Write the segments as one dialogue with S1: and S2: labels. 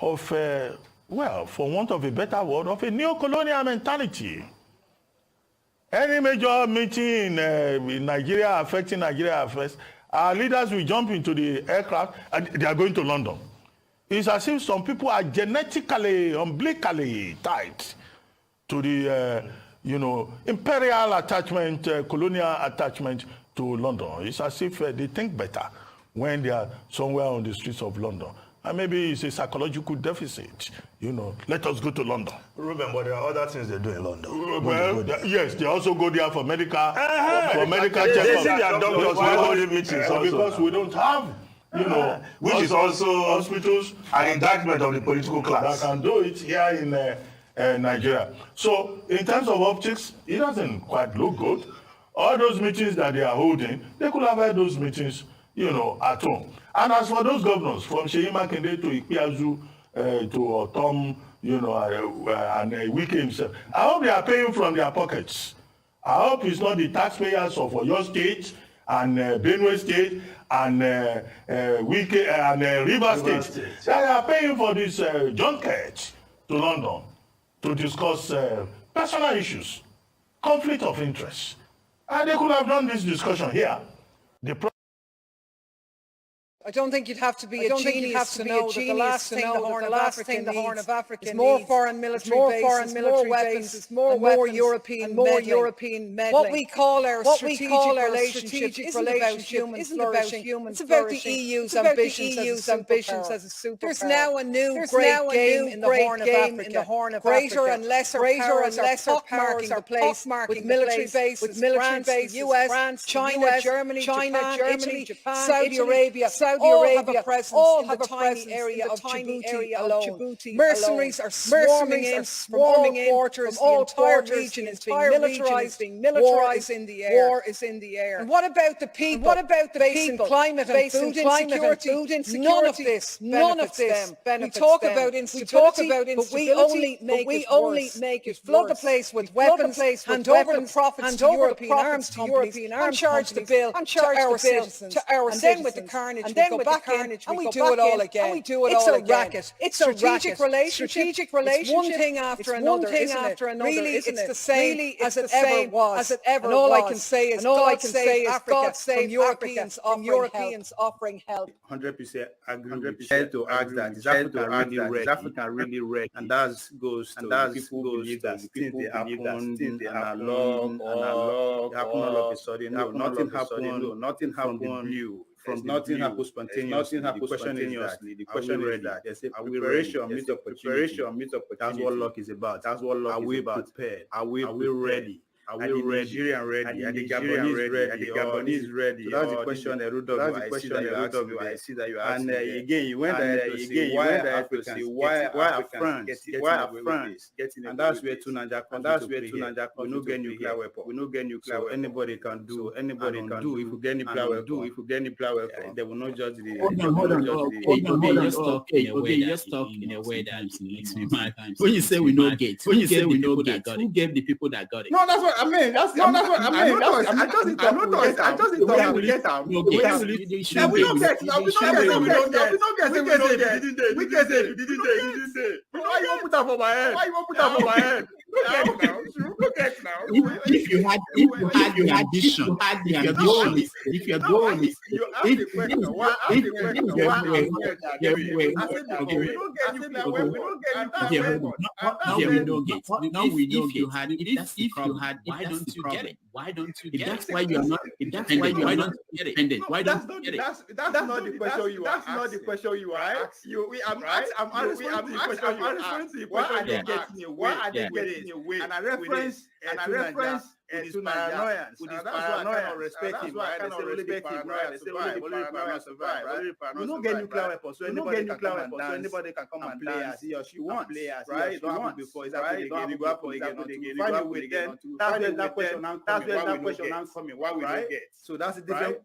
S1: of, well, for want of a better word, of a neo-colonial mentality. Any major meeting in Nigeria affecting Nigeria affairs, our leaders will jump into the aircraft and they are going to London. It's as if some people are genetically, umbilically tied to the, imperial attachment, colonial attachment to London. It's as if they think better when they are somewhere on the streets of London. And maybe it's a psychological deficit. Let us go to London.
S2: Ruben, but there are other things they do in London.
S1: Well, yes, they also go there for medical, checkup.
S2: They see their doctors for holding meetings also.
S1: Because we don't have,
S2: which is also hospitals an indictment of the political class.
S1: That can do it here in Nigeria. So, in terms of optics, it doesn't quite look good. All those meetings that they are holding, they could have had those meetings, at home. And as for those governors, from Seyi Makinde to Ikpeazu, to Tom, and Wike himself, I hope they are paying from their pockets. I hope it's not the taxpayers of Oyo State and Benue State and Wike and River State. They are paying for this junket to London to discuss personal issues, conflict of interest. And they could have done this discussion here.
S3: I don't think you'd have to be a genius to know that the last thing the Horn of Africa needs is more foreign military bases, more weapons, more European meddling. What we call our strategic relationship isn't about human flourishing. It's about the EU's ambitions as a superpower. There's now a new great game in the Horn of Africa. Greater and lesser powers are placed with military bases, France, US, China, Germany, Japan, Saudi Arabia. All have a presence in the tiny area of Djibouti alone. Mercenaries are swarming in from all quarters. The entire region is being militarized. War is in the air. And what about the people? What about the people? Climate and food insecurity. None of this benefits them. We talk about instability, but we only make it flood the place with weapons, hand over the profits to European arms companies, and charge the bill to our citizens. And then with the carnage, we go back in and we do it all again. It's a racket. It's a strategic relationship. It's one thing after another, isn't it? Really, it's the same as it ever was. And all I can say is God save Europeans offering help.
S4: 100% agree. 100% to ask that. Is Africa really ready? And that goes to the people who believe that things they happen along, they happen all of a sudden. No, nothing happened from you. From nothing happens spontaneously. The question is that there's a preparation, meet opportunity. That's what luck is about. That's what luck is about. Prepared? Are we ready? Are we ready? Nigerian ready? Are the Gabonese ready? Are the Gabonese ready? So that's the question, Rudolph. I see that you are asking. And again, you went ahead to say why are France getting, and that's where two Niger countries we no get nuclear weapon. So anybody can do. If we get nuclear weapon, they will not judge the.
S5: Just talk in a way that makes me mad. When you say we no get, who gave the people that got it?
S2: No, that's what I mean. I just get out. We don't get. Why you won't put that for my head? Look at now.
S5: If you had the ambition, if your goal is, why don't you get it? That's why you are not independent. Why don't you get it? Why don't you get it?
S2: That's not the question you are asking. I'm answering the question you asked. Why are they getting away? And I reference to this paranoia. That's why I kind of respect him, right? They say only the paranoia survive. We don't get nuclear weapons, so anybody can come and play as he or she wants, right? It happened before. It's happened again. You go up again. Find a way then. That's where that question now coming. Why we don't get? So that's a different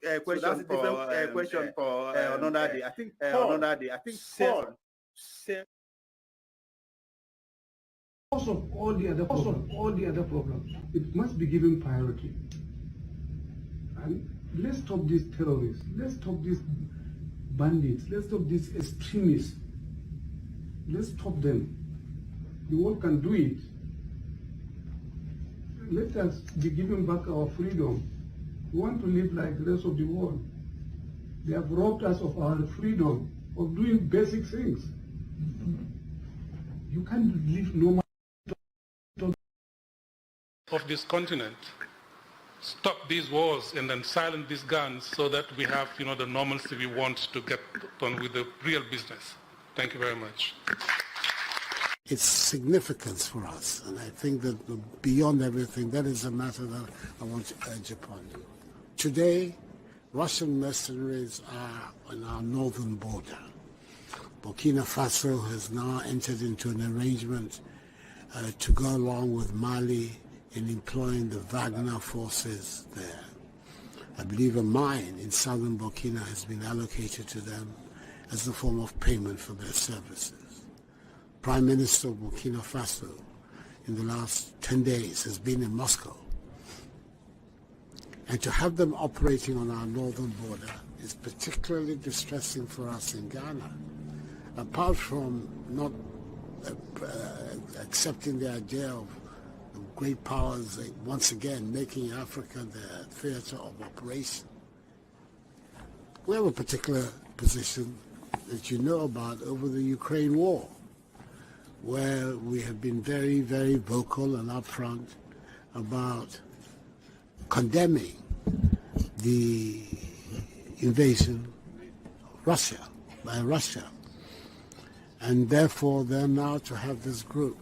S2: question for another day. I think Paul said.
S6: Because of all the other problems, it must be given priority. And let's stop these terrorists. Let's stop these bandits. Let's stop these extremists. Let's stop them. The world can do it. Let us be given back our freedom. We want to live like the rest of the world. They have robbed us of our freedom of doing basic things. You can't live normal.
S7: Of this continent, stop these wars and then silence these guns so that we have, the normalcy we want to get on with the real business. Thank you very much.
S8: Its significance for us, and I think that beyond everything, that is a matter that I want to urge upon you. Today, Russian mercenaries are on our northern border. Burkina Faso has now entered into an arrangement to go along with Mali in employing the Wagner forces there. I believe a mine in southern Burkina has been allocated to them as a form of payment for their services. Prime Minister of Burkina Faso in the last 10 days has been in Moscow. And to have them operating on our northern border is particularly distressing for us in Ghana. Apart from not accepting the idea of great powers once again making Africa their theater of operation, we have a particular position that you know about over the Ukraine war, where we have been very, very vocal and upfront about condemning the invasion of Russia by Russia. And therefore, they're now to have this group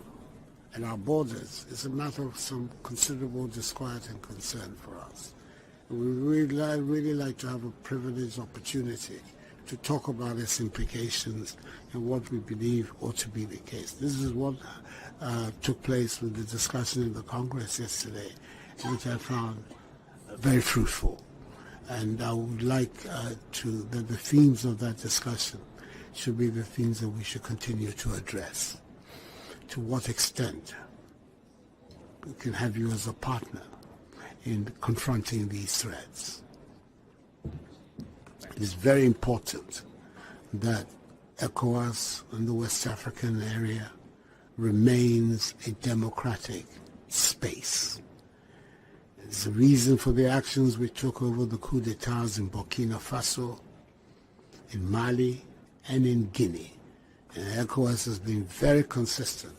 S8: at our borders is a matter of some considerable disquiet and concern for us. And we really like to have a privileged opportunity to talk about its implications and what we believe ought to be the case. This is what took place with the discussion in the Congress yesterday, which I found very fruitful. And I would like that the themes of that discussion should be the themes that we should continue to address. To what extent we can have you as a partner in confronting these threats. It is very important that ECOWAS and the West African area remains a democratic space. It's the reason for the actions we took over the coup d'etats in Burkina Faso, in Mali, and in Guinea. And ECOWAS has been very consistent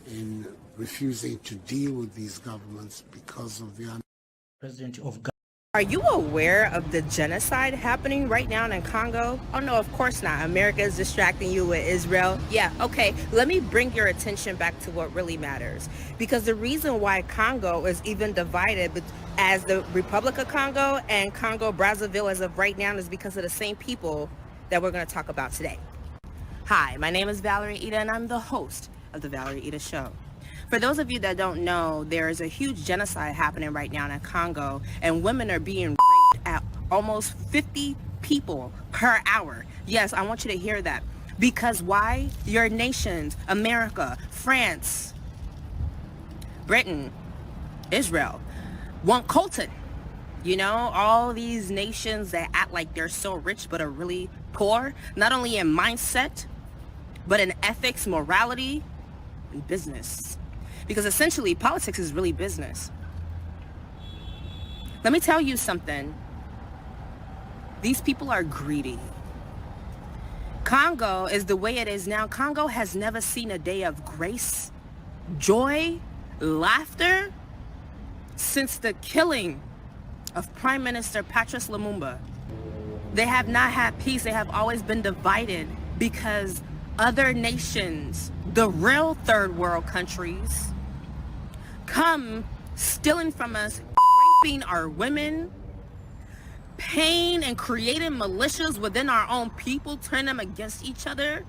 S8: in refusing to deal with these governments because of the
S9: President of Ghana.
S10: Are you aware of the genocide happening right now in Congo? Oh no, of course not. America is distracting you with Israel. Yeah, okay. Let me bring your attention back to what really matters. Because the reason why Congo is even divided as the Republic of Congo and Congo Brazzaville as of right now is because of the same people that we're going to talk about today. Hi, my name is Valerie Ida and I'm the host of the Valerie Ida Show. For those of you that don't know, there is a huge genocide happening right now in Congo, and women are being raped at almost 50 people per hour. Yes, I want you to hear that. Because why? Your nations, America, France, Britain, Israel, want coltan. You know, all these nations that act like they're so rich but are really poor, not only in mindset, but in ethics, morality, and business. Because essentially, politics is really business. Let me tell you something. These people are greedy. Congo is the way it is now. Congo has never seen a day of grace, joy, laughter since the killing of Prime Minister Patrice Lumumba. They have not had peace. They have always been divided because other nations, the real third world countries, come stealing from us, raping our women, paying and creating militias within our own people, turning them against each other,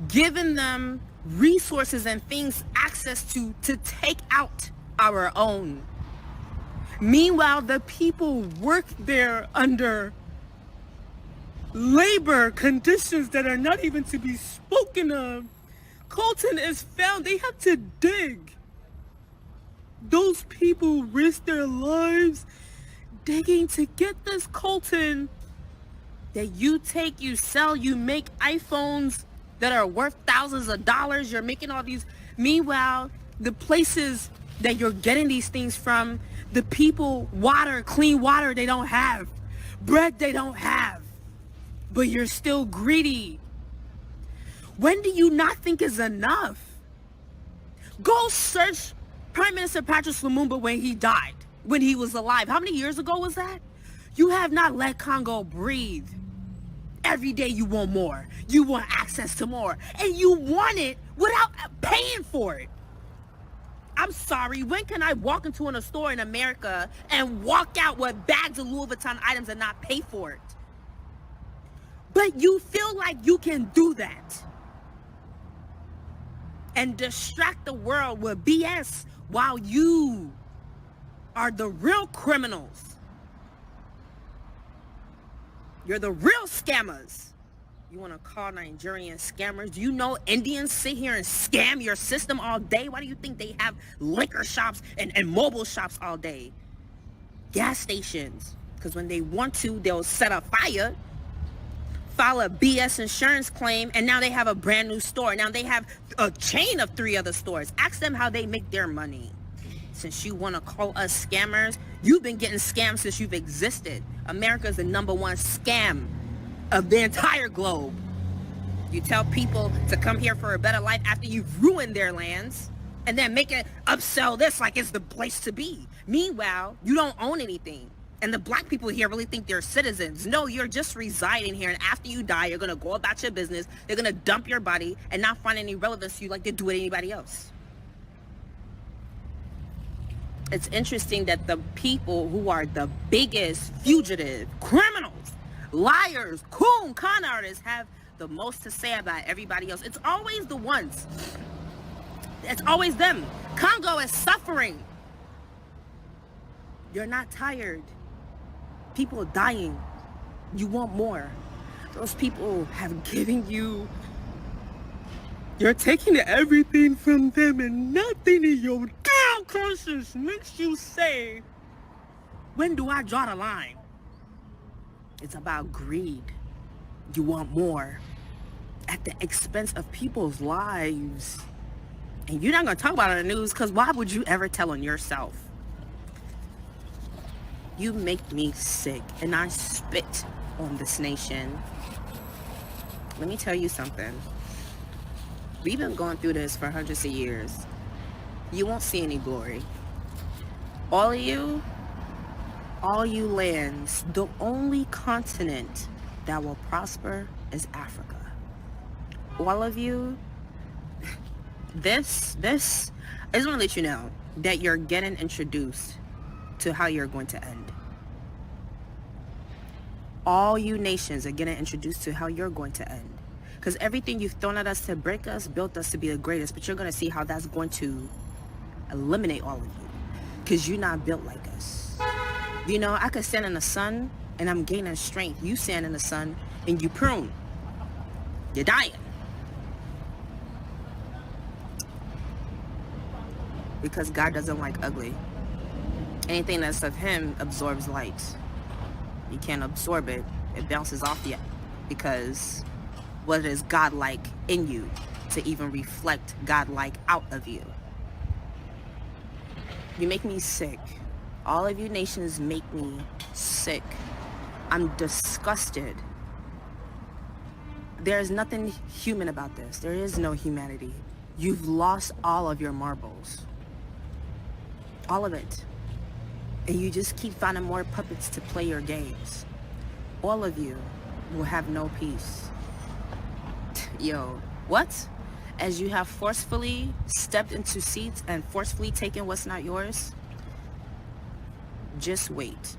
S10: giving them resources and things access to take out our own. Meanwhile, the people work there under labor conditions that are not even to be spoken of. Coltan is found. They have to dig. Those people risk their lives digging to get this coltan. that you take, you sell, you make iPhones that are worth thousands of dollars. You're making all these. Meanwhile, the places that you're getting these things from, the people, water, clean water they don't have, bread they don't have, but you're still greedy. When do you not think is enough? Go search Prime Minister Patrice Lumumba when he died, when he was alive. How many years ago was that? You have not let Congo breathe. Every day you want more. You want access to more. And you want it without paying for it. I'm sorry, when can I walk into a store in America and walk out with bags of Louis Vuitton items and not pay for it? But you feel like you can do that and distract the world with BS while you are the real criminals. You're the real scammers. You want to call Nigerian scammers? Do you know Indians sit here and scam your system all day? Why do you think they have liquor shops and mobile shops all day? Gas stations. Because when they want to, they'll set a fire, file a BS insurance claim, and now they have a brand new store. Now they have a chain of 3 other stores. Ask them how they make their money. Since you want to call us scammers, you've been getting scammed since you've existed. America is the #1 scam of the entire globe. You tell people to come here for a better life after you've ruined their lands, and then make it upsell this like it's the place to be. Meanwhile, you don't own anything. And the black people here really think they're citizens. No, you're just residing here, and after you die, you're going to go about your business. They're going to dump your body and not find any relevance to you like they do with anybody else. It's interesting that the people who are the biggest fugitive, criminals, liars, con artists have the most to say about everybody else. It's always the ones. It's always them. Congo is suffering. You're not tired. People are dying. You want more. Those people have given you. You're taking everything from them, and nothing in your damn conscience makes you say, when do I draw the line? It's about greed. You want more at the expense of people's lives. And you're not going to talk about it on the news, because why would you ever tell on yourself? You make me sick, and I spit on this nation. Let me tell you something. We've been going through this for hundreds of years. You won't see any glory. All you lands, the only continent that will prosper is Africa. All of you, I just want to let you know that you're getting introduced to how you're going to end. All you nations are getting introduced to how you're going to end. Because everything you've thrown at us to break us, built us to be the greatest, but you're going to see how that's going to eliminate all of you. Because you're not built like us. You know, I could stand in the sun and I'm gaining strength. You stand in the sun and you prune. You're dying. Because God doesn't like ugly. Anything that's of him absorbs light. You can't absorb it. It bounces off you. Because what is God-like in you to even reflect God-like out of you? You make me sick. All of you nations make me sick. I'm disgusted. There's nothing human about this. There is no humanity. You've lost all of your marbles. All of it. And you just keep finding more puppets to play your games. All of you will have no peace. Yo, what? As you have forcefully stepped into seats and forcefully taken what's not yours, just wait.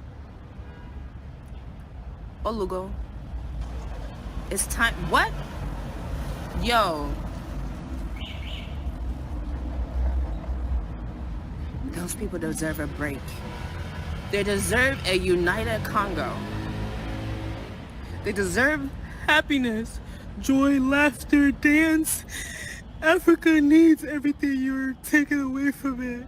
S10: Olugo, it's time. What? Yo. Those people deserve a break. They deserve a united Congo. They deserve happiness, joy, laughter, dance. Africa needs everything you're taking away from it.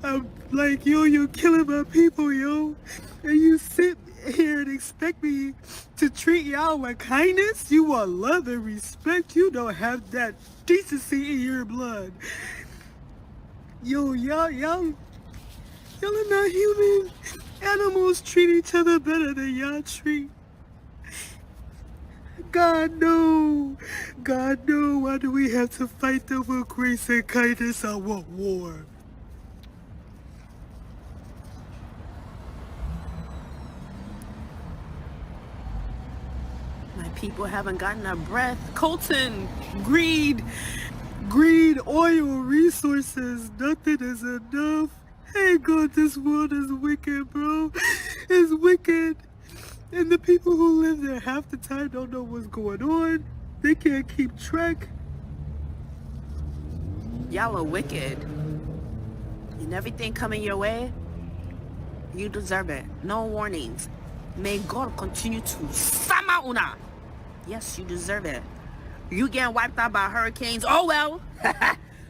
S10: I'm like, yo, you're killing my people, yo. And you sit
S11: here and expect me to treat y'all with kindness? You want love and respect? You don't have that decency in your blood. Yo, y'all are not human. Animals treat each other better than y'all treat. God, no. God, no. Why do we have to fight over grace and kindness? I want war.
S10: My people haven't gotten a breath. Colton, greed.
S11: Greed, oil, resources. Nothing is enough. Hey, God, this world is wicked, bro. It's wicked. And the people who live there half the time don't know what's going on. They can't keep track.
S10: Y'all are wicked. And everything coming your way, you deserve it. No warnings. May God continue to sama una. Yes, you deserve it. You getting wiped out by hurricanes. Oh well.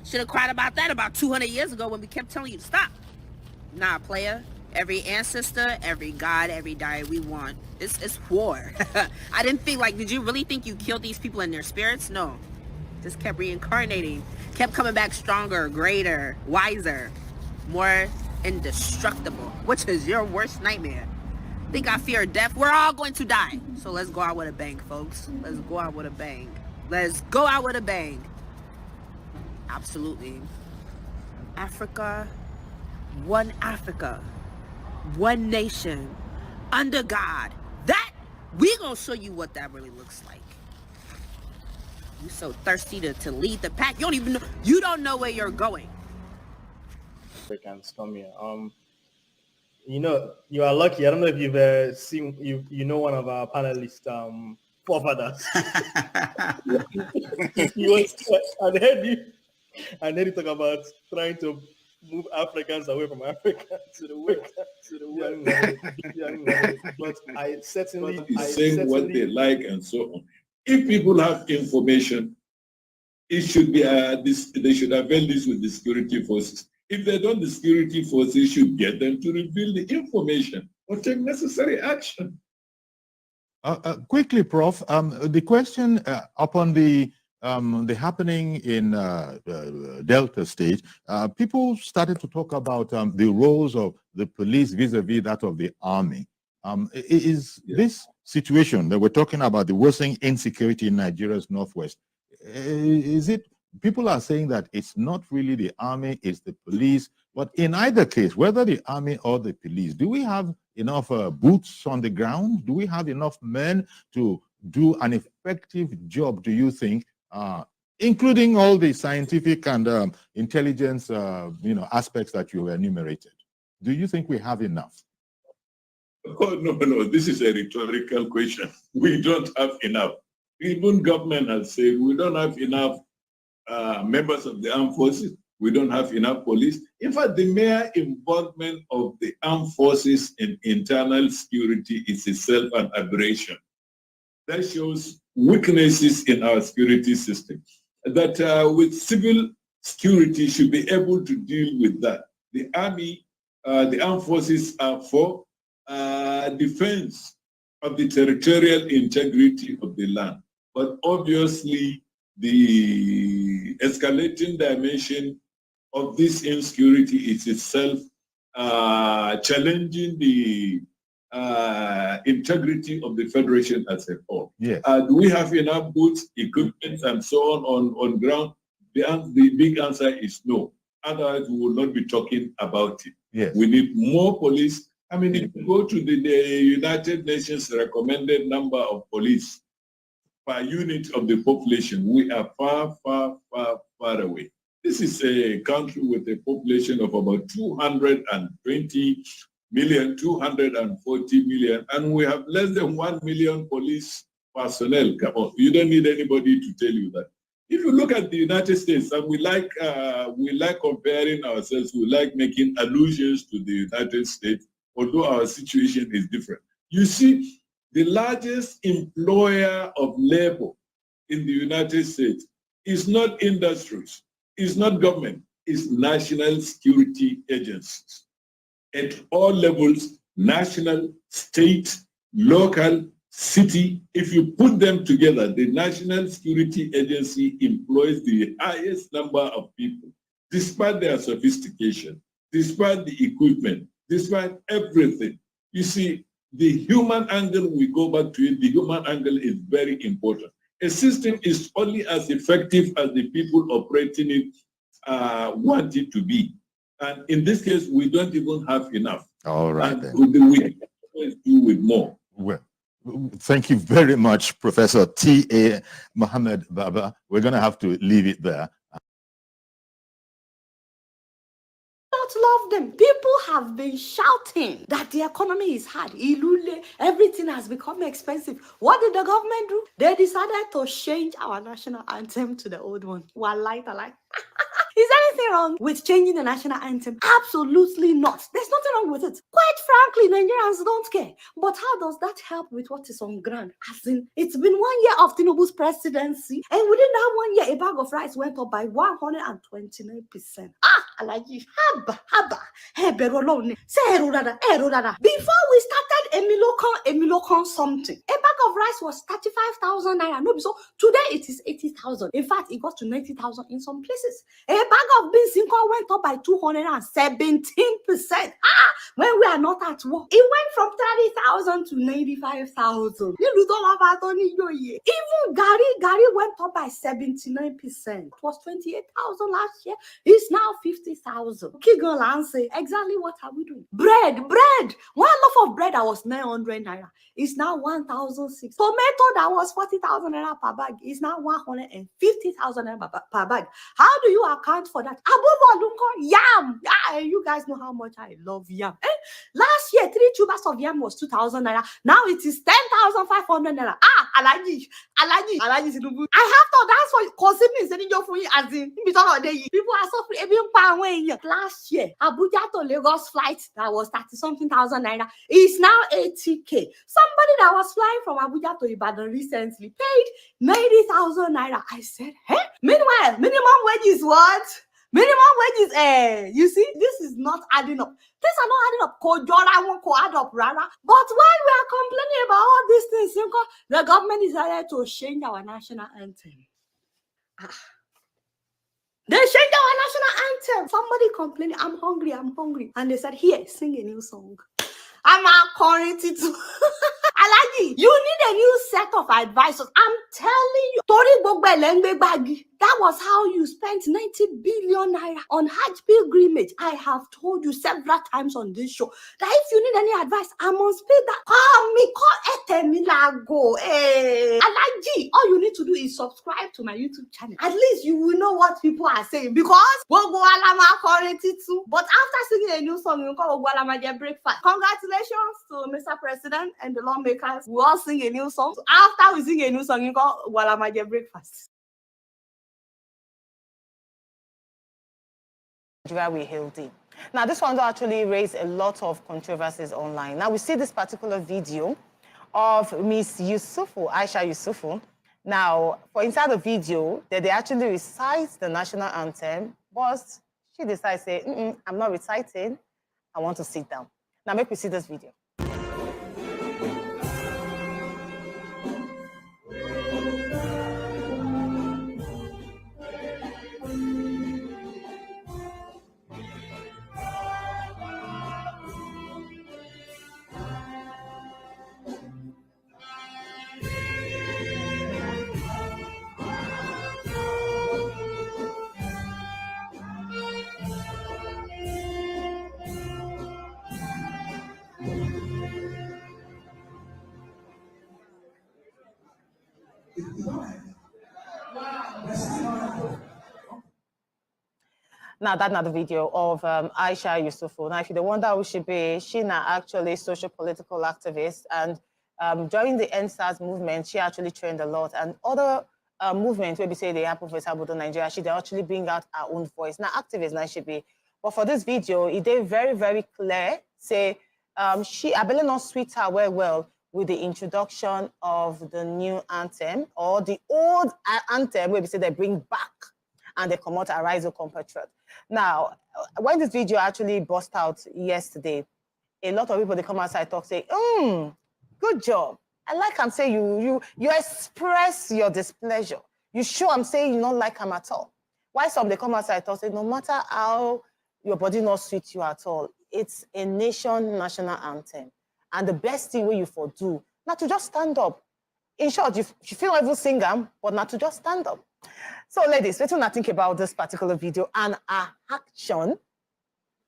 S10: Should have cried about that about 200 years ago when we kept telling you to stop. Nah, player. Every ancestor, every god, every diet we want. It's war. I didn't think, like, did you really think you killed these people in their spirits? No. Just kept reincarnating. Kept coming back stronger, greater, wiser, more indestructible, which is your worst nightmare. Think I fear death? We're all going to die. So let's go out with a bang, folks. Let's go out with a bang. Let's go out with a bang. Absolutely. Africa, one nation, under God. That, we gonna show you what that really looks like. You so thirsty to lead the pack. You don't even know, you don't know where you're going.
S12: Africans come here. You know, you are lucky. I don't know if you've seen, you know one of our panelists, forefathers. I heard you talk about trying to move Africans away from Africa to the West. But I certainly
S13: saying what they like and so on. If people have information, it should be they should avail this with the security forces. If they don't, the security forces should get them to reveal the information or take necessary action.
S14: Quickly, Prof. The question upon the happening in Delta State, people started to talk about the roles of the police vis-a-vis that of the army. This situation that we're talking about, the worsening insecurity in Nigeria's northwest, is it, people are saying that it's not really the army, it's the police, but in either case, whether the army or the police, do we have enough boots on the ground? Do we have enough men to do an effective job, do you think, including all the scientific and intelligence aspects that you enumerated? Do you think we have enough?
S13: Oh, no, this is a rhetorical question. We don't have enough. Even government has said we don't have enough members of the armed forces. We don't have enough police. In fact, the mere involvement of the armed forces in internal security is itself an aberration. That shows weaknesses in our security system. That with civil security should be able to deal with that. The army, the armed forces are for defense of the territorial integrity of the land. But obviously, the escalating dimension of this insecurity is itself challenging the integrity of the Federation as a whole.
S14: Yes.
S13: Do we have enough goods, equipment, and so on ground? The big answer is no. Otherwise, we will not be talking about it.
S14: Yes.
S13: We need more police. I mean, if you go to the United Nations recommended number of police per unit of the population, we are far, far, far, far away. This is a country with a population of about 220 million, 240 million, and we have less than 1 million police personnel. Come on, you don't need anybody to tell you that. If you look at the United States, and we like comparing ourselves, we like making allusions to the United States, although our situation is different. You see, the largest employer of labor in the United States is not industries, is not government, is national security agencies. At all levels, national, state, local, city. If you put them together, the National Security Agency employs the highest number of people, despite their sophistication, despite the equipment, despite everything. You see, the human angle, we go back to it, the human angle is very important. A system is only as effective as the people operating it want it to be. And in this case, we don't even have enough.
S14: All right.
S13: And we can always do with more.
S14: Well, thank you very much, Professor T.A. Mohammed Baba. We're going to have to leave it there.
S15: Love them. People have been shouting that the economy is hard. Ilule, everything has become expensive. What did the government do? They decided to change our national anthem to the old one. Wallahi talai. Is anything wrong with changing the national anthem? Absolutely not. There's nothing wrong with it. Quite frankly, Nigerians don't care. But how does that help with what is on ground? As in, it's been 1 year of Tinubu's presidency, and within that 1 year, a bag of rice went up by 129%. Alaji, haba, before we started Emilocon something, a bag of rice was 35,000 naira. No, so today it is 80,000. In fact, it got to 90,000 in some places. A bag of beans went up by 217%. When we are not at war, it went from 30,000 to 95,000. Even Gary went up by 79%. It was 28,000 last year. It's now 50,000. Exactly what are we doing? Bread. 1 loaf of bread that was 900 naira is now 1,006. Tomato that was 40,000 naira per bag is now 150,000 naira per bag. How do you account for that? Above all, yam. Yeah, you guys know how much I love yam. Last year, 3 tubers of yam was 2,000 naira. Now it is 10,500 naira. Alaji. I have to dance for you. People are suffering. Last year, Abuja to Lagos flight that was 30-something thousand naira is now 80K. Somebody that was flying from Abuja to Ibadan recently paid 90,000 naira. I said, hey? Meanwhile, minimum wage is what? Minimum wage is, you see, this is not adding up. Things are not adding up. Add up, rara. But when we are complaining about all these things, the government is ready to change our national anthem. They changed our national anthem. Somebody complaining, I'm hungry. And they said, here, sing a new song. I'm calling it too. Alaji, you need a new set of advisors. I'm telling you. That was how you spent 90 billion naira on Hajj pilgrimage. I have told you several times on this show that if you need any advice, I must pay that. Call Athem. Alaji, all you need to do is subscribe to my YouTube channel. At least you will know what people are saying, because but after singing a new song, you call breakfast. Congratulations to Mr. President and the lawmakers. We all sing a new song. So after we sing a new song, you call breakfast.
S10: We hailed it. Now, this one actually raised a lot of controversies online. Now, we see this particular video of Miss Yusufu, Aisha Yusufu. Now, for inside the video, they actually recite the national anthem, but she decides to say, I'm not reciting, I want to sit down. Now, make we see this video. Now, that's another video of Aisha Yusufu. Now, if you wonder who she be, she's actually a social political activist. And during the NSAS movement, she actually trained a lot. And other movements where we say they happen for example in Nigeria, she actually bring out her own voice. Now, activist, now she be. But for this video, it did very, very clear. Say, I believe not sweet her well with the introduction of the new anthem or the old anthem where we say they bring back and they come out Arise O Compatriot. Now, when this video actually burst out yesterday,
S16: a lot of people, they come outside talk, say, good job. I like him, say you express your displeasure. You show I'm saying you don't like him at all. Why some they come outside talk, say, no matter how your body not suit you at all, it's a national anthem. And the best thing you for do, not to just stand up. In short, you feel able to sing them, but not to just stand up. So ladies, let's not think about this particular video and our action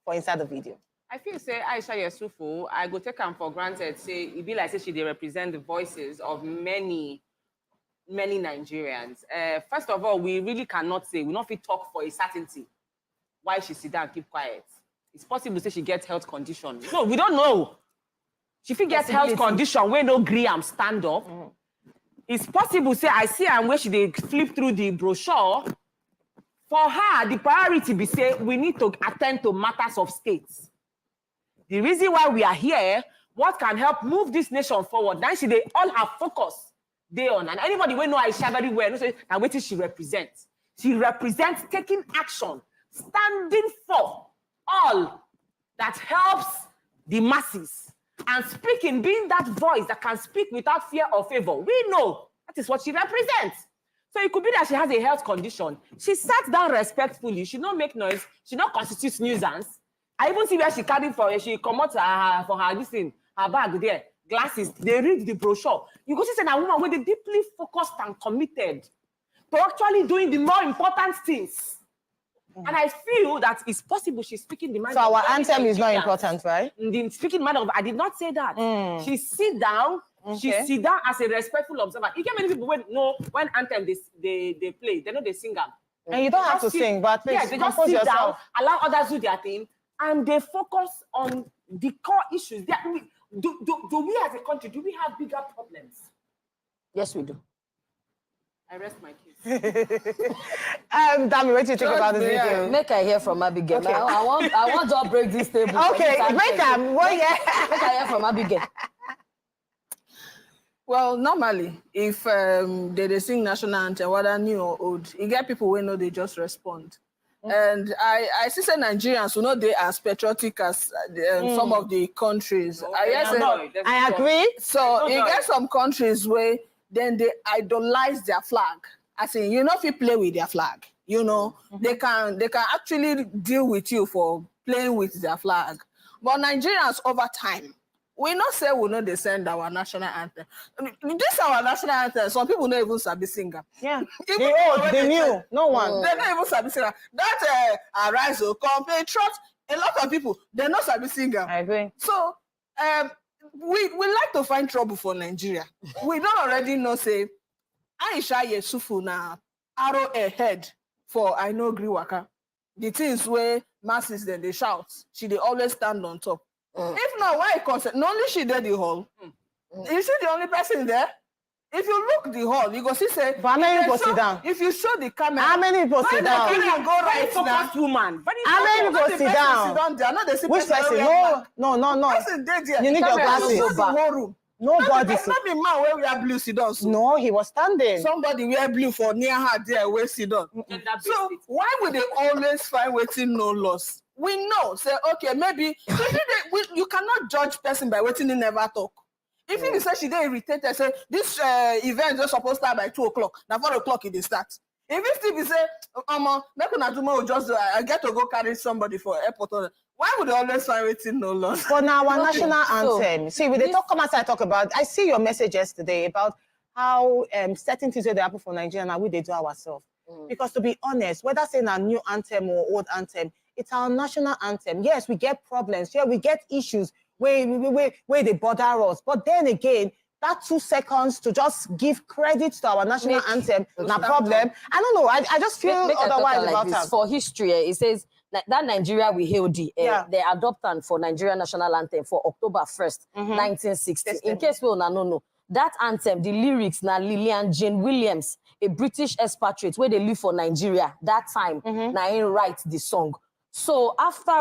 S16: for inside the video.
S17: I feel say Aisha Yesufu, I go take them for granted, say it be like say they represent the voices of many Nigerians. First of all, we really cannot say, we not fit talk for a certainty why she sit down and keep quiet. It's possible to say she gets health condition. No, we don't know. She fit get health condition where no agree am stand up. It's possible say I see am where she dey flip through the brochure. For her, the priority be say we need to attend to matters of states. The reason why we are here, what can help move this nation forward? Now she dey all her focus dey on. And anybody will know Aisha very well, know say na wetin she represents. She represents taking action, standing for all that helps the masses, and speaking, being that voice that can speak without fear or favor. We know that is what she represents. So it could be that she has a health condition. She sat down respectfully. She don't make noise. She don't constitute nuisance. I even see where she carried for. She come out for her this thing, her bag there, glasses. They read the brochure. You go see a woman with a deeply focused and committed to actually doing the more important things. And I feel that it's possible she's speaking the mind.
S16: So our anthem is not important, right?
S17: The speaking mind of, I did not say that. She sit down. Okay. She sit down as a respectful observer. You get many people when anthem they play, they know they sing them.
S16: And you don't have to sing, but
S17: yeah, they just sit down, allow others do their thing, and they focus on the core issues. Do we as a country, do we have bigger problems?
S16: Yes, we do.
S17: I rest my case.
S16: Dami, what do you think about this video?
S18: Make I hear from Abigail. Okay. I want to break this table.
S16: Okay, make I
S18: hear from Abigail.
S11: Well, normally, if they sing national anthem, whether new or old, you get people who know they just respond. And I see say Nigerians who know they as patriotic as some of the countries.
S16: I agree.
S11: So you get some countries where then they idolize their flag. I say, you know, if you play with their flag, you know, they can actually deal with you for playing with their flag. But Nigerians over time, we not say we know they send our national anthem. This our national anthem. Some people don't even sabi singer.
S16: Yeah. They knew. No one.
S11: They don't even sabi singer. That Arise will come, trust. A lot of people, they not sabi singer.
S16: I agree.
S11: So we like to find trouble for Nigeria. We don't already know, say, Aisha Yesufu na arrow ahead for I know Griwaka. The things where masses then they shout, they always stand on top. If not, why concern? Not only she did the hall. Is she the only person there? If you look the hall, you go see say.
S16: But how many people sit down?
S11: If you show the camera,
S16: how many people sit down?
S11: Go right now.
S17: Woman.
S16: How many people sit down? Which person? No. You need your glasses. Nobody.
S11: It's not the man where we are blue sit down.
S16: No, he was standing.
S11: Somebody wear blue for near her there where sit down. So why would they always find waiting no loss? We know, say, okay, maybe you cannot judge person by waiting they never talk. If you say she dey irritated, say this event is supposed to start by 2 o'clock. Now 4 o'clock it starts. If it still be say, make una tomorrow just I get to go carry somebody for airport. Why would they always find waiting no loss?
S16: For now, our national anthem. See, when they come outside, I talk about. I see your message yesterday about how certain things that happen for Nigeria and we they do ourselves. Because to be honest, whether saying a new anthem or old anthem, it's our national anthem. Yes, we get problems. Yeah, we get issues where they bother us. But then again, that 2 seconds to just give credit to our national anthem, no problem. I don't know. I just feel otherwise about that.
S18: For history, it says that Nigeria we hailed they adopted for Nigerian national anthem for October 1st, 1960. In case we don't know, that anthem, the lyrics, na Lillian Jane Williams, a British expatriate where they live for Nigeria that time, na him write the song. So after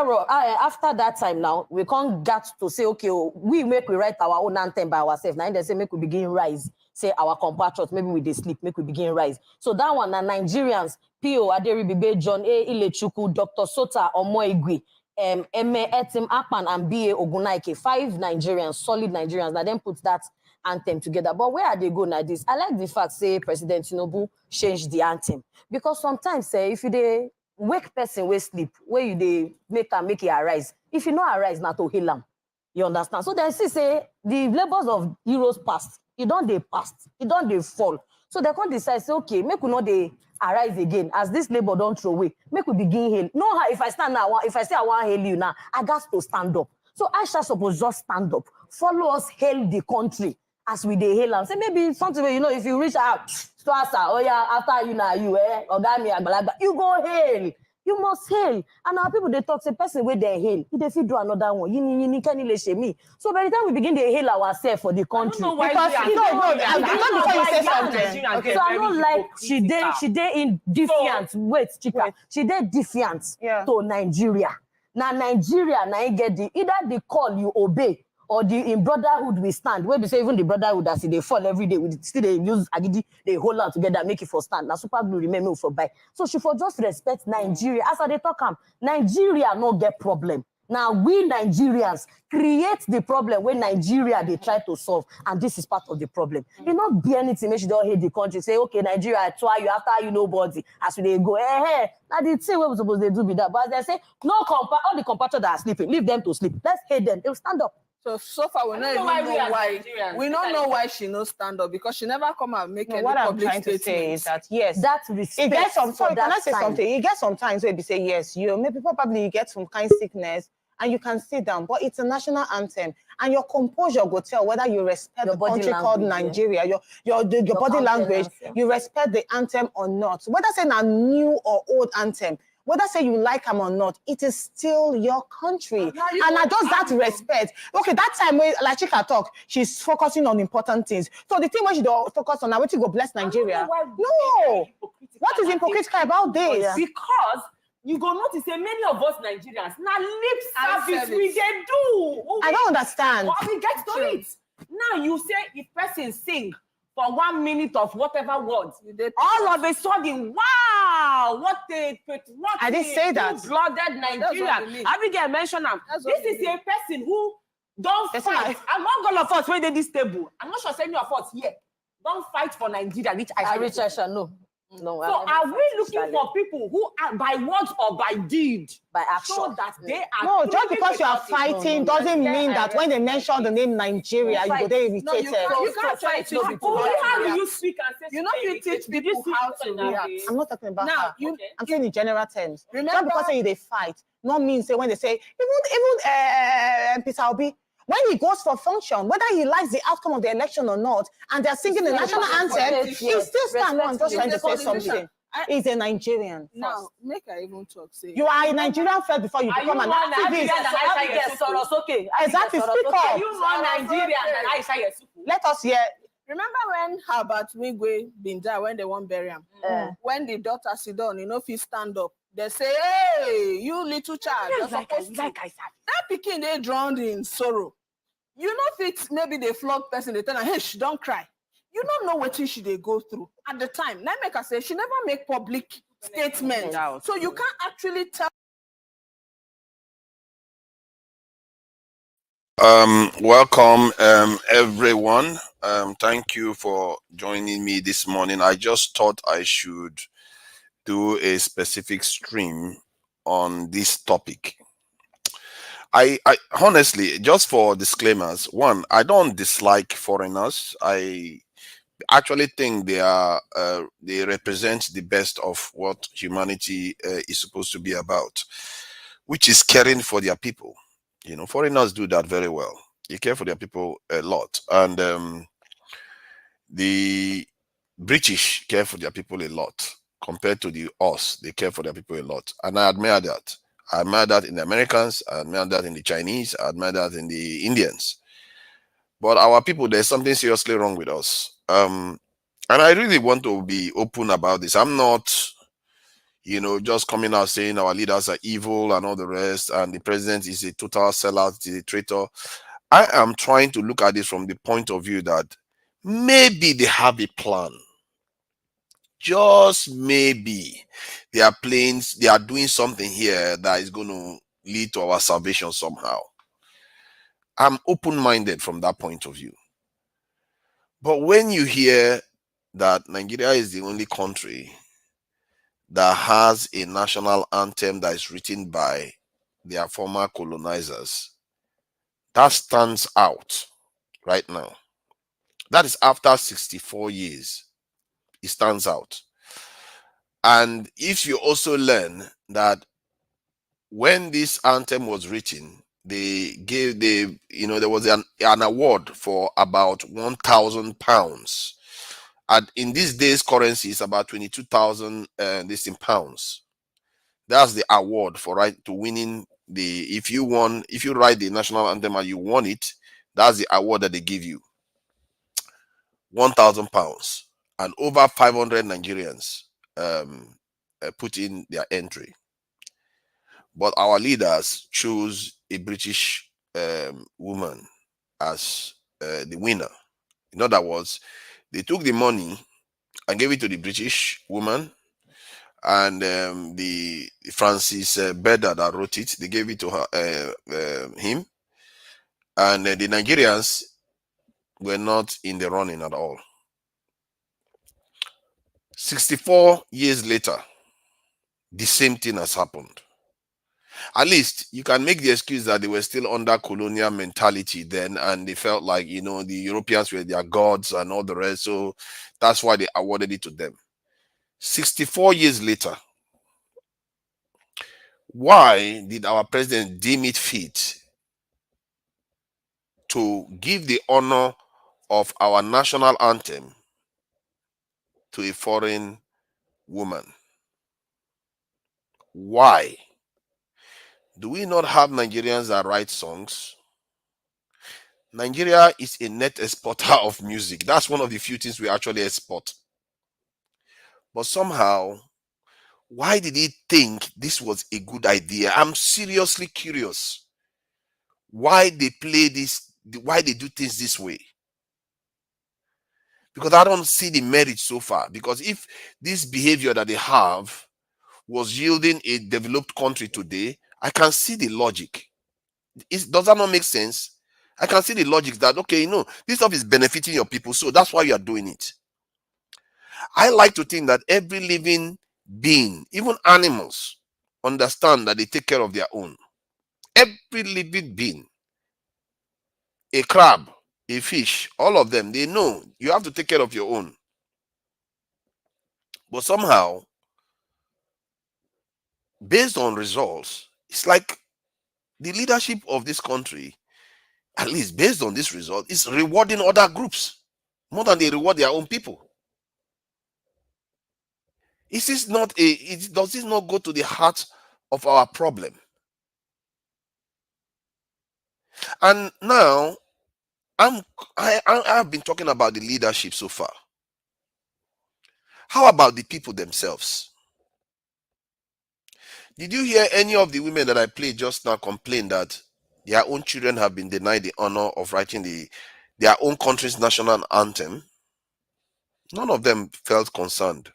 S18: that time now, we can't get to say, okay, we write our own anthem by ourselves. Now they say make we begin rise. Say our compatriots, maybe we they sleep, make we begin rise. So that one, na Nigerians, P.O. Aderibibe, John A. Ilechukwu, Dr. Sota Omoigwe, Athem, Akpan, and B.A. Ogunaike, 5 Nigerians, solid Nigerians, that then put that anthem together. But where are they going like this? I like the fact, say, President Tinubu changed the anthem. Because sometimes, say, if you dey wake person wey sleep, where you dey make it arise, if you not arise, not to heal them. You understand? So then see, say, the labors of heroes past, it don't they past, it don't they fall. So they can decide, say, okay, make we not they arise again, as this labor don't throw away, make we begin hail. No, if I stand now, if I say I want to hail you now, I got to stand up. So I shall suppose just stand up, follow us, hail the country as we dey hail and say maybe something where, you know, if you reach out to us, oh yeah, after you now, you or that me, you go hail. You must hail. And our people, they talk, say, person where they hail, if they do another one, you can't let me. So by the time we begin to hail ourselves for the country, because so I don't like she did in defiant. Wait, Chika, she did defiant to Nigeria. Now Nigeria, now you get either the call you obey, or the in brotherhood we stand. Where we say even the brotherhood that see they fall every day, we still they use agidi, they hold out together, make it for stand. Now super blue remember for buy. So she for just respect Nigeria. As they talk, Nigeria no get problem. Now we Nigerians create the problem when Nigeria they try to solve, and this is part of the problem. You not be anything, make you don't hate the country. Say okay, Nigeria, I try you after you nobody. As they go, now they say what we supposed to do with that. But as they say, no all the compatriots that are sleeping, leave them to sleep. Let's hate them. They'll stand up.
S19: So far, we don't even know why. We don't know why she no stand up, because she never come and make any public statement. What I'm trying to say is that yes,
S16: that respect. It gets some. Sorry, can I say something? It gets sometimes where they say yes, you maybe probably you get some kind of sickness and you can sit down, but it's a national anthem, and your composure will tell whether you respect the country called Nigeria, your body language, you respect the anthem or not. Whether say a new or old anthem, whether say you like them or not, it is still your country. And I just that respect. Okay, that time when like Chika talk, she's focusing on important things. So the thing when she don't focus on, now what you go bless Nigeria? No. What is hypocritical about this?
S17: Because you go notice that many of us Nigerians now lip service we they do.
S16: I don't understand.
S17: But we get to it. Now you say if person sing for 1 minute of whatever words, all of a sudden, wow, what
S16: I didn't say that.
S17: Blooded Nigerian. Abigail mentioned them. This is a person who don't fight. Among all of us when they this table, I'm not sure any of us here don't fight for Nigeria, which I
S18: shall know. No,
S17: so are we looking for people who are by words or by deed,
S18: by action,
S17: so that they are?
S16: No, just because you are fighting doesn't mean that when they mention the name Nigeria, you go there irritated.
S19: No, you can't fight it.
S17: How do you speak and say?
S19: You know, you teach people how to react.
S16: I'm not talking about that. I'm saying in general terms. Remember, just because they fight, not mean say when they say even Peter Obi. When he goes for function, whether he likes the outcome of the election or not, and they're singing the national anthem, he still stands on just trying to say something. He's a Nigerian.
S19: Now, make I even talk. Say
S16: you are a Nigerian first before you become an activist. Exactly. Speak up.
S17: You are Nigerian and Aisha Yesufu.
S16: Let us hear.
S19: Remember when Herbert Wigwe been there when they won't bury him? When the daughter sit down, you know, if he stand up, they say, hey, you little child.
S17: Like I said.
S19: That pikin they drowned in sorrow. You know, if it's maybe they flog person, they tell her, hey, she don't cry. You don't know what she they go through at the time. Now make her say she never make public statements. So you can't actually tell.
S20: Welcome everyone. Thank you for joining me this morning. I just thought I should do a specific stream on this topic. I honestly, just for disclaimers, one, I don't dislike foreigners. I actually think they represent the best of what humanity is supposed to be about, which is caring for their people. You know, foreigners do that very well. They care for their people a lot, and the British care for their people a lot compared to the us. They care for their people a lot, and I admire that. I admire that in the Americans. I admire that in the Chinese. I admire that in the Indians. But our people, there's something seriously wrong with us. And I really want to be open about this. I'm not, you know, just coming out saying our leaders are evil and all the rest, and the president is a total sellout, is a traitor. I am trying to look at this from the point of view that maybe they have a plan. Just maybe they are doing something here that is going to lead to our salvation somehow. I'm open-minded from that point of view. But when you hear that Nigeria is the only country that has a national anthem that is written by their former colonizers, that stands out right now. That is after 64 years. It stands out. And if you also learn that when this anthem was written, there was an award for about £1,000. And in these days currency is about 22,000 this in pounds. That's the award for right to winning if you write the national anthem and you won it, that's the award that they give you. £1,000, and over 500 Nigerians put in their entry. But our leaders chose a British woman as the winner. In other words, they took the money and gave it to the British woman, and the Francis Beda that wrote it, they gave it to her, him, and the Nigerians were not in the running at all. 64 years later, the same thing has happened. At least you can make the excuse that they were still under colonial mentality then, and they felt like, the Europeans were their gods and all the rest, so that's why they awarded it to them. 64 years later, why did our president deem it fit to give the honor of our national anthem to a foreign woman? Why? Do we not have Nigerians that write songs? Nigeria is a net exporter of music. That's one of the few things we actually export. But somehow, why did he think this was a good idea? I'm seriously curious why they play this, why they do things this way. Because I don't see the merit so far. Because if this behavior that they have was yielding a developed country today, I can see the logic. Does that not make sense? I can see the logic that, okay, this stuff is benefiting your people, so that's why you are doing it. I like to think that every living being, even animals, understand that they take care of their own. Every living being, a crab, a fish, all of them, they know you have to take care of your own. But somehow, based on results, it's like the leadership of this country, at least based on this result, is rewarding other groups more than they reward their own people. Does this not go to the heart of our problem? And now, I've been talking about the leadership so far. How about the people themselves? Did you hear any of the women that I played just now complain that their own children have been denied the honor of writing their own country's national anthem? None of them felt concerned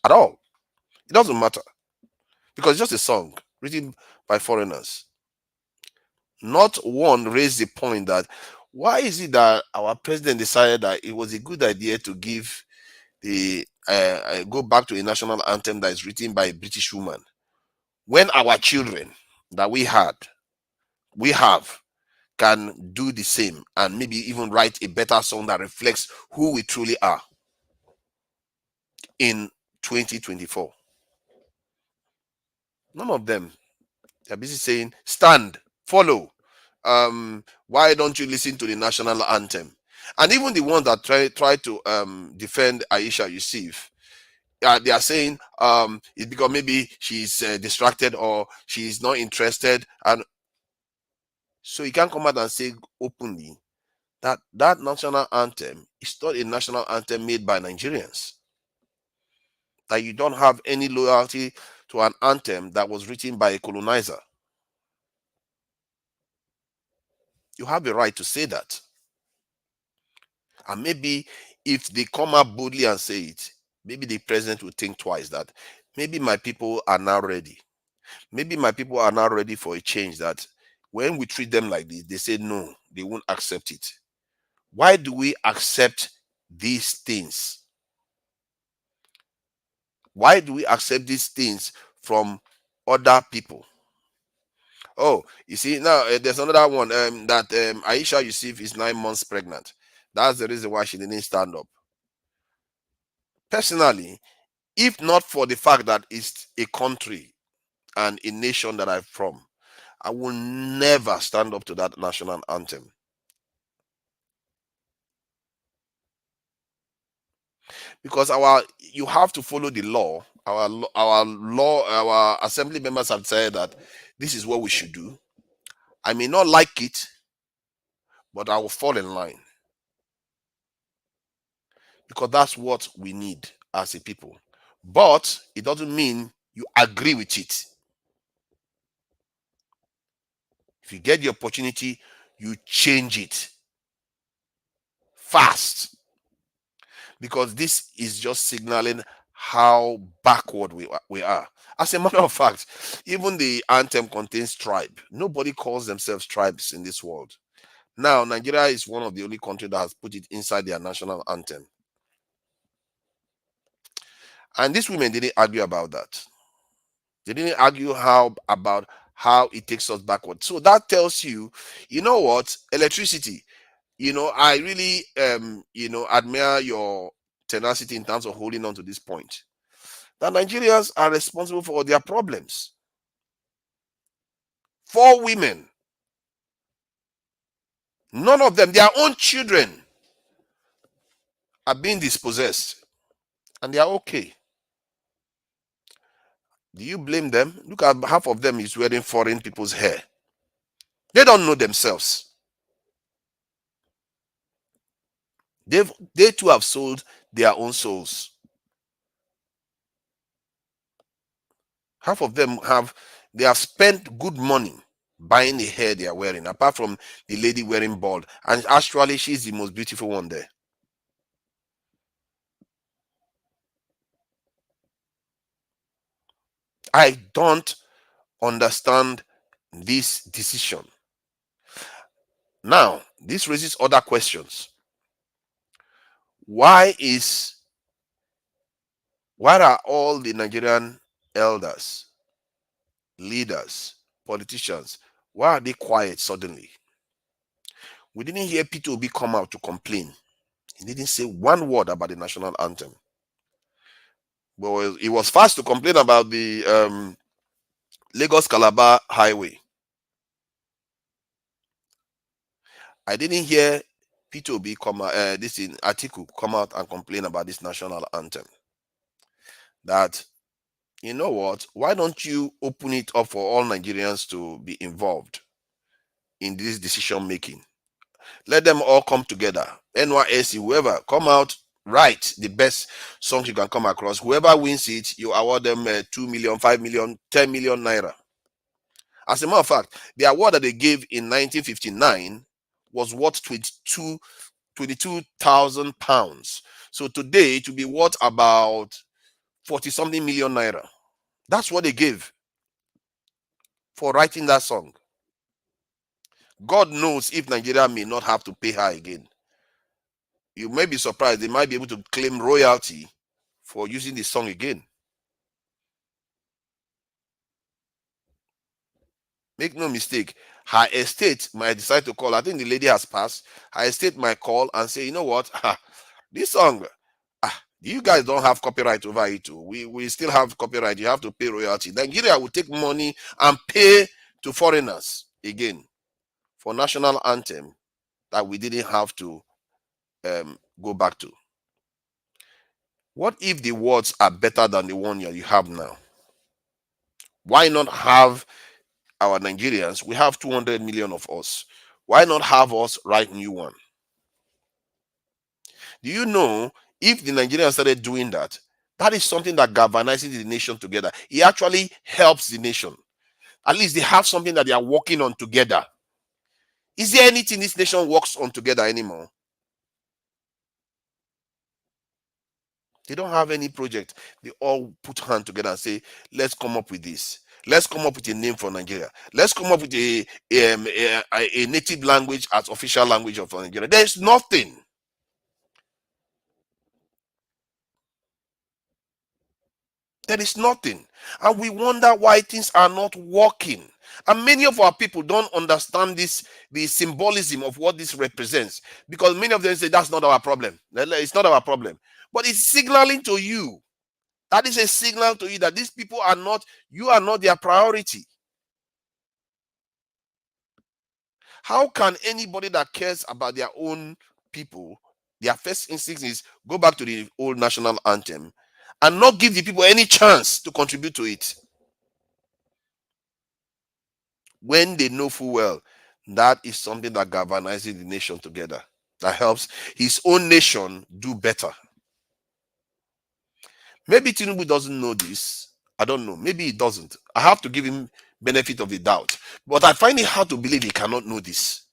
S20: at all. It doesn't matter, because it's just a song written by foreigners. Not one raised the point that why is it that our president decided that it was a good idea to give go back to a national anthem that is written by a British woman, when our children that we have can do the same and maybe even write a better song that reflects who we truly are in 2024. None of them. They're busy saying, stand, follow. Why don't you listen to the national anthem? And even the ones that try to defend Aisha Yusuf, they are saying it's because maybe she's distracted or she's not interested. And so you can't come out and say openly that that national anthem is not a national anthem made by Nigerians. That you don't have any loyalty to an anthem that was written by a colonizer. You have a right to say that. And maybe if they come up boldly and say it, maybe the president will think twice that maybe my people are now ready. Maybe my people are not ready for a change that when we treat them like this, they say no, they won't accept it. Why do we accept these things? Why do we accept these things from other people? Oh, you see, now there's another one that Aisha Yusuf is 9 months pregnant. That's the reason why she didn't stand up. Personally, if not for the fact that it's a country and a nation that I'm from, I will never stand up to that national anthem. Because you have to follow the law. Our assembly members have said that this is what we should do. I may not like it, but I will fall in line. Because that's what we need as a people. But it doesn't mean you agree with it. If you get the opportunity, you change it fast. Because this is just signaling how backward we are. As a matter of fact, even the anthem contains tribe. Nobody calls themselves tribes in this world. Now, Nigeria is one of the only countries that has put it inside their national anthem. And these women didn't argue about that. They didn't argue about how it takes us backward. So that tells you, you know what, electricity, I really, admire your tenacity in terms of holding on to this point. That Nigerians are responsible for their problems. 4 women, none of them, their own children are being dispossessed, and they are okay. Do you blame them? Look at half of them is wearing foreign people's hair. They don't know themselves. They too have sold their own souls. Half of them have spent good money buying the hair they are wearing, apart from the lady wearing bald. And actually, she's the most beautiful one there. I don't understand this decision. Now, this raises other questions. Why are all the Nigerian elders, leaders, politicians, why are they quiet suddenly? We didn't hear Peter Obi come out to complain. He didn't say one word about the national anthem. But he was fast to complain about the Lagos-Calabar highway. I didn't hear Peter Obi Atiku come out and complain about this national anthem. That, you know what, why don't you open it up for all Nigerians to be involved in this decision making? Let them all come together. NYSC, whoever, come out, write the best songs you can come across. Whoever wins it, you award them 2 million, 5 million, 10 million naira. As a matter of fact, the award that they gave in 1959 was worth 22,000 pounds. So today it will be worth about 40-something million naira. That's what they gave for writing that song. God knows if Nigeria may not have to pay her again. You may be surprised, they might be able to claim royalty for using the song again. Make no mistake, her estate might decide to call. I think the lady has passed. Her estate might call and say, you know what, this song, you guys don't have copyright over it too. We still have copyright. You have to pay royalty. Nigeria will take money and pay to foreigners again for national anthem that we didn't have to go back to. What if the words are better than the one you have now? Why not have our Nigerians? We have 200 million of us. Why not have us write new one? Do you know, if the Nigerians started doing that, that is something that galvanizes the nation together. It actually helps the nation. At least they have something that they are working on together. Is there anything this nation works on together anymore? They don't have any project. They all put hands together and say, let's come up with this. Let's come up with a name for Nigeria. Let's come up with a native language as official language of Nigeria. There's nothing. There is nothing. And we wonder why things are not working. And many of our people don't understand this, the symbolism of what this represents. Because many of them say that's not our problem. It's not our problem. But it's signaling to you. That is a signal to you that these people are not, you are not their priority. How can anybody that cares about their own people, their first instinct is go back to the old national anthem and not give the people any chance to contribute to it? When they know full well that is something that galvanizes the nation together, that helps his own nation do better. Maybe Tinubu doesn't know this. I don't know. Maybe he doesn't. I have to give him benefit of the doubt. But I find it hard to believe he cannot know this.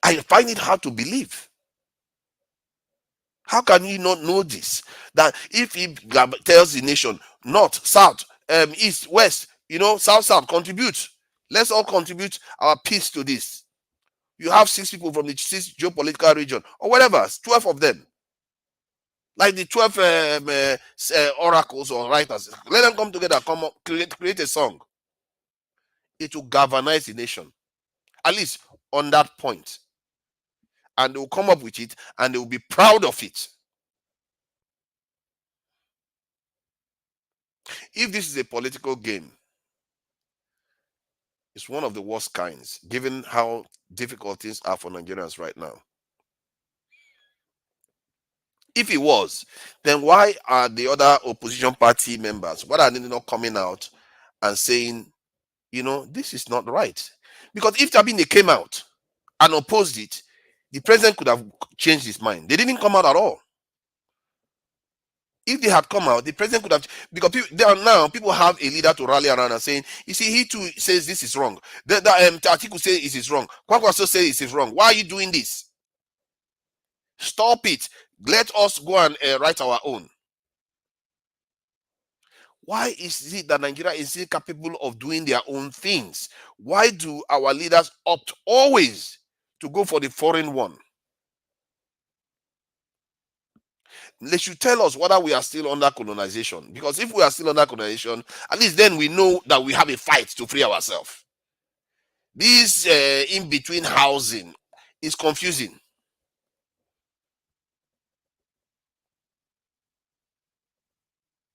S20: I find it hard to believe. How can you not know this? That if he tells the nation, north, south, east, west, south, contribute. Let's all contribute our piece to this. You have 6 people from the 6 geopolitical region, or whatever, 12 of them. Like the 12 oracles or writers. Let them come together, come up, create a song. It will galvanize the nation, at least on that point. And they will come up with it, and they will be proud of it. If this is a political game, it's one of the worst kinds, given how difficult things are for Nigerians right now. If it was, then why are the other opposition party members, why are they not coming out and saying, this is not right? Because if they came out and opposed it, the president could have changed his mind. They didn't come out at all. If they had come out, the president could have, because people have a leader to rally around and saying, you see, he too says this is wrong. Atiku says this is wrong. Kwankwaso says this is wrong. Why are you doing this? Stop it. Let us go and write our own. Why is it that Nigeria is incapable of doing their own things? Why do our leaders opt always to go for the foreign one? They should tell us whether we are still under colonization. Because if we are still under colonization, at least then we know that we have a fight to free ourselves. This in-between housing is confusing.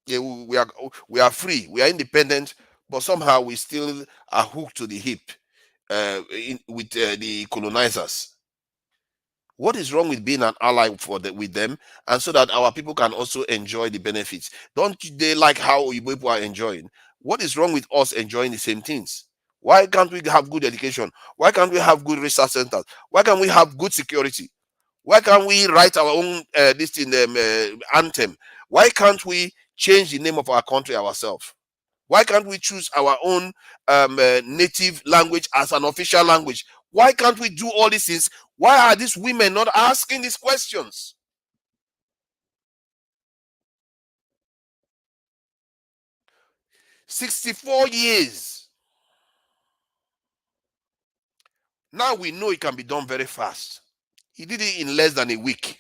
S20: Yeah, we are free, we are independent, but somehow we still are hooked to the hip with the colonizers. What is wrong with being an ally with them, and so that our people can also enjoy the benefits? Don't they like how people are enjoying? What is wrong with us enjoying the same things? Why can't we have good education? Why can't we have good research centers? Why can't we have good security? Why can't we write our own anthem? Why can't we change the name of our country ourselves? Why can't we choose our own native language as an official language? Why can't we do all these things? Why are these women not asking these questions? "64 years. Now we know it can be done very fast. He did it in less than a week.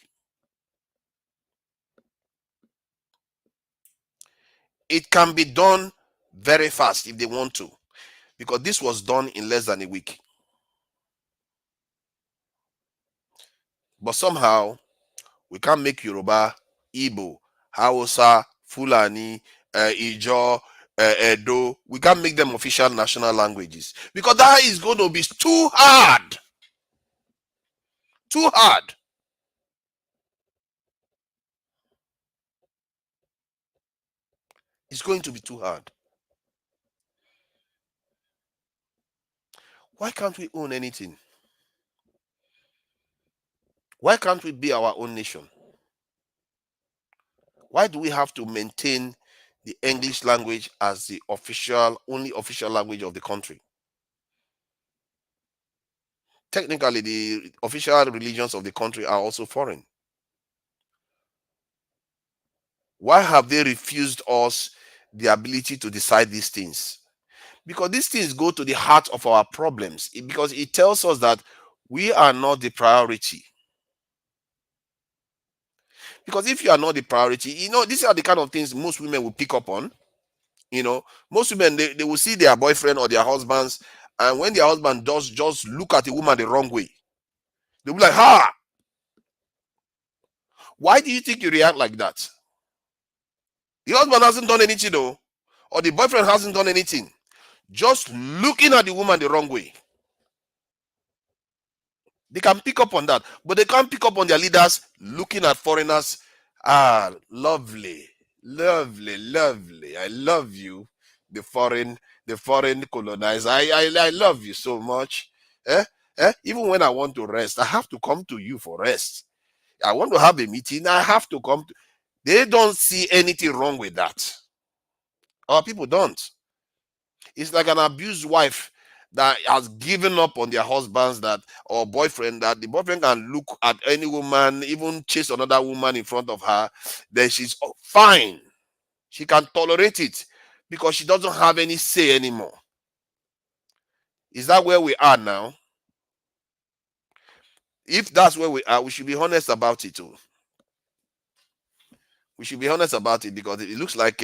S20: It can be done very fast if they want to, because this was done in less than a week. But somehow, we can't make Yoruba, Igbo, Hausa, Fulani, Ijaw, Edo, we can't make them official national languages, because that is going to be too hard. Too hard. It's going to be too hard. Why can't we own anything? Why can't we be our own nation? Why do we have to maintain the English language as the only official language of the country? Technically, the official religions of the country are also foreign. Why have they refused us the ability to decide these things, because these things go to the heart of our problems, because it tells us that we are not the priority. Because if you are not the priority, you know, these are the kind of things most women will pick up on. You know, most women, they will see their boyfriend or their husbands, and when their husband does just look at a woman the wrong way, they'll be like, ha! Why do you think you react like that? The husband hasn't done anything though, or the boyfriend hasn't done anything. Just looking at the woman the wrong way. They can pick up on that, but they can't pick up on their leaders looking at foreigners. Ah, lovely, lovely, lovely. I love you, the foreign colonizer. I love you so much. Even when I want to rest, I have to come to you for rest. I want to have a meeting, I have to come to. They don't see anything wrong with that. Our people don't. It's like an abused wife that has given up on their husbands, that or boyfriend, that the boyfriend can look at any woman, even chase another woman in front of her, then she's fine. She can tolerate it because she doesn't have any say anymore. Is that where we are now? If that's where we are, we should be honest about it too. We should be honest about it, because it looks like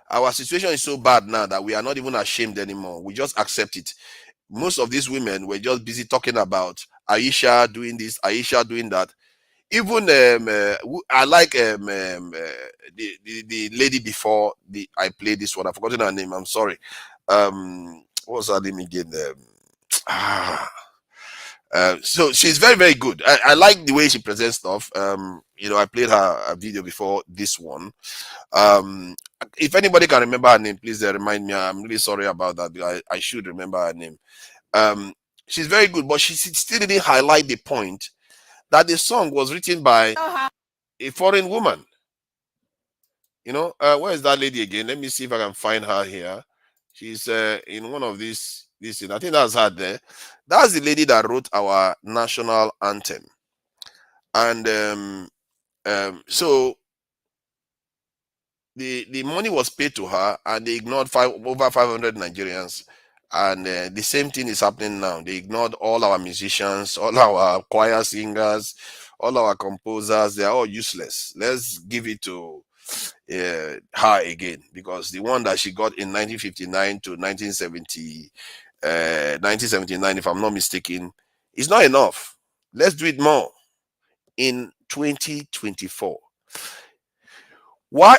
S20: our situation is so bad now that we are not even ashamed anymore. We just accept it. Most of these women were just busy talking about Aisha doing this, Aisha doing that. Even I like the lady before I played this one. I've forgotten her name. I'm sorry. What was her name again? So she's very, very good. I like the way she presents stuff. You know, I played her video before this one. If anybody can remember her name, please remind me. I'm really sorry about that. I should remember her name. She's very good, but she still didn't highlight the point that the song was written by a foreign woman. You know, where is that lady again? Let me see if I can find her here. She's in one of these. I think that's her there. That's the lady that wrote our national anthem. And so the money was paid to her, and they ignored over 500 Nigerians. And the same thing is happening now. They ignored all our musicians, all our choir singers, all our composers. They are all useless. Let's give it to her again, because the one that she got in 1959 to 1979, if I'm not mistaken, is not enough. Let's do it more in 2024. Why?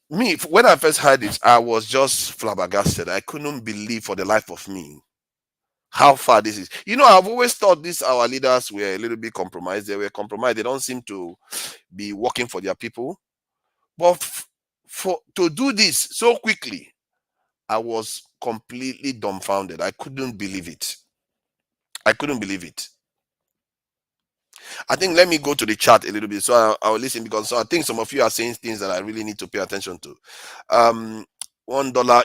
S20: Me, when I first heard it, I was just flabbergasted. I couldn't believe for the life of me how far this is. You know, I've always thought our leaders were a little bit compromised. They were compromised. They don't seem to be working for their people. But to do this so quickly, I was completely dumbfounded. I couldn't believe it. I couldn't believe it. I think let me go to the chat a little bit, so I'll listen, because I think some of you are saying things that I really need to pay attention to. $1,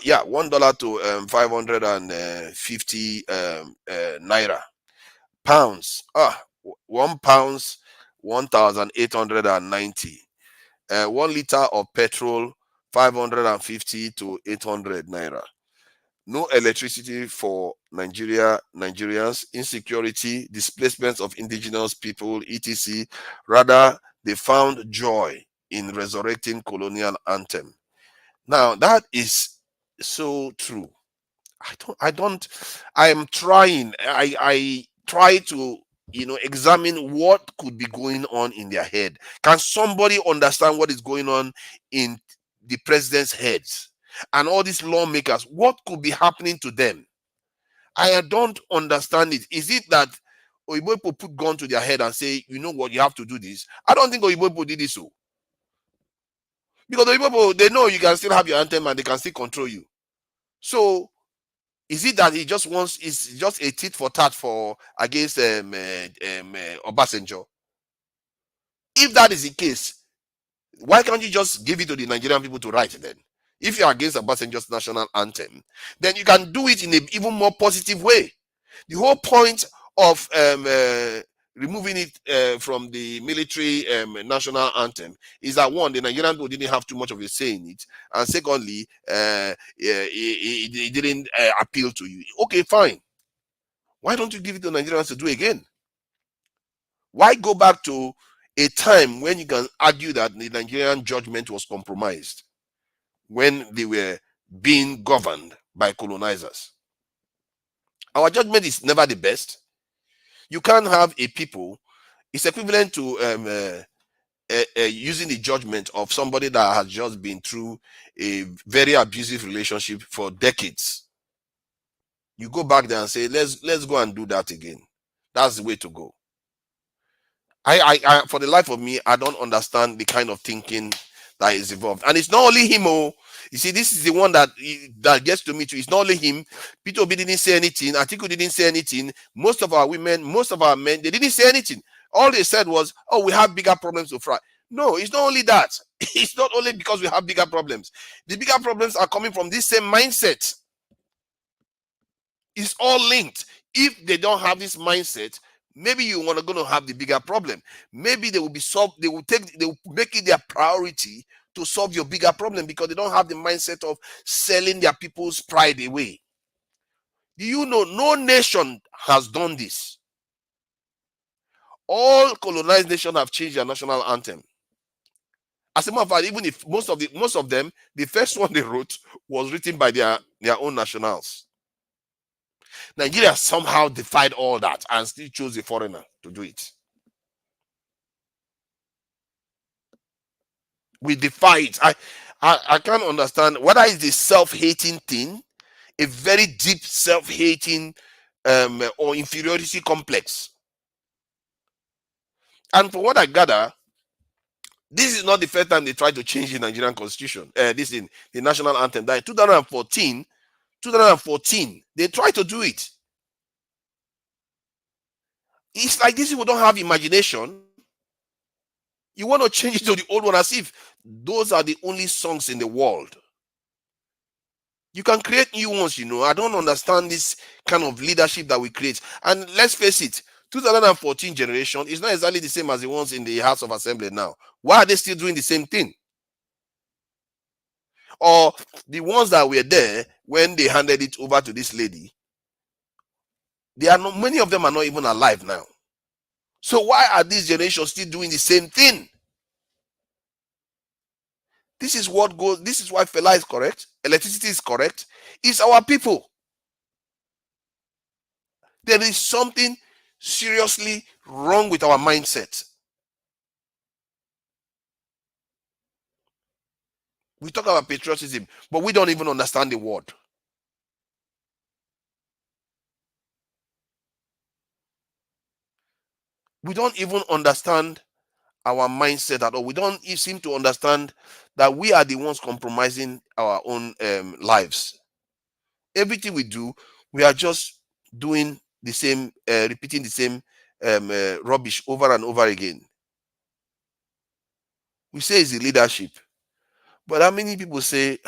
S20: yeah, $1 to 550 naira. Pounds, £1, 1,890. 1 liter of petrol, 550 to 800 naira. No electricity for Nigerians, insecurity, displacement of indigenous people, etc. Rather, they found joy in resurrecting colonial anthem. Now, that is so true. I am trying. I try to, examine what could be going on in their head. Can somebody understand what is going on in the president's heads? And all these lawmakers, what could be happening to them? I don't understand it. Is it that Oyibo people put gun to their head and say, you know what, you have to do this? I don't think Oyibo people did this so. Because Oyibo people, they know you can still have your anthem and they can still control you. So, is it that he just wants, it's just a tit for tat against Obasanjo? If that is the case, why can't you just give it to the Nigerian people to write then? If you're against Obasanjo's national anthem, then you can do it in an even more positive way. The whole point of removing it from the military national anthem is that, one, the Nigerian people didn't have too much of a say in it, and secondly, it didn't appeal to you. Okay, fine. Why don't you give it to Nigerians to do again? Why go back to a time when you can argue that the Nigerian judgment was compromised, when they were being governed by colonizers? Our judgment is never the best. You can't have a people. It's equivalent to using the judgment of somebody that has just been through a very abusive relationship for decades. You go back there and say, let's go and do that again. That's the way to go. I for the life of me, I don't understand the kind of thinking that is involved. And it's not only him. Oh, you see, this is the one that gets to me too. It's not only him. Peter Obi didn't say anything. Atiku didn't say anything. Most of our women, most of our men, they didn't say anything. All they said was, oh, we have bigger problems to fight. No, it's not only that. It's not only because we have bigger problems. The bigger problems are coming from this same mindset. It's all linked. If they don't have this mindset, maybe you want to go to have the bigger problem. Maybe they will be solved. They will make it their priority to solve your bigger problem because they don't have the mindset of selling their people's pride away. Do you know no nation has done this? All colonized nations have changed their national anthem. As a matter of fact, even if most of them, the first one they wrote was written by their own nationals. Nigeria somehow defied all that and still chose a foreigner to do it. We defy it. I can't understand whether it's the self-hating thing, a very deep self-hating or inferiority complex. And from what I gather, this is not the first time they tried to change the Nigerian constitution. This is the national anthem. That in 2014, they tried to do it. It's like these people don't have imagination. You want to change it to the old one as if those are the only songs in the world. You can create new ones, you know. I don't understand this kind of leadership that we create. And let's face it, 2014 generation is not exactly the same as the ones in the House of Assembly now. Why are they still doing the same thing? Or the ones that were there when they handed it over to this lady, many of them are not even alive now. So why are these generations still doing the same thing? This is what goes. This is why Fela is correct. Electricity is correct. It's our people. There is something seriously wrong with our mindset. We talk about patriotism, but we don't even understand the word. We don't even understand our mindset at all. We don't seem to understand that we are the ones compromising our own lives. Everything we do, we are just doing the same, repeating the same rubbish over and over again. We say it's the leadership. But how many people say,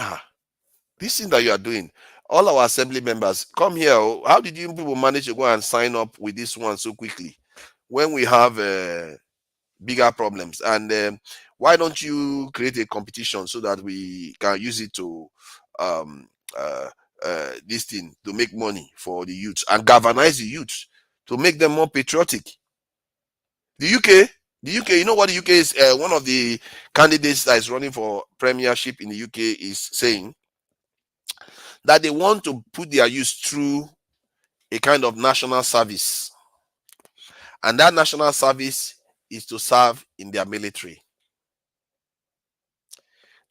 S20: this thing that you are doing, all our assembly members, come here. How did you people manage to go and sign up with this one so quickly when we have bigger problems? And why don't you create a competition so that we can use it to this thing to make money for the youth and galvanize the youth to make them more patriotic? The UK, you know what the UK is? One of the candidates that is running for premiership in the UK is saying that they want to put their youth through a kind of national service. And that national service is to serve in their military.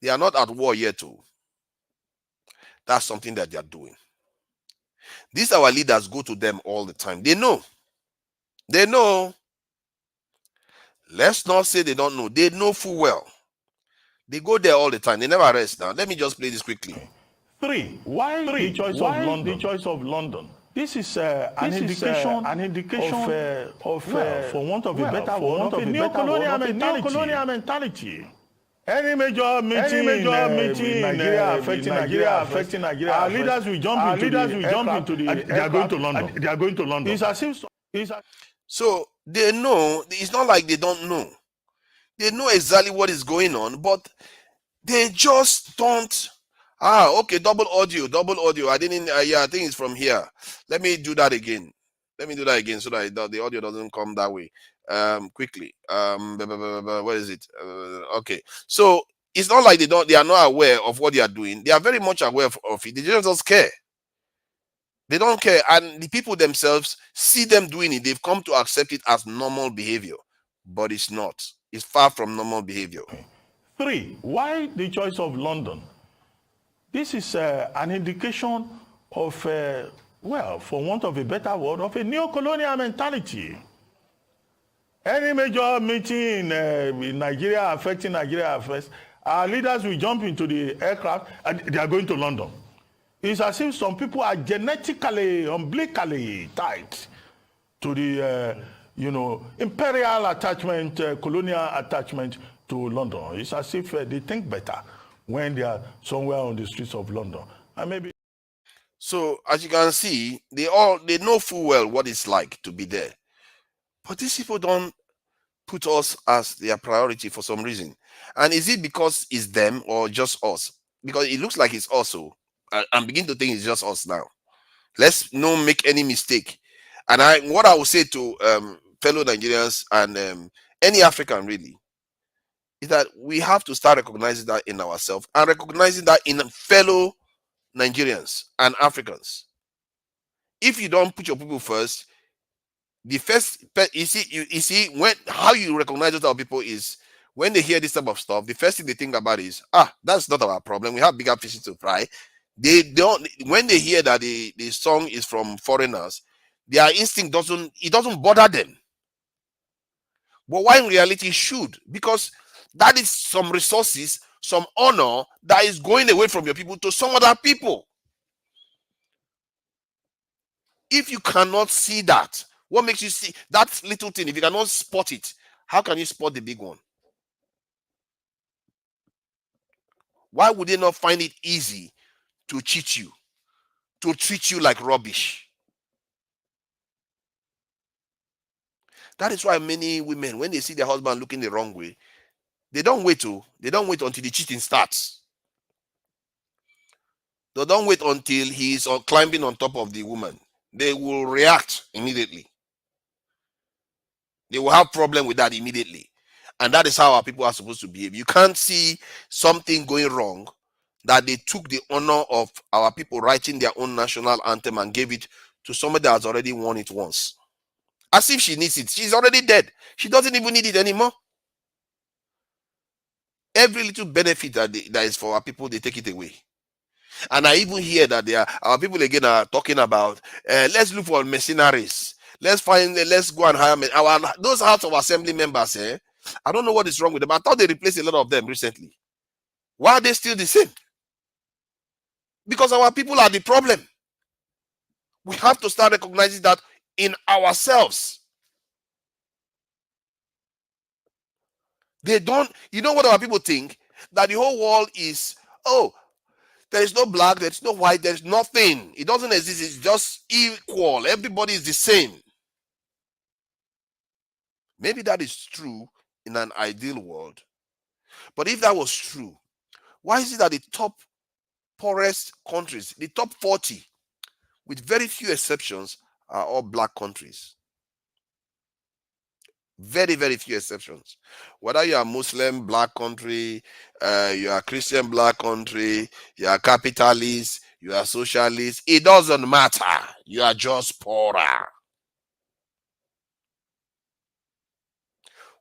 S20: They are not at war yet, too. That's something that they are doing. These our leaders go to them all the time. They know. They know. Let's not say they don't know. They know full well. They go there all the time. They never rest now. Let me just play this quickly.
S1: Why the choice of London? This is an indication of for want of a better word, of a neo-colonial mentality. Any major meeting in Nigeria affecting Nigeria, our leaders will jump into the. They are going to London. It's as if.
S20: So they know, it's not like they don't know. They know exactly what is going on, but they just don't. Okay, double audio. I didn't, yeah, I think it's from here. Let me do that again. So that the audio doesn't come that way. Quickly. What is it? Okay. So it's not like they are not aware of what they are doing. They are very much aware of it. They just don't care. They don't care. And the people themselves see them doing it. They've come to accept it as normal behavior. But it's not. It's far from normal behavior.
S1: 3, why the choice of London? This is an indication of, well, for want of a better word, of a neo-colonial mentality. Any major meeting in Nigeria affecting Nigeria affairs, our leaders will jump into the aircraft and they are going to London. It's as if some people are genetically, umbilically tied to the, imperial attachment, colonial attachment to London. It's as if they think better when they are somewhere on the streets of London. And maybe.
S20: So as you can see, they know full well what it's like to be there. But these people don't put us as their priority for some reason. And is it because it's them or just us? Because it looks like it's also. I'm beginning to think it's just us now. Let's not make any mistake. And what I will say to fellow Nigerians and any African really is that we have to start recognizing that in ourselves and recognizing that in fellow Nigerians and Africans. If you don't put your people first, you see when how you recognize those other people is when they hear this type of stuff, the first thing they think about is, that's not our problem. We have bigger fishes to fry. They don't, when they hear that the song is from foreigners, their instinct doesn't bother them. But why in reality it should? Because that is some resources, some honor that is going away from your people to some other people. If you cannot see that, what makes you see that little thing? If you cannot spot it, how can you spot the big one? Why would they not find it easy to cheat you, to treat you like rubbish? That is why many women, when they see their husband looking the wrong way, they don't wait until the cheating starts. They don't wait until he is climbing on top of the woman. They will react immediately. They will have problem with that immediately. And that is how our people are supposed to behave. You can't see something going wrong that they took the honor of our people writing their own national anthem and gave it to somebody that has already won it once. As if she needs it. She's already dead. She doesn't even need it anymore. Every little benefit that is for our people, they take it away. And I even hear that our people again are talking about, let's look for mercenaries. Let's go and hire those House of Assembly members. I don't know what is wrong with them. I thought they replaced a lot of them recently. Why are they still the same? Because our people are the problem. We have to start recognizing that in ourselves. They don't, you know what our people think? That the whole world is, there is no black, there's no white, there's nothing. It doesn't exist, it's just equal. Everybody is the same. Maybe that is true in an ideal world. But if that was true, why is it that the top poorest countries, the top 40, with very few exceptions, are all black countries? Very, very few exceptions. Whether you are Muslim black country, you are Christian black country, you are capitalist, you are socialist, it doesn't matter. You are just poorer.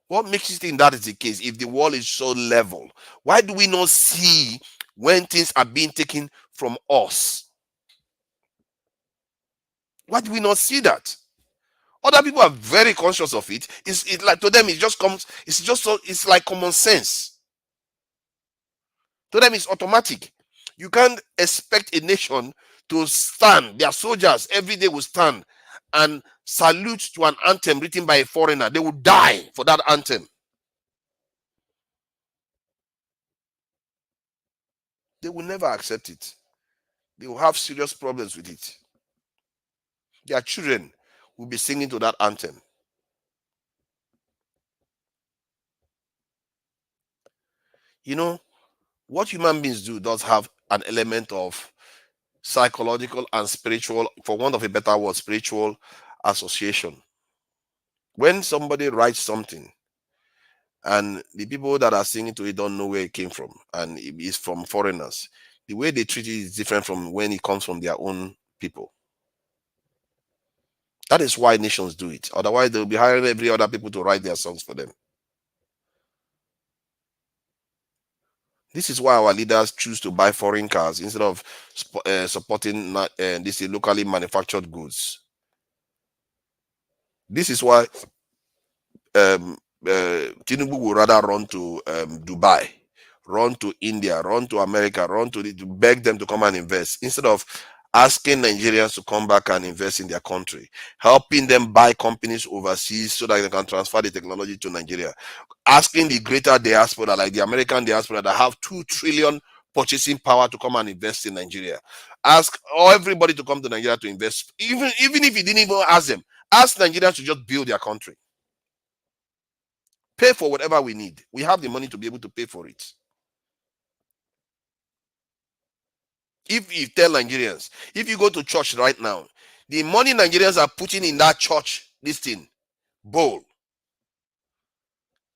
S20: What makes you think that is the case if the world is so level? Why do we not see when things are being taken from us? Why do we not see that? Other people are very conscious of it. It's like to them it just comes, it's like common sense. To them it's automatic. You can't expect a nation to stand, their soldiers every day will stand and salute to an anthem written by a foreigner. They will die for that anthem. They will never accept it. They will have serious problems with it. Their children will be singing to that anthem. You know, what human beings do does have an element of psychological and spiritual, for want of a better word, spiritual association. When somebody writes something and the people that are singing to it don't know where it came from and it is from foreigners, the way they treat it is different from when it comes from their own people. That is why nations do it. Otherwise, they'll be hiring every other people to write their songs for them. This is why our leaders choose to buy foreign cars instead of supporting these locally manufactured goods. This is why Tinubu would rather run to Dubai, run to India, run to America, to beg them to come and invest instead of asking Nigerians to come back and invest in their country, helping them buy companies overseas so that they can transfer the technology to Nigeria, asking the greater diaspora, like the American diaspora that have 2 trillion purchasing power, to come and invest in Nigeria. Ask everybody to come to Nigeria to invest, even if you didn't even ask them. Ask Nigerians to just build their country. Pay for whatever we need. We have the money to be able to pay for it. If you tell Nigerians, if you go to church right now, the money Nigerians are putting in that church, this thing, bowl.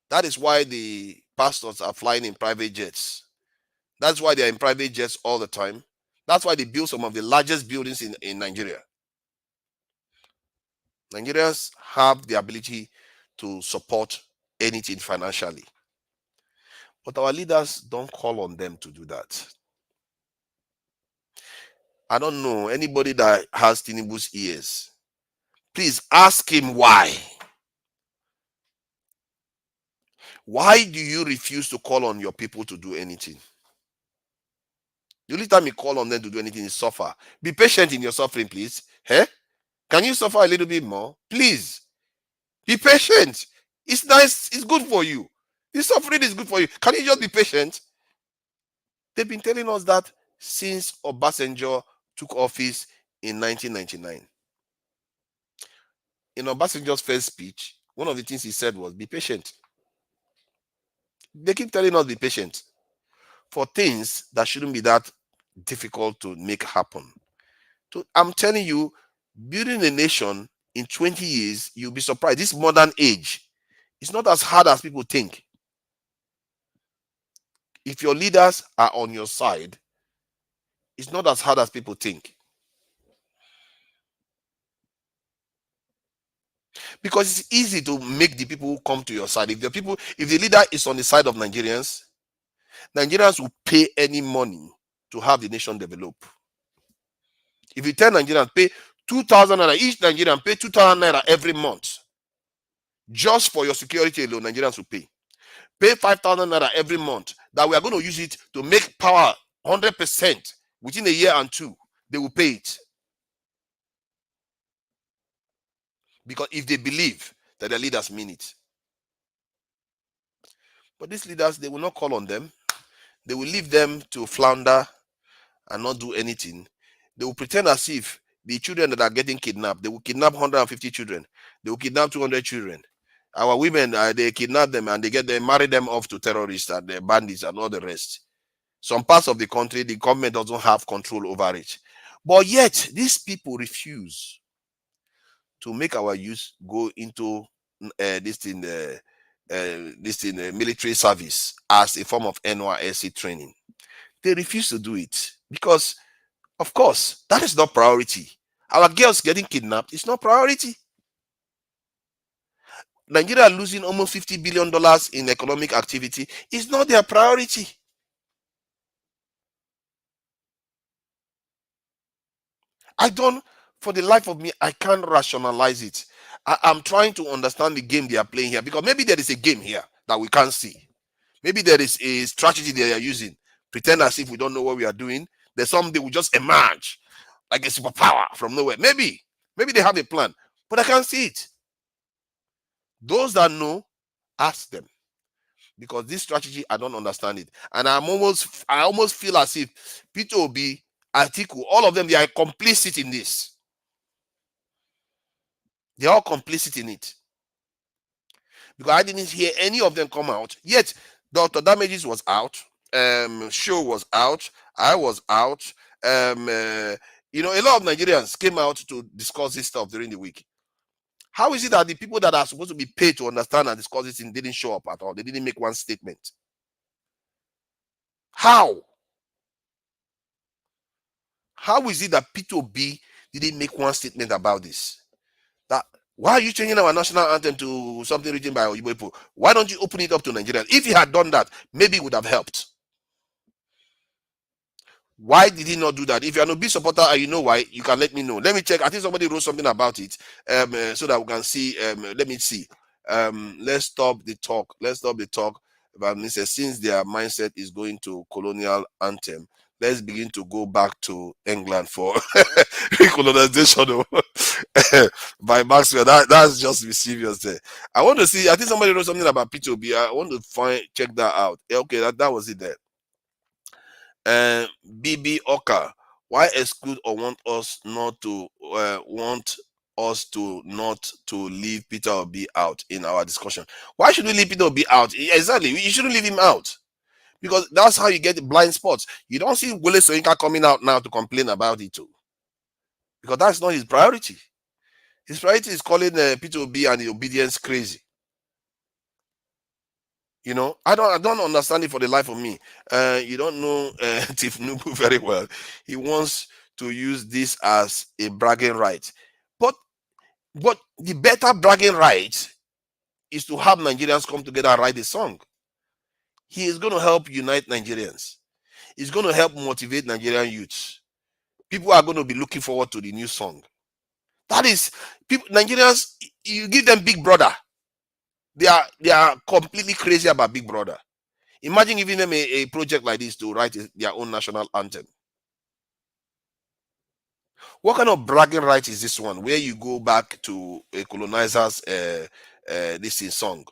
S20: That is why the pastors are flying in private jets. That's why they're in private jets all the time. That's why they build some of the largest buildings in Nigeria. Nigerians have the ability to support anything financially. But our leaders don't call on them to do that. I don't know anybody that has Tinubu's ears. Please ask him why. Why do you refuse to call on your people to do anything? The only time you call on them to do anything is suffer. Be patient in your suffering, please. Eh? Can you suffer a little bit more? Please. Be patient. It's nice. It's good for you. The suffering is good for you. Can you just be patient? They've been telling us that since Obasanjo took office in 1999. In Obasanjo's first speech, one of the things he said was, be patient. They keep telling us be patient for things that shouldn't be that difficult to make happen. So I'm telling you, building a nation in 20 years, you'll be surprised. This modern age, it's not as hard as people think. If your leaders are on your side, it's not as hard as people think. Because it's easy to make the people come to your side. If the leader is on the side of Nigerians will pay any money to have the nation develop. If you tell Nigerians pay 2,000 naira, each Nigerian pay 2,000 naira every month, just for your security alone, Nigerians will pay. Pay 5,000 naira every month, that we are going to use it to make power 100% within a year and 2. They will pay it. Because if they believe that their leaders mean it. But these leaders, they will not call on them. They will leave them to flounder and not do anything. They will pretend as if the children that are getting kidnapped, they will kidnap 150 children. They will kidnap 200 children. Our women, they kidnap them and they marry them off to terrorists and the bandits and all the rest. Some parts of the country, the government doesn't have control over it. But yet, these people refuse to make our youth go into military service as a form of NYSC training. They refuse to do it because, of course, that is not priority. Our girls getting kidnapped is not priority. Nigeria losing almost $50 billion in economic activity is not their priority. For the life of me, I can't rationalize it. I'm trying to understand the game they are playing here, because maybe there is a game here that we can't see. Maybe there is a strategy they are using. Pretend as if we don't know what we are doing. There's something will just emerge like a superpower from nowhere. Maybe they have a plan, but I can't see it. Those that know, ask them. Because this strategy, I don't understand it. And I almost feel as if Peter Obi, Atiku, all of them, they are complicit in this. They're all complicit in it. Because I didn't hear any of them come out. Yet, Dr. Damages was out. Show was out. I was out. You know, a lot of Nigerians came out to discuss this stuff during the week. How is it that the people that are supposed to be paid to understand and discuss this thing didn't show up at all? They didn't make one statement. How? How is it that P2B didn't make one statement about this? That why are you changing our national anthem to something written by Oyibo people? Why don't you open it up to Nigerians? If he had done that, maybe it would have helped. Why did he not do that? If you're an Obi supporter and you know why, you can let me know. Let me check. I think somebody wrote something about it, so that we can see. Let me see. Let's stop the talk. Let's stop the talk. Since their mindset is going to colonial anthem, let's begin to go back to England for recolonization by Maxwell. That's just mischievous there. I want to see. I think somebody wrote something about P2B. I want to check that out. Okay, that was it there. BB Oka, why exclude or want us not to not to leave Peter Obi out in our discussion? Why should we leave Peter Obi out? Exactly, you shouldn't leave him out, because that's how you get the blind spots. You don't see Wole Soyinka coming out now to complain about it too, because that's not his priority. His priority is calling Peter Obi and the obedience crazy. You know, I don't understand it for the life of me. You don't know Tiff Nubu very well. He wants to use this as a bragging right. But the better bragging right is to have Nigerians come together and write a song. He is going to help unite Nigerians. He's going to help motivate Nigerian youths. People are going to be looking forward to the new song. That is, people, Nigerians, you give them Big Brother. They are completely crazy about Big Brother. Imagine giving them a project like this to write their own national anthem. What kind of bragging right is this one, where you go back to a colonizer's this in song?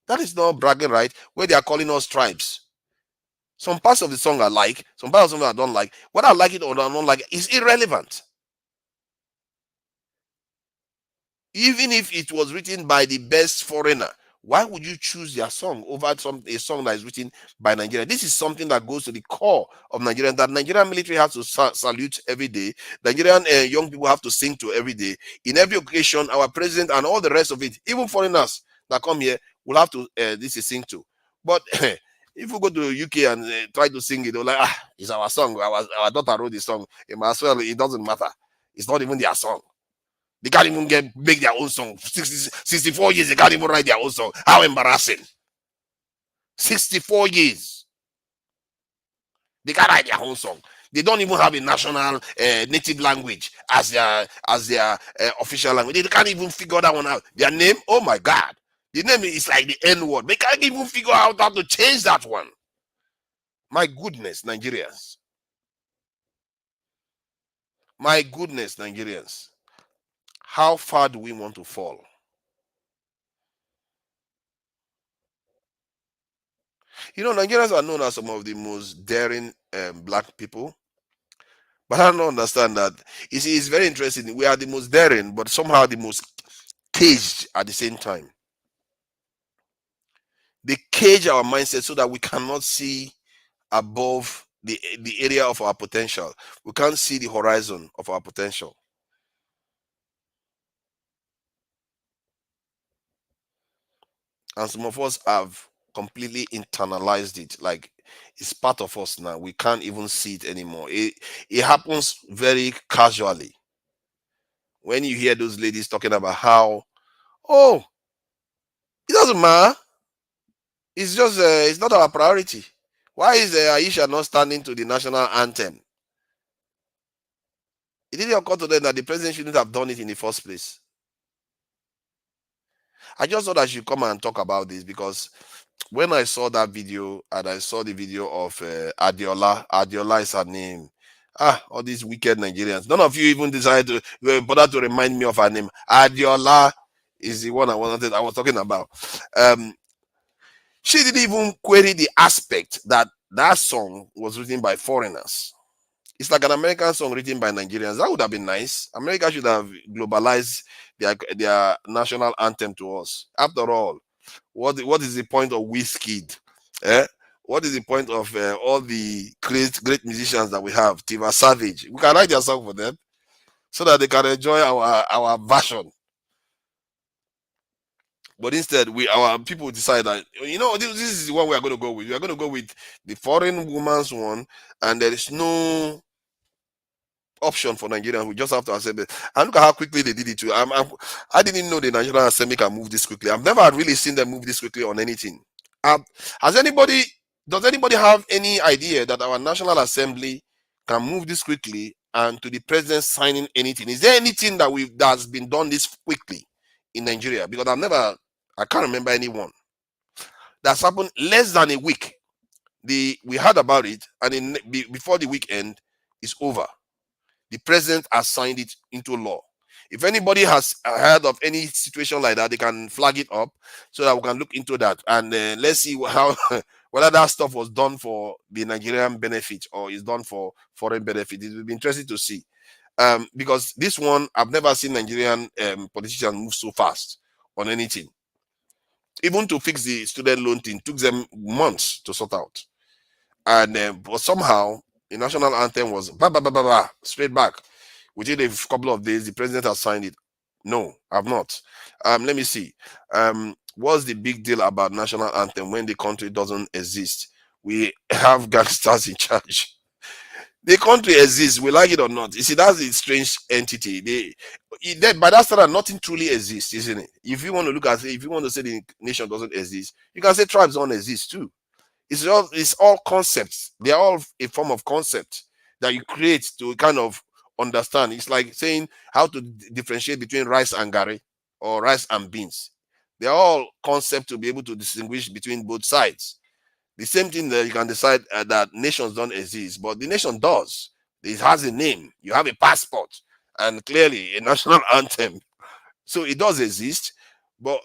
S20: That is not bragging right, where they are calling us tribes. Some parts of the song I like, some parts of the song I don't like. Whether I like it or I don't like it is irrelevant. Even if it was written by the best foreigner, why would you choose their song over a song that is written by Nigeria? This is something that goes to the core of Nigeria, that Nigerian military has to salute every day. Nigerian young people have to sing to every day. In every occasion, our president and all the rest of it, even foreigners that come here, will have to this is sing to. But if we go to UK and try to sing it, they're like, it's our song. Our daughter wrote the song. It might as well, it doesn't matter. It's not even their song. They can't even make their own song. 64 years, they can't even write their own song. How embarrassing. 64 years. They can't write their own song. They don't even have a national native language as their official language. They can't even figure that one out. Their name, oh my God. The name is like the N word. They can't even figure out how to change that one. My goodness, Nigerians. My goodness, Nigerians. How far do we want to fall? You know, Nigerians are known as some of the most daring black people. But I don't understand that. You see, it's very interesting. We are the most daring, but somehow the most caged at the same time. They cage our mindset so that we cannot see above the area of our potential. We can't see the horizon of our potential. And some of us have completely internalized it. Like, it's part of us now. We can't even see it anymore. It happens very casually. When you hear those ladies talking about how, oh, it doesn't matter. It's just, it's not our priority. Why is Aisha not standing to the national anthem? It didn't occur to them that the president shouldn't have done it in the first place. I just thought I should come and talk about this, because when I saw that video and I saw the video of Adiola is her name. All these wicked Nigerians. None of you even decided to bother to remind me of her name. Adiola is the one I was talking about. She didn't even query the aspect that that song was written by foreigners. It's like an American song written by Nigerians. That would have been nice. America should have globalized their national anthem to us. After all, What is the point of Wizkid? Eh? What is the point of all the great musicians that we have? Tiva Savage. We can write their song for them so that they can enjoy our version. But instead, our people decide that, you know, this is the one we are going to go with. We are going to go with the foreign woman's one, and there is no option for Nigerians. We just have to accept it. And look at how quickly they did it too. I didn't know the Nigerian Assembly can move this quickly. I've never really seen them move this quickly on anything. Does anybody have any idea that our National Assembly can move this quickly and to the president signing anything? Is there anything that's been done this quickly in Nigeria? Because I can't remember anyone. That's happened less than a week. We heard about it, and before the weekend is over, the president has signed it into law. If anybody has heard of any situation like that, they can flag it up so that we can look into that. And let's see how whether that stuff was done for the Nigerian benefit or is done for foreign benefit. It will be interesting to see. Because this one, I've never seen Nigerian politicians move so fast on anything. Even to fix the student loan thing took them months to sort out. And but somehow the national anthem was straight back. Within a couple of days, the president has signed it. No, I've not. Let me see. What's the big deal about national anthem when the country doesn't exist? We have gangsters in charge. The country exists, we like it or not. You see, that's a strange entity. By that standard, nothing truly exists, isn't it? If you want to look at it, if you want to say the nation doesn't exist, you can say tribes don't exist too. It's all concepts. They are all a form of concept that you create to kind of understand. It's like saying how to differentiate between rice and gari or rice and beans. They're all concepts to be able to distinguish between both sides. The same thing that you can decide that nations don't exist, but the nation does. It has a name. You have a passport and clearly a national anthem. So it does exist, but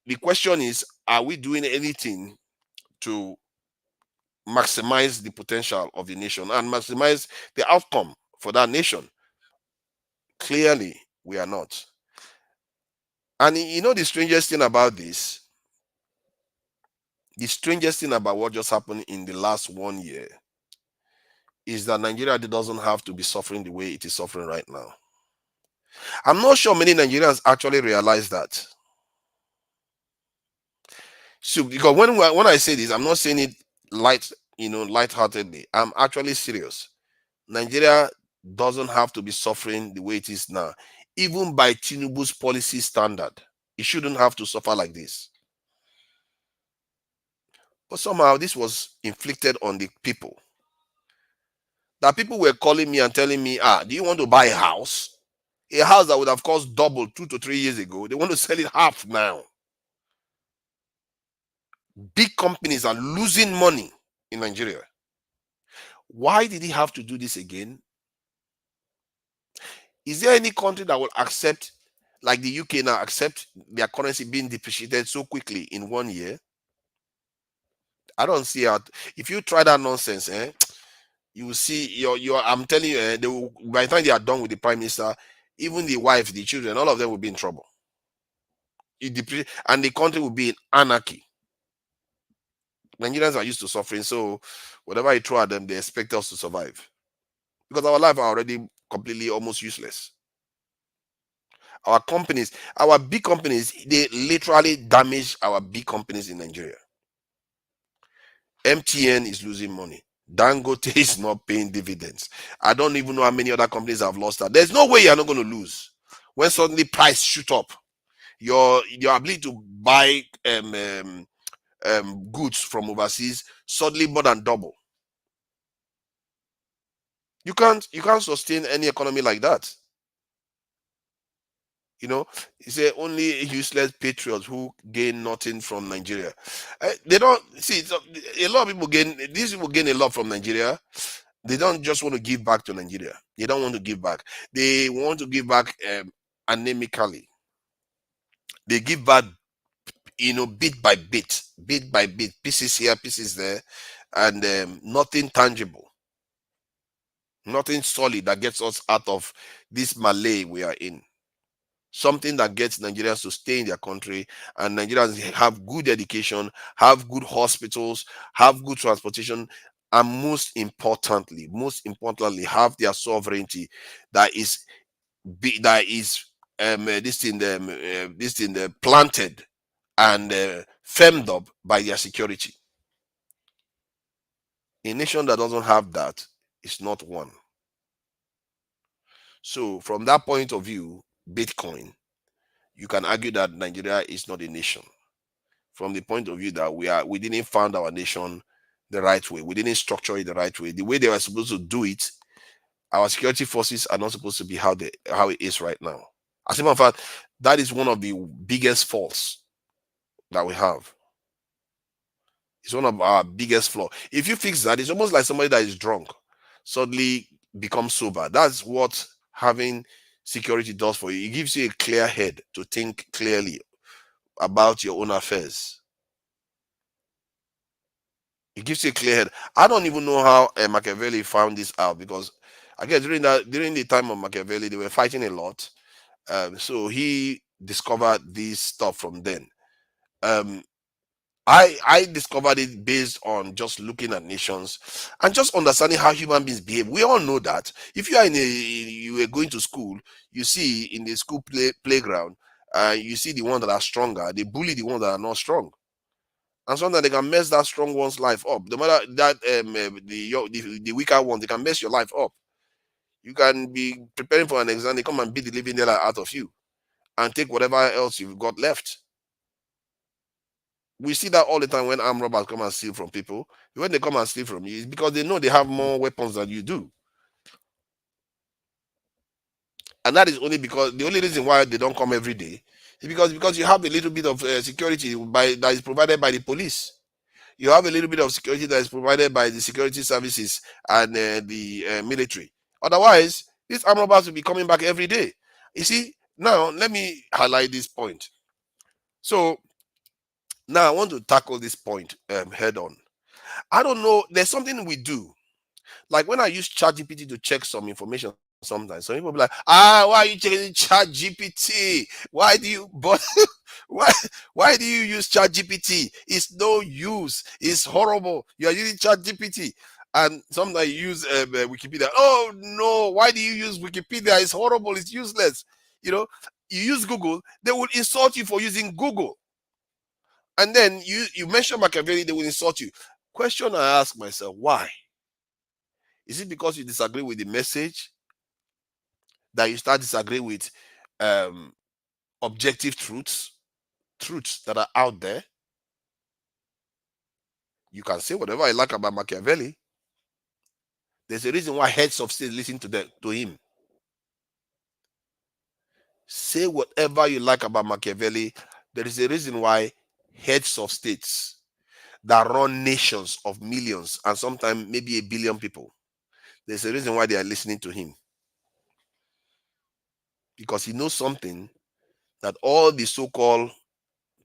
S20: the question is, are we doing anything to maximize the potential of the nation and maximize the outcome for that nation? Clearly, we are not. And you know the strangest thing about this? The strangest thing about what just happened in the last 1 year is that Nigeria doesn't have to be suffering the way it is suffering right now. I'm not sure many Nigerians actually realize that. So, because when I say this, I'm not saying it lightheartedly. I'm actually serious. Nigeria doesn't have to be suffering the way it is now. Even by Tinubu's policy standard, it shouldn't have to suffer like this. But somehow this was inflicted on the people. That people were calling me and telling me, do you want to buy a house? A house that would have cost double 2 to 3 years ago. They want to sell it half now. Big companies are losing money in Nigeria. Why did he have to do this again? Is there any country that will accept, like the UK now, accept their currency being depreciated so quickly in 1 year? I don't see how. If you try that nonsense, you will see I'm telling you, they will, by the time they are done with the prime minister, even the wife, the children, all of them will be in trouble. And the country will be in anarchy. Nigerians are used to suffering, so whatever you throw at them, they expect us to survive. Because our lives are already completely almost useless. Our companies, our big companies, they literally damage our big companies in Nigeria. MTN is losing money. Dangote is not paying dividends. I don't even know how many other companies have lost that. There's no way you're not going to lose. When suddenly price shoot up, your ability to buy goods from overseas suddenly more than double. You can't sustain any economy like that. You know, it's only useless patriots who gain nothing from Nigeria. They don't see. A lot of people gain. These people gain a lot from Nigeria. They don't just want to give back to Nigeria. They don't want to give back. They want to give back anemically. They give back, bit by bit, pieces here, pieces there, and nothing tangible, nothing solid that gets us out of this malaise we are in. something that gets Nigerians to stay in their country, and Nigerians have good education, have good hospitals, have good transportation, and most importantly, have their sovereignty that is planted and firmed up by their security. A nation that doesn't have that is not one. So from that point of view, Bitcoin, you can argue that Nigeria is not a nation. From the point of view that we didn't found our nation the right way. We didn't structure it the right way. The way they were supposed to do it, our security forces are not supposed to be how it is right now. As a matter of fact, that is one of the biggest faults that we have. It's one of our biggest flaws. If you fix that, it's almost like somebody that is drunk suddenly becomes sober. That's what having security does for you. It gives you a clear head to think clearly about your own affairs. It gives you a clear head. I don't even know how Machiavelli found this out, because I guess during the time of Machiavelli, they were fighting a lot. So he discovered this stuff from then. I discovered it based on just looking at nations and just understanding how human beings behave. We all know that if you are you are going to school, you see in the school playground, you see the ones that are stronger, they bully the ones that are not strong, and sometimes they can mess that strong one's life up. No matter that the weaker one, they can mess your life up. You can be preparing for an exam, they come and beat the living hell out of you and take whatever else you've got left. We see that all the time when armed robbers come and steal from people. When they come and steal from you, it's because they know they have more weapons than you do. And that is only because the only reason why they don't come every day is because you have a little bit of security that is provided by the police. You have a little bit of security that is provided by the security services and the military. Otherwise, these armed robbers will be coming back every day. You see, now let me highlight this point. So now I want to tackle this point head on. I don't know. There's something we do. Like when I use ChatGPT to check some information sometimes, some people be like, why are you checking ChatGPT? Why do you why do you use ChatGPT? It's no use. It's horrible. You are using ChatGPT. And sometimes you use Wikipedia. Oh no, why do you use Wikipedia? It's horrible, it's useless. You know, you use Google, they will insult you for using Google. And then you mention Machiavelli, they will insult you. Question I ask myself, why? Is it because you disagree with the message that you start disagreeing with objective truths that are out there? You can say whatever I like about Machiavelli. There's a reason why heads of state listen to him. Say whatever you like about Machiavelli. There is a reason why heads of states that run nations of millions and sometimes maybe 1 billion people, there's a reason why they are listening to him. Because he knows something that all the so-called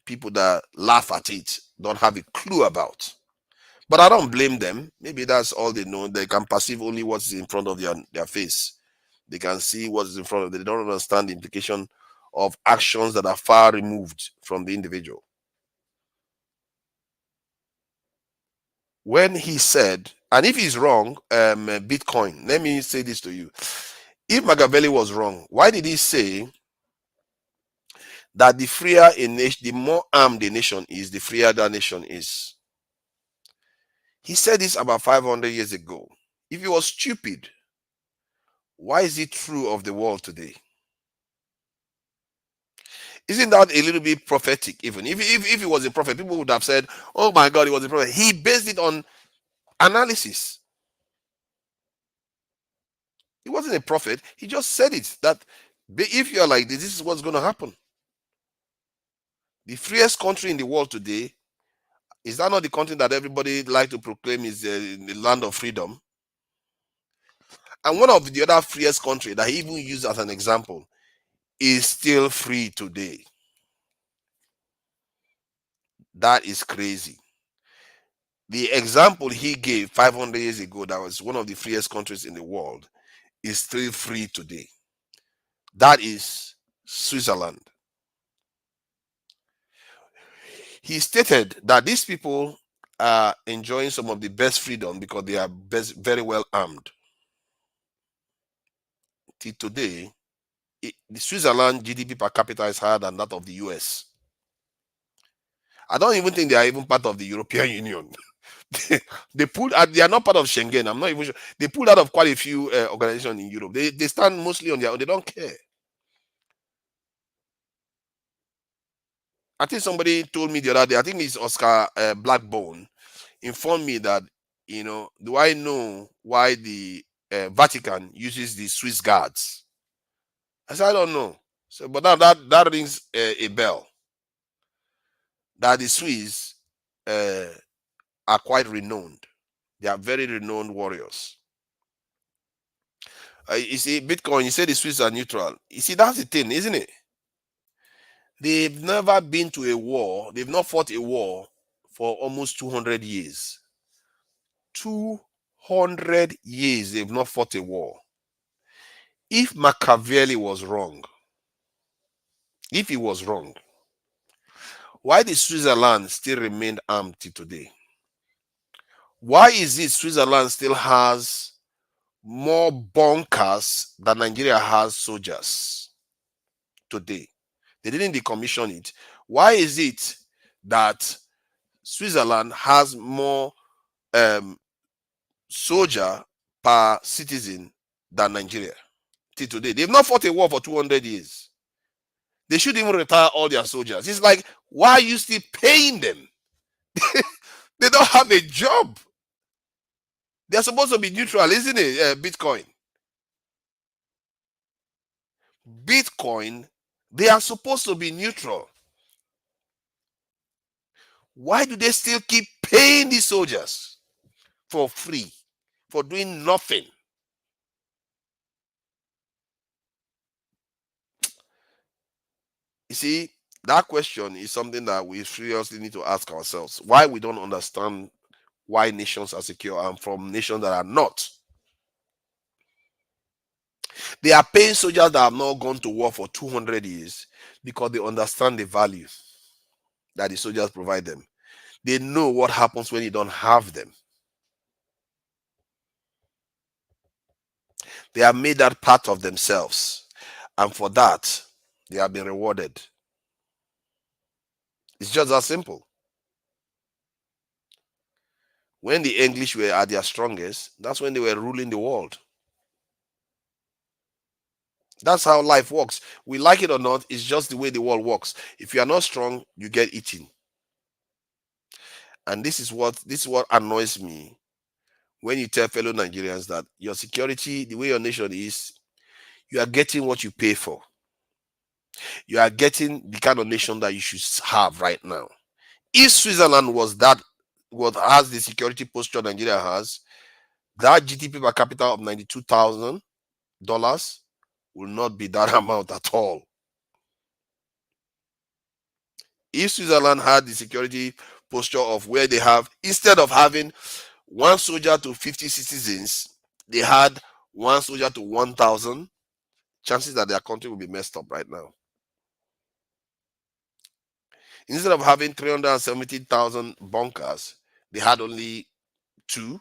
S20: people that laugh at it don't have a clue about. But I don't blame them. Maybe that's all they know. They can perceive only what's in front of their face. They can see what's in front of them. They don't understand the implication of actions that are far removed from the individual. When he said, and if he's wrong, Bitcoin, let me say this to you. If Machiavelli was wrong, why did he say that the freer a nation, the more armed the nation is, the freer that nation is? He said this about 500 years ago. If he was stupid, why is it true of the world today? Isn't that a little bit prophetic? Even if he was a prophet, people would have said, oh my God, he was a prophet. He based it on analysis. He wasn't a prophet. He just said it, that if you're like this, this is what's going to happen. The freest country in the world today, is that not the country that everybody like to proclaim is the land of freedom? And one of the other freest countries that he even used as an example is still free today. That is crazy. The example he gave 500 years ago, that was one of the freest countries in the world, is still free today. That is crazy. The example he gave 500 years ago, that was one of the freest countries in the world, is still free today. That is Switzerland. He stated that these people are enjoying some of the best freedom because they are very well armed. Till today, the Switzerland GDP per capita is higher than that of the US. I don't even think they are even part of the European Union. They are not part of Schengen. I'm not even sure. They pulled out of quite a few organizations in Europe. They stand mostly on their own. They don't care. I think somebody told me the other day, I think it's Oscar Blackbone, informed me that, do I know why the Vatican uses the Swiss guards? I said, I don't know. So, but that rings a bell. That the Swiss are quite renowned. They are very renowned warriors. You see, Bitcoin, you say the Swiss are neutral. You see, that's the thing, isn't it? They've never been to a war. They've not fought a war for almost 200 years. 200 years they've not fought a war. If Machiavelli was wrong, if he was wrong, why did Switzerland still remain armed till today? Why is it Switzerland still has more bunkers than Nigeria has soldiers today? They didn't decommission it. Why is it that Switzerland has more soldier per citizen than Nigeria till today? They've not fought a war for 200 years. They should even retire all their soldiers. It's like, why are you still paying them? They don't have a job. They're supposed to be neutral, isn't it, Bitcoin? Bitcoin, they are supposed to be neutral. Why do they still keep paying these soldiers for free, for doing nothing? You see, that question is something that we seriously need to ask ourselves. Why we don't understand why nations are secure and from nations that are not. They are paying soldiers that have not gone to war for 200 years because they understand the value that the soldiers provide them. They know what happens when you don't have them. They have made that part of themselves. And for that, they have been rewarded. It's just that simple. When the English were at their strongest, that's when they were ruling the world. That's how life works. We like it or not, it's just the way the world works. If you are not strong, you get eaten. And this is what annoys me when you tell fellow Nigerians that your security, the way your nation is, you are getting what you pay for. You are getting the kind of nation that you should have right now. If Switzerland has the security posture Nigeria has, that GDP per capita of $92,000 will not be that amount at all. If Switzerland had the security posture of where they have, instead of having one soldier to 50 citizens, they had one soldier to 1,000, chances that their country will be messed up right now. Instead of having 370,000 bunkers, they had only 2.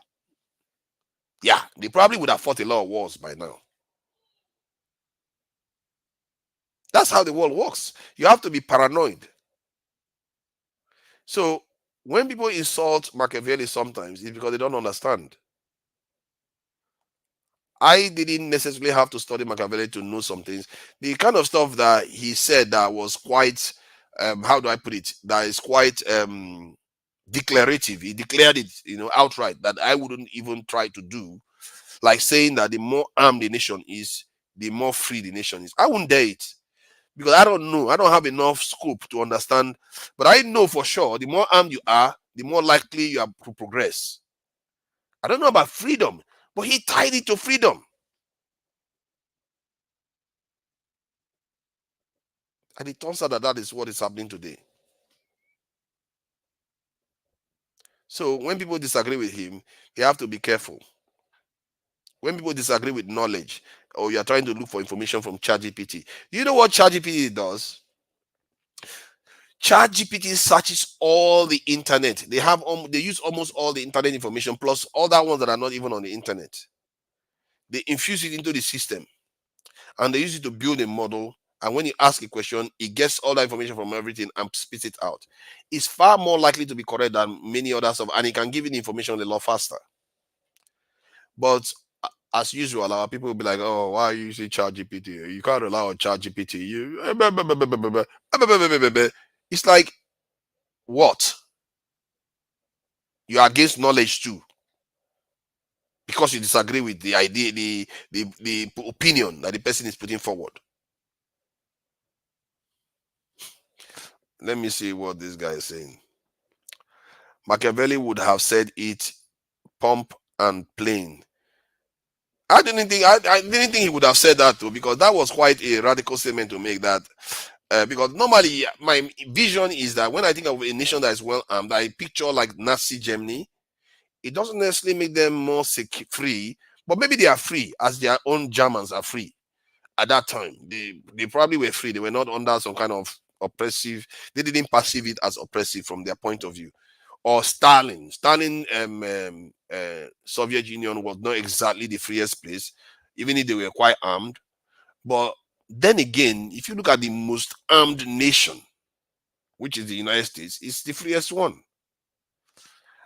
S20: Yeah, they probably would have fought a lot of wars by now. That's how the world works. You have to be paranoid. So when people insult Machiavelli sometimes, it's because they don't understand. I didn't necessarily have to study Machiavelli to know some things. The kind of stuff that he said that was quite, how do I put it? That is quite declarative. He declared it, outright, that I wouldn't even try to do. Like saying that the more armed the nation is, the more free the nation is. I wouldn't dare it. Because I don't know. I don't have enough scope to understand. But I know for sure, the more armed you are, the more likely you are to progress. I don't know about freedom, but he tied it to freedom. And it turns out that is what is happening today. So when people disagree with him, they have to be careful. when people disagree with knowledge, or you're trying to look for information from ChatGPT, do you know what ChatGPT does? ChatGPT searches all the internet. They use almost all the internet information plus other ones that are not even on the internet. They infuse it into the system, and they use it to build a model. And when you ask a question, it gets all the information from everything and spits it out. It's far more likely to be correct than many others, and it can give you the information a lot faster. But as usual, our people will be like, "Oh, why are you using ChatGPT? You can't rely on ChatGPT." It's like, what? You are against knowledge too, because you disagree with the idea, the opinion that the person is putting forward. Let me see what this guy is saying. Machiavelli would have said it pomp and plain. I didn't think he would have said that too, because that was quite a radical statement to make. That because normally my vision is that when I think of a nation that is well armed, I picture like Nazi Germany. It doesn't necessarily make them more free, but maybe they are free as their own Germans are free. At that time, they probably were free. They were not under some kind of oppressive. They didn't perceive it as oppressive from their point of view. Or Stalin, Soviet Union was not exactly the freest place, even if they were quite armed. But then again, if you look at the most armed nation, which is the United States, it's the freest one.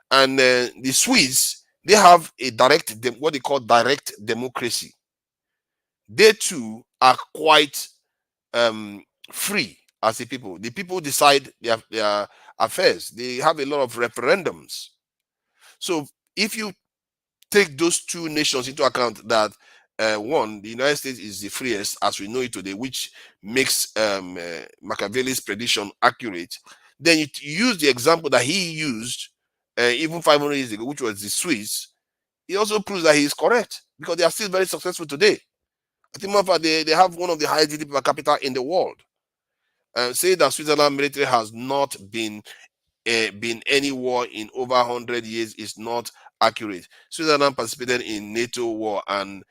S20: And the Swiss, they have a what they call direct democracy. They too are quite free as a people. The people decide their affairs. They have a lot of referendums. So if you take those two nations into account, that one, the United States is the freest as we know it today, which makes Machiavelli's prediction accurate, then you use the example that he used even 500 years ago, which was the Swiss. It also proves that he is correct, because they are still very successful today. I think they have one of the highest GDP per capita in the world. Say that Switzerland military has not been any war in over 100 years is not accurate. Switzerland participated in NATO war and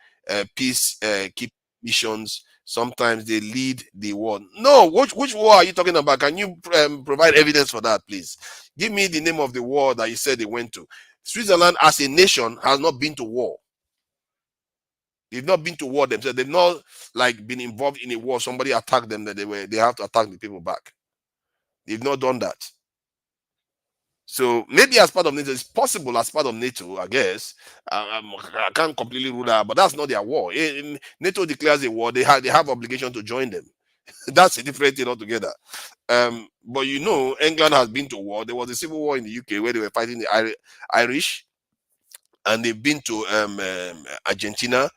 S20: peace keep missions. Sometimes they lead the war. No, which war are you talking about? Can you provide evidence for that, please? Give me the name of the war that you said they went to. Switzerland as a nation has not been to war. They've not been to war themselves. They've not like been involved in a war. Somebody attacked them that they have to attack the people back. They've not done that. So maybe as part of NATO, it's possible as part of NATO, I guess. I can't completely rule that, but that's not their war. NATO declares a war, they have obligation to join them. That's a different thing altogether. But you know, England has been to war. There was a civil war in the UK where they were fighting the Irish, and they've been to Argentina.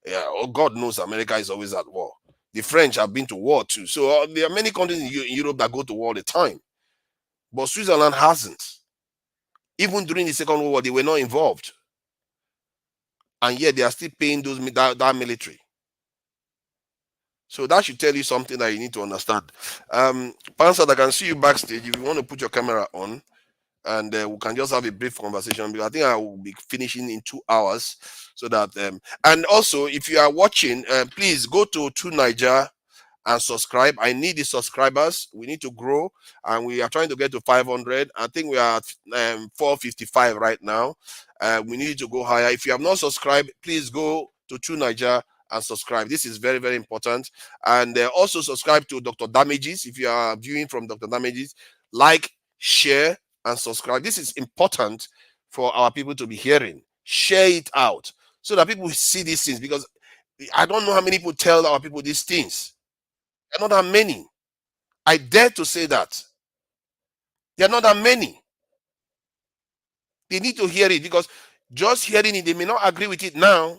S20: Yeah, oh, God knows America is always at war. The French have been to war too. So there are many countries in Europe that go to war all the time. But Switzerland hasn't. Even during the Second World War, they were not involved. And yet they are still paying that military. So that should tell you something that you need to understand. Panzer, I can see you backstage. If you want to put your camera on, and we can just have a brief conversation, because I think I will be finishing in 2 hours. So that and also, if you are watching, please go to Niger and subscribe. I need the subscribers. We need to grow, and we are trying to get to 500. I think we are at 455 right now. We need to go higher. If you have not subscribed, please go to Niger and subscribe. This is very, very important. And also subscribe to Dr. Damages. If you are viewing from Dr. Damages, like, share, and subscribe. This is important for our people to be hearing. Share it out so that people see these things, because I don't know how many people tell our people these things. There are not that many. I dare to say that. There are not that many. They need to hear it, because just hearing it, they may not agree with it now,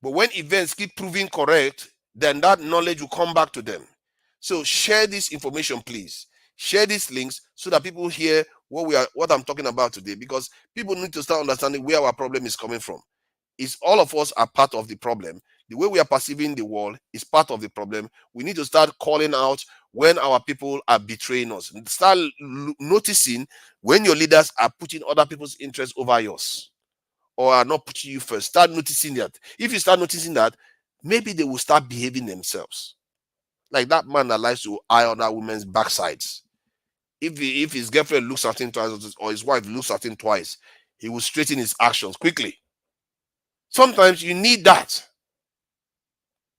S20: but when events keep proving correct, then that knowledge will come back to them. So share this information, please. Share these links so that people hear what I'm talking about today, because people need to start understanding where our problem is coming from. It's all of us are part of the problem. The way we are perceiving the world is part of the problem. We need to start calling out when our people are betraying us. Start noticing when your leaders are putting other people's interests over yours. or are not putting you first. Start noticing that. If you start noticing that, maybe they will start behaving themselves. Like that man that likes to eye other women's backsides. If his girlfriend looks at him twice or his wife looks at him twice, he will straighten his actions quickly. Sometimes you need that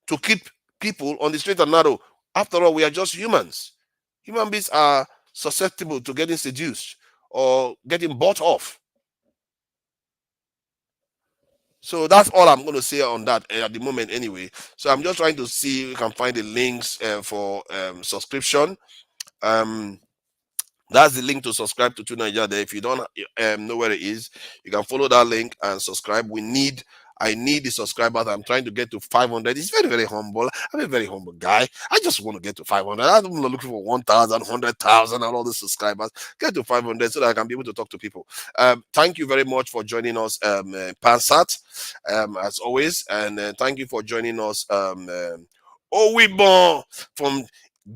S20: to keep people on the straight and narrow. After all, we are just humans. Human beings are susceptible to getting seduced or getting bought off. So that's all I'm going to say on that at the moment anyway. So I'm just trying to see if we can find the links for subscription. That's the link to subscribe to Nigeria there. If you don't know where it is, you can follow that link and subscribe. I need the subscribers. I'm trying to get to 500. It's very, very humble. I'm a very humble guy. I just want to get to 500. I'm not looking for 1,000, 100,000 and all the subscribers. Get to 500 so that I can be able to talk to people. Thank you very much for joining us, Pansat, as always. And thank you for joining us, Owibon from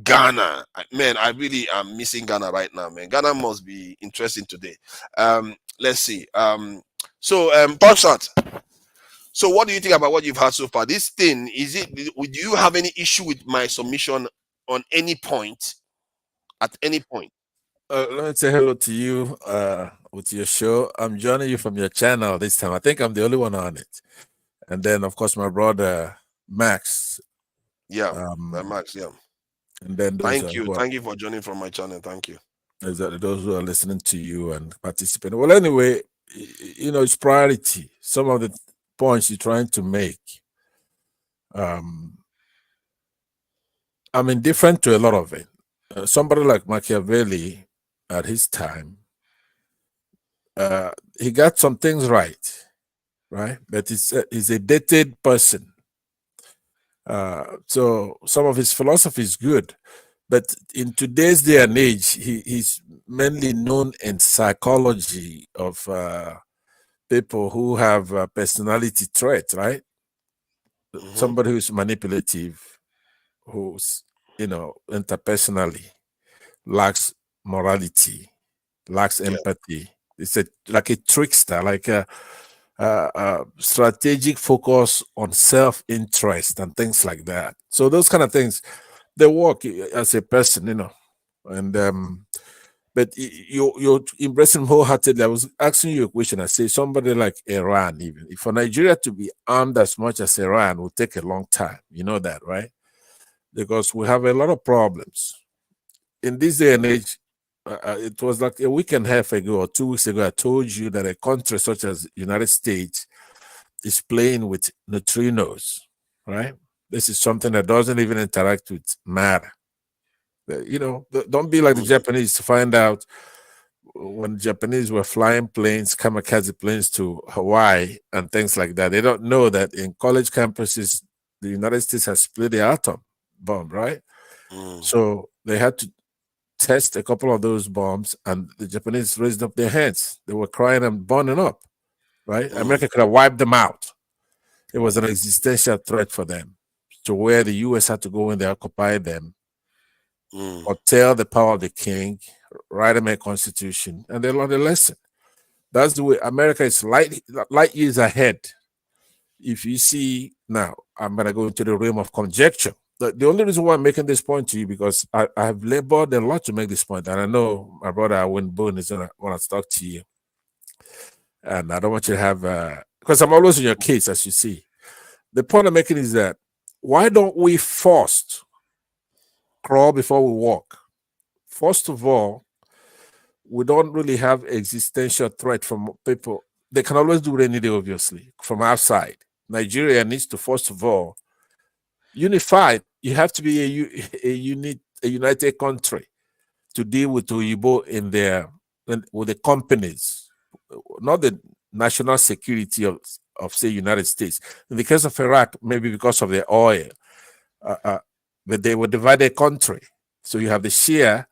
S20: Ghana. Man, I really am missing Ghana right now, man. Ghana must be interesting today. Let's see. Pansat. So what do you think about what you've heard so far? This thing, do you have any issue with my submission on any point, at any point?
S21: Let me say hello to you with your show. I'm joining you from your channel this time. I think I'm the only one on it. And then, of course, my brother, Max.
S20: Yeah, Max, yeah.
S21: And then
S20: thank you for joining from my channel. Thank you.
S21: Those who are listening to you and participating. Well, anyway, it's priority. Some of the points you're trying to make, I'm indifferent to a lot of it. Somebody like Machiavelli at his time, he got some things right? But he's a dated person. So some of his philosophy is good, but in today's day and age, he's mainly known in psychology of people who have personality traits, right? Somebody who's manipulative, who's, interpersonally lacks morality, lacks empathy. It's like a trickster, like a strategic focus on self-interest and things like that. So those kind of things, they work as a person, and but you're embracing wholeheartedly. I was asking you a question. I say somebody like Iran, even for Nigeria to be armed as much as Iran will take a long time. You know that, right? Because we have a lot of problems in this day and age. It was like a week and a half ago or 2 weeks ago, I told you that a country such as the United States is playing with neutrinos, right? This is something that doesn't even interact with matter. Don't be like the Japanese to find out when the Japanese were flying planes, kamikaze planes to Hawaii and things like that. They don't know that in college campuses, the United States has split the atom bomb, right? So they had to test a couple of those bombs, and the Japanese raised up their hands. They were crying and burning up, right? America could have wiped them out. It was an existential threat for them, to where the U.S. had to go in there, occupy them, or tell the power of the king, write them a constitution, and they learned a lesson. That's the way America is light years ahead. If you see now, I'm going to go into the realm of conjecture. The only reason why I'm making this point to you, because I have labored a lot to make this point, and I know my brother Owen Boone is going to want to talk to you. And I don't want you to have, because I'm always in your case, as you see. The point I'm making is that, why don't we first crawl before we walk? First of all, we don't really have existential threat from people. They can always do rainy day, obviously, from outside. Nigeria needs to, first of all, unified. You have to be a united country to deal with Oyibo with the companies, not the national security of say United States. In the case of Iraq, maybe because of the oil, but they will divide the country. So you have the Shia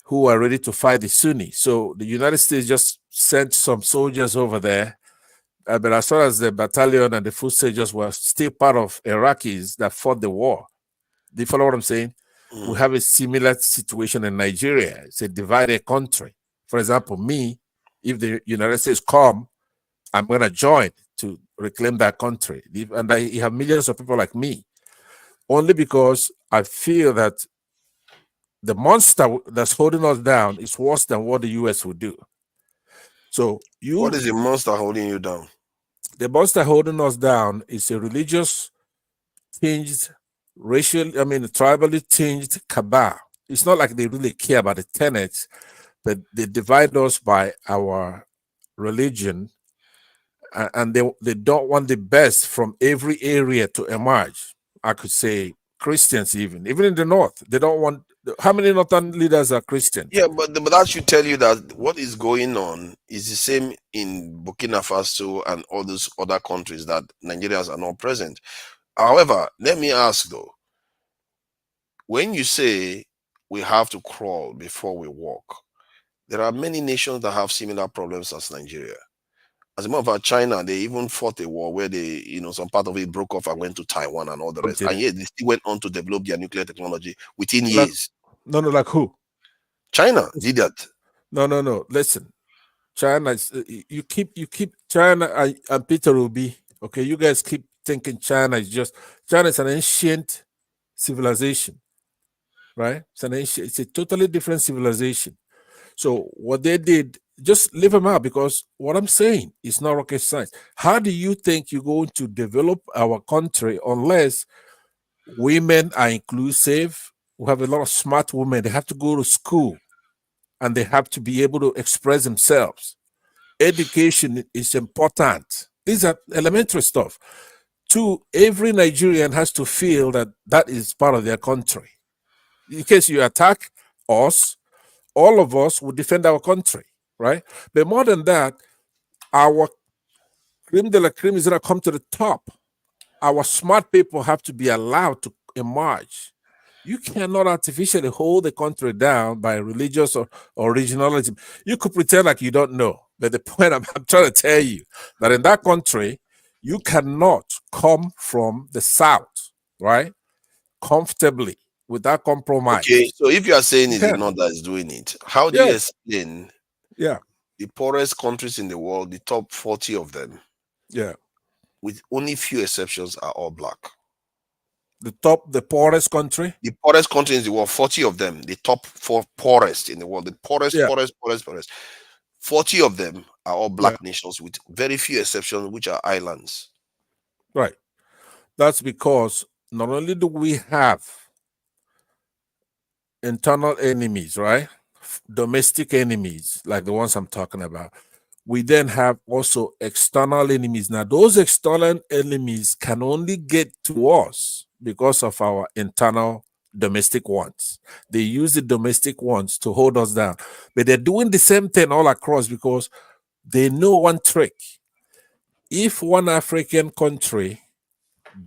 S21: who are ready to fight the Sunni. So the United States just sent some soldiers over there. But as far as the battalion and the foot soldiers were still part of Iraqis that fought the war. Do you follow what I'm saying? We have a similar situation in Nigeria. It's a divided country. For example, if the United States come I'm going to join to reclaim that country. And you have millions of people like me, only because I feel that the monster that's holding us down is worse than what the US would do. So
S20: what is the monster holding you down?
S21: The monster holding us down is a religious tinged, tribally tinged cabal. It's not like they really care about the tenets, but they divide us by our religion, and they don't want the best from every area to emerge. I could say Christians, even in the north, they don't want. How many northern leaders are Christian?
S20: Yeah, but that should tell you that what is going on is the same in Burkina Faso and all those other countries that Nigerians are not present. However, let me ask though, when you say we have to crawl before we walk, there are many nations that have similar problems as Nigeria. As a matter of fact, China, they even fought a war where they, some part of it broke off and went to Taiwan and all the rest. And yet they still went on to develop their nuclear technology within years.
S21: No, like who?
S20: China did that.
S21: No. Listen, China is you keep China and Peter Obi. Okay, you guys keep thinking China is an ancient civilization, right? It's a totally different civilization. So what they did, just leave them out, because what I'm saying is not rocket science. How do you think you're going to develop our country unless women are inclusive? We have a lot of smart women. They have to go to school and they have to be able to express themselves. Education is important. These are elementary stuff. 2, every Nigerian has to feel that is part of their country. In case you attack us, all of us will defend our country, right? But more than that, our creme de la creme is going to come to the top. Our smart people have to be allowed to emerge. You cannot artificially hold the country down by religious or regionalism. You could pretend like you don't know. But the point I'm trying to tell you, that in that country, you cannot come from the south, right, comfortably without compromise.
S20: Okay, so if you are saying it's the north that is doing it, how do you explain the poorest countries in the world, the top 40 of them, with only few exceptions, are all black?
S21: The poorest country?
S20: The poorest country in the world, 40 of them, the top 4 poorest in the world, the poorest. 40 of them are all black nations with very few exceptions, which are islands.
S21: Right. That's because not only do we have internal enemies, right? Domestic enemies, like the ones I'm talking about, we then have also external enemies. Now, those external enemies can only get to us because of our internal domestic ones. They use the domestic ones to hold us down. But they're doing the same thing all across because they know one trick. If one African country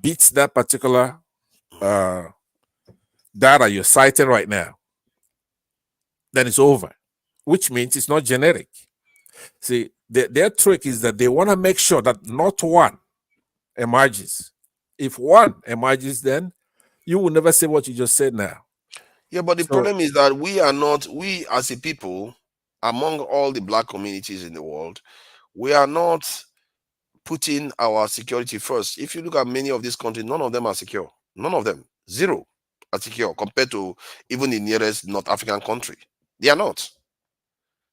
S21: beats that particular data you're citing right now, then it's over, which means it's not generic. See, their trick is that they want to make sure that not one emerges. If one emerges, then you will never say what you just said now.
S20: Yeah, but the problem is that we as a people, among all the black communities in the world, we are not putting our security first. If you look at many of these countries, none of them are secure. None of them. Zero are secure compared to even the nearest North African country. They are not.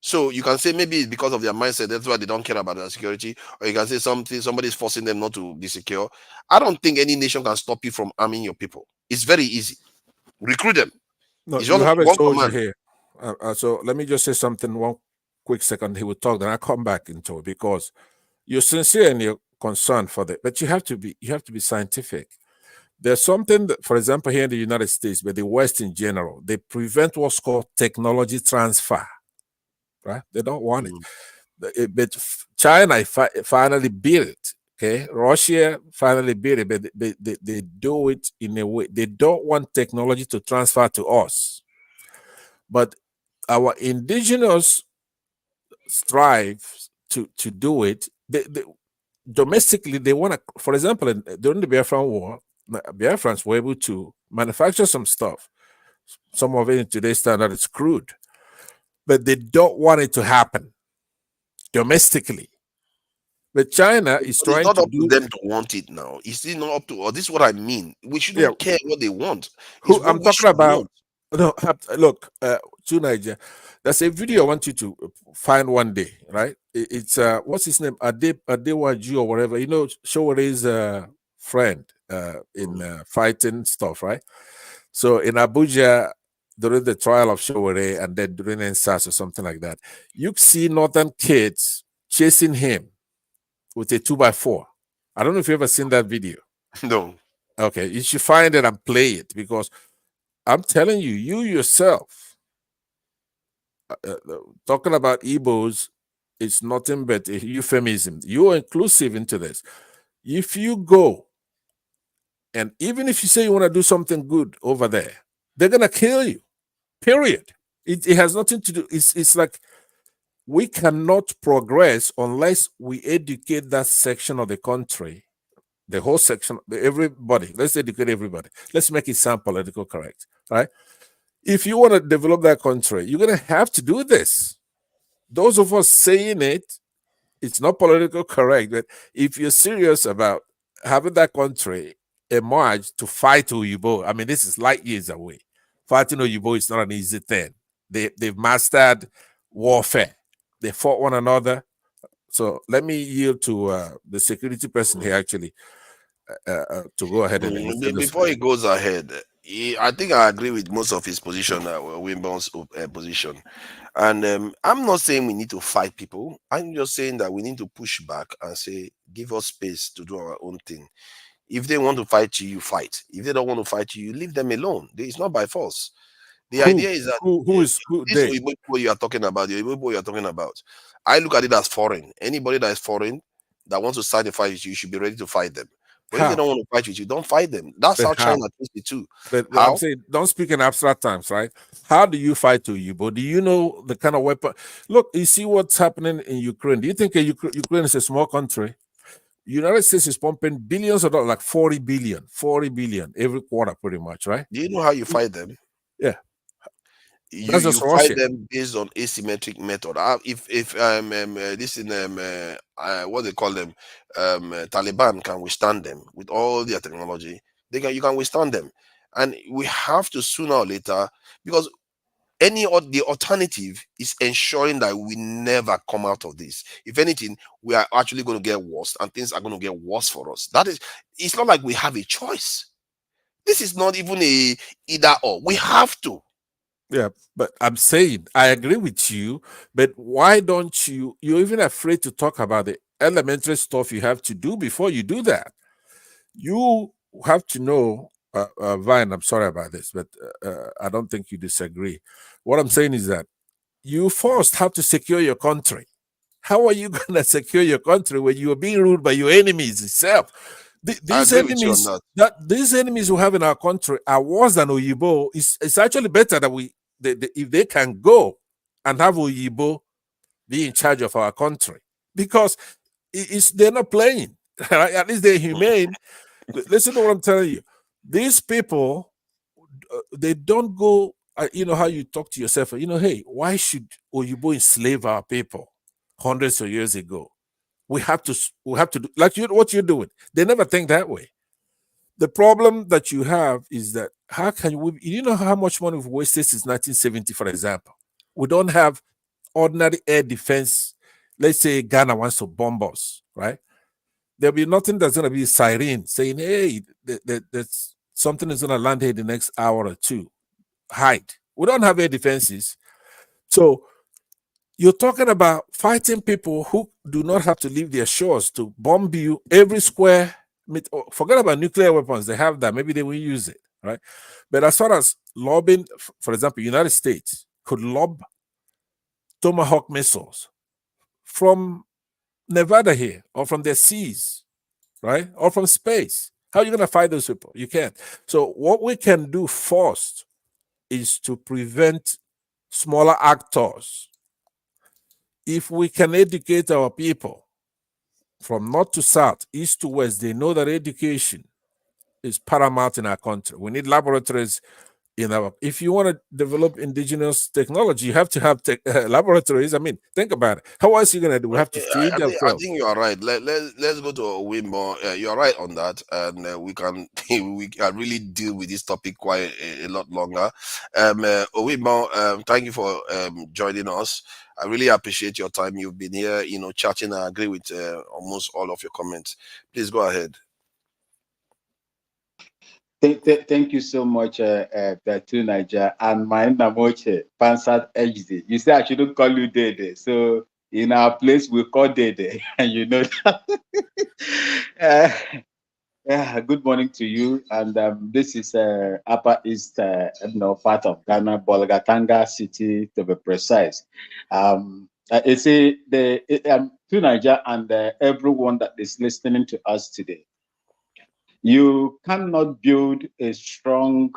S20: So you can say maybe it's because of their mindset, that's why they don't care about their security, or you can say somebody is forcing them not to be secure. I don't think any nation can stop you from arming your people. It's very easy. Recruit them.
S21: No, you have a soldier here. So let me just say something, one quick second. He will talk, then I'll come back into it, because you're sincere and you're concerned for that, but you have to be scientific. There's something that, for example, here in the United States, but the West in general, they prevent what's called technology transfer. Right? They don't want it. But China finally beat it. Okay, Russia finally beat it, but they do it in a way. They don't want technology to transfer to us. But our indigenous strive to do it. Domestically, they want to, for example, during the Biafran War, Biafrans were able to manufacture some stuff. Some of it in today's standard is crude. But they don't want it to happen domestically. But China is
S20: It's
S21: trying
S20: not
S21: to
S20: up to
S21: do.
S20: them to want it now. It's still not up to, or this is what I mean. We shouldn't
S21: Yeah,
S20: care what they want. It's
S21: who
S20: what
S21: I'm
S20: we
S21: talking
S20: should
S21: about.
S20: want.
S21: No, look, to Nigeria. There's a video I want you to find one day, right? It's what's his name? Adewaju or whatever. You know, Showere's friend in fighting stuff, right? So in Abuja, during the trial of Showere and then during NSAS or something like that, you see northern kids chasing him with a 2x4. I don't know if you ever seen that video.
S20: No.
S21: Okay, you should find it and play it, because I'm telling you, you yourself, talking about Igbos, it's nothing but a euphemism. You're inclusive into this. If you go, and even if you say you want to do something good over there, they're going to kill you, period. It has nothing to do. It's like we cannot progress unless we educate that section of the country, the whole section, everybody. Let's educate everybody. Let's make it sound political correct, right? If you want to develop that country, you're going to have to do this. Those of us saying it, it's not political correct, but if you're serious about having that country emerge to fight Oyibo, I mean, this is light years away. Fighting Oyibo is not an easy thing. They've mastered warfare. They fought one another. So let me yield to the security person here, actually, to go ahead and
S20: Before he goes ahead, I think I agree with most of his position, Wimborne's position. And I'm not saying we need to fight people. I'm just saying that we need to push back and say, give us space to do our own thing. If they want to fight you, you fight. If they don't want to fight you, you leave them alone. It's not by force. The idea is that
S21: this
S20: Igbo you are talking about, the Igbo you are talking about, I look at it as foreign. Anybody that is foreign that wants to start a fight with you, you should be ready to fight them. But if they don't want to fight with you, don't fight them. That's how China treats it too.
S21: But I'm saying, don't speak in abstract terms, right? How do you fight Oyibo? Do you know the kind of weapon? Look, you see what's happening in Ukraine. Do you think Ukraine is a small country? United States is pumping billions of dollars, like 40 billion every quarter, pretty much, right?
S20: Do you know how you fight them?
S21: Yeah.
S20: You fight them based on asymmetric method. If this in what they call them, Taliban can withstand them with all their technology, you can withstand them, and we have to sooner or later, because the alternative is ensuring that we never come out of this. If anything, we are actually going to get worse, and things are going to get worse for us. It's not like we have a choice. This is not even a either or. We have to.
S21: Yeah, but I'm saying I agree with you, but why don't you're even afraid to talk about the elementary stuff you have to do before you do that? You have to know, Vine, I'm sorry about this, but I don't think you disagree. What I'm saying is that you first have to secure your country. How are you going to secure your country when you are being ruled by your enemies itself? These enemies we have in our country are worse than Oyibo. It's actually better that if they can go and have Oyibo be in charge of our country, because they're not playing. Right? At least they're humane. Listen to what I'm telling you. These people, they don't go. You know how you talk to yourself. Hey, why should Oyibo enslave our people hundreds of years ago? We have to do like what you're doing. They never think that way. The problem that you have is that how can you know how much money we've wasted since 1970, for example? We don't have ordinary air defense. Let's say Ghana wants to bomb us, right? There'll be nothing that's going to be a siren saying, hey, that's something is going to land here in the next hour or two. Hide. We don't have air defenses. So you're talking about fighting people who do not have to leave their shores to bomb you every square. Forget about nuclear weapons. They have that. Maybe they will use it, right? But as far as lobbing, for example, United States could lob Tomahawk missiles from Nevada here, or from their seas, right? Or from space. How are you going to fight those people? You can't. So what we can do first is to prevent smaller actors. If we can educate our people from north to south, east to west, they know that education is paramount in our country. We need laboratories if you want to develop indigenous technology, you have to have laboratories. I mean, think about it. How else are you gonna do? We have to feed
S20: I
S21: themselves.
S20: think you are right. Let's go to Owimbo. You are right on that, and we can really deal with this topic quite a lot longer. Owimbo, thank you for joining us. I really appreciate your time. You've been here, chatting. I agree with almost all of your comments. Please go ahead.
S3: Thank you so much, to Niger and my Namoche, Pansat HD. You say I shouldn't call you Dede. So in our place, we call Dede. And you know that. Good morning to you. And this is Upper East part of Ghana, Bolgatanga City, to be precise. I say to Niger and everyone that is listening to us today. You cannot build a strong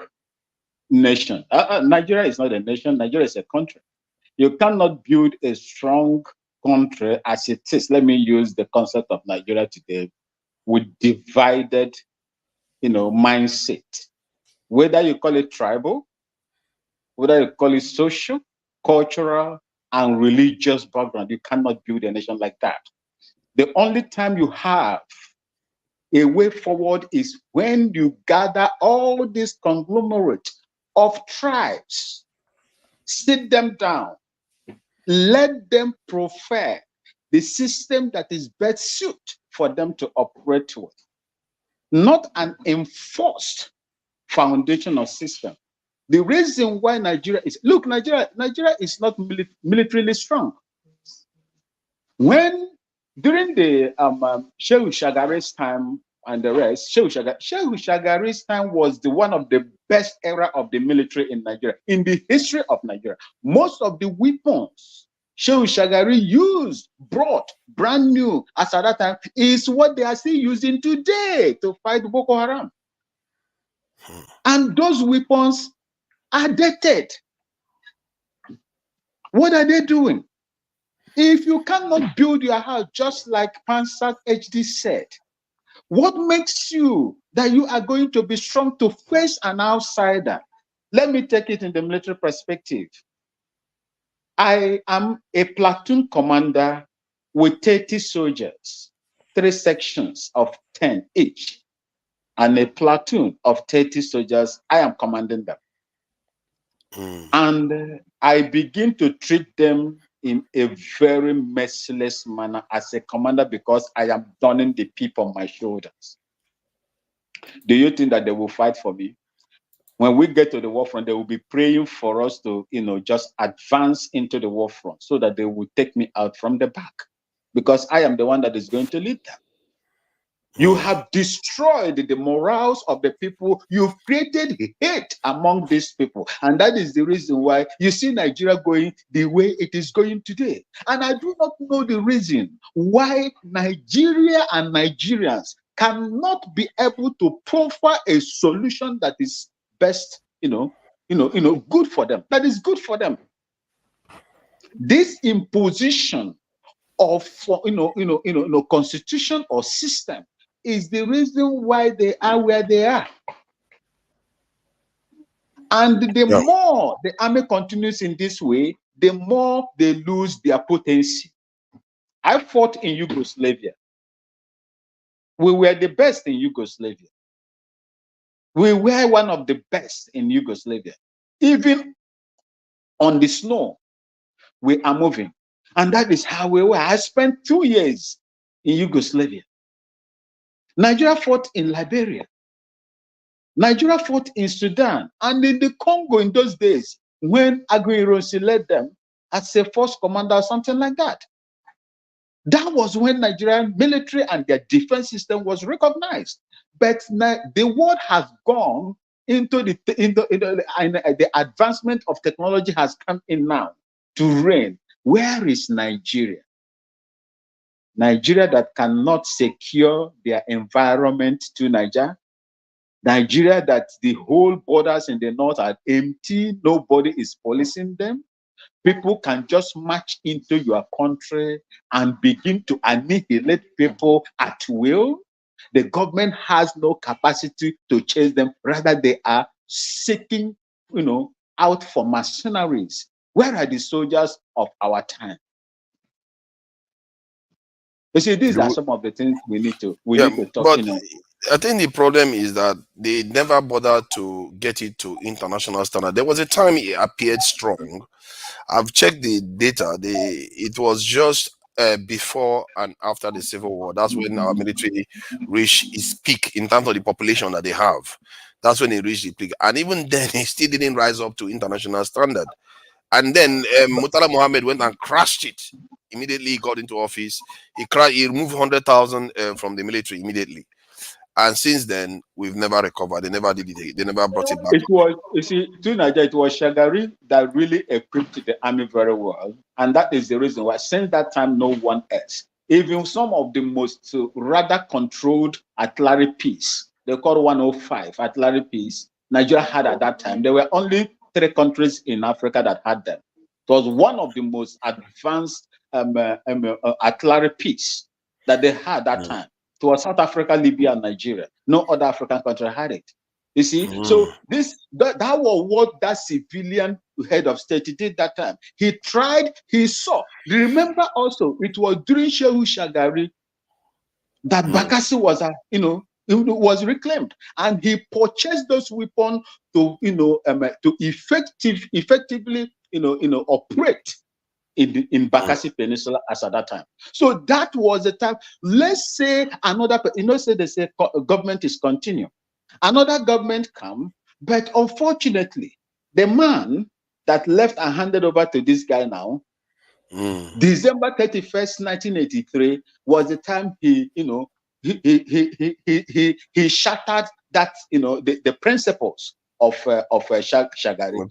S3: nation. Nigeria is not a nation. Nigeria is a country. You cannot build a strong country as it is. Let me use the concept of Nigeria today with divided, mindset. Whether you call it tribal, whether you call it social, cultural, and religious background, you cannot build a nation like that. The only time you have a way forward is when you gather all this conglomerate of tribes, sit them down, let them prefer the system that is best suited for them to operate with, not an enforced foundation or system. The reason why Nigeria is is not militarily strong. During the Shehu Shagari's time and the rest, Shehu Shagari's time was one of the best era of the military in Nigeria, in the history of Nigeria. Most of the weapons Shehu Shagari brought brand new as at that time, is what they are still using today to fight Boko Haram. And those weapons are dated. What are they doing? If you cannot build your house, just like Pansat HD said, what makes you that you are going to be strong to face an outsider? Let me take it in the military perspective. I am a platoon commander with 30 soldiers, 3 sections of 10 each, and a platoon of 30 soldiers. I am commanding them. And I begin to treat them in a very merciless manner as a commander because I am donning the peep on my shoulders. Do you think that they will fight for me? When we get to the war front, they will be praying for us to, just advance into the war front so that they will take me out from the back, because I am the one that is going to lead them. You have destroyed the morals of the people. You've created hate among these people. And that is the reason why you see Nigeria going the way it is going today. And I do not know the reason why Nigeria and Nigerians cannot be able to profile a solution that is best, good for them. That is good for them. This imposition of, constitution or system is the reason why they are where they are. And the more the army continues in this way, the more they lose their potency. I fought in Yugoslavia. We were the best in Yugoslavia. We were one of the best in Yugoslavia. Even on the snow, we are moving. And that is how we were. I spent 2 years in Yugoslavia. Nigeria fought in Liberia. Nigeria fought in Sudan and in the Congo in those days when Aguiyi led them as a force commander or something like that. That was when Nigerian military and their defense system was recognized. But the world has gone into the advancement of technology has come in now to reign. Where is Nigeria? Nigeria that cannot secure their environment to Niger. Nigeria that the whole borders in the north are empty. Nobody is policing them. People can just march into your country and begin to annihilate people at will. The government has no capacity to chase them. Rather, they are seeking out for mercenaries. Where are the soldiers of our time? You see, these are some of the things we need to talk.
S20: But I think the problem is that they never bothered to get it to international standard. There was a time it appeared strong. I've checked the data. It was just before and after the Civil War. That's when our military reached its peak in terms of the population that they have. That's when it reached the peak. And even then, it still didn't rise up to international standard. And then Murtala Mohammed went and crashed it. Immediately he got into office. He removed 100,000 from the military immediately. And since then, we've never recovered. They never did it. They never brought it back.
S3: It was, you see, to Nigeria, it was Shagari that really equipped the army very well. And that is the reason why, since that time, no one else. Even some of the most rather controlled artillery piece, they call 105 artillery piece, Nigeria had at that time. There were only 3 countries in Africa that had them. It was one of the most advanced artillery piece that they had that time. It was South Africa, Libya, and Nigeria. No other African country had it. You see, so that was what that civilian head of state did that time. He tried, he saw. Remember also, it was during Shehu Shagari that Bakassi was, was reclaimed, and he purchased those weapons to, to effectively, operate in Bakassi Peninsula as at that time. So that was the time. Let's say another, say they say government is continuing. Another government come, but unfortunately, the man that left and handed over to this guy now, December 31st, 1983, was the time he shattered that, the principles of Shagari,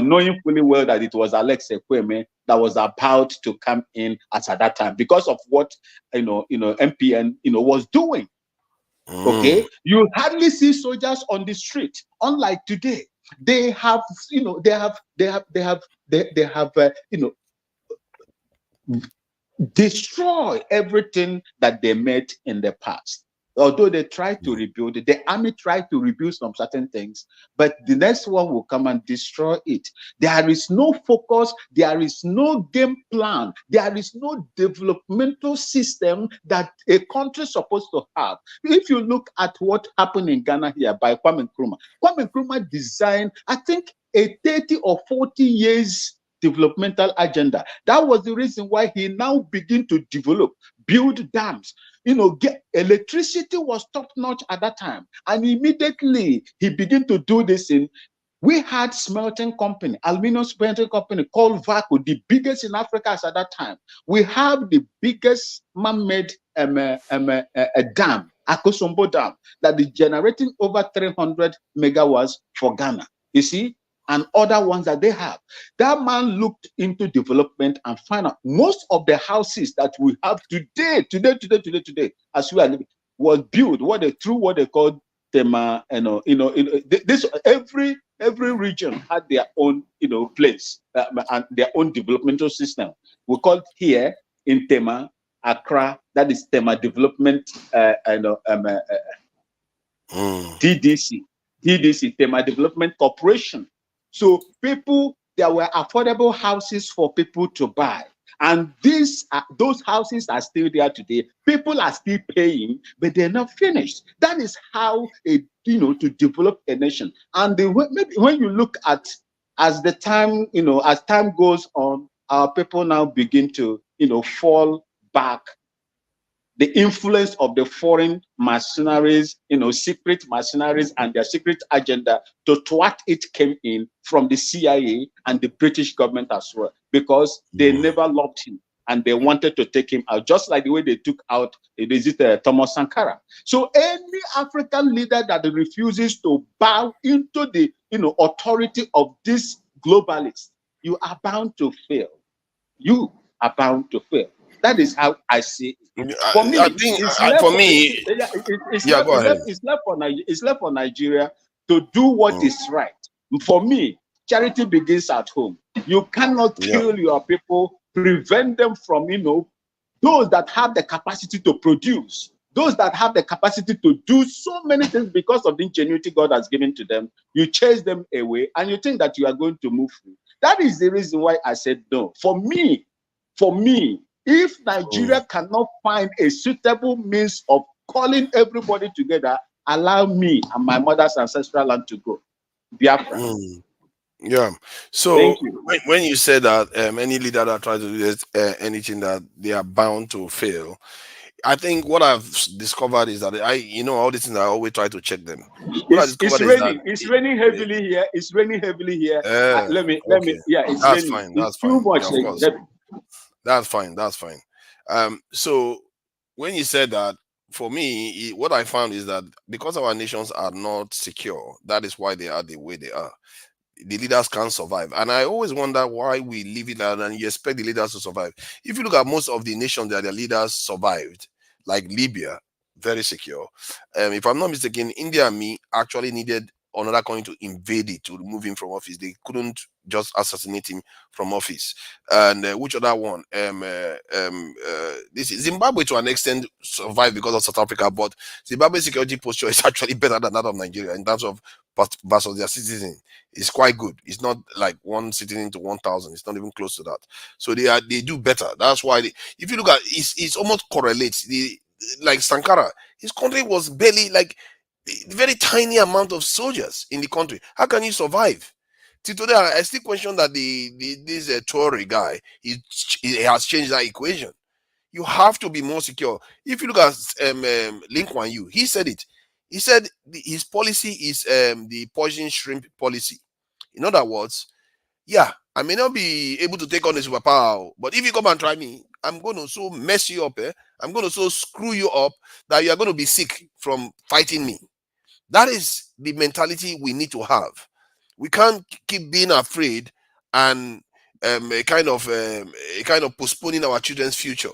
S3: knowing fully well that it was Alex Ekweme that was about to come in at that time because of what MPN was doing. Okay, you hardly see soldiers on the street. Unlike today, they have destroy everything that they made in the past. Although they tried to rebuild it, the army tried to rebuild some certain things, but the next one will come and destroy it. There is no focus, there is no game plan, there is no developmental system that a country is supposed to have. If you look at what happened in Ghana here by Kwame Nkrumah designed, I think, a 30 or 40 years developmental agenda. That was the reason why he now began to develop, build dams. Get electricity was top notch at that time, and immediately he began to do this. We had smelting company, aluminum smelting company called Vaco, the biggest in Africa at that time. We have the biggest man-made dam, Akosombo Dam, that is generating over 300 megawatts for Ghana. You see, and other ones that they have. That man looked into development and found out most of the houses that we have today, as we are living, was built through what they call Tema. This every region had their own place and their own developmental system. We call it here in Tema, Accra. That is Tema Development TDC, Tema Development Corporation. So there were affordable houses for people to buy. And those houses are still there today. People are still paying, but they're not finished. That is how to develop a nation. And maybe when you look at, as time goes on, our people now begin to, fall back. The influence of the foreign mercenaries, secret mercenaries and their secret agenda to what it came in from the CIA and the British government as well, because they never loved him and they wanted to take him out, just like the way they took out Thomas Sankara. So any African leader that refuses to bow into the authority of this globalist, you are bound to fail. You are bound to fail. That is how I see it. For me, it's left for Nigeria to do what is right. For me, charity begins at home. You cannot kill your people, prevent them from, those that have the capacity to produce. Those that have the capacity to do so many things because of the ingenuity God has given to them, you chase them away and you think that you are going to move free. That is the reason why I said no. For me, if Nigeria cannot find a suitable means of calling everybody together, allow me and my mother's ancestral land to go. Biafra.
S20: Yeah. So when you said that any leader that tries to do this, anything that they are bound to fail, I think what I've discovered is that all these things I always try to check them.
S3: It's raining. It's raining heavily here. It's raining heavily here. Let me. Yeah, it's
S20: that's
S3: raining.
S20: fine. That's
S3: it's too
S20: fine.
S3: much.
S20: Yeah, of course. That's fine. That's fine. So when you said that, for me, what I found is that because our nations are not secure, that is why they are the way they are. The leaders can't survive. And I always wonder why we leave it out and you expect the leaders to survive. If you look at most of the nations that their leaders survived, like Libya, very secure. If I'm not mistaken, India and me actually needed another country to invade it, to remove him from office. They couldn't just assassinate him from office. And which other one? This is Zimbabwe to an extent survived because of South Africa, but Zimbabwe's security posture is actually better than that of Nigeria in terms of versus their citizens. It's quite good. It's not like one citizen to 1,000. It's not even close to that. So they do better. That's why if you look at it's almost correlates. Like Sankara, his country was barely like a very tiny amount of soldiers in the country. How can you survive? Till today, I still question that this Tory guy he has changed that equation. You have to be more secure. If you look at Lin Kuan Yew, he said it. He said his policy is the poison shrimp policy. In other words, yeah, I may not be able to take on a superpower, but if you come and try me, I'm going to so mess you up. I'm going to so screw you up that you are going to be sick from fighting me. That is the mentality we need to have. We can't keep being afraid and a kind of postponing our children's future.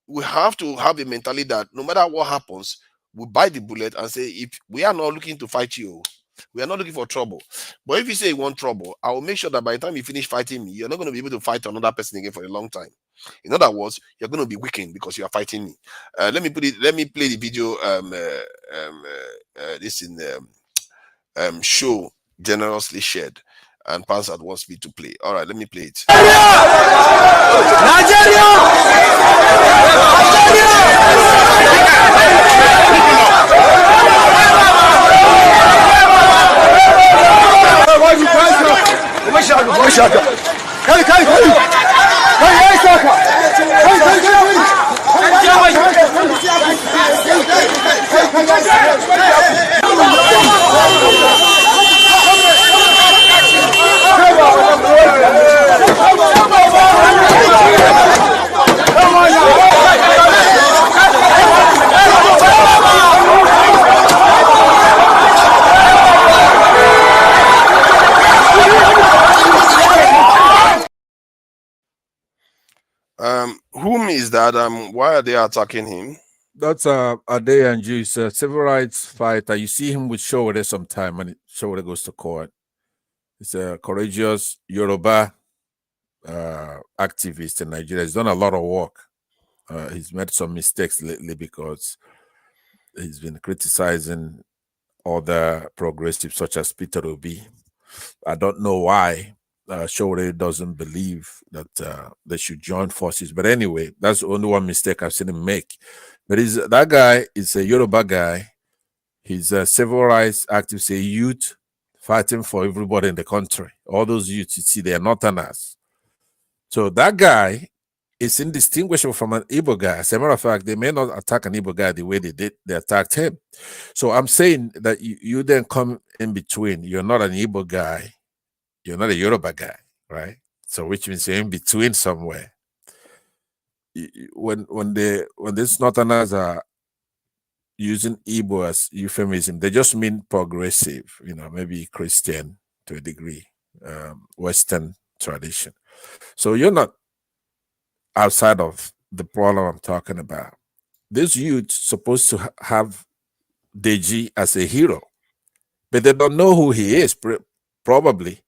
S20: We have to have a mentality that no matter what happens, we bite the bullet and say, if we are not looking to fight you, we are not looking for trouble. But if you say you want trouble, I will make sure that by the time you finish fighting me, you're not going to be able to fight another person again for a long time. In other words, you're going to be weakened because you are fighting me. Let me play the video. This in show generously shared, and Pansat wants me to play. All right, let me play it. Whom is that? Why are they attacking him?
S21: That's Adeyanju. He's a civil rights fighter. You see him with Showore sometime when Showore goes to court. He's a courageous Yoruba activist in Nigeria. He's done a lot of work. He's made some mistakes lately because he's been criticizing other progressives such as Peter Obi. I don't know why Showore doesn't believe that they should join forces. But anyway, that's the only one mistake I've seen him make. But that guy is a Yoruba guy. He's a civil rights activist, a youth fighting for everybody in the country. All those youths, you see, they are Northerners. So that guy is indistinguishable from an Igbo guy. As a matter of fact, they may not attack an Igbo guy the way they did. They attacked him. So I'm saying that you then come in between. You're not an Igbo guy. You're not a Yoruba guy, right? So which means you're in between somewhere. When these Northerners are using Igbo as euphemism, they just mean progressive, maybe Christian to a degree, Western tradition. So you're not outside of the problem I'm talking about. This youth supposed to have Deji as a hero, but they don't know who he is, probably.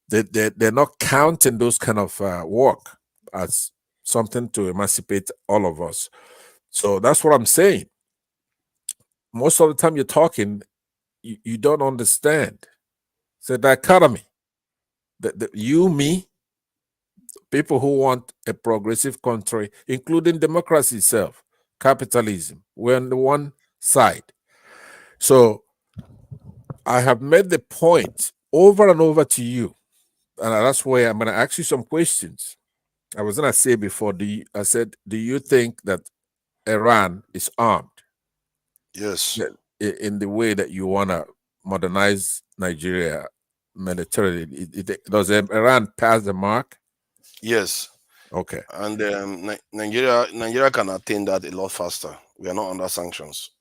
S21: They're not counting those kind of work as something to emancipate all of us. So that's what I'm saying. Most of the time you're talking, you don't understand. It's a dichotomy. You, me, people who want a progressive country, including democracy itself, capitalism, we're on the one side. So I have made the point over and over to you, and that's where I'm going to ask you some questions. I was going to say before, I said, do you think that Iran is armed?
S20: Yes.
S21: In the way that you want to modernize Nigeria militarily, does Iran pass the mark?
S20: Yes.
S21: Okay.
S20: And Nigeria can attain that a lot faster. We are not under sanctions.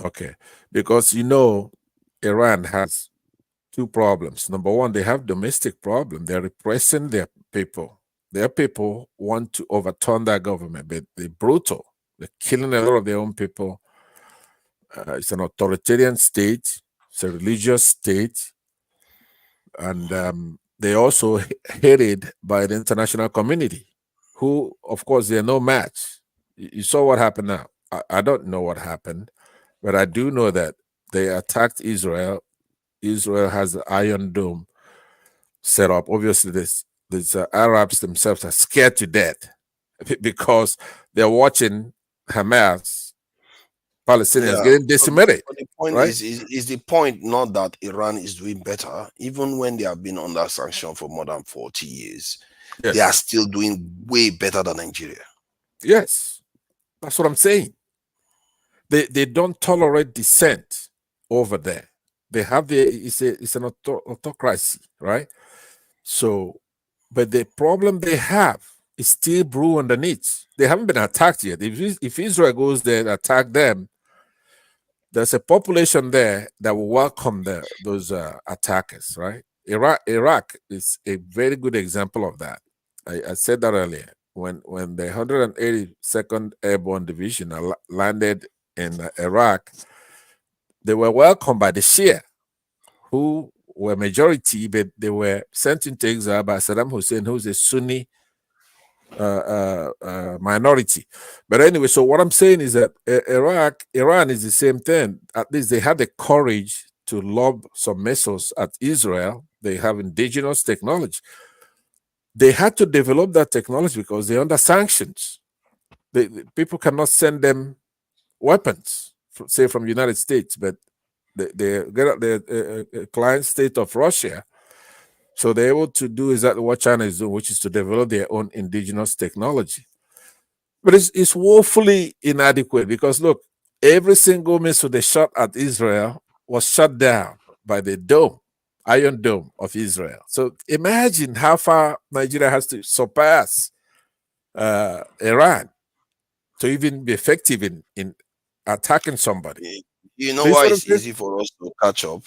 S21: Okay. Because Iran has two problems. Number one, they have domestic problem. They're repressing their people. Their people want to overturn their government, but they're brutal. They're killing a lot of their own people. It's an authoritarian state. It's a religious state. And they also hated by the international community, who, of course, they're no match. You saw what happened now. I don't know what happened, but I do know that they attacked Israel. Israel has the Iron Dome set up. Obviously, these Arabs themselves are scared to death because they're watching Hamas, Palestinians getting decimated.
S20: But the point
S21: right?
S20: is the point not that Iran is doing better, even when they have been under sanction for more than 40 years,
S21: Yes.
S20: they are still doing way better than Nigeria.
S21: Yes, that's what I'm saying. They don't tolerate dissent over there. They have it's an autocracy, right? So, but the problem they have is still brewing underneath. They haven't been attacked yet. If Israel goes there and attack them, there's a population there that will welcome those attackers, right? Iraq is a very good example of that. I said that earlier. When the 182nd Airborne Division landed in Iraq, they were welcomed by the Shia, who were majority, but they were sent into exile by Saddam Hussein, who's a Sunni minority. But anyway, so what I'm saying is that Iran is the same thing. At least they had the courage to lob some missiles at Israel. They have indigenous technology. They had to develop that technology because they're under sanctions. People cannot send them weapons, say from the United States, but they get the client state of Russia. So they're able to do exactly what China is doing, which is to develop their own indigenous technology. But it's woefully inadequate because, look, every single missile they shot at Israel was shut down by the Iron Dome of Israel. So imagine how far Nigeria has to surpass Iran to even be effective in attacking somebody.
S20: You know why it's easy for us to catch up?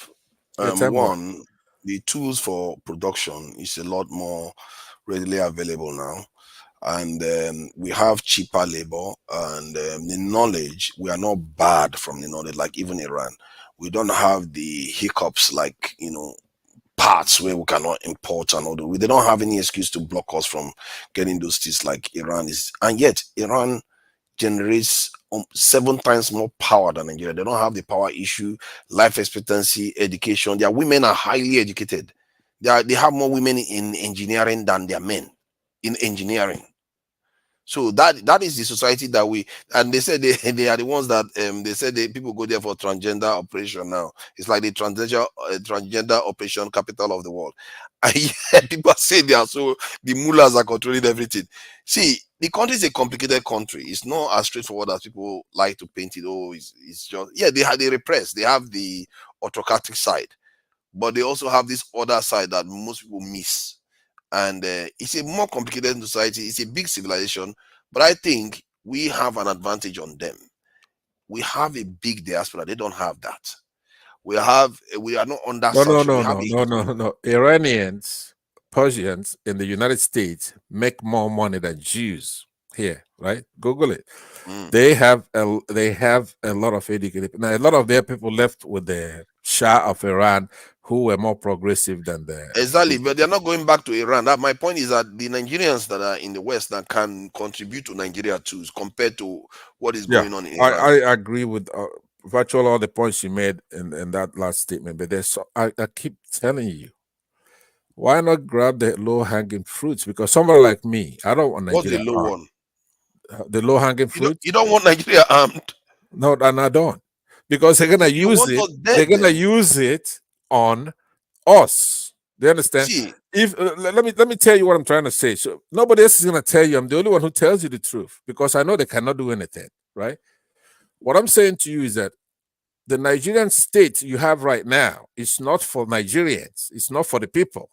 S20: One, the tools for production is a lot more readily available now. And we have cheaper labor and the knowledge. We are not bad from the knowledge, like even Iran. We don't have the hiccups like, parts where we cannot import and all that. They don't have any excuse to block us from getting those things like Iran is. And yet Iran generates 7 times more power than Nigeria. They don't have the power issue, life expectancy, education. Their women are highly educated. They have more women in engineering than their men in engineering. So that is the society that and they said they are the ones that they said people go there for transgender operation now. It's like the transgender operation capital of the world. And yet people say they are so, the mullahs are controlling everything. See, the country is a complicated country. It's not as straightforward as people like to paint it. Oh, it's just, yeah, they repress. They have the autocratic side, but they also have this other side that most people miss. And it's a more complicated society. It's a big civilization, but I think we have an advantage on them. We have a big diaspora. They don't have that. We are not under sanction.
S21: No. Iranians, Persians in the United States make more money than Jews. here, right? Google it. They have a lot of educated. Now, a lot of their people left with the Shah of Iran, who were more progressive than the
S20: Exactly, but they're not going back to Iran. That my point is that the Nigerians that are in the West that can contribute to Nigeria too, compared to what is going on in Iran.
S21: I agree with virtually all the points you made in that last statement. But I keep telling you, why not grab the low-hanging fruits? Because somebody like me, I don't want Nigeria.
S20: What's the low one?
S21: The low-hanging fruit.
S20: You don't want Nigeria armed.
S21: No, and I don't, because they're gonna use it. They're gonna use it on us. Do you understand?
S20: See,
S21: if let me tell you what I'm trying to say. So nobody else is gonna tell you. I'm the only one who tells you the truth, because I know they cannot do anything. Right? What I'm saying to you is that the Nigerian state you have right now is not for Nigerians. It's not for the people.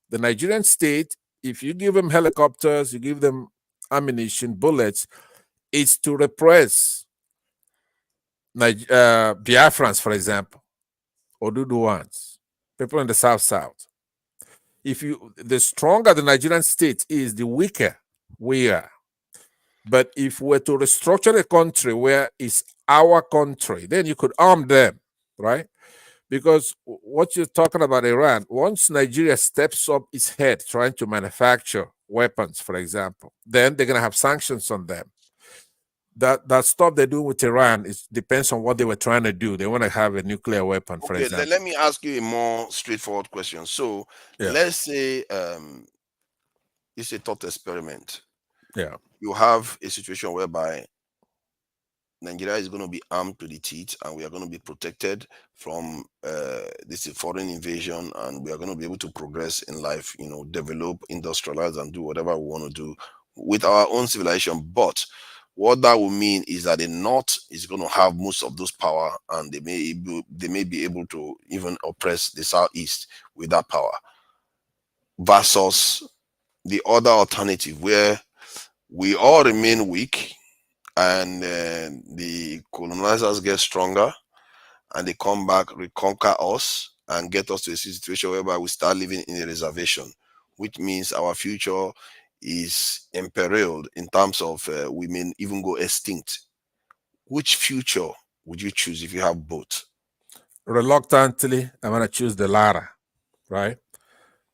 S21: The Nigerian state, if you give them helicopters, you give them ammunition, bullets, it's to repress Biafrans, for example, or Duduans, people in the South. The stronger the Nigerian state is, the weaker we are. But if we're to restructure a country where it's our country, then you could arm them, right? Because what you're talking about Iran, once Nigeria steps up its head trying to manufacture weapons, for example, then they're going to have sanctions on them. That stuff they're doing with Iran depends on what they were trying to do. They want to have a nuclear weapon, for example.
S20: Let me ask you a more straightforward question. So let's say it's a thought experiment.
S21: Yeah.
S20: You have a situation whereby Nigeria is going to be armed to the teeth, and we are going to be protected from this foreign invasion, and we are going to be able to progress in life, develop, industrialize, and do whatever we want to do with our own civilization. But what that will mean is that the North is going to have most of those power, and they may be able to even oppress the Southeast with that power, versus the other alternative where we all remain weak, and the colonizers get stronger, and they come back, reconquer us, and get us to a situation whereby we start living in a reservation, which means our future is imperiled in terms of we may even go extinct. Which future would you choose if you have both?
S21: Reluctantly, I'm going to choose the latter, right?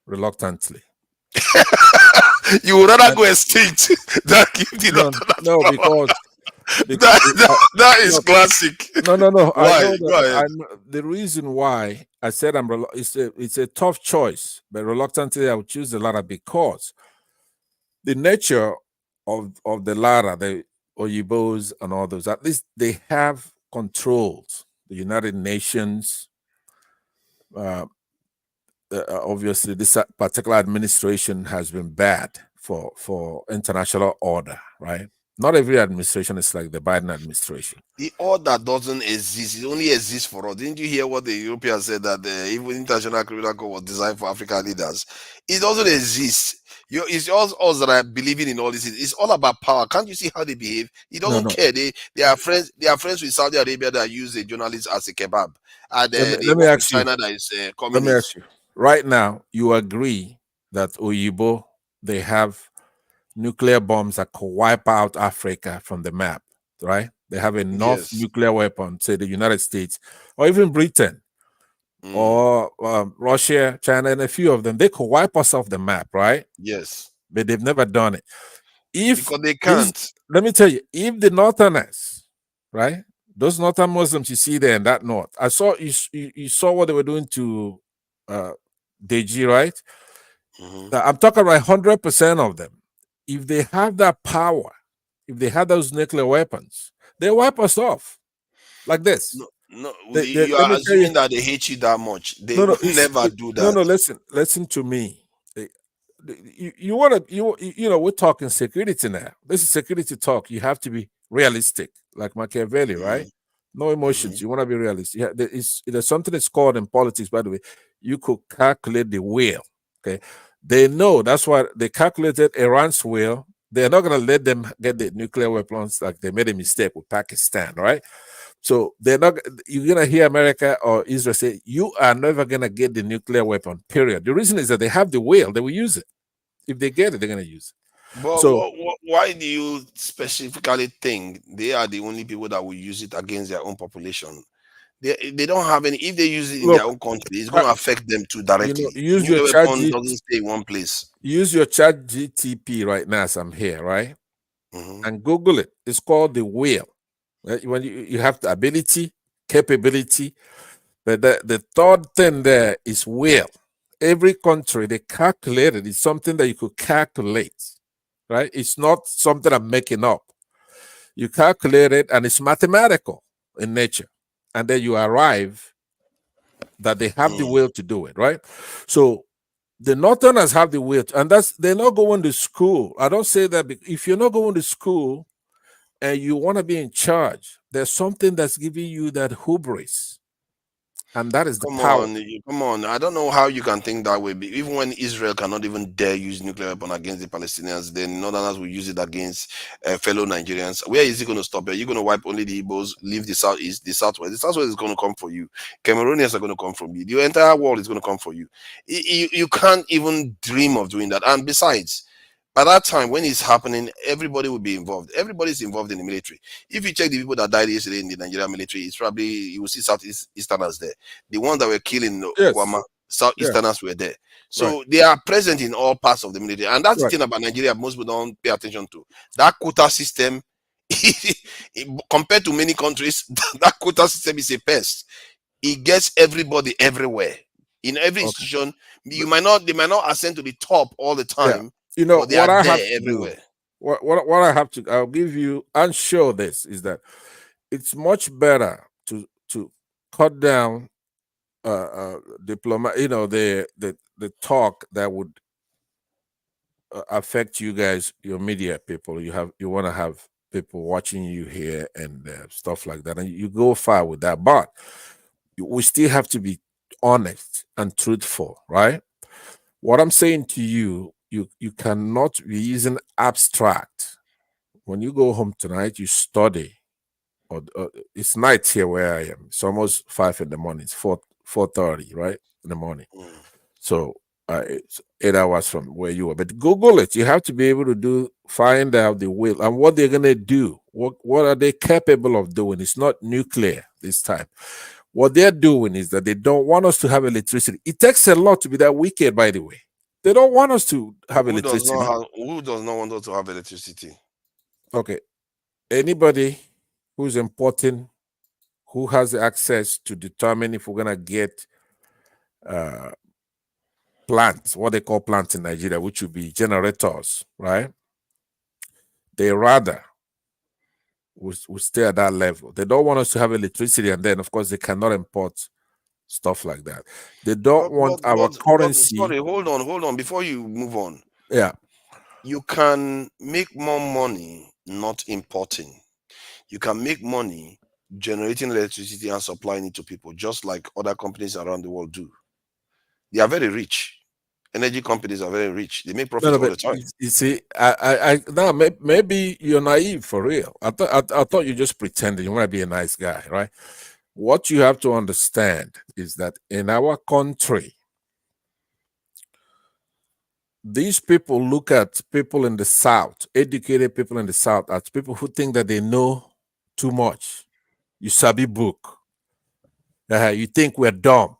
S21: Reluctantly.
S20: You would rather go extinct than give the
S21: no, because
S20: that is classic.
S21: No.
S20: Why?
S21: The reason why I said it's a tough choice, but reluctantly I would choose the latter, because the nature of the latter, the Oyibos and all those, at least they have controlled the United Nations. Obviously, this particular administration has been bad for international order, right? Not every administration is like the Biden administration.
S20: The order doesn't exist. It only exists for us. Didn't you hear what the Europeans said, that the even International Criminal Court was designed for African leaders? It doesn't exist. It's all us that are believing in all this. It's all about power. Can't you see how they behave? He doesn't care. They are friends. They are friends with Saudi Arabia that use the journalists as a kebab. And
S21: let me ask
S20: China
S21: you.
S20: that is communist.
S21: Let me ask you. Right now, you agree that Oyibo, they have nuclear bombs that could wipe out Africa from the map, right? They have enough nuclear weapons, say the United States, or even Britain, or Russia, China, and a few of them. They could wipe us off the map, right?
S20: Yes.
S21: But they've never done it.
S20: Because they can't.
S21: Let me tell you, if the Northerners, right, those Northern Muslims you see there in that north, I saw you saw what they were doing to Deji, right? I'm talking about 100% of them. If they have that power, if they have those nuclear weapons, they wipe us off like this.
S20: You are assuming that they hate you that much. They will never do that.
S21: No, listen to me. You want to, we're talking security now. This is security talk. You have to be realistic, like Machiavelli, right? No emotions. You want to be realistic. There's something that's called in politics, by the way. You could calculate the will. Okay, they know that's why they calculated Iran's will. They're not going to let them get the nuclear weapons like they made a mistake with Pakistan, right? So they're not. You're going to hear America or Israel say, "You are never going to get the nuclear weapon." Period. The reason is that they have the will. They will use it. If they get it, they're going to use it.
S20: But
S21: So
S20: why do you specifically think they are the only people that will use it against their own population? They don't have any. If they use it in their
S21: look,
S20: own country, it's going to affect them too directly.
S21: use your
S20: Nuclear
S21: chat
S20: weapon doesn't stay in one place.
S21: use your chat GTP right now as I'm here, right? And Google it. It's called the wheel. Right? When you have the ability, capability, but the third thing there is will. Every country they calculate it. It's something that you could calculate, right? It's not something I'm making up. You calculate it, and it's mathematical in nature, and then you arrive that they have the will to do it, right? So the Northerners have the will, and they're not going to school. I don't say that if you're not going to school and you want to be in charge, there's something that's giving you that hubris, and that is the power.
S20: Come on. I don't know how you can think that way. Even when Israel cannot even dare use nuclear weapon against the Palestinians, then Northerners will use it against fellow Nigerians. Where is it going to stop? Are you going to wipe only the Igbos, leave the Southeast, the Southwest? The Southwest is going to come for you. Cameroonians are going to come from you. The entire world is going to come for you. You can't even dream of doing that. And besides, by that time, when it's happening, everybody will be involved. Everybody's involved in the military. If you check the people that died yesterday in the Nigerian military, it's probably, you will see Southeasterners there. The ones that were killed in Guama, Southeasterners were there. So they are present in all parts of the military. And that's the thing about Nigeria most people don't pay attention to. That quota system, compared to many countries, that quota system is a pest. It gets everybody everywhere. In every institution, they might not ascend to the top all the time.
S21: You know
S20: but they
S21: what
S20: are
S21: I
S20: there
S21: have to
S20: everywhere.
S21: do. What I have to, I'll give you and show this is that it's much better to cut down diplomat. You know, the talk that would affect you guys, your media people. You want to have people watching you here and stuff like that, and you go far with that. But we still have to be honest and truthful, right? What I'm saying to you, you cannot be using abstract. When you go home tonight, you study. Or it's night here where I am. It's almost 5 in the morning. It's 4:30, right, in the morning. So it's 8 hours from where you are. But Google it. You have to be able to find out the will and what they're gonna do. What are they capable of doing? It's not nuclear this time. What they're doing is that they don't want us to have electricity. It takes a lot to be that wicked, by the way. They don't want us to have electricity.
S20: Who does not want us to have electricity?
S21: Okay. Anybody who's importing, who has access to determine if we're going to get plants, what they call plants in Nigeria, which would be generators, right? They rather will stay at that level. They don't want us to have electricity, and then, of course, they cannot import stuff like that. They don't want our currency.
S20: Sorry, hold on. Before you move on.
S21: Yeah.
S20: You can make more money not importing. You can make money generating electricity and supplying it to people, just like other companies around the world do. They are very rich. Energy companies are very rich. They make profit all the time.
S21: You see, I now maybe you're naive for real. I thought you just pretended you want to be a nice guy, right? What you have to understand is that in our country, these people look at people in the South, educated people in the South, as people who think that they know too much. You sabi book. You think we're dumb.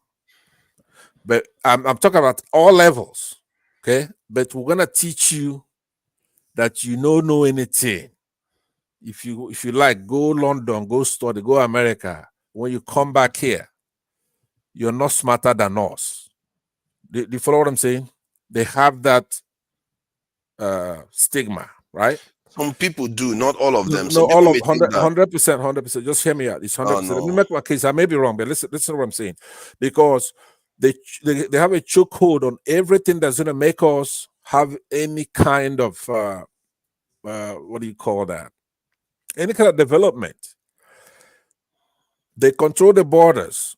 S21: But I'm talking about all levels, okay? But we're gonna teach you that you don't know anything. If you like, go London, go study, go America. When you come back here, you're not smarter than us. Do you follow what I'm saying? They have that stigma, right?
S20: Some people do, not all of them.
S21: No, all of 100%. Just hear me out. It's 100%. Let me make my case. I may be wrong, but listen to what I'm saying. Because they have a chokehold on everything that's going to make us have any kind of what do you call that? Any kind of development. They control the borders.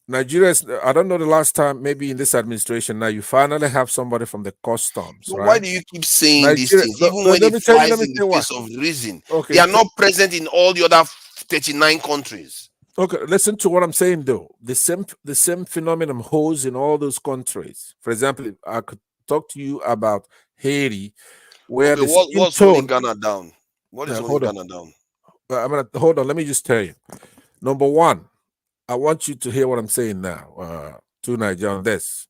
S21: Nigeria is, I don't know the last time, maybe in this administration now, you finally have somebody from the customs.
S20: But
S21: right?
S20: why do you keep saying these things? Even when it flies in the face of reason, they are not present in all the other 39 countries.
S21: Okay, listen to what I'm saying though. The same phenomenon holds in all those countries. For example, I could talk to you about Haiti, where
S20: Okay,
S21: the skin
S20: what's holding
S21: tone.
S20: Ghana down? What is holding
S21: Hold on.
S20: Ghana down?
S21: I'm gonna hold on. Let me just tell you. Number one, I want you to hear what I'm saying now. To Nigeria on this.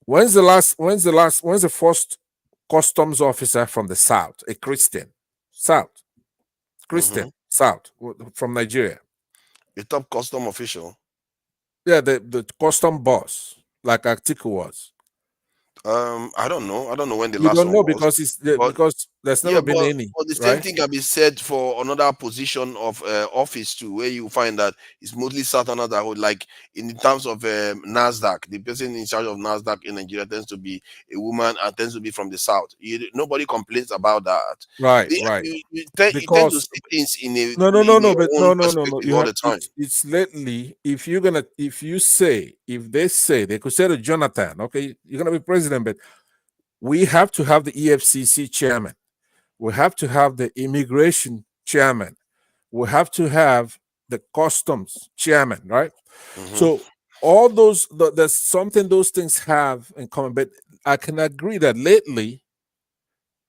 S21: When's the first customs officer from the South, a Christian, South, from Nigeria?
S20: The top custom official.
S21: Yeah, the custom boss, like Atiku was.
S20: I don't know. I don't know when the
S21: You
S20: last
S21: don't
S20: one
S21: know
S20: was.
S21: because there's never been any.
S20: But the same
S21: Right?
S20: thing can be said for another position of office too, where you find that it's mostly Southerners that hold, like in terms of NASDAQ, the person in charge of NASDAQ in Nigeria tends to be a woman and tends to be from the South. Nobody complains about that.
S21: Right.
S20: You tend to
S21: Because
S20: see things in a
S21: no,
S20: your own
S21: no.
S20: perspective
S21: You
S20: all
S21: have
S20: the time.
S21: it's lately. If they say they could say to Jonathan, okay, you're gonna be president, but we have to have the EFCC chairman. We have to have the immigration chairman. We have to have the customs chairman, right? So all those, there's something those things have in common. But I can agree that lately,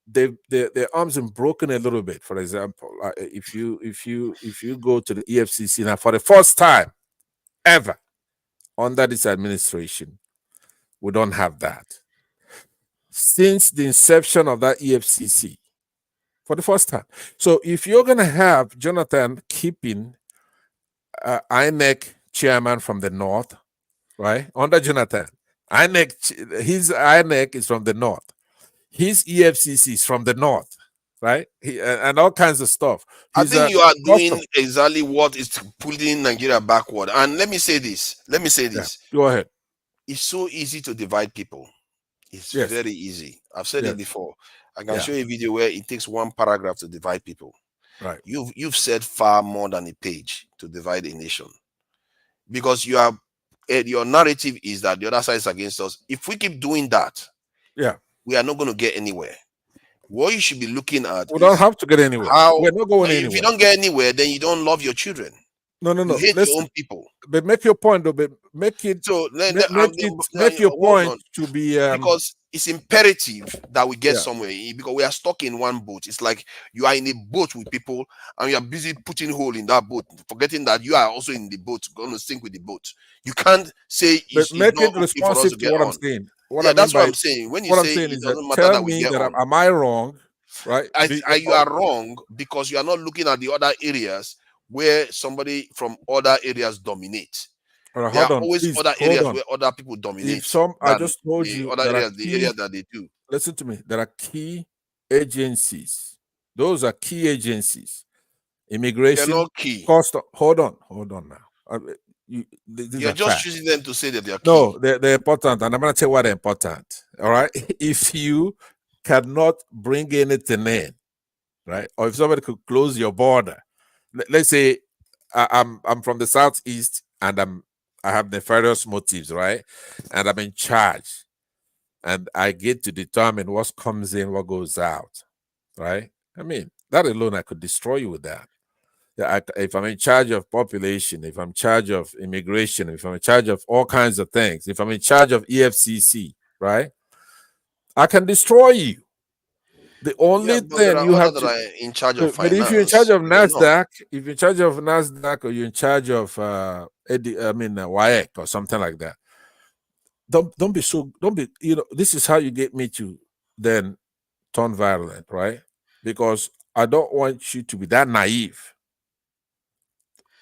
S21: their arms have broken a little bit. For example, if you go to the EFCC now for the first time ever under this administration, we don't have that. Since the inception of that EFCC, for the first time. So if you're going to have Jonathan keeping INEC chairman from the north, right? Under Jonathan, his INEC is from the north. His EFCC is from the north, right? And all kinds of stuff.
S20: I think you are doing exactly what is pulling Nigeria backward. And let me say this.
S21: Yeah, go ahead.
S20: It's so easy to divide people. It's very easy. I've said it before. I can show you a video where it takes one paragraph to divide people.
S21: Right.
S20: You've said far more than a page to divide a nation. Because your narrative is that the other side is against us. If we keep doing that, we are not going to get anywhere. What you should be looking at
S21: we don't have to get anywhere. We're not going anywhere.
S20: If you don't get anywhere, then you don't love your children.
S21: No.
S20: You hate your own people.
S21: But make your point, though. But make it.
S20: So
S21: make your point to be
S20: because it's imperative that we get somewhere, because we are stuck in one boat. It's like you are in a boat with people and you are busy putting hole in that boat, forgetting that you are also in the boat, going to sink with the boat. You can't say it's
S21: make
S20: not
S21: it responsive to what I'm saying.
S20: That's what I'm saying. When you say it doesn't matter that we get on.
S21: Am I wrong? Right?
S20: You are wrong because you are not looking at the other areas where somebody from other areas dominate.
S21: Right,
S20: there are always other areas where other people dominate.
S21: I just told you
S20: other areas, the area that they do.
S21: Listen to me. There are key agencies. Those are key agencies. Immigration.
S20: They're not key.
S21: Hold on now.
S20: You're just choosing them to say that they are key.
S21: No, they're important, and I'm going to tell you why they're important. All right. If you cannot bring anything in, right, or if somebody could close your border, let's say I'm from the southeast and I have nefarious motives, right, and I'm in charge, and I get to determine what comes in, what goes out, right? I mean, that alone, I could destroy you with that. If I'm in charge of population, if I'm in charge of immigration, if I'm in charge of all kinds of things, if I'm in charge of EFCC, right, I can destroy you. The only thing you have
S20: to in charge of finance.
S21: But if you're in charge of NASDAQ, if you're in charge of NASDAQ, or you're in charge of WAEC or something like that, don't be this is how you get me to then turn violent, right? Because I don't want you to be that naive.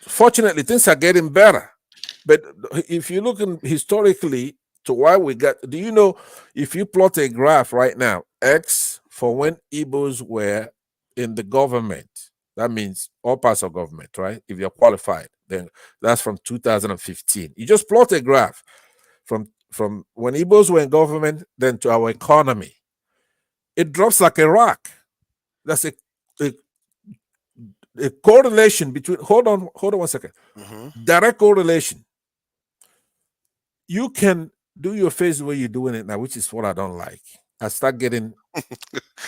S21: Fortunately, things are getting better. But if you look historically to why we got, do you know, if you plot a graph right now, X for when Igbos were in the government, that means all parts of government, right? If you're qualified, then that's from 2015. You just plot a graph from when Igbos were in government, then to our economy. It drops like a rock. That's a correlation between, hold on 1 second. Direct correlation. You can do your face the way you're doing it now, which is what I don't like. I start getting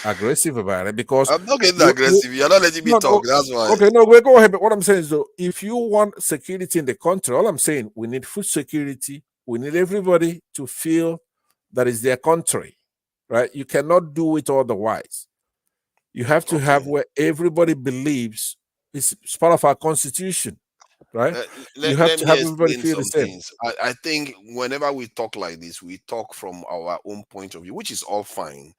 S21: aggressive about it because
S20: I'm not getting aggressive. You're not letting me talk. That's why.
S21: Okay, no, we'll go ahead. But what I'm saying is, though, if you want security in the country, all I'm saying, we need food security. We need everybody to feel that is their country, right? You cannot do it otherwise. You have to have where everybody believes it's part of our constitution, right? You have
S20: Let
S21: to
S20: me
S21: have everybody
S20: explain
S21: feel the
S20: some
S21: same.
S20: things. I think whenever we talk like this, we talk from our own point of view, which is all fine.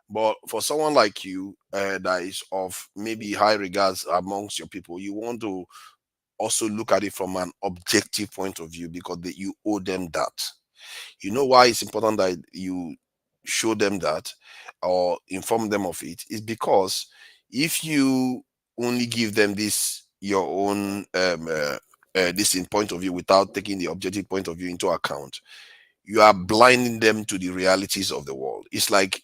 S20: But for someone like you that is of maybe high regards amongst your people, you want to also look at it from an objective point of view because you owe them that. You know why it's important that you show them that or inform them of it is because if you only give them this your own this in point of view without taking the objective point of view into account, you are blinding them to the realities of the world. It's like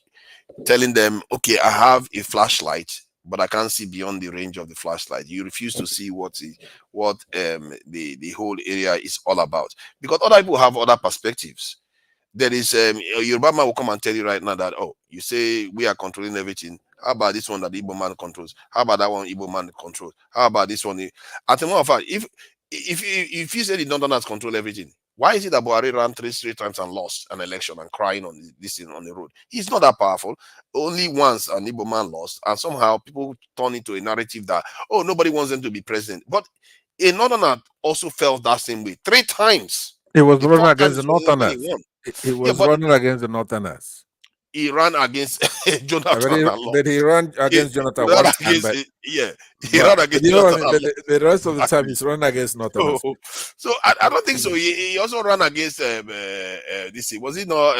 S20: telling them, okay, I have a flashlight, but I can't see beyond the range of the flashlight. You refuse to see what the whole area is all about because other people have other perspectives. There is Yoruba man will come and tell you right now that, oh, you say we are controlling everything. How about this one that the Igbo man controls? How about that one Igbo man controls? How about this one? At the moment of fact, if you say the Northerners control everything, why is it that Buhari ran three times and lost an election and crying on this thing on the road? He's not that powerful. Only once an Igbo man lost, and somehow people turn into a narrative that, oh, nobody wants them to be president. But a Northerner also felt that same way 3 times.
S21: He was
S20: The
S21: running
S20: 4th
S21: against the
S20: time is when he
S21: Northerners.
S20: won.
S21: He was running against the Northerners.
S20: He ran against Jonathan.
S21: But he ran against Jonathan
S20: ran
S21: one time.
S20: against,
S21: But,
S20: he ran against
S21: you know,
S20: Jonathan.
S21: the rest of the time he's running against Northerners.
S20: So I don't think so. He also ran against this. Was it not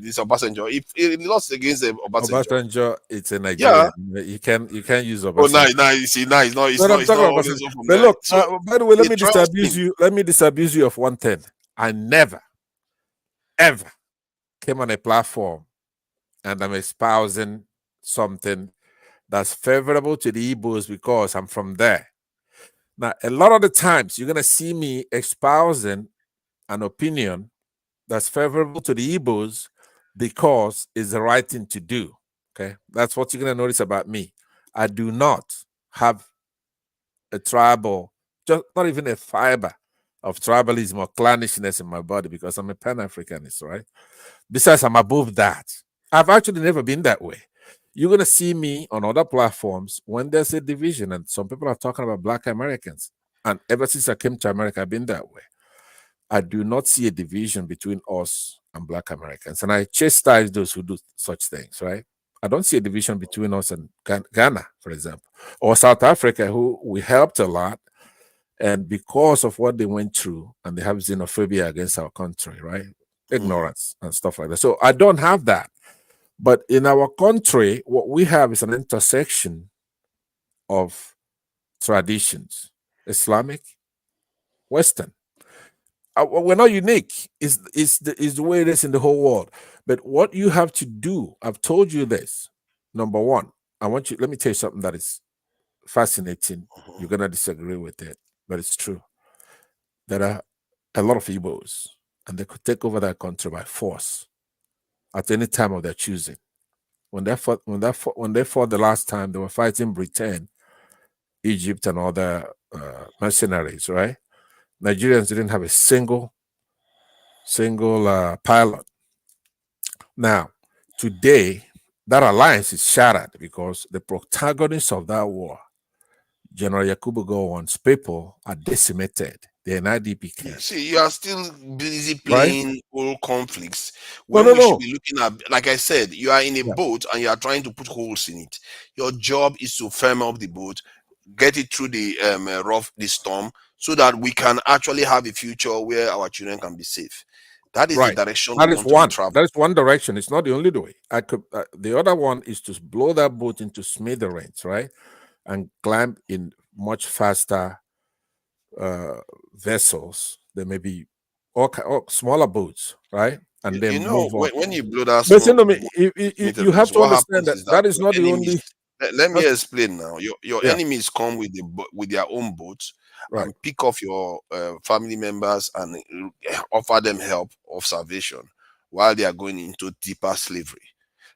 S20: this Obasanjo? If he lost against Obasanjo.
S21: Obasanjo, it's a Nigerian. You can't use Obasanjo.
S20: Oh, you see, now it's not. It's
S21: But
S20: not.
S21: I'm
S20: It's
S21: talking
S20: not
S21: about
S20: always
S21: Obasanjo.
S20: from
S21: But
S20: there.
S21: look,
S20: So
S21: by the way, let me
S20: trust
S21: disabuse
S20: him.
S21: you. Let me disabuse you of one thing. I never, ever came on a platform and I'm espousing something that's favorable to the Igbos because I'm from there. Now, a lot of the times you're gonna see me espousing an opinion that's favorable to the Igbos because it's the right thing to do. Okay, that's what you're gonna notice about me. I do not have a tribal, just not even a fiber of tribalism or clannishness in my body because I'm a Pan-Africanist, right? Besides, I'm above that. I've actually never been that way. You're going to see me on other platforms when there's a division, and some people are talking about Black Americans. And ever since I came to America, I've been that way. I do not see a division between us and Black Americans. And I chastise those who do such things, right? I don't see a division between us and Ghana, for example, or South Africa, who we helped a lot. And because of what they went through, and they have xenophobia against our country, right? Ignorance and stuff like that. So I don't have that. But in our country, what we have is an intersection of traditions, Islamic, Western. We're not unique. It's the way it is in the whole world. But what you have to do, I've told you this. Number one, let me tell you something that is fascinating. You're going to disagree with it, but it's true. There are a lot of Igbos, and they could take over that country by force at any time of their choosing. When they fought the last time, they were fighting Britain, Egypt, and other mercenaries, right? Nigerians didn't have a single pilot. Now, today, that alliance is shattered because the protagonists of that war, General Yakubu Gowon's people, are decimated. They're in IDP camps.
S20: See, you are still busy playing old conflicts when
S21: No.
S20: we should be looking at, like I said, you are in a boat and you are trying to put holes in it. Your job is to firm up the boat, get it through the the storm, so that we can actually have a future where our children can be safe. That is the direction we want to travel.
S21: That is one direction. It's not the only way. The other one is to blow that boat into smithereens, right, and climb in much faster vessels. There may be all smaller boats, right? And then move on.
S20: When you blow that,
S21: listen to me. You have to understand that is not the only.
S20: Let me explain now. Your enemies come with their own boats and pick off your family members and offer them help of salvation while they are going into deeper slavery.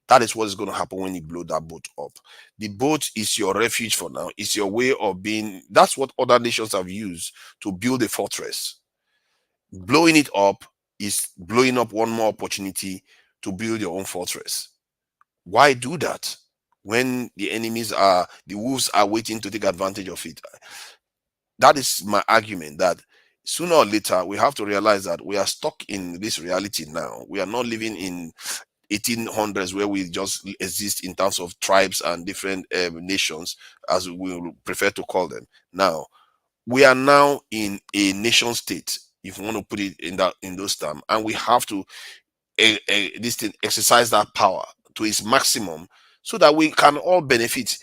S20: That is what is going to happen when you blow that boat up. The boat is your refuge for now. It's your way of being. That's what other nations have used to build a fortress. Blowing it up is blowing up one more opportunity to build your own fortress. Why do that? when the wolves are waiting to take advantage of it. That is my argument, that sooner or later we have to realize that we are stuck in this reality now. We are not living in 1800s where we just exist in terms of tribes and different nations, as we prefer to call them. Now we are now in a nation state, if you want to put it in those terms, and we have to exercise that power to its maximum so that we can all benefit.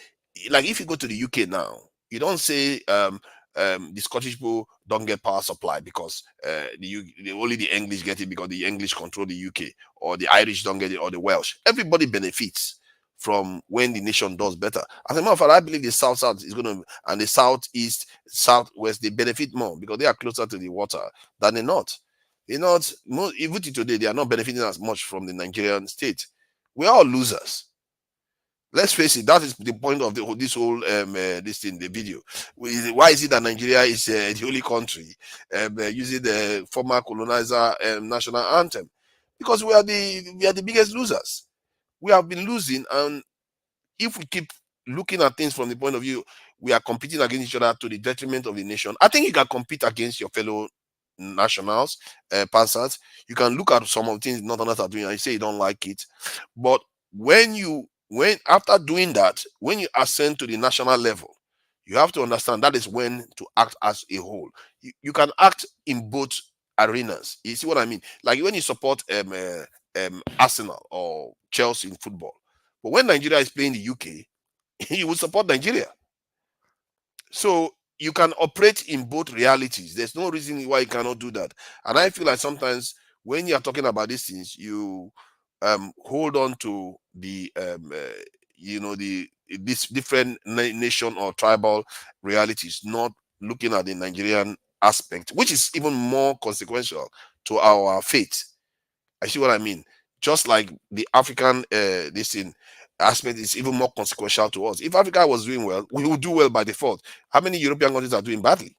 S20: Like if you go to the UK now, you don't say the Scottish people don't get power supply because only the English get it because the English control the UK, or the Irish don't get it, or the Welsh. Everybody benefits from when the nation does better. As a matter of fact, I believe the South is going to, and the Southeast, Southwest, they benefit more because they are closer to the water than the North. The North, even today, they are not benefiting as much from the Nigerian state. We are all losers. Let's face it, that is the point of this whole the video. Why is it that Nigeria is the only country using the former colonizer national anthem? Because we are the biggest losers. We have been losing, and if we keep looking at things from the point of view, we are competing against each other to the detriment of the nation. I think you can compete against your fellow nationals, persons. You can look at some of the things Northerners are doing and you say you don't like it, but when after doing that, when you ascend to the national level, you have to understand that is when to act as a whole. You can act in both arenas. You see what I mean? Like when you support Arsenal or Chelsea in football, but when Nigeria is playing the UK, you will support Nigeria. So you can operate in both realities. There's no reason why you cannot do that. And I feel like sometimes when you are talking about these things, you hold on to the this different nation or tribal realities, not looking at the Nigerian aspect, which is even more consequential to our faith. I see what I mean. Just like the African aspect is even more consequential to us. If Africa was doing well, we would do well by default. How many European countries are doing badly?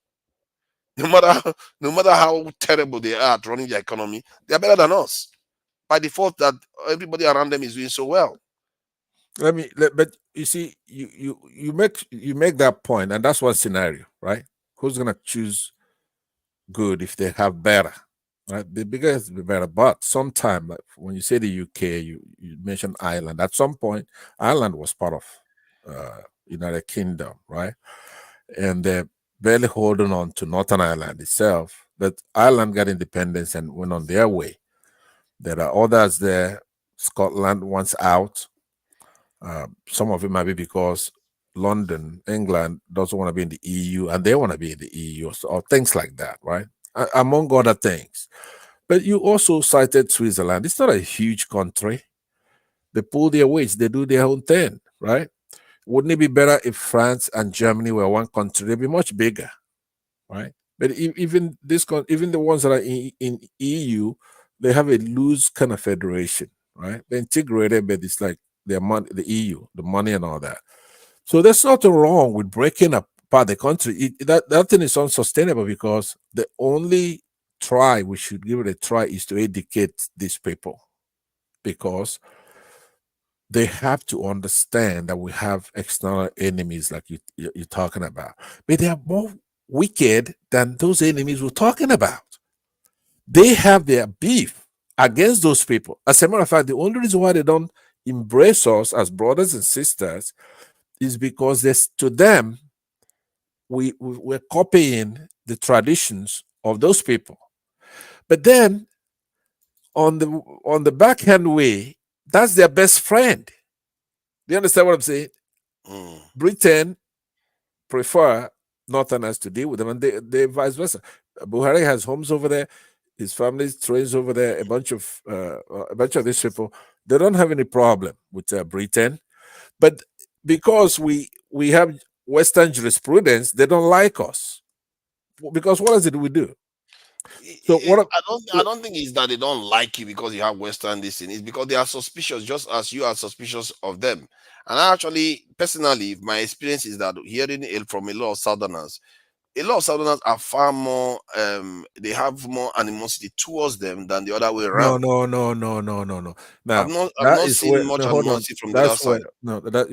S20: No matter how terrible they are at running their economy, they are better than us. By default, that everybody around them is doing so well.
S21: But you see, you make that point, and that's one scenario, right? Who's gonna choose good if they have better? Right? The bigger is the better. But sometime, like when you say the UK, you mentioned Ireland. At some point, Ireland was part of United Kingdom, right? And they're barely holding on to Northern Ireland itself. But Ireland got independence and went on their way. There are others there. Scotland wants out. Some of it might be because London, England, doesn't want to be in the EU, and they want to be in the EU, or things like that, right? Among other things. But you also cited Switzerland. It's not a huge country. They pull their weights. They do their own thing, right? Wouldn't it be better if France and Germany were one country? They'd be much bigger, right? But even the ones that are in EU, they have a loose kind of federation, right? They're integrated, but it's like their money, the EU, the money and all that. So there's nothing wrong with breaking apart the country. That thing is unsustainable, because the only try we should give it a try is to educate these people, because they have to understand that we have external enemies like you're talking about. But they are more wicked than those enemies we're talking about. They have their beef against those people. As a matter of fact, the only reason why they don't embrace us as brothers and sisters is because to them, we're copying the traditions of those people. But then on the backhand way, that's their best friend. Do you understand what I'm saying? Britain prefer Northerners to deal with them, and they vice versa. Buhari has homes over there. His family trains over there. A bunch of these people, they don't have any problem with Britain, but because we have Western jurisprudence, they don't like us. Because what is it we do? So
S20: I don't think it's that they don't like you because you have Western this thing. It's because they are suspicious, just as you are suspicious of them. And actually, personally, my experience is that hearing it from a lot of Southerners, a lot of Southerners are far more, they have more animosity towards them than the other way around.
S21: No. Now
S20: I've not
S21: where,
S20: seen much
S21: hold on.
S20: animosity from the other
S21: That's where
S20: side.
S21: no, that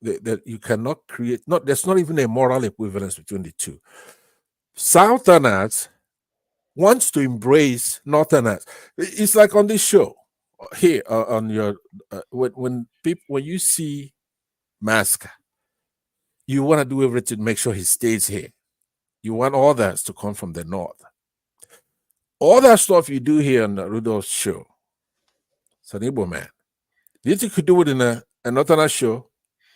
S21: that you cannot create. Not there's not even a moral equivalence between the two. Southerners wants to embrace Northerners. It's like on this show here on your when you see Masker, you want to do everything to make sure he stays here. You want others to come from the north. All that stuff you do here on the Rudolph's show, it's an Igbo man. Do you think you could do it in a northern show?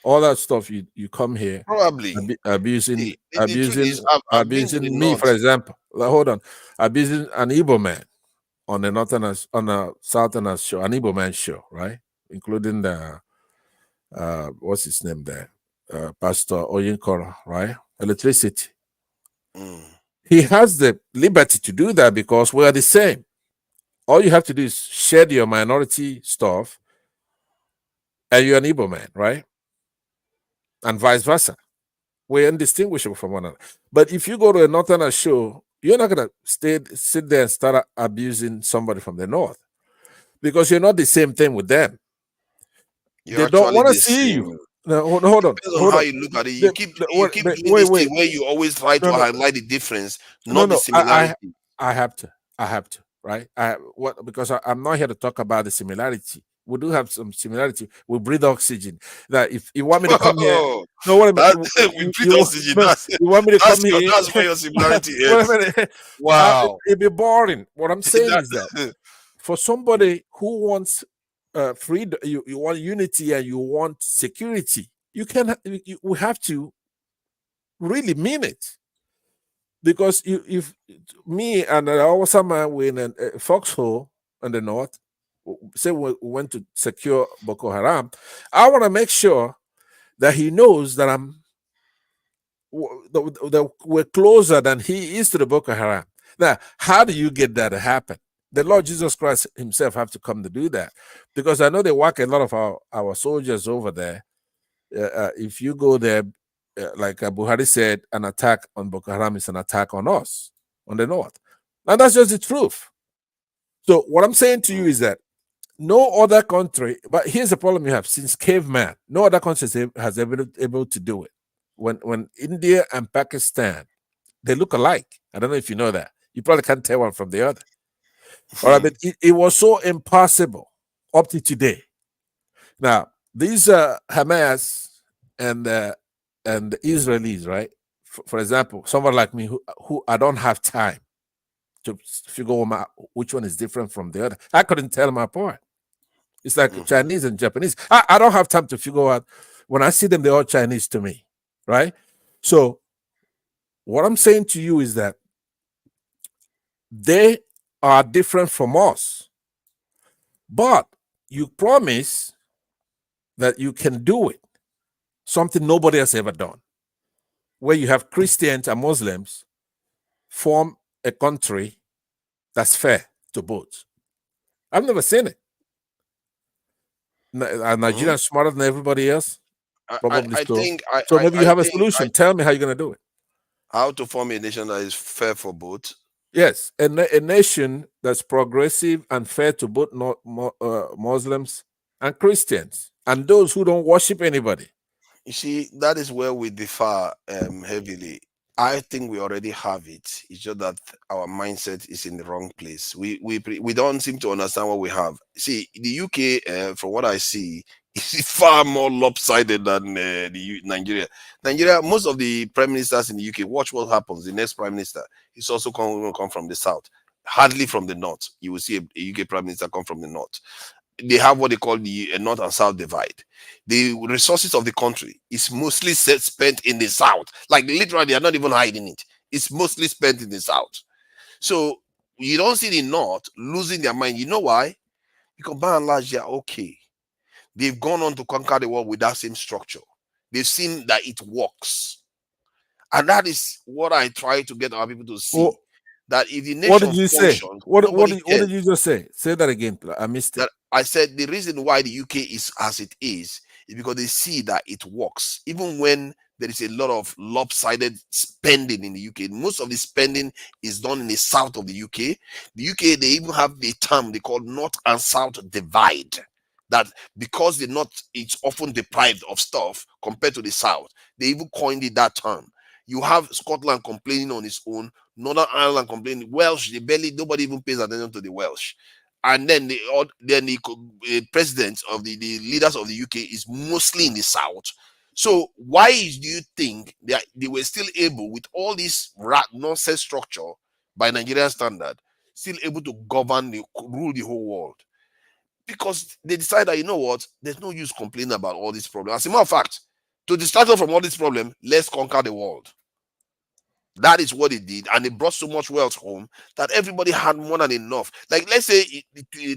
S21: All that stuff you come here
S20: Probably
S21: abusing
S20: the truth is, I've been to the
S21: me,
S20: north.
S21: for example. Like, hold on, abusing an Igbo man on a northerners on a southerners show, an Igbo man show, right? Including the what's his name there, Pastor Oyinkoro, right? Electricity. He has the liberty to do that because we are the same. All you have to do is shed your minority stuff, and you're an Igbo man, right? And vice versa. We're indistinguishable from one another. But if you go to a northern show, you're not gonna sit there and start abusing somebody from the north because you're not the same thing with them.
S20: You're
S21: They don't want to
S20: the
S21: see
S20: same.
S21: you. No, hold on.
S20: Depends on how you look at it. You keep doing this thing where you always try to highlight the difference, not the similarity.
S21: I have to, right? Because I'm not here to talk about the similarity. We do have some similarity. We breathe oxygen. That if you want me to come here, no, what I mean,
S20: we breathe oxygen.
S21: You want me to come here?
S20: That's where your similarity is. Wow,
S21: it'd be boring. What I'm saying is that for somebody who wants freedom, you want unity and you want security, we have to really mean it. Because if me and Osama were in a foxhole in the north, say we went to secure Boko Haram, I want to make sure that he knows that we're closer than he is to the Boko Haram. Now, how do you get that to happen? The Lord Jesus Christ himself have to come to do that, because I know they work a lot of our soldiers over there. If you go there, like Buhari said, an attack on Boko Haram is an attack on us, on the north. And that's just the truth. So what I'm saying to you is that no other country, but here's the problem you have: since caveman, no other country has ever been able to do it. When India and Pakistan, they look alike. I don't know if you know that. You probably can't tell one from the other. All right, but it was so impossible up to today. Now, these Hamas and the Israelis, right? For example, someone like me who I don't have time to figure out which one is different from the other. I couldn't tell them apart. It's like Chinese and Japanese. I don't have time to figure out. When I see them, they're all Chinese to me, right? So what I'm saying to you is that they are different from us, but you promise that you can do it, something nobody has ever done, where you have Christians and Muslims form a country that's fair to both. I've never seen it. Are Nigerians smarter than everybody else? Probably so. Maybe you have a solution. Tell me how you're going to do it.
S20: How to form a nation that is fair for both?
S21: Yes, a nation that's progressive and fair to both Muslims and Christians, and those who don't worship anybody.
S20: You see, that is where we differ heavily. I think we already have it. It's just that our mindset is in the wrong place. We don't seem to understand what we have. See, the UK, from what I see, is far more lopsided than Nigeria. Nigeria, most of the prime ministers in the UK, watch what happens. The next prime minister is also going to come from the south, hardly from the north. You will see a UK prime minister come from the north. They have what they call the north and south divide. The resources of the country is mostly spent in the south. Like literally, they are not even hiding it. It's mostly spent in the south. So you don't see the north losing their mind. You know why? Because by and large, they are okay. They've gone on to conquer the world with that same structure. They've seen that it works. And that is what I try to get our people to see. That if the nation
S21: what did you say? What did you just say? Say that again. I missed it.
S20: That I said the reason why the UK is as it is is because they see that it works. Even when there is a lot of lopsided spending in the UK, most of the spending is done in the south of the UK. The UK, they even have the term they call North and South divide. That because the North is often deprived of stuff compared to the South, they even coined it that term. You have Scotland complaining on its own, Northern Ireland complaining, Welsh, nobody even pays attention to the Welsh. And then the president of the leaders of the UK is mostly in the South. So why do you think they were still able, with all this nonsense structure by Nigerian standard, still able to rule the whole world? Because they decided that, you know what, there's no use complaining about all these problems. As a matter of fact, to distract us from all these problems, let's conquer the world. That is what it did, and it brought so much wealth home that everybody had more than enough. Like, let's say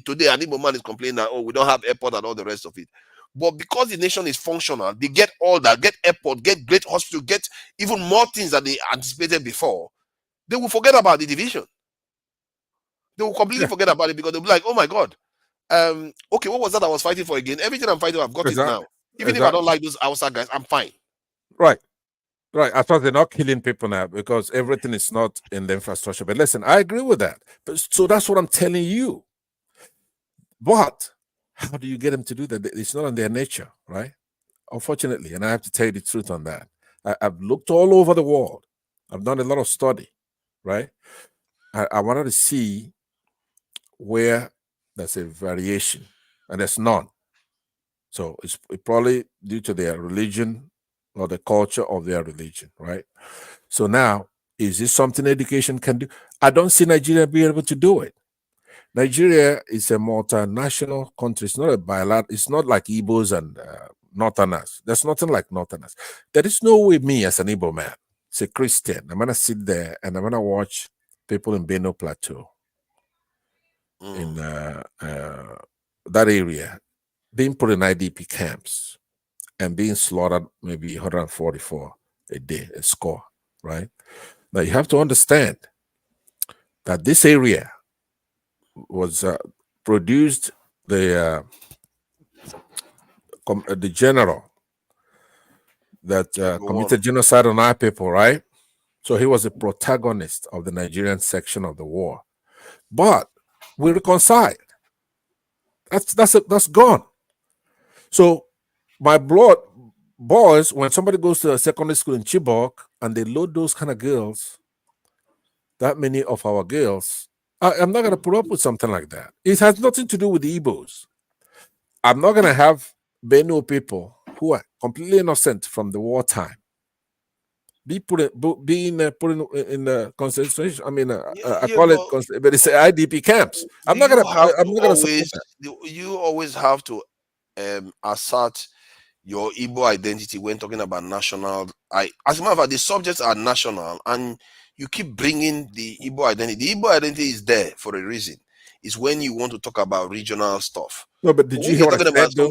S20: today an Igbo man is complaining that, oh, we don't have airport and all the rest of it. But because the nation is functional, they get all that, get airport, get great hospital, get even more things that they anticipated before. They will forget about the division. They will completely forget about it because they'll be like, oh my God, okay, what was that I was fighting for again? Everything I'm fighting, I've got it now. Even if I don't like those outside guys, I'm fine.
S21: Right. Right. I thought they're not killing people now because everything is not in the infrastructure. But listen, I agree with that. But so that's what I'm telling you. But how do you get them to do that? It's not in their nature, right? Unfortunately, and I have to tell you the truth on that. I've looked all over the world. I've done a lot of study, right? I wanted to see where there's a variation, and there's none. So it's probably due to their religion or the culture of their religion, right? So now, is this something education can do? I don't see Nigeria being able to do it. Nigeria is a multinational country. It's not a bilateral. It's not like Igbos and Northerners. There's nothing like Northerners. There is no way me as an Igbo man, as a Christian, I'm going to sit there and I'm going to watch people in Benue Plateau, in that area, being put in IDP camps and being slaughtered maybe 144 a day, a score, right? Now you have to understand that this area was produced the general that committed genocide on our people, right? So he was a protagonist of the Nigerian section of the war. But we reconciled. That's gone. So my blood boys, when somebody goes to a secondary school in Chibok and they load those kind of girls, that many of our girls, I'm not going to put up with something like that. It has nothing to do with the Igbos. I'm not going to have Benue people who are completely innocent from the wartime being put in the concentration. I mean, I call it, but it's IDP camps. I'm not going to.
S20: You always have to assert your Igbo identity when talking about national. As a matter of fact, the subjects are national, and you keep bringing the Igbo identity. The Igbo identity is there for a reason. It's when you want to talk about regional stuff.
S21: No, but did you hear what I said, though?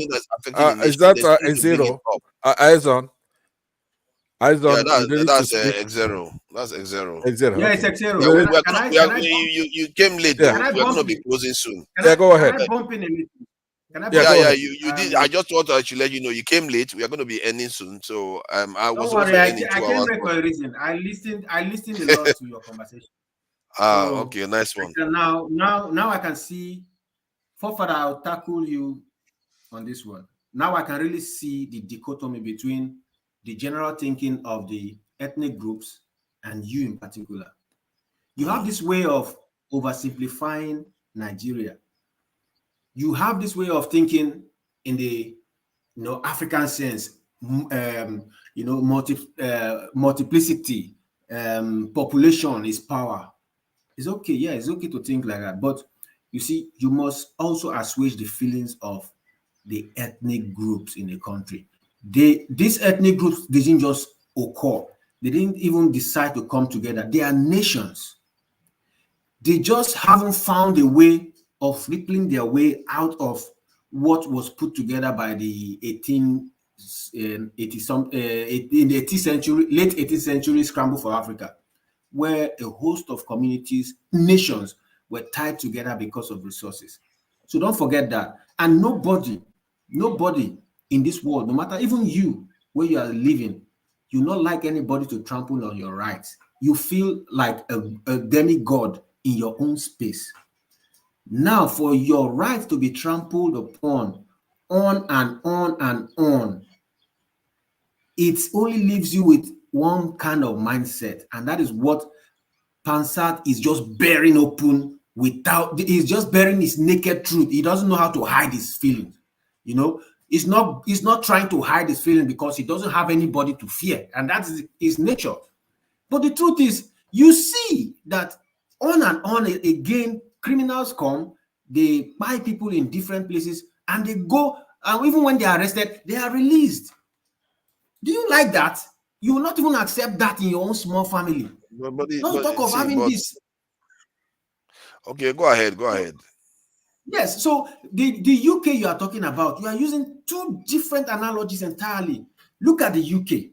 S21: Is that X0? Eyes on.
S20: Yeah, that's X0. That's X0.
S21: X0.
S2: Yeah, it's X0.
S20: You came late.
S21: Yeah.
S20: We're going to be closing soon.
S21: Go ahead.
S2: Can I bump in a little?
S20: You did. I just want to actually let you know you came late. We are going to be ending soon. So I was
S2: Don't worry, I
S20: ending 2
S2: came
S20: hours.
S2: late for a reason. I listened a lot to your conversation.
S20: Okay, nice one.
S2: Now I can see. Forefather, I'll tackle you on this one. Now I can really see the dichotomy between the general thinking of the ethnic groups and you in particular. You have this way of oversimplifying Nigeria. You have this way of thinking in the African sense, multiplicity, population is power. It's okay, yeah, it's okay to think like that. But you see, you must also assuage the feelings of the ethnic groups in the country. These ethnic groups didn't just occur. They didn't even decide to come together. They are nations. They just haven't found a way of rippling their way out of what was put together by the 18th century, late 18th century scramble for Africa, where a host of communities, nations were tied together because of resources. So don't forget that. And nobody
S4: in this world, no matter even you, where you are living, you not like anybody to trample on your rights. You feel like a demigod in your own space. Now, for your right to be trampled upon, on and on and on, it only leaves you with one kind of mindset, and that is what Pansat is just bearing open without, he's just bearing his naked truth. He doesn't know how to hide his feelings. You know, he's not trying to hide his feelings because he doesn't have anybody to fear, and that is his nature. But the truth is, you see that on and on again, criminals come, they buy people in different places, and they go, and even when they are arrested, they are released. Do you like that? You will not even accept that in your own small family. Don't talk of having this.
S20: Okay, go ahead.
S4: Yes, so the UK you are talking about, you are using two different analogies entirely. Look at the UK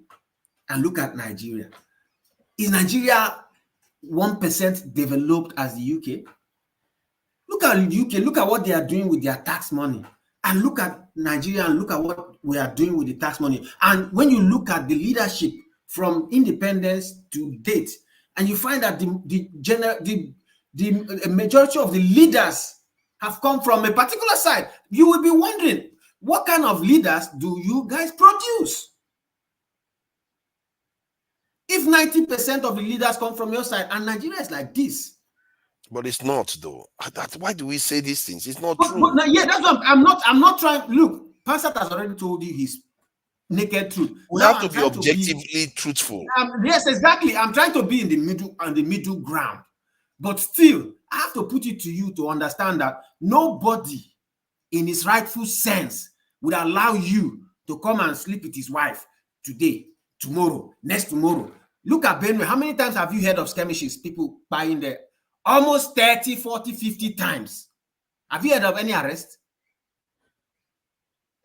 S4: and look at Nigeria. Is Nigeria 1% developed as the UK? Look at the UK, look at what they are doing with their tax money. And look at Nigeria and look at what we are doing with the tax money. And when you look at the leadership from independence to date, and you find that the majority of the leaders have come from a particular side, you will be wondering, what kind of leaders do you guys produce? If 90% of the leaders come from your side, and Nigeria is like this.
S20: But it's not, though. Why do we say these things? It's not true.
S4: But yeah, that's what I'm not trying. Look, Pansat has already told you his naked truth.
S20: We have to be objectively truthful.
S4: Yes, exactly. I'm trying to be in the middle, on the middle ground. But still, I have to put it to you to understand that nobody in his rightful sense would allow you to come and sleep with his wife today, tomorrow, next tomorrow. Look at Benue. How many times have you heard of skirmishes, people buying there? Almost 30, 40, 50 times. Have you heard of any arrest?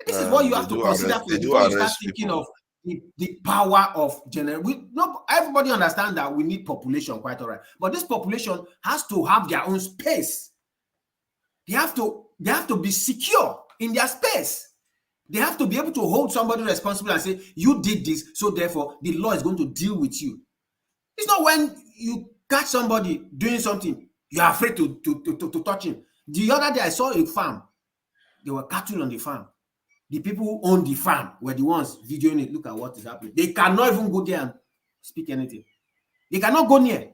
S4: This is what you have to consider before you start thinking of the power of general. Everybody understands that we need population, quite all right. But this population has to have their own space. They have to be secure in their space. They have to be able to hold somebody responsible and say, you did this, so therefore the law is going to deal with you. It's not when you catch somebody doing something, you are afraid to touch him. The other day I saw a farm. There were cattle on the farm. The people who own the farm were the ones videoing it. Look at what is happening. They cannot even go there and speak anything. They cannot go near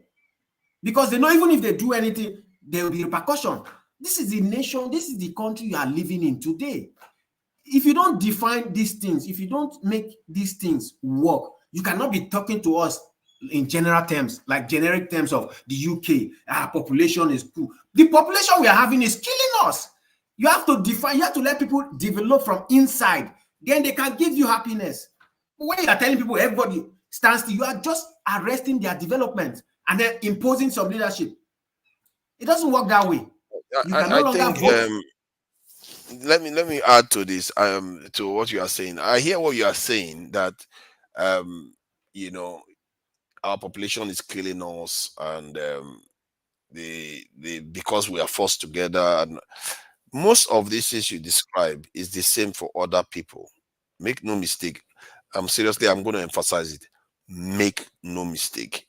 S4: because they know even if they do anything, there will be repercussion. This is the nation, this is the country you are living in today. If you don't define these things, if you don't make these things work, you cannot be talking to us in general terms, like generic terms of the UK, population is cool. The population we are having is killing us. You have to define, you have to let people develop from inside. Then they can give you happiness. But when you are telling people, everybody stands still, you are just arresting their development and then imposing some leadership. It doesn't work that way.
S20: I think let me add to this, to what you are saying. I hear what you are saying, that you know, our population is killing us, and because we are forced together, and most of these things you describe is the same for other people. Make no mistake. Seriously, I'm going to emphasize it. Make no mistake.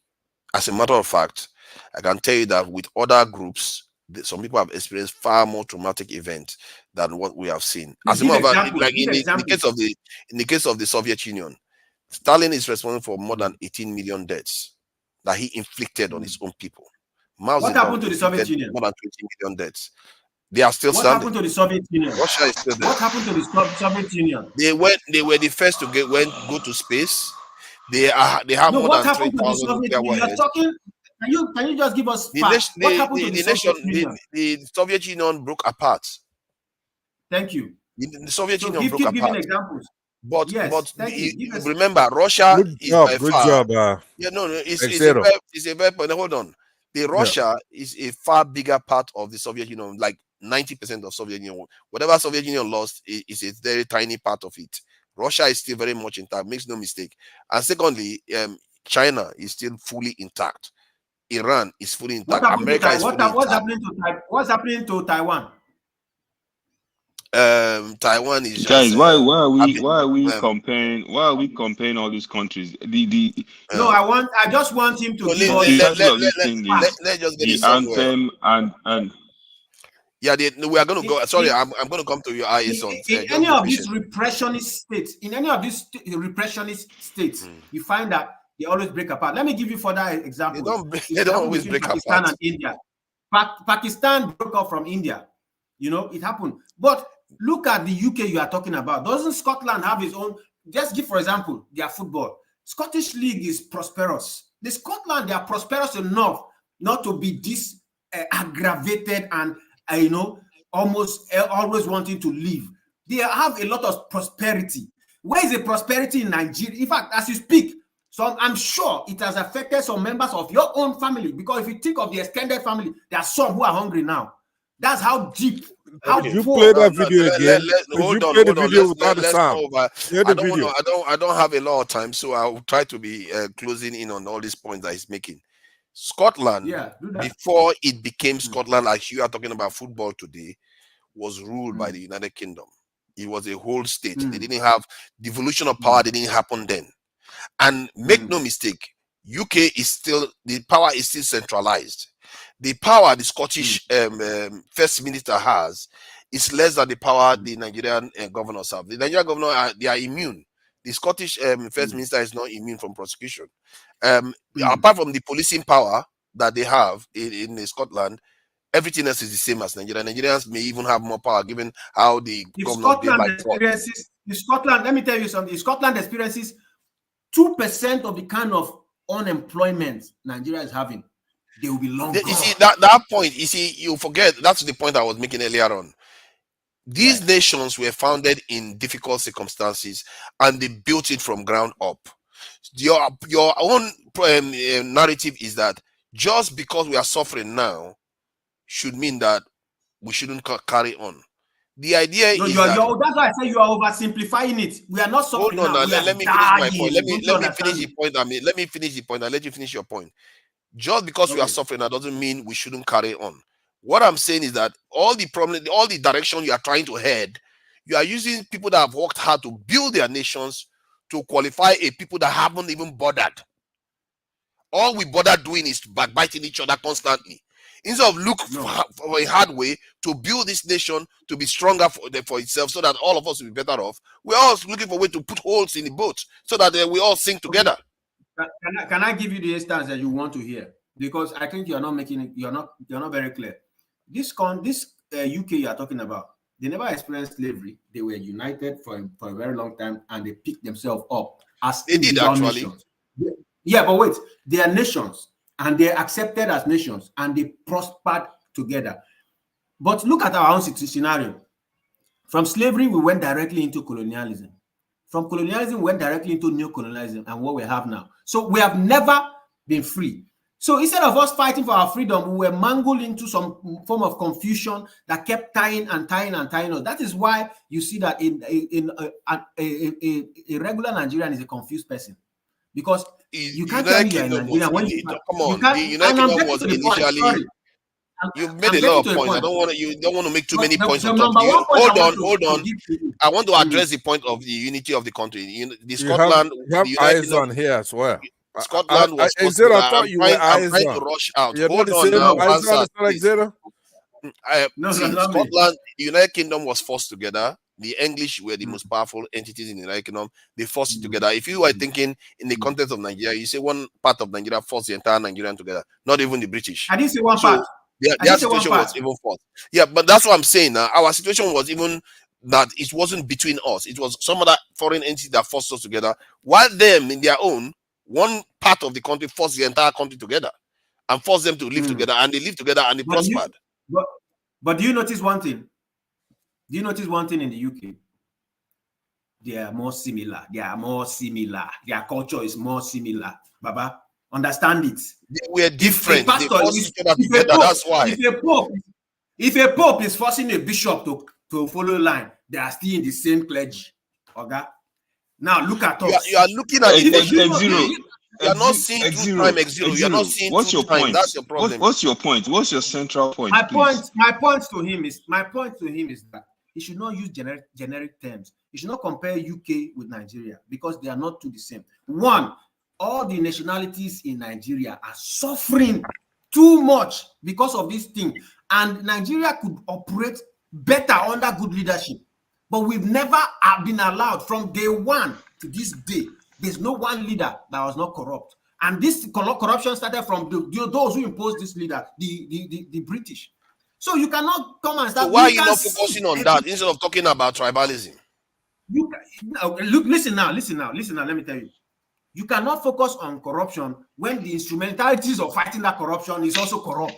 S20: As a matter of fact, I can tell you that with other groups, some people have experienced far more traumatic events than what we have seen. As a matter of fact, like in the case of the Soviet Union, Stalin is responsible for more than 18 million deaths that he inflicted on his own people.
S4: What happened to the Soviet Union?
S20: More than 20 million deaths. They are still standing.
S4: What happened to the Soviet Union?
S20: Russia is still there.
S4: What happened to the Soviet Union?
S20: They were the first to go to space. They have more than 3,000 nuclear warheads.
S4: Can you just give us facts? What happened to the Soviet Union?
S20: The Soviet Union broke apart.
S4: Thank you.
S20: The Soviet Union broke apart.
S4: Giving examples.
S20: But
S4: yes,
S20: remember, Russia is by far.
S14: It's
S20: a very point. Hold on. Russia is a far bigger part of the Soviet Union, like 90% of Soviet Union. Whatever Soviet Union lost is a very tiny part of it. Russia is still very much intact, makes no mistake. And secondly, China is still fully intact. Iran is fully intact. America is fully intact.
S4: What's happening to Taiwan?
S20: Taiwan is
S5: Guys,
S20: just
S5: why are we comparing all these countries?
S4: No, I just want him to give us
S5: the title of this thing is
S20: let's just get
S5: the
S20: it somewhere.
S5: Anthem and
S20: yeah, we are going to go. Sorry, I'm going to come to your eyes on.
S4: In any of these repressionist states, you find that they always break apart. Let me give you further examples.
S20: They don't always break
S4: Pakistan
S20: apart.
S4: and India. Pakistan broke off from India. You know, it happened. But look at the UK you are talking about. Doesn't Scotland have its own? Just give, for example, their football. Scottish League is prosperous. The Scotland, they are prosperous enough not to be this aggravated and almost always wanting to leave. They have a lot of prosperity. Where is the prosperity in Nigeria? In fact, as you speak, I'm sure it has affected some members of your own family, because if you think of the extended family, there are some who are hungry now. That's how deep.
S21: Could you play that video again? Could you play the video without the sound?
S20: I don't have a lot of time, so I'll try to be closing in on all these points that he's making. Scotland, before it became Scotland, like you are talking about football today, was ruled by the United Kingdom. It was a whole state. They didn't have devolution of power. Didn't happen then. And make no mistake, UK is still, the power is still centralized. The power the Scottish First Minister has is less than the power the Nigerian governors have. The Nigerian governor, they are immune. The Scottish First Minister is not immune from prosecution. Apart from the policing power that they have in Scotland, everything else is the same as Nigeria. Nigerians may even have more power given how the government
S4: Scotland, let me tell you something. Scotland experiences 2% of the kind of unemployment Nigeria is having. They will be long gone.
S20: You see, that point, you see, you forget, that's the point I was making earlier on. These nations were founded in difficult circumstances, and they built it from ground up. Your own narrative is that just because we are suffering now should mean that we shouldn't carry on. The idea is
S4: that's why I say you are oversimplifying it. We are not suffering now.
S20: Let me finish my point. Let me finish the point. Let me finish the point. I'll let you finish your point. Just because we are suffering, that doesn't mean we shouldn't carry on. What I'm saying is that all the problem, all the direction you are trying to head, you are using people that have worked hard to build their nations to qualify a people that haven't even bothered. All we bother doing is backbiting each other constantly. Instead of look for a hard way to build this nation to be stronger for itself, so that all of us will be better off, we're all looking for a way to put holes in the boat so that we all sink together.
S4: Can I give you the instance that you want to hear? Because I think you're not making it. You're not very clear. This UK you are talking about, they never experienced slavery. They were united for a very long time, and they picked themselves up as
S20: they did actually.
S4: Nations. Yeah, but wait, they are nations, and they're accepted as nations, and they prospered together. But look at our own scenario. From slavery, we went directly into colonialism. From colonialism, we went directly into neo-colonialism and what we have now. So we have never been free. So instead of us fighting for our freedom, we were mangled into some form of confusion that kept tying us. That is why you see that a regular Nigerian is a confused person. Because you can't tell me you're a Nigerian when you
S20: come on. The United Kingdom was initially. You've made a lot of points. You don't want to make too many points on top. Hold on. I want to address the point of the unity of the country. Scotland,
S21: you have eyes on here as well.
S20: Scotland was supposed
S21: to. I thought you were eyes on.
S20: To rush out.
S21: Hold on now.
S20: Scotland, the United Kingdom was forced together. The English were the most powerful entities in the United Kingdom. They forced it together. If you were thinking in the context of Nigeria, you say one part of Nigeria forced the entire Nigerian together, not even the British.
S4: I didn't say one part.
S20: Their situation was even forced. Yeah, but that's what I'm saying now. Our situation was even that it wasn't between us. It was some other foreign entity that forced us together. While them, in their own, one part of the country forced the entire country together and forced them to live together. And they lived together and they prospered.
S4: But do you notice one thing? Do you notice one thing in the UK? They are more similar. Their culture is more similar. Baba, understand it.
S20: They were different. They forced each other together. That's why.
S4: If a pope is forcing a bishop to follow line, they are still in the same clergy. Okay? Now look at us.
S20: You are looking at X0. You are not seeing two time X0. You are not seeing
S5: what's
S20: two
S5: your
S20: time.
S5: point?
S20: That's your problem.
S5: What's your point? What's your central point?
S4: My point to him is that he should not use generic terms. He should not compare UK with Nigeria because they are not two the same. One, all the nationalities in Nigeria are suffering too much because of this thing. And Nigeria could operate better under good leadership. But we've never been allowed from day one to this day. There's no one leader that was not corrupt. And this corruption started from those who imposed this leader, the British. So you cannot come and start.
S20: So why are you not focusing on that instead of talking about tribalism?
S4: Look, listen now. Let me tell you. You cannot focus on corruption when the instrumentalities of fighting that corruption is also corrupt.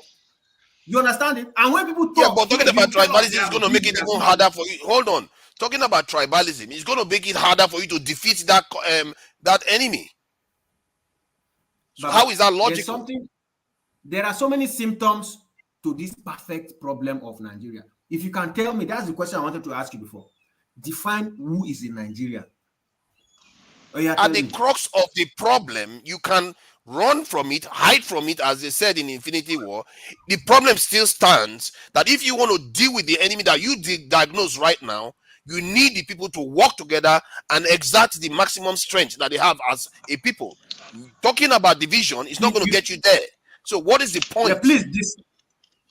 S4: You understand it? And when people talk,
S20: yeah, but talking about tribalism is going to make it even harder for you. Hold on. Talking about tribalism is going to make it harder for you to defeat that enemy. So how is that logical?
S4: There are so many symptoms to this perfect problem of Nigeria. If you can tell me, that's the question I wanted to ask you before. Define who is in Nigeria.
S20: At the crux of the problem, you can run from it, hide from it, as they said in Infinity War. The problem still stands that if you want to deal with the enemy that you diagnose right now, you need the people to work together and exert the maximum strength that they have as a people. Talking about division is not going to get you there. So what is the point?
S4: Yeah,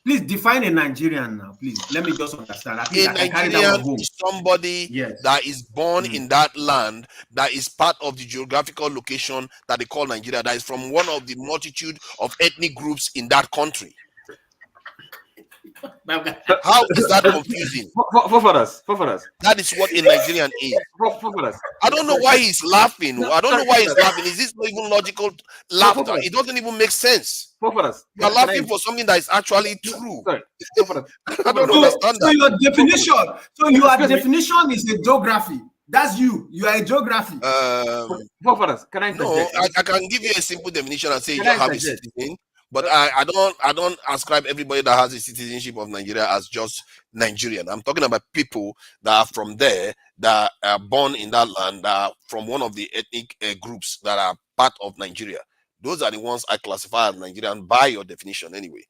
S4: please define a Nigerian now, please. Let me just understand.
S20: A Nigerian is somebody that is born in that land, that is part of the geographical location that they call Nigeria, that is from one of the multitude of ethnic groups in that country. How is that confusing?
S2: Forefathers.
S20: That is what a Nigerian is. I don't know why he's laughing. I don't know why he's laughing. Is this not even logical laughter? It doesn't even make sense. You're laughing for something that is actually true. I don't understand
S4: that. So your definition is a geography. That's you. You are a geography.
S2: Can I?
S20: No, I can give you a simple definition and say you have a citizen. But I don't ascribe everybody that has a citizenship of Nigeria as just Nigerian. I'm talking about people that are from there, that are born in that land, that are from one of the ethnic groups that are part of Nigeria. Those are the ones I classify as Nigerian by your definition anyway.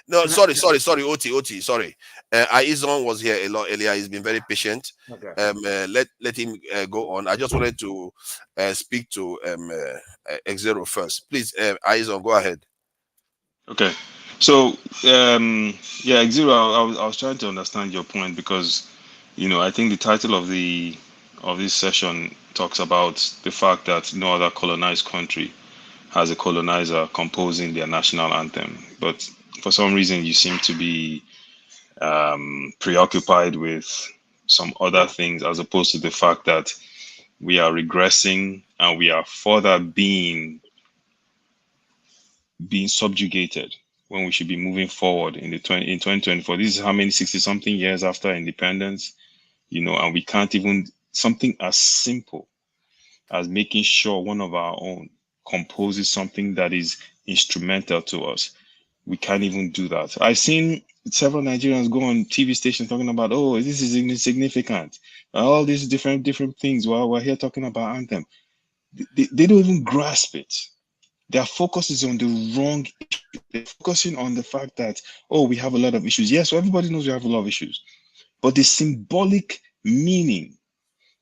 S20: No, sorry, OT, sorry. Aizon was here a lot earlier. He's been very patient. Okay. Let him go on. I just wanted to speak to X0 first. Please, Aizon, go ahead.
S5: Okay. So, yeah, X0, I was trying to understand your point because, I think the title of this session talks about the fact that no other colonized country has a colonizer composing their national anthem. But for some reason, you seem to be preoccupied with some other things as opposed to the fact that we are regressing and we are further being subjugated when we should be moving forward in 2024. This is how many 60-something years after independence, and we can't even something as simple as making sure one of our own composes something that is instrumental to us. We can't even do that. I've seen several Nigerians go on TV stations talking about, oh, this is insignificant. All these different things while we're here talking about Anthem. They don't even grasp it. Their focus is on the wrong issue. They're focusing on the fact that, oh, we have a lot of issues. Yes, so everybody knows we have a lot of issues. But the symbolic meaning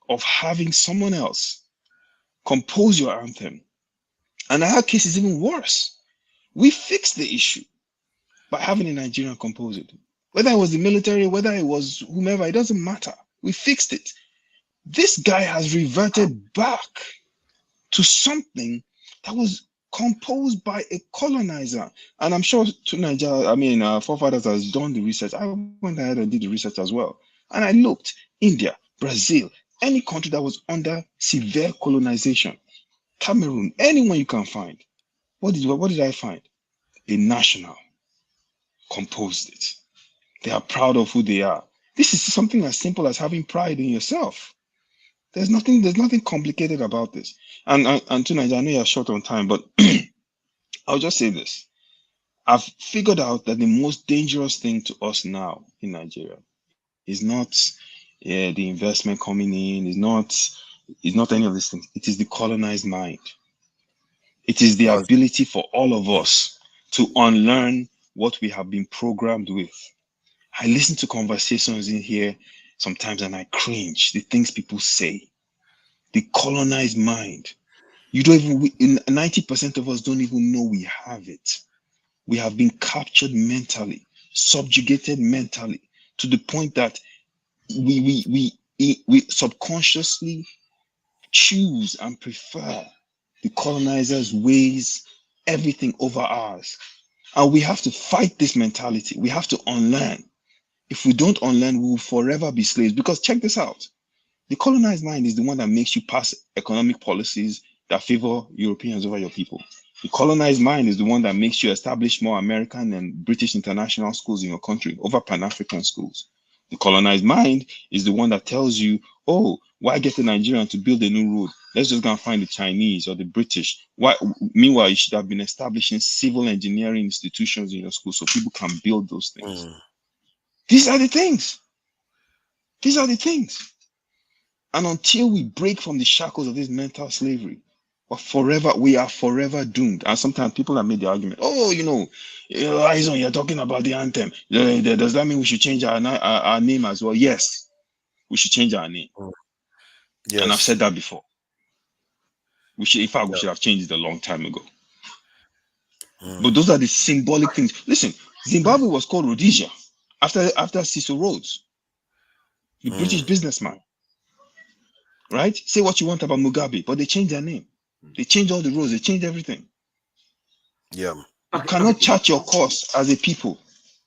S5: of having someone else compose your anthem, and in our case is even worse. We fixed the issue by having a Nigerian compose it. Whether it was the military, whether it was whomever, it doesn't matter. We fixed it. This guy has reverted back to something that was composed by a colonizer. And I'm sure to Nigeria, forefathers has done the research. I went ahead and did the research as well. And I looked, India, Brazil, any country that was under severe colonization, Cameroon, anyone you can find. What did I find? A national composed it. They are proud of who they are. This is something as simple as having pride in yourself. There's nothing complicated about this. And to Nigeria, I know you're short on time, but I'll just say this. I've figured out that the most dangerous thing to us now in Nigeria is not the investment coming in, is not any of these things. It is the colonized mind. It is the ability for all of us to unlearn what we have been programmed with I listen to conversations in here sometimes and I cringe. The things people say. The colonized mind. You don't even, 90% of us don't even know we have it. We have been captured mentally, subjugated mentally, to the point that we subconsciously choose and prefer the colonizers' ways, everything over ours. And we have to fight this mentality. We have to unlearn. If we don't unlearn, we will forever be slaves. Because check this out. The colonized mind is the one that makes you pass economic policies that favor Europeans over your people. The colonized mind is the one that makes you establish more American and British international schools in your country over Pan-African schools. The colonized mind is the one that tells you, oh, why get a Nigerian to build a new road? Let's just go and find the Chinese or the British. Why? Meanwhile, you should have been establishing civil engineering institutions in your school so people can build those things. These are the things. These are the things. And until we break from the shackles of this mental slavery, we are forever doomed. And sometimes people have made the argument, oh, Aizon, you're talking about the anthem. Does that mean we should change our name as well? Yes, we should change our name. Yes. And I've said that before. We should have changed it a long time ago. But those are the symbolic things. Listen, Zimbabwe was called Rhodesia after Cecil Rhodes, the British businessman. Right? Say what you want about Mugabe, but they changed their name. They changed all the rules. They changed everything.
S20: Yeah.
S5: You cannot chart your course as a people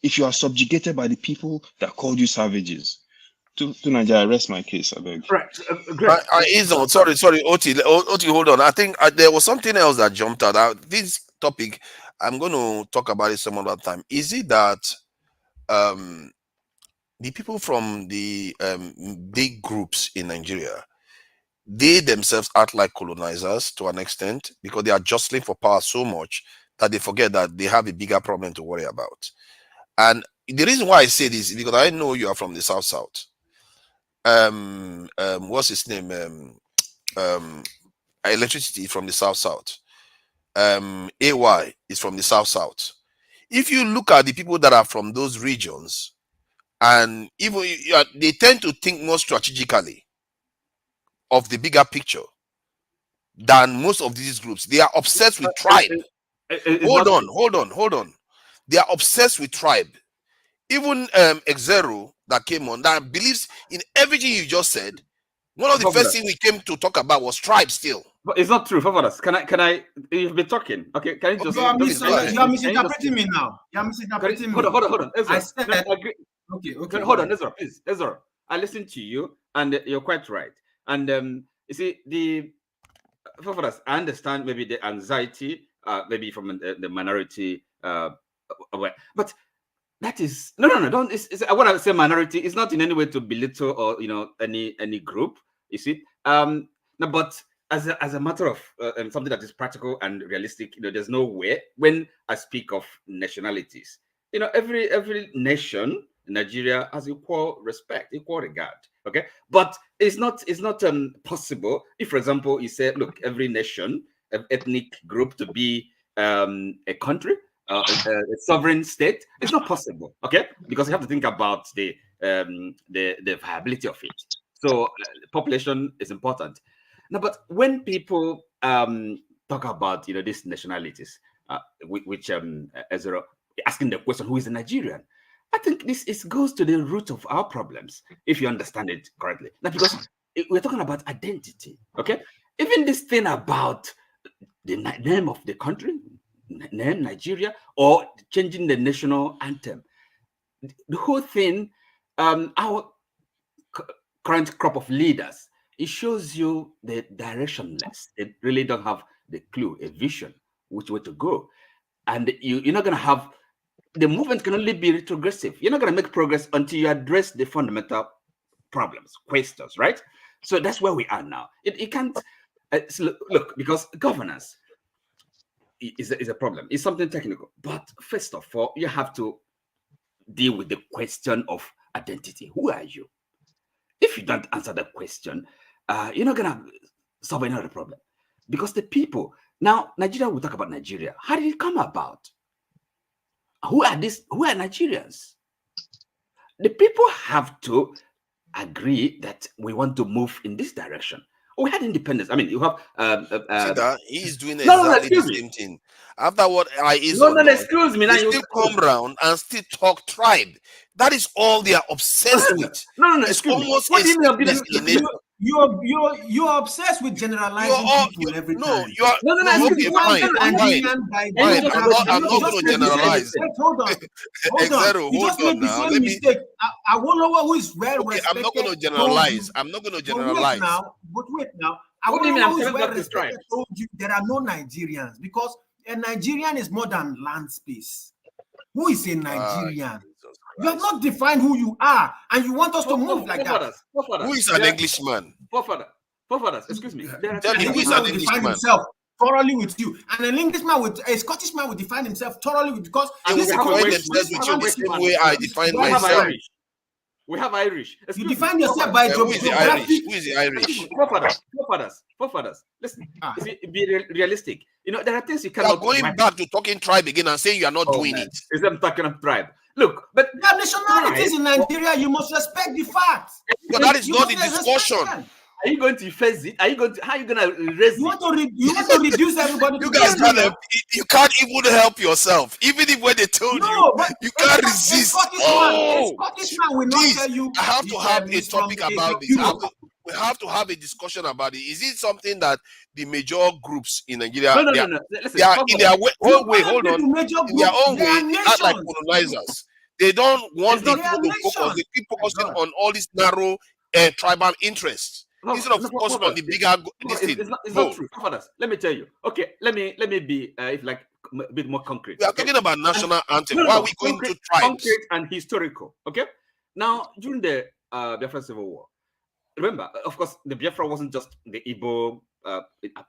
S5: if you are subjugated by the people that called you savages. To Nigeria, I rest my case, I beg.
S20: Right. Sorry, Oti, hold on. I think there was something else that jumped out. This topic, I'm going to talk about it some other time. Is it that the people from the big groups in Nigeria, they themselves act like colonizers to an extent because they are jostling for power so much that they forget that they have a bigger problem to worry about? And the reason why I say this is because I know you are from the South. What's his name? Electricity from the South. AY is from the South. If you look at the people that are from those regions, and even they tend to think more strategically of the bigger picture than most of these groups. They are obsessed with tribe. Hold on. They are obsessed with tribe. Even Xero that came on that believes in everything you just said. One of the first things we came to talk about was tribe still.
S2: But it's not true. Can I you've been talking. Okay, can you just
S4: you are misinterpreting me now. You are misinterpreting me.
S2: Hold on. Ezra,
S4: I said that.
S2: Okay. Hold on, Ezra, please. Ezra, I listened to you and you're quite right. And you see, for us, I understand maybe the anxiety, maybe from the minority, but that is no. Don't. When I say minority, it's not in any way to belittle or any group. You see, no, but as a matter of something that is practical and realistic, there's no way when I speak of nationalities, every nation in Nigeria has equal respect, equal regard. Okay, but it's not possible if, for example, you say, look, every nation, ethnic group to be a country, a sovereign state. It's not possible. Okay, because you have to think about the viability of it. So population is important. Now, but when people talk about these nationalities, which Ezra asking the question, who is a Nigerian? I think this goes to the root of our problems, if you understand it correctly. Now, because we're talking about identity, okay? Even this thing about the name of the country, name Nigeria, or changing the national anthem, the whole thing, our current crop of leaders, it shows you the directionless. They really don't have the clue, a vision, which way to go. And you're not going to have, the movement can only be retrogressive. You're not going to make progress until you address the fundamental problems, questions, right? So that's where we are now. It can't, look, because governance is a problem. It's something technical. But first of all, you have to deal with the question of identity. Who are you? If you don't answer that question, you're not going to solve another problem. Because the people, now, Nigeria, we'll talk about Nigeria. How did it come about? Who are these? Who are Nigerians?
S6: the people have to agree that we want to move in this direction. We had independence. I mean, you have
S20: see that he's doing
S6: no,
S20: exactly the same thing. After what I is
S6: excuse me. Now
S20: they still come round and still talk tribe. That is all they are obsessed with.
S6: No,
S20: it's almost
S4: What do you mean? You're obsessed with generalizing people every time.
S20: You are okay, fine. I'm not going to generalize.
S4: Hold on. You just made the same mistake. I won't know who is well respected.
S20: I'm not going to generalize. I'm not going to generalize.
S4: But wait now. I won't know who is well respected told you there are no Nigerians, because a Nigerian is more than land space. Who is a Nigerian? You have not defined who you are, and you want us to move like that.
S20: Who is an Englishman?
S6: Forefathers, excuse me.
S20: Tell me who is an Englishman?
S4: Himself thoroughly with you, and an Englishman with a Scottish man would define himself thoroughly with, because
S20: they will define themselves with you the same way I define myself.
S6: We have Irish.
S4: You define yourself by geography.
S20: Who is the Irish?
S6: Forefathers. Listen, be realistic. You know, there are things you cannot.
S20: You are going back to talking tribe again and saying you are not doing it.
S6: Is them talking of tribe? Look, but
S4: there are nationalities in Nigeria. You must respect the facts.
S20: But that is not the discussion.
S6: Are you going to face it? How are you going to raise it?
S4: You want to reduce everybody?
S20: You guys you can't even help yourself. Even if when they told you can't resist.
S4: Scottish man will not tell you.
S20: I have to have a topic about this. We have to have a discussion about it. Is it something that the major groups in Nigeria
S6: no.
S20: Listen, they are in their own way, hold on, in their own way, act like colonizers. They don't want people to focus. They keep focusing on all these narrow tribal interests instead of focusing on the bigger.
S6: It's not true. Let me tell you. Okay, let me be if like a bit more concrete.
S20: We are talking about national anthem. Why are we going to tribes?
S6: Concrete and historical. Okay. Now during the Biafra Civil War, remember, of course, the Biafra wasn't just the Igbo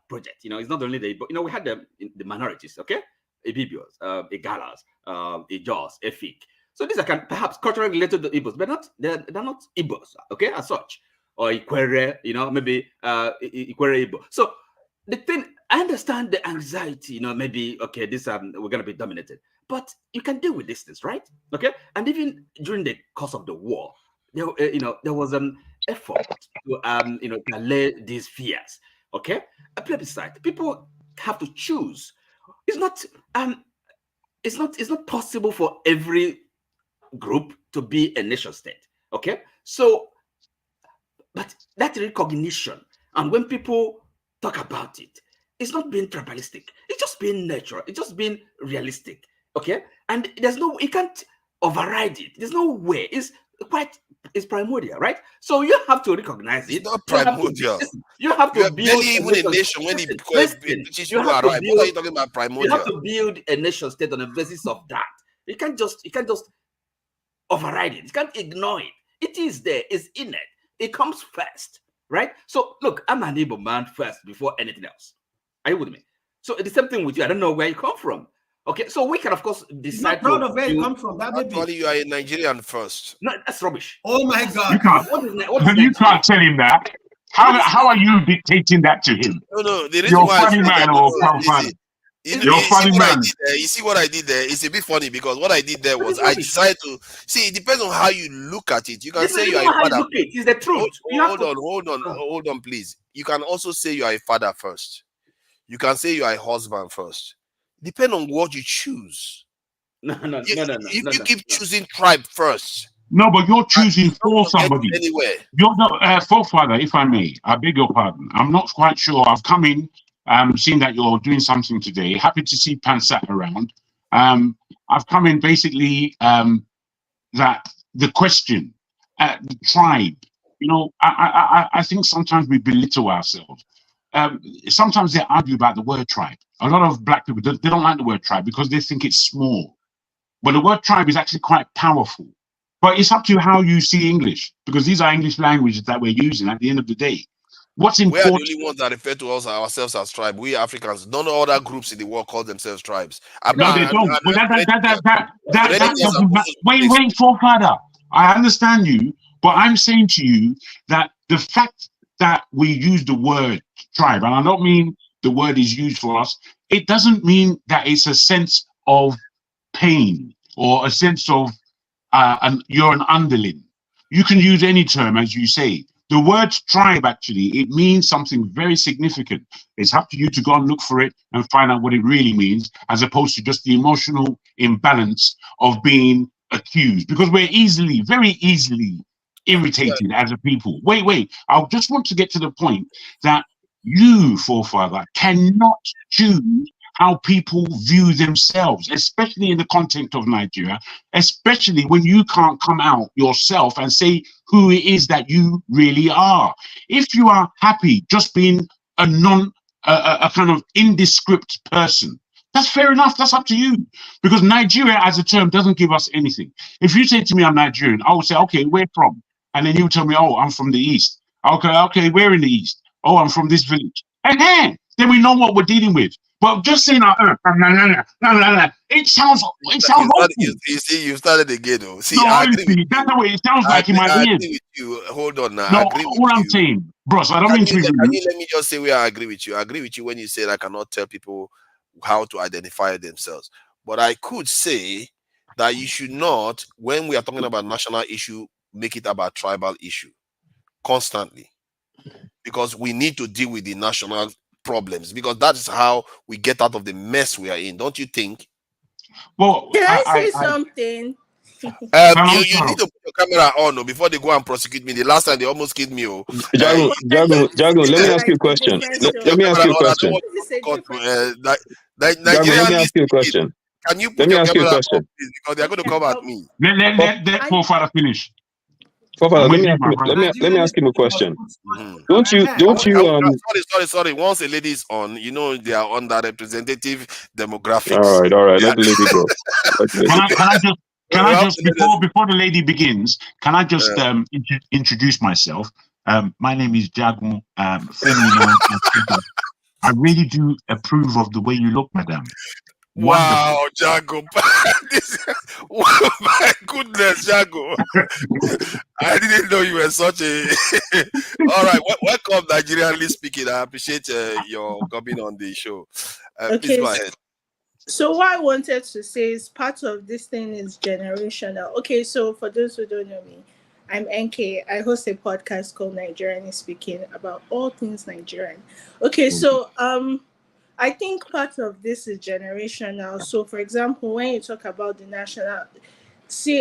S6: project. You know, it's not only the Igbo. You know, we had the minorities. Okay, Ibibios, Igalas, Ijos, Efik. So these are perhaps culturally related to Igbos, but they're not Igbos, okay, as such. Or Ikwere, you know, maybe Ikwere Igbo. So the thing, I understand the anxiety, you know, maybe, okay, this we're going to be dominated. But you can deal with these things, right? Okay? And even during the course of the war, there was an effort to, to allay these fears, okay? A plebiscite. People have to choose. It's not possible for every group to be a nation state, okay? So, but that recognition, and when people talk about it, it's not being tribalistic. It's just being natural. It's just being realistic, okay? And there's no, you can't override it. There's no way. It's primordial, right? So you have to recognize it.
S20: It's not primordial.
S6: You have to build
S20: even a nation when it becomes people arrive. What are you talking about primordial?
S6: You have to build a nation state on the basis of that. You can't just override it. You can't ignore it. It is there. It's in it. It comes first, right? So look, I'm an Igbo man first before anything else. Are you with me? So the same thing with you. I don't know where you come from. Okay, so we can of course decide.
S4: You're proud of where you come from.
S20: Actually, you are a Nigerian first.
S6: No, that's rubbish.
S4: Oh my God!
S22: You can't. You can't tell him that. How are you dictating that to him?
S20: No. The reason
S22: You're
S20: why
S22: funny man or fan. You're funny man.
S20: You see what I did there? It's a bit funny because what I did there was I decided to see. It depends on how you look at it. You can say you are a father.
S6: It's the truth.
S20: Hold on, please. You can also say you are a father first. You can say you are a husband first. Depend on what you choose.
S6: No.
S20: If you keep choosing tribe first.
S22: No, but you're choosing for somebody.
S20: Anywhere.
S22: You're not forefather, if I may. I beg your pardon. I'm not quite sure. I've come in, seen that you're doing something today. Happy to see Pansat around. I've come in basically that the question, the tribe. You know, I think sometimes we belittle ourselves. Sometimes they argue about the word tribe. A lot of black people, they don't like the word tribe because they think it's small. But the word tribe is actually quite powerful. But it's up to how you see English, because these are English languages that we're using at the end of the day. What's important?
S20: We are the only ones that refer to ourselves as tribe. We Africans, none of other groups in the world call themselves tribes.
S22: No, they don't. Wait, forefather. I understand you, but I'm saying to you that the fact that we use the word tribe, and I don't mean the word is used for us, it doesn't mean that it's a sense of pain or a sense of you're an underling. You can use any term, as you say. The word tribe, actually, it means something very significant. It's up to you to go and look for it and find out what it really means, as opposed to just the emotional imbalance of being accused. Because we're easily, very easily irritated as a people. Wait. I just want to get to the point that you, forefather, cannot choose how people view themselves, especially in the context of Nigeria, especially when you can't come out yourself and say who it is that you really are. If you are happy just being a kind of indescript person, that's fair enough. That's up to you. Because Nigeria as a term doesn't give us anything. If you say to me, I'm Nigerian, I will say, okay, where from? And then you tell me, oh, I'm from the East. Okay, where in the East? Oh, I'm from this village. And then we know what we're dealing with. But just saying, it sounds awful.
S20: You see, you started again, though. See,
S22: no,
S20: I agree with
S22: that's the way it sounds like in my ears.
S20: I agree with you. Hold on now.
S22: No,
S20: I agree with
S22: all I'm
S20: you.
S22: saying, bros, I don't mean to be rude.
S20: Let me just say where I agree with you. I agree with you when you say I cannot tell people how to identify themselves. But I could say that you should not, when we are talking about national issue, make it about tribal issue constantly. Because we need to deal with the national problems, because that is how we get out of the mess we are in, don't you think?
S22: Well,
S15: can I say something?
S20: You need to put your camera on before they go and prosecute me. The last time they almost killed me.
S7: Jago, let me ask you a question. Let me ask you a question.
S20: Nigerian,
S7: let me ask you a question.
S20: Can you put your camera on, please? Because they're going to come at me.
S22: Let forefather finish.
S7: Let me ask him a question. Don't you
S20: Sorry. Once a lady is on, you know they are on that representative demographics.
S7: All right. Let the lady go.
S22: Can I just before the lady begins, can I just introduce myself? My name is Jagun. I really do approve of the way you look, madam.
S20: Wow, Jago. Oh, my goodness, Jago. I didn't know you were such a... All right, welcome, Nigerianly speaking. I appreciate your coming on the show. Please go ahead.
S15: So what I wanted to say is part of this thing is generational. Okay, so for those who don't know me, I'm NK. I host a podcast called Nigerian Speaking about all things Nigerian. Okay, so I think part of this is generational. So, for example, when you talk about the national,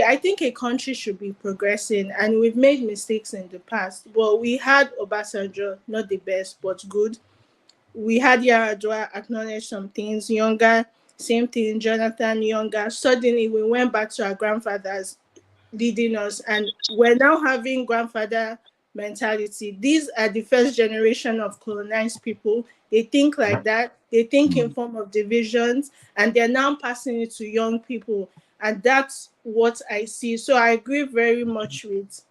S15: I think a country should be progressing, and we've made mistakes in the past. Well, we had Obasanjo, not the best, but good. We had Yaradua acknowledge some things. Younger, same thing. Jonathan, younger. Suddenly, we went back to our grandfathers leading us, and we're now having grandfather mentality. These are the first generation of colonized people. They think like that. They think in form of divisions, and they're now passing it to young people. And that's what I see. So I agree very much with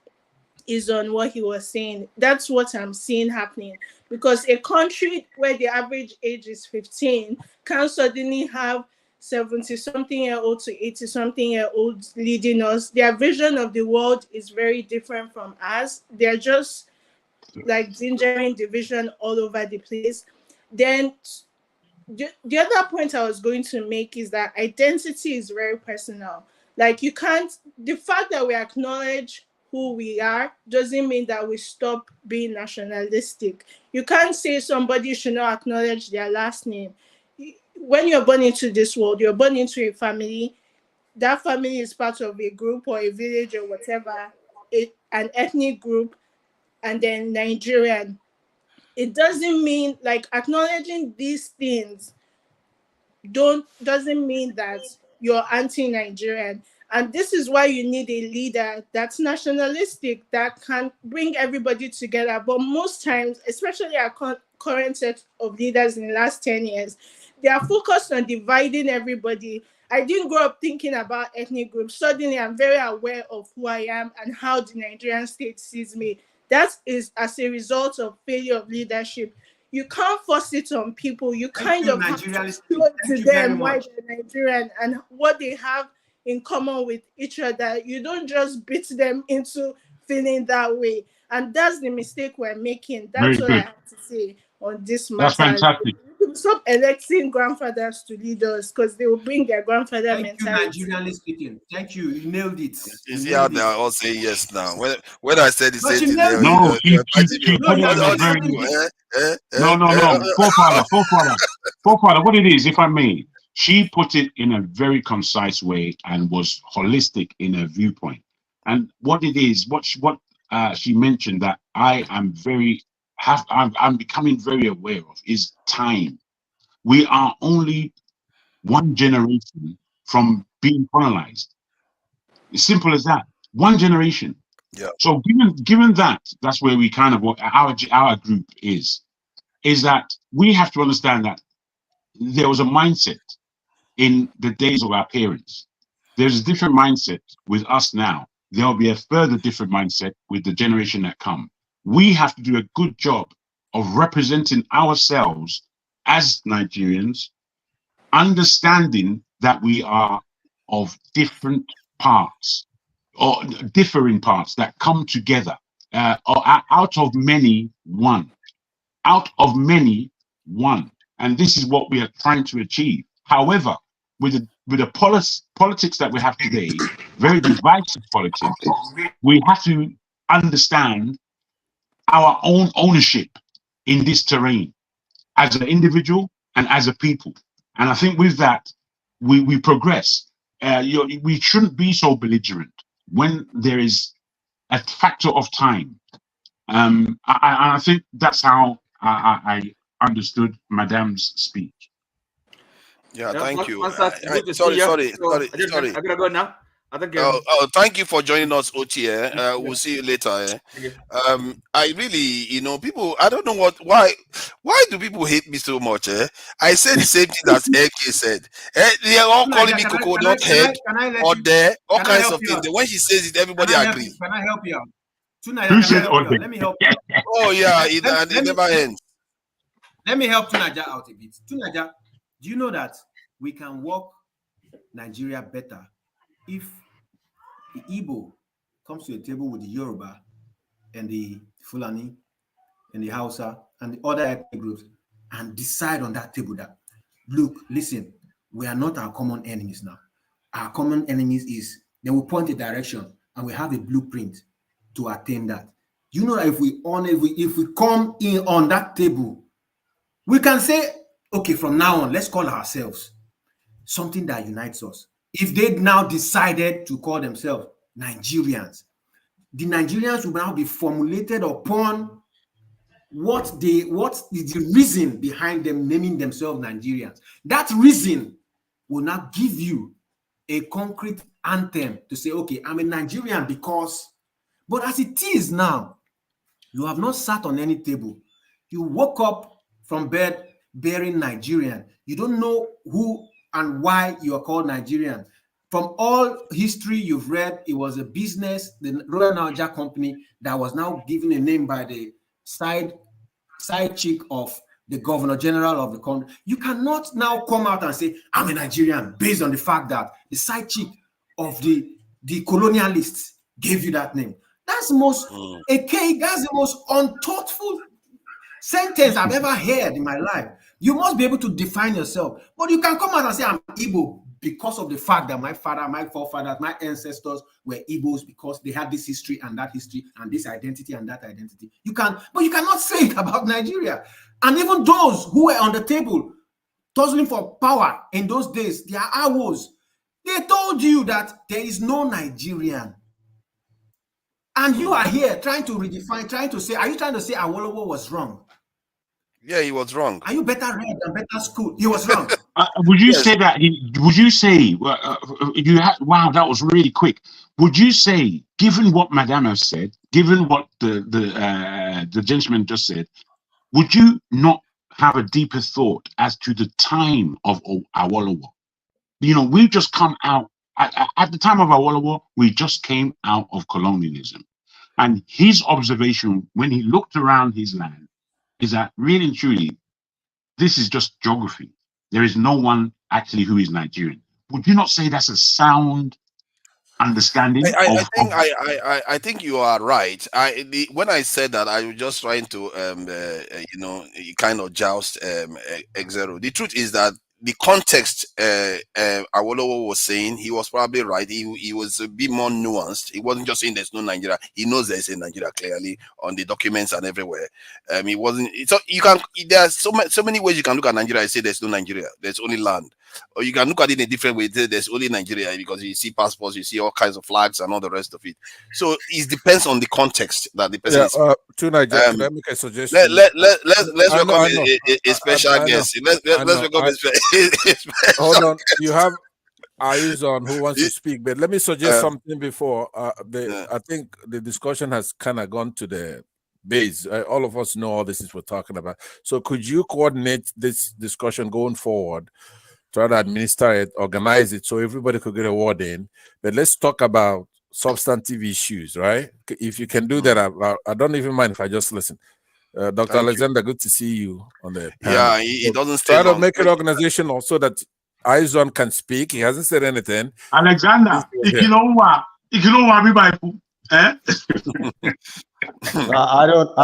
S15: on what he was saying. That's what I'm seeing happening. Because a country where the average age is 15 can suddenly have 70-something-year-old to 80-something-year-olds leading us. Their vision of the world is very different from ours. They're just like gingering division all over the place. Then the other point I was going to make is that identity is very personal. Like the fact that we acknowledge who we are doesn't mean that we stop being nationalistic. You can't say somebody should not acknowledge their last name. When you're born into this world, you're born into a family. That family is part of a group or a village or whatever, an ethnic group, and then Nigerian. It doesn't mean, like, acknowledging these things doesn't mean that you're anti-Nigerian. And this is why you need a leader that's nationalistic, that can bring everybody together. But most times, especially our current set of leaders in the last 10 years, they are focused on dividing everybody. I didn't grow up thinking about ethnic groups. Suddenly, I'm very aware of who I am and how the Nigerian state sees me. That is as a result of failure of leadership. You can't force it on people. You kind of have to show to them why they're Nigerian and what they have in common with each other. You don't just beat them into feeling that way. And that's the mistake we're making. That's what I have to say on this matter.
S22: That's fantastic.
S19: stop electing grandfathers to lead us, because they will bring their grandfather mentality.
S4: Nigerianly speaking. Thank you. You nailed it.
S20: You see how they are all saying yes now. When I said the
S4: But
S20: same
S4: you
S20: thing,
S4: nailed
S20: they
S4: it.
S20: were
S22: she
S20: fighting
S22: put
S20: me.
S22: it in
S20: All
S22: a
S20: these
S22: very
S20: people,
S22: no. Forefather. What it is, if I may, she put it in a very concise way and was holistic in her viewpoint. And what it is, what she mentioned that I'm becoming very aware of is time. We are only one generation from being colonized. It's simple as that. One generation.
S20: Yeah.
S22: So given that's where we kind of our group is that we have to understand that there was a mindset in the days of our parents. There's a different mindset with us now. There'll be a further different mindset with the generation that come. We have to do a good job of representing ourselves as Nigerians, understanding that we are of different parts or differing parts that come together, or out of many, one. Out of many, one. And this is what we are trying to achieve. However, with the politics that we have today, very divisive politics, we have to understand our own ownership in this terrain as an individual and as a people. And I think with that, we progress. We shouldn't be so belligerent when there is a factor of time. I think that's how I understood Madame's speech.
S20: Yeah, thank you.
S6: Sorry.
S20: Sorry.
S6: I gotta go now. I think.
S20: Thank you for joining us, Oti. We'll see you later. I really, people. I don't know why do people hate me so much? I said the same thing as AK said. They are all calling me coconut head or there, all kinds of things. When she says it, everybody agrees.
S4: Can I help you out?
S22: Who said okay?
S4: Let me help you out.
S20: Oh yeah, it never ends.
S4: Let me help Tunaja out a bit. Tunaja, do you know that we can work Nigeria better if the Igbo comes to a table with the Yoruba and the Fulani and the Hausa and the other ethnic groups and decide on that table that, look, listen, we are not our common enemies now. Our common enemies is, they will point a direction and we have a blueprint to attain that. You know that if we come in on that table, we can say, okay, from now on, let's call ourselves something that unites us. If they now decided to call themselves Nigerians, the Nigerians will now be formulated upon what is the reason behind them naming themselves Nigerians. That reason will now give you a concrete anthem to say, okay, I'm a Nigerian because, but as it is now, you have not sat on any table. You woke up from bed bearing Nigerian. You don't know who and why you are called Nigerian. From all history you've read, it was a business, the Royal Niger Company, that was now given a name by the side chick of the Governor General of the country. You cannot now come out and say, I'm a Nigerian, based on the fact that the side chick of the colonialists gave you that name. That's the most that's the most unthoughtful sentence I've ever heard in my life. You must be able to define yourself. But you can come out and say, I'm Igbo because of the fact that my father, my forefathers, my ancestors were Igbos because they had this history and that history and this identity and that identity. But you cannot say it about Nigeria. And even those who were on the table tussling for power in those days, their awos, they told you that there is no Nigerian. And you are here trying to redefine, are you trying to say Awolowo was wrong?
S20: Yeah, he was wrong.
S4: Are you better read and better school? He was wrong.
S22: Would you say that? Would you say wow, that was really quick. Would you say, given what Madame has said, given what the gentleman just said, would you not have a deeper thought as to the time of Awolowo? We've just come out at the time of Awolowo. We just came out of colonialism, and his observation when he looked around his land is that really and truly, this is just geography. There is no one actually who is Nigerian. Would you not say that's a sound understanding.
S20: I think you are right. When I said that, I was just trying to kind of joust X0. The truth is that the context Awolowo was saying, he was probably right. He was a bit more nuanced. He wasn't just saying there's no Nigeria. He knows there's a Nigeria clearly on the documents and everywhere. He wasn't. So you can. There's so many ways you can look at Nigeria and say there's no Nigeria. There's only land. Or you can look at it in a different way. There's only Nigeria because you see passports, you see all kinds of flags and all the rest of it. So it depends on the context that the person is.
S21: To Nigeria, let me make a suggestion.
S20: Let's welcome a special guest. Let's welcome a special.
S21: Hold on, you have eyes on who wants to speak, but let me suggest something before. I think the discussion has kind of gone to the base. All of us know all this is we're talking about. So could you coordinate this discussion going forward? Try to administer it, organize it so everybody could get a word in. But let's talk about substantive issues, right? If you can do that, I don't even mind if I just listen. Dr. Alexander, good to see you on the panel.
S20: Yeah, he doesn't stay
S21: try to
S20: long.
S21: make it organizational so that Aizon can speak. He hasn't said anything.
S22: Alexander, you know what
S8: I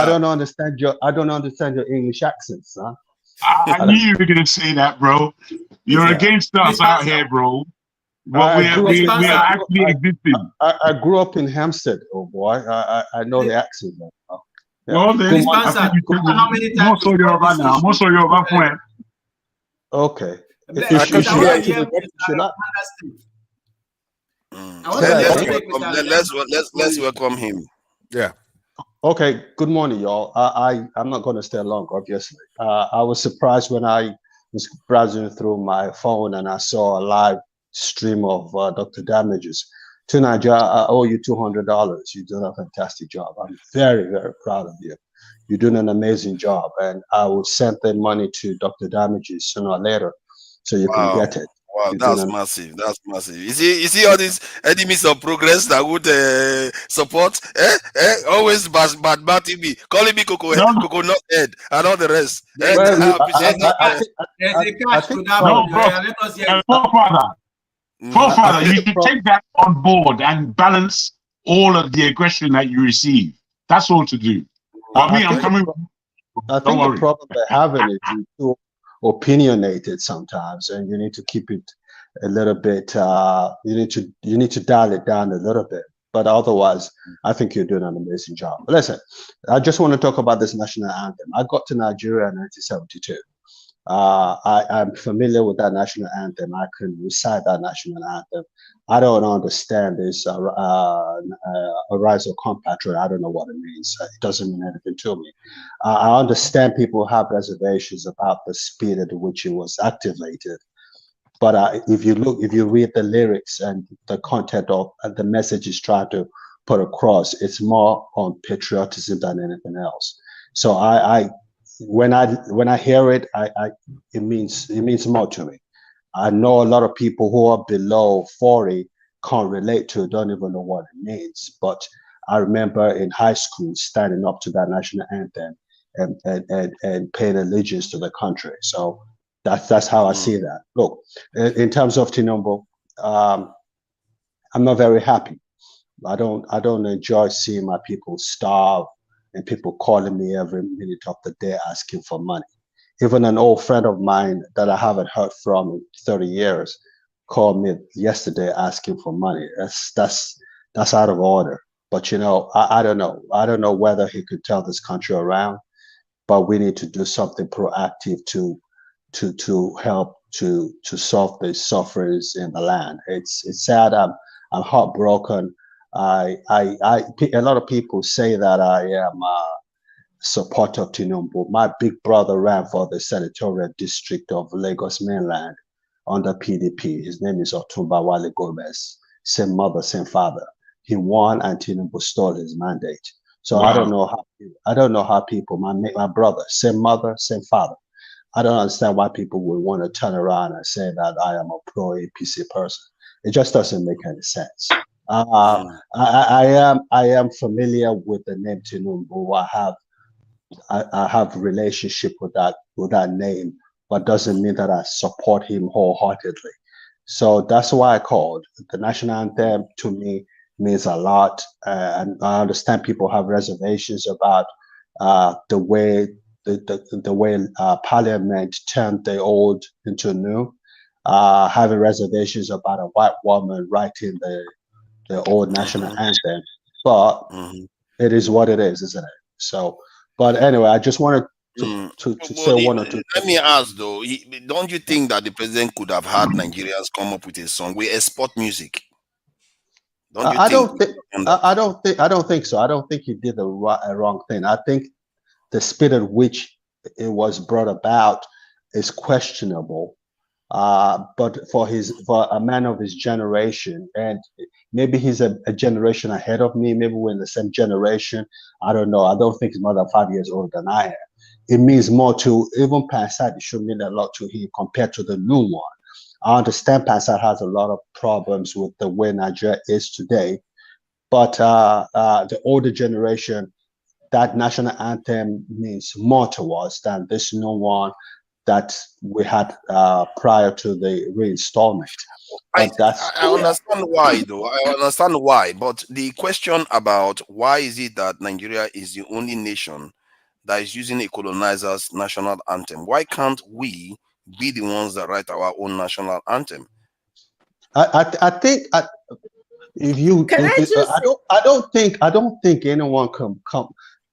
S8: don't understand your English accents, huh?
S22: I knew you were gonna say that, bro. You're against us out here, bro. But we are actually existing.
S8: I grew up in Hampstead, oh boy. I know the accent now.
S22: Well, then, I'm also Yoruba friend.
S8: Okay.
S20: Let's welcome him.
S21: Yeah.
S8: Okay. Good morning, y'all. I'm not going to stay long, obviously. I was surprised when I was browsing through my phone and I saw a live stream of Dr. Damages. To Nigeria, I owe you $200. You've done a fantastic job. I'm very, very proud of you. You're doing an amazing job, and I will send the money to Dr. Damages sooner or later, so you can get it.
S20: Wow, that's massive. That's massive. You see all these enemies of progress that would support, always bad me, calling me coconut head, and all the rest.
S22: Forefather, you should take that on board and balance all of the aggression that you receive. That's all to do. But I'm coming.
S8: I think the problem they're having is you're too opinionated sometimes, and you need to keep it a little bit. You need to dial it down a little bit. But otherwise, I think you're doing an amazing job. But listen, I just want to talk about this national anthem. I got to Nigeria in 1972. I'm familiar with that national anthem. I can recite that national anthem. I don't understand this Arise or Compatriot. I don't know what it means. It doesn't mean anything to me. I understand people have reservations about the speed at which it was activated. But if you read the lyrics and the content of the message is trying to put across, it's more on patriotism than anything else. So when I hear it, it means more to me. I know a lot of people who are below 40 can't relate to it, don't even know what it means. But I remember in high school standing up to that national anthem and paying allegiance to the country. So that's how I see that. Look, in terms of Tinubu, I'm not very happy. I don't enjoy seeing my people starve and people calling me every minute of the day asking for money. Even an old friend of mine that I haven't heard from in 30 years called me yesterday asking for money. That's out of order. But I don't know. I don't know whether he could turn this country around, but we need to do something proactive to help to solve the sufferings in the land. It's sad. I'm heartbroken. A lot of people say that I am supporter of Tinubu. My big brother ran for the senatorial district of Lagos mainland under PDP. His name is Otumba Wale Gomez. Same mother, same father. He won, and Tinubu stole his mandate. So wow. I don't know how people. My brother, same mother, same father. I don't understand why people would want to turn around and say that I am a pro-APC person. It just doesn't make any sense. I am familiar with the name Tinubu. I have a relationship with that name, but doesn't mean that I support him wholeheartedly. So that's why I called. The national anthem to me means a lot, and I understand people have reservations about the way Parliament turned the old into new. Having reservations about a white woman writing the old national anthem, but it is what it is, isn't it? So, but anyway, I just wanted to say one or two.
S20: Let me ask though, don't you think that the president could have had Nigerians come up with a song? We export music.
S8: I don't think so. I don't think he did a wrong thing. I think the speed at which it was brought about is questionable. But for a man of his generation, and maybe he's a generation ahead of me, maybe we're in the same generation. I don't know. I don't think he's more than 5 years older than I am. It means more to even Pansat. It should mean a lot to him compared to the new one. I understand Pansat has a lot of problems with the way Nigeria is today, but the older generation, that national anthem means more to us than this new one that we had prior to the reinstallment.
S20: I understand why, though. I understand why, but the question about why is it that Nigeria is the only nation that is using a colonizer's national anthem? Why can't we be the ones that write our own national anthem?
S8: I think if you, I don't think anyone can come.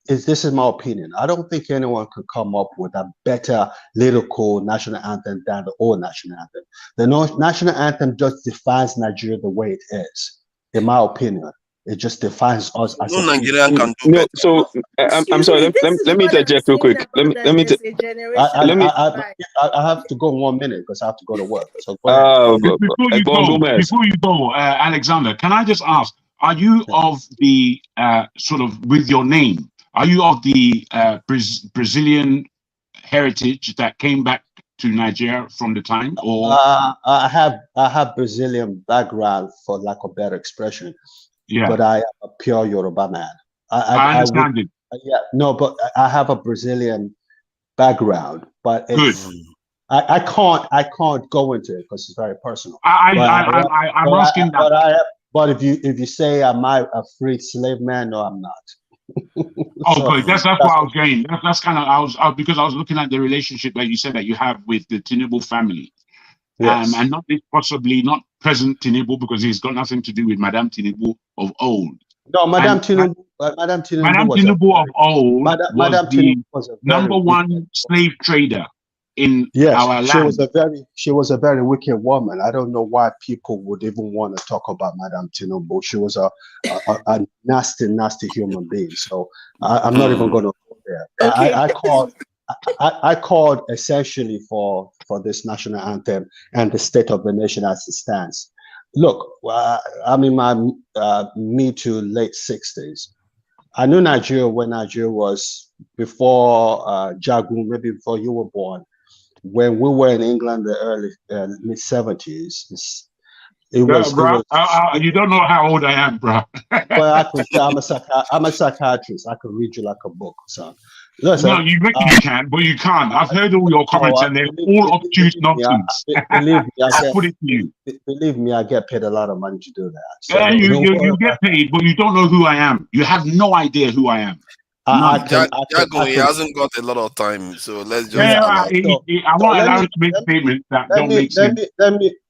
S8: This is my opinion. I don't think anyone could come up with a better lyrical national anthem than the old national anthem. The national anthem just defines Nigeria the way it is, in my opinion. It just defines us as
S20: no Nigerian can do better.
S7: So I'm sorry. Let me interject real quick. Let me.
S8: I have to go in 1 minute because I have to go to work. So
S22: before you go, Alexander, can I just ask? Are you of the sort of with your name? Are you of the Brazilian heritage that came back to Nigeria from the time, or
S8: I have Brazilian background, for lack of better expression.
S22: Yeah,
S8: but I am a pure Yoruba man.
S22: I understand it.
S8: Yeah, no, but I have a Brazilian background, but it's, I can't go into it because it's very personal.
S22: I'm asking that.
S8: But if you say, am I a freed slave man? No, I'm not.
S22: Okay, that's why I was going. That's kind of because I was looking at the relationship that you said that you have with the Tinubu family. Yes. And not possibly not present Tinubu, because he's got nothing to do with Madame Tinubu of old.
S8: No, Madame Tinubu
S22: of old was the number one slave trader in our land.
S8: She was a very wicked woman. I don't know why people would even want to talk about Madame Tinubu. She was a nasty human being. So I'm not even going to go there. Okay. I called essentially for this national anthem and the state of the nation as it stands. Look, I'm in my mid to late 60s. I knew Nigeria when Nigeria was before Jagun, maybe before you were born. When we were in England, the early mid 70s,
S22: you don't know how old I am, bro.
S8: Well, I'm a psychiatrist. I could read you like a book, son. Listen,
S22: no, you can, but you can't. I've heard all your comments, and they're all obtuse nonsense.
S8: Believe me,
S22: I put it to you.
S8: Believe me, I get paid a lot of money to do that.
S22: So you get paid, but you don't know who I am. You have no idea who I am.
S20: Jago, he hasn't got a lot of time, so let's just.
S22: I want allow him to make statements that don't make sense.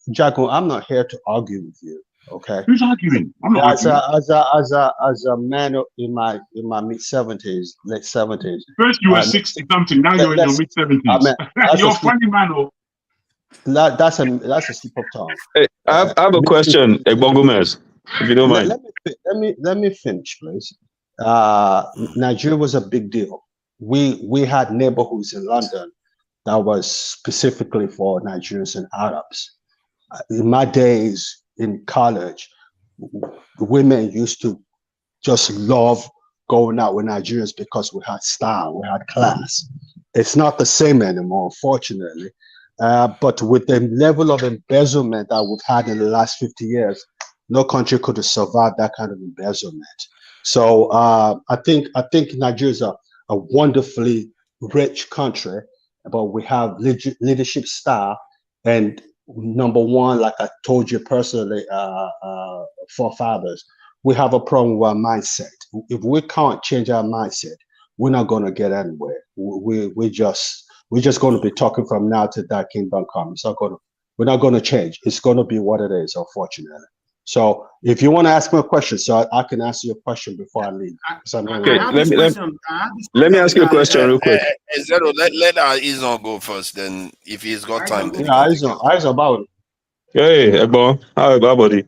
S8: Jago, I'm not here to argue with you. Okay.
S22: Who's arguing? I'm not
S8: arguing. As a man in my mid 70s, late 70s.
S22: First you were 60 something, now you're in your mid 70s. You're a funny man.
S8: That's a slip of tongue.
S7: Hey, I have a question, Gomez, if you don't mind.
S8: Let me finish, please. Nigeria was a big deal. We had neighborhoods in London that was specifically for Nigerians and Arabs. In my days in college, women used to just love going out with Nigerians because we had style, we had class. It's not the same anymore, unfortunately. But with the level of embezzlement that we've had in the last 50 years, no country could have survived that kind of embezzlement. So I think Nigeria is a wonderfully rich country, but we have leadership style, and number one, like I told you personally, forefathers, we have a problem with our mindset. If we can't change our mindset, we're not going to get anywhere. We're just going to be talking from now to that kingdom come. We're not going to change. It's going to be what it is, unfortunately. So if you want to ask me a question, so I can answer your question before I leave.
S21: Okay, let me ask you a question real quick.
S20: Zero, let our Izon go first. Then, if he's got time, then
S8: eyes about it.
S21: Hey, Egbon, how about buddy?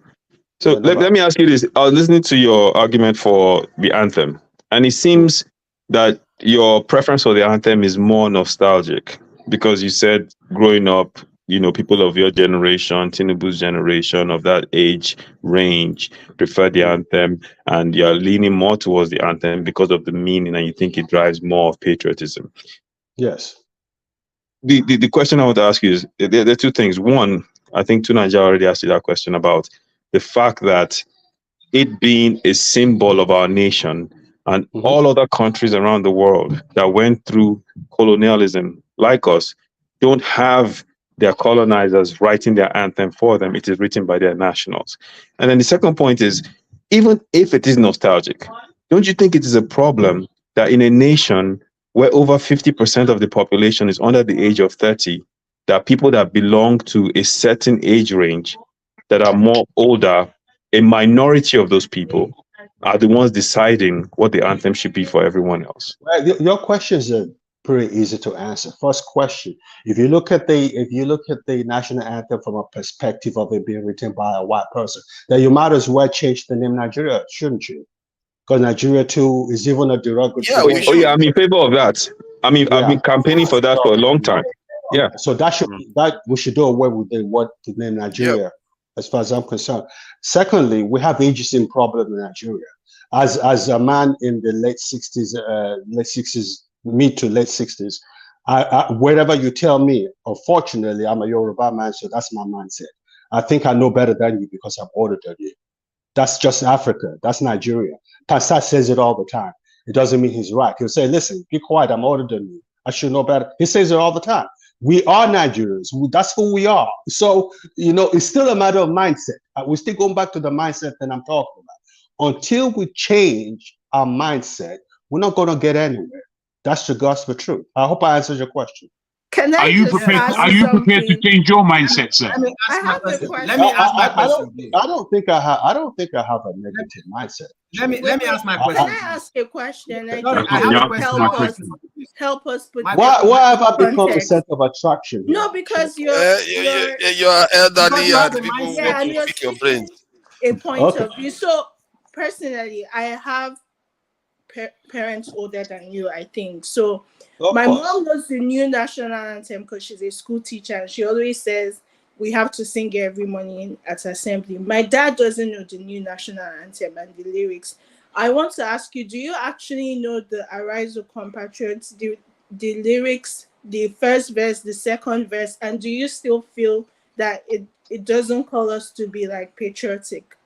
S21: So let me ask you this. I was listening to your argument for the anthem, and it seems that your preference for the anthem is more nostalgic because you said growing up, you know, people of your generation, Tinubu's generation, of that age range, prefer the anthem, and you're leaning more towards the anthem because of the meaning, and you think it drives more of patriotism.
S8: Yes.
S21: The question I want to ask you is, there are two things. One, I think Tunanja already asked you that question about the fact that it being a symbol of our nation, and all other countries around the world that went through colonialism like us don't have their colonizers writing their anthem for them. It is written by their nationals. And then the second point is, even if it is nostalgic, don't you think it is a problem that in a nation where over 50% of the population is under the age of 30, that people that belong to a certain age range that are more older, a minority of those people are the ones deciding what the anthem should be for everyone else?
S8: Well, your questions are pretty easy to answer. First question: if you look at the national anthem from a perspective of it being written by a white person, then you might as well change the name Nigeria, shouldn't you? Because Nigeria too is even a derogatory.
S21: Yeah, I'm in favor of that. I mean, I've been campaigning for that for a long time. Yeah.
S8: So we should do away with the name Nigeria, as far as I'm concerned. Secondly, we have ageism problem in Nigeria. As a man in the late 60s, mid to late 60s, wherever you tell me, unfortunately, I'm a Yoruba man, so that's my mindset. I think I know better than you because I'm older than you. That's just Africa. That's Nigeria. Pastor says it all the time. It doesn't mean he's right. He'll say, listen, be quiet. I'm older than you. I should know better. He says it all the time. We are Nigerians. That's who we are. So, it's still a matter of mindset. We're still going back to the mindset that I'm talking about. Until we change our mindset, we're not going to get anywhere. That's the gospel truth. I hope I answered your question.
S22: Are you prepared to change your mindset, sir?
S8: Let me ask my question. I don't think I have a negative mindset.
S4: Let me ask my question.
S15: Can I ask a question? Help us put.
S8: Why have I become a center of attraction?
S15: No, because you're
S20: elderly and people want to pick your brains.
S15: A point of view. So personally, I have parents older than you, I think. So my mom knows the new national anthem because she's a school teacher, and she always says we have to sing it every morning at assembly. My dad doesn't know the new national anthem and the lyrics. I want to ask you, do you actually know the Arise, O Compatriots, the lyrics, the first verse, the second verse, and do you still feel that it doesn't call us to be like patriotic?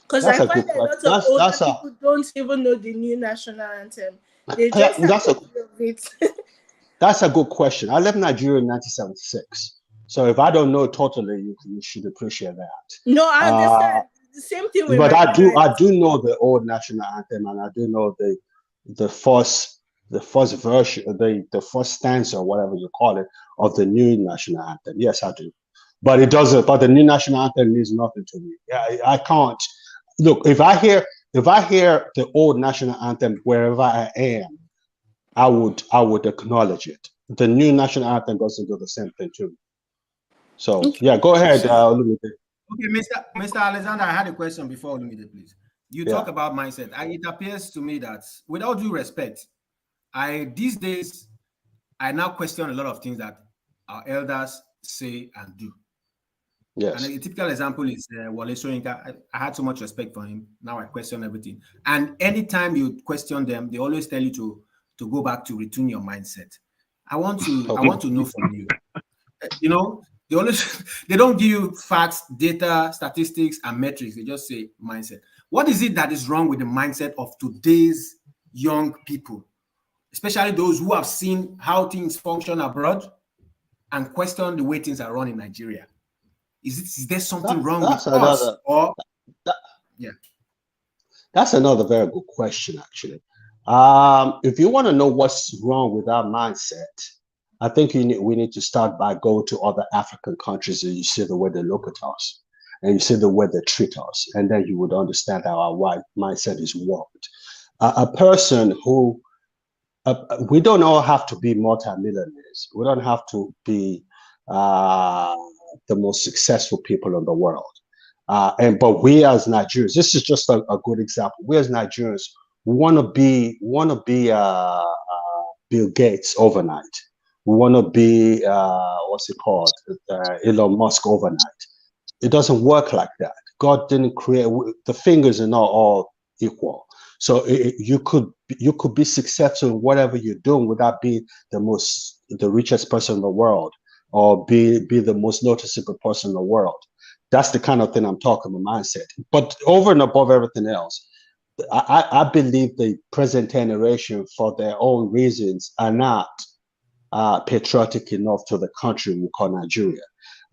S15: Because I find that a lot of older people don't even know the new national anthem. They just
S8: That's a good question. I left Nigeria in 1976. So if I don't know totally, you should appreciate that.
S15: No, I understand. The same thing with
S8: but I do know the old national anthem, and I do know the first version, the first stanza, whatever you call it, of the new national anthem. Yes, I do. But it doesn't. But the new national anthem means nothing to me. I can't. Look, if I hear the old national anthem wherever I am, I would acknolledge it. The new national anthem doesn't do the same thing to me. So yeah, go ahead, Olumide.
S4: Okay, Mr. Alexander, I had a question before Olumide, please. You talk about mindset. It appears to me that, with all due respect, these days I now question a lot of things that our elders say and do.
S8: Yes.
S4: And a typical example is Wale Soyinka. I had so much respect for him. Now I question everything. And anytime you question them, they always tell you to go back to retune your mindset. I want to know from you. They don't give you facts, data, statistics, and metrics. They just say mindset. What is it that is wrong with the mindset of today's young people, especially those who have seen how things function abroad and question the way things are run in Nigeria? Is there something wrong with us? Or
S8: That's another very good question, actually. If you want to know what's wrong with our mindset, I think we need to start by going to other African countries and you see the way they look at us and you see the way they treat us, and then you would understand how our white mindset is warped. A person who, we don't all have to be multimillionaires. We don't have to be the most successful people in the world. But we as Nigerians, this is just a good example. We as Nigerians want to be Bill Gates overnight. We want to be Elon Musk overnight. It doesn't work like that. God didn't create, the fingers are not all equal. So you could be successful in whatever you're doing without being the richest person in the world or be the most noticeable person in the world. That's the kind of thing I'm talking about, mindset. But over and above everything else, I believe the present generation, for their own reasons, are not patriotic enough to the country we call Nigeria.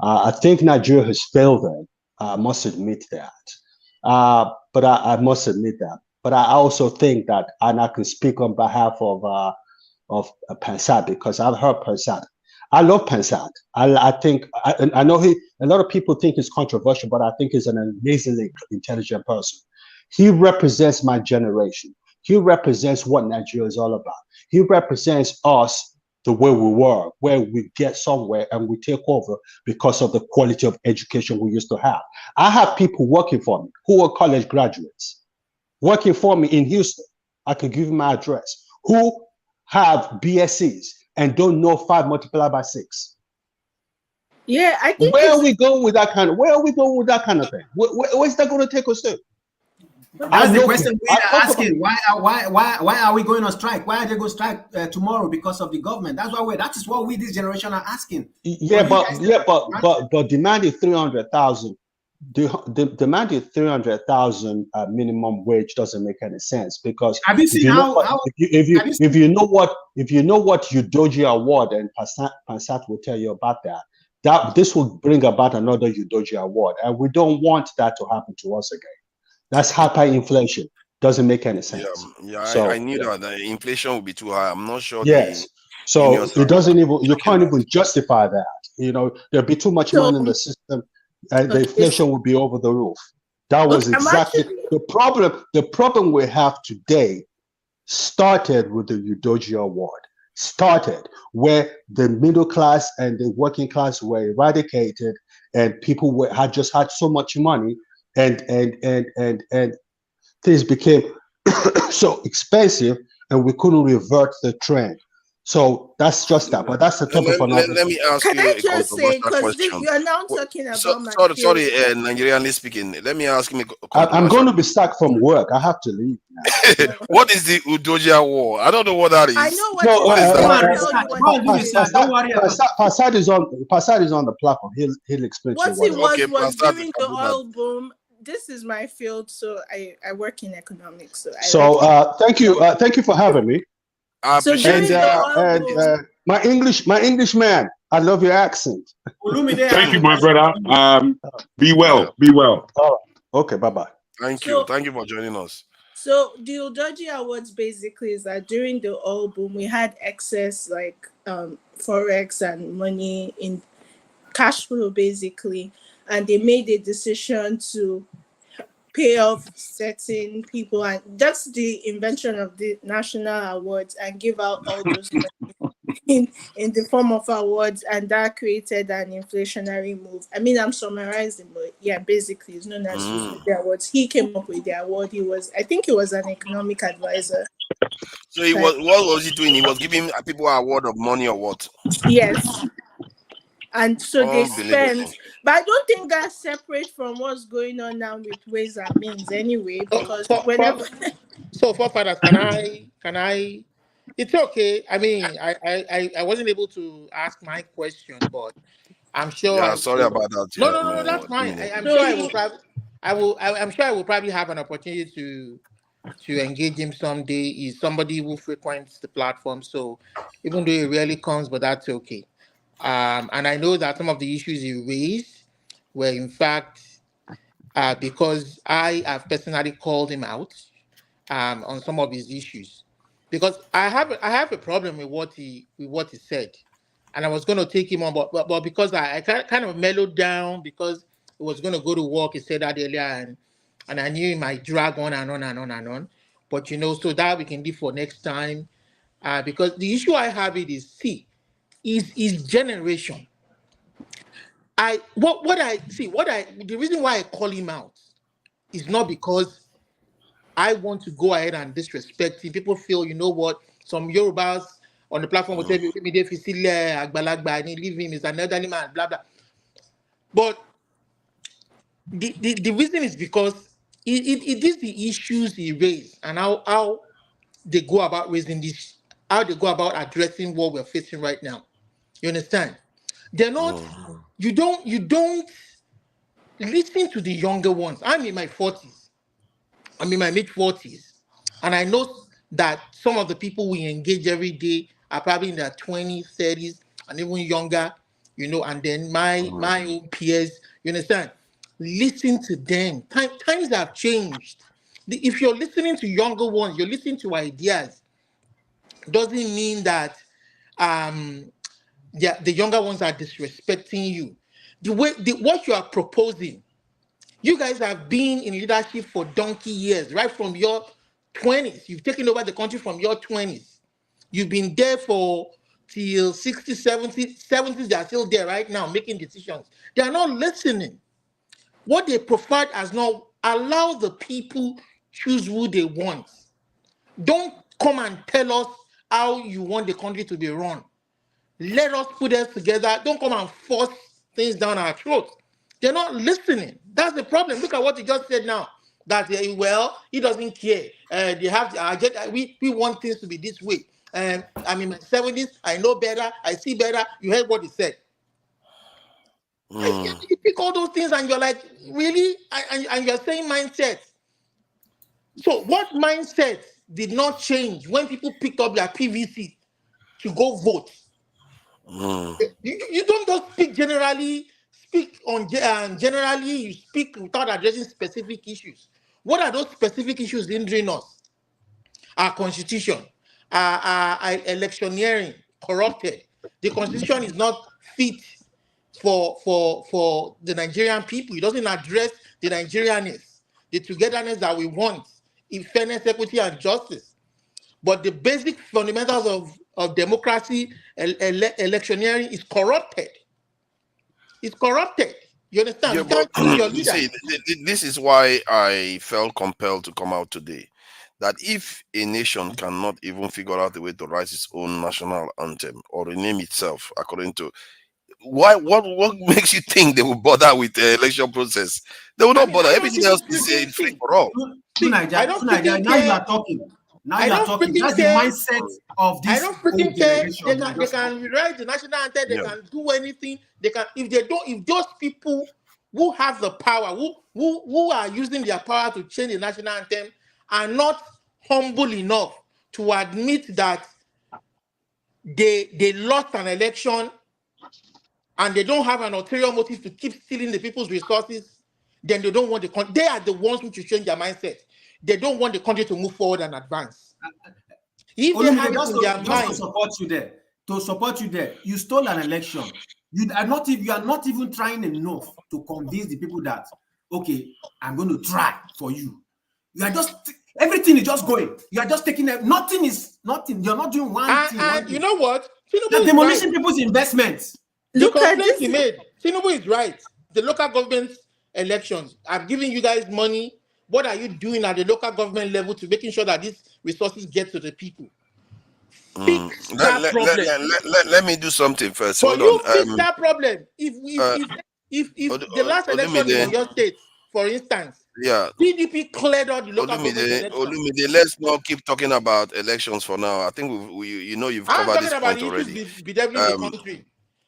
S8: I think Nigeria has failed them. I must admit that. But I must admit that. But I also think that, and I can speak on behalf of Pansat, because I've heard Pansat. I love Pansat. I think, I know a lot of people think he's controversial, but I think he's an amazingly intelligent person. He represents my generation. He represents what Nigeria is all about. He represents us the way we were, where we get somewhere and we take over because of the quality of education we used to have. I have people working for me who are college graduates, working for me in Houston. I can give you my address, who have BScs and don't know 5 multiplied by 6.
S19: Yeah, I think.
S8: Where are we going with that kind of? Where are we going with that kind of thing? Where's that going to take us to?
S4: That's the question we are asking. Why are we going on strike? Why are they going to strike tomorrow because of the government? That is what we, this generation, are asking.
S8: But demanding 300,000. Demanding 300,000 minimum wage doesn't make any sense, because
S4: have you seen
S8: if you know what Udoji Award, and Pansat will tell you about that this will bring about another Udoji Award, and we don't want that to happen to us again. That's hyperinflation. Doesn't make any sense.
S20: I knew that the inflation would be too high. I'm not sure.
S8: Yes. So it doesn't even, you can't even justify that. You know, there'll be too much money in the system, and the inflation will be over the roof. That was exactly the problem. The problem we have today started with the Udoji Award. Started where the middle class and the working class were eradicated, and people had just had so much money. And things became so expensive, and we couldn't revert the trend. So that's just that. But that's the topic for another.
S20: Let me ask you a controversial question.
S19: You are now talking about
S20: sorry, Nigerianly speaking. Let me ask him.
S8: I'm going to be stuck from work. I have to leave now.
S20: What is the Udoji War? I don't know what that is.
S19: I know what
S8: Passat is on the platform. He'll explain.
S19: What it was during the oil boom. This is my field, so I work in economics.
S8: So thank you for having me. My English man, I love your accent.
S22: Thank you, my brother. Be well.
S8: All right. Okay, bye.
S20: Thank you for joining us.
S19: So the Udoji Awards basically is that during the oil boom, we had excess forex and money in cash flow basically, and they made a decision to pay off certain people, and that's the invention of the national awards, and give out all those money in the form of awards, and that created an inflationary move. I mean, I'm summarizing, but yeah, basically it's known as the awards. He came up with the award. I think he was an economic advisor.
S20: So what was he doing? He was giving people an award of money or what?
S19: Yes. And so they spend, but I don't think that's separate from what's going on now with ways and means anyway, because whenever.
S9: So, forefathers, can I? It's okay. I mean, I wasn't able to ask my question, but I'm sure.
S20: Yeah, sorry about that.
S9: No, that's fine. I'm sure I will probably have an opportunity to engage him someday. He's somebody who frequents the platform, so even though he rarely comes, but that's okay. And I know that some of the issues he raised were in fact because I have personally called him out on some of his issues, because I have a problem with what he said, and I was going to take him on, but because I kind of mellowed down because he was going to go to work. He said that earlier, and I knew he might drag on and on and on and on. But so that we can leave for next time, because the issue I have is generation. The reason why I call him out is not because I want to go ahead and disrespect him. People feel, some Yorubas on the platform will tell me, leave him, he's an elderly man, blah, blah. But the reason is because it is the issues he raised and how they go about raising this, how they go about addressing what we're facing right now. You understand? They're not, you don't listen to the younger ones. I'm in my 40s. I'm in my mid-40s. And I know that some of the people we engage every day are probably in their 20s, 30s, and even younger, and then my own peers, you understand? Listen to them. Times have changed. If you're listening to younger ones, you're listening to ideas, doesn't mean that the younger ones are disrespecting you. What you are proposing, you guys have been in leadership for donkey years, right from your 20s. You've taken over the country from your 20s. You've been there for till 60, 70s. They are still there right now making decisions. They are not listening. What they provide has not allowed the people choose who they want. Don't come and tell us how you want the country to be run. Let us put us together. Don't come and force things down our throats. They're not listening. That's the problem. Look at what you just said now. That he doesn't care. They have we want things to be this way. I'm in my 70s. I know better. I see better. You heard what he said. You pick all those things and you're like, really? And you're saying mindset. So what mindset did not change when people picked up their PVC to go vote? You don't just speak generally. Generally, you speak without addressing specific issues. What are those specific issues hindering us? Our constitution, our electioneering, corrupted. The constitution is not fit for the Nigerian people. It doesn't address the Nigerianness, the togetherness that we want in fairness, equity, and justice. But the basic fundamentals of democracy, electioneering is corrupted. It's corrupted. You understand?
S20: Yeah, but, you see, this is why I felt compelled to come out today. That if a nation cannot even figure out a way to write its own national anthem or rename itself according to what makes you think they will bother with the election process? They will not bother. Everything else is free for all.
S4: Now you are talking. Now you are talking. That's the mindset of this.
S9: I don't freaking care. They can rewrite the national anthem. They can do anything. They can if those people who have the power, who are using their power to change the national anthem, are not humble enough to admit that they lost an election and they don't have an ulterior motive to keep stealing the people's resources, then they don't want the country. They are the ones who should change their mindset. They don't want the country to move forward and advance. If they have it in their mind,
S4: to support you there, you stole an election. You are not even trying enough to convince the people that, okay, I'm going to try for you. You are just, everything is just going. You are just taking nothing. You're not doing one thing.
S9: And you know what?
S4: You're demolishing people's investments.
S9: The complaint he made, Tinubu is right. The local government elections, I've given you guys money. What are you doing at the local government level to making sure that these resources get to the people? Fix that problem.
S20: Let me do something first.
S9: So you fix that problem. If the last election in your state, for instance, PDP cleared out the local government elections.
S20: Let's not keep talking about elections for now. I think you've covered this point already.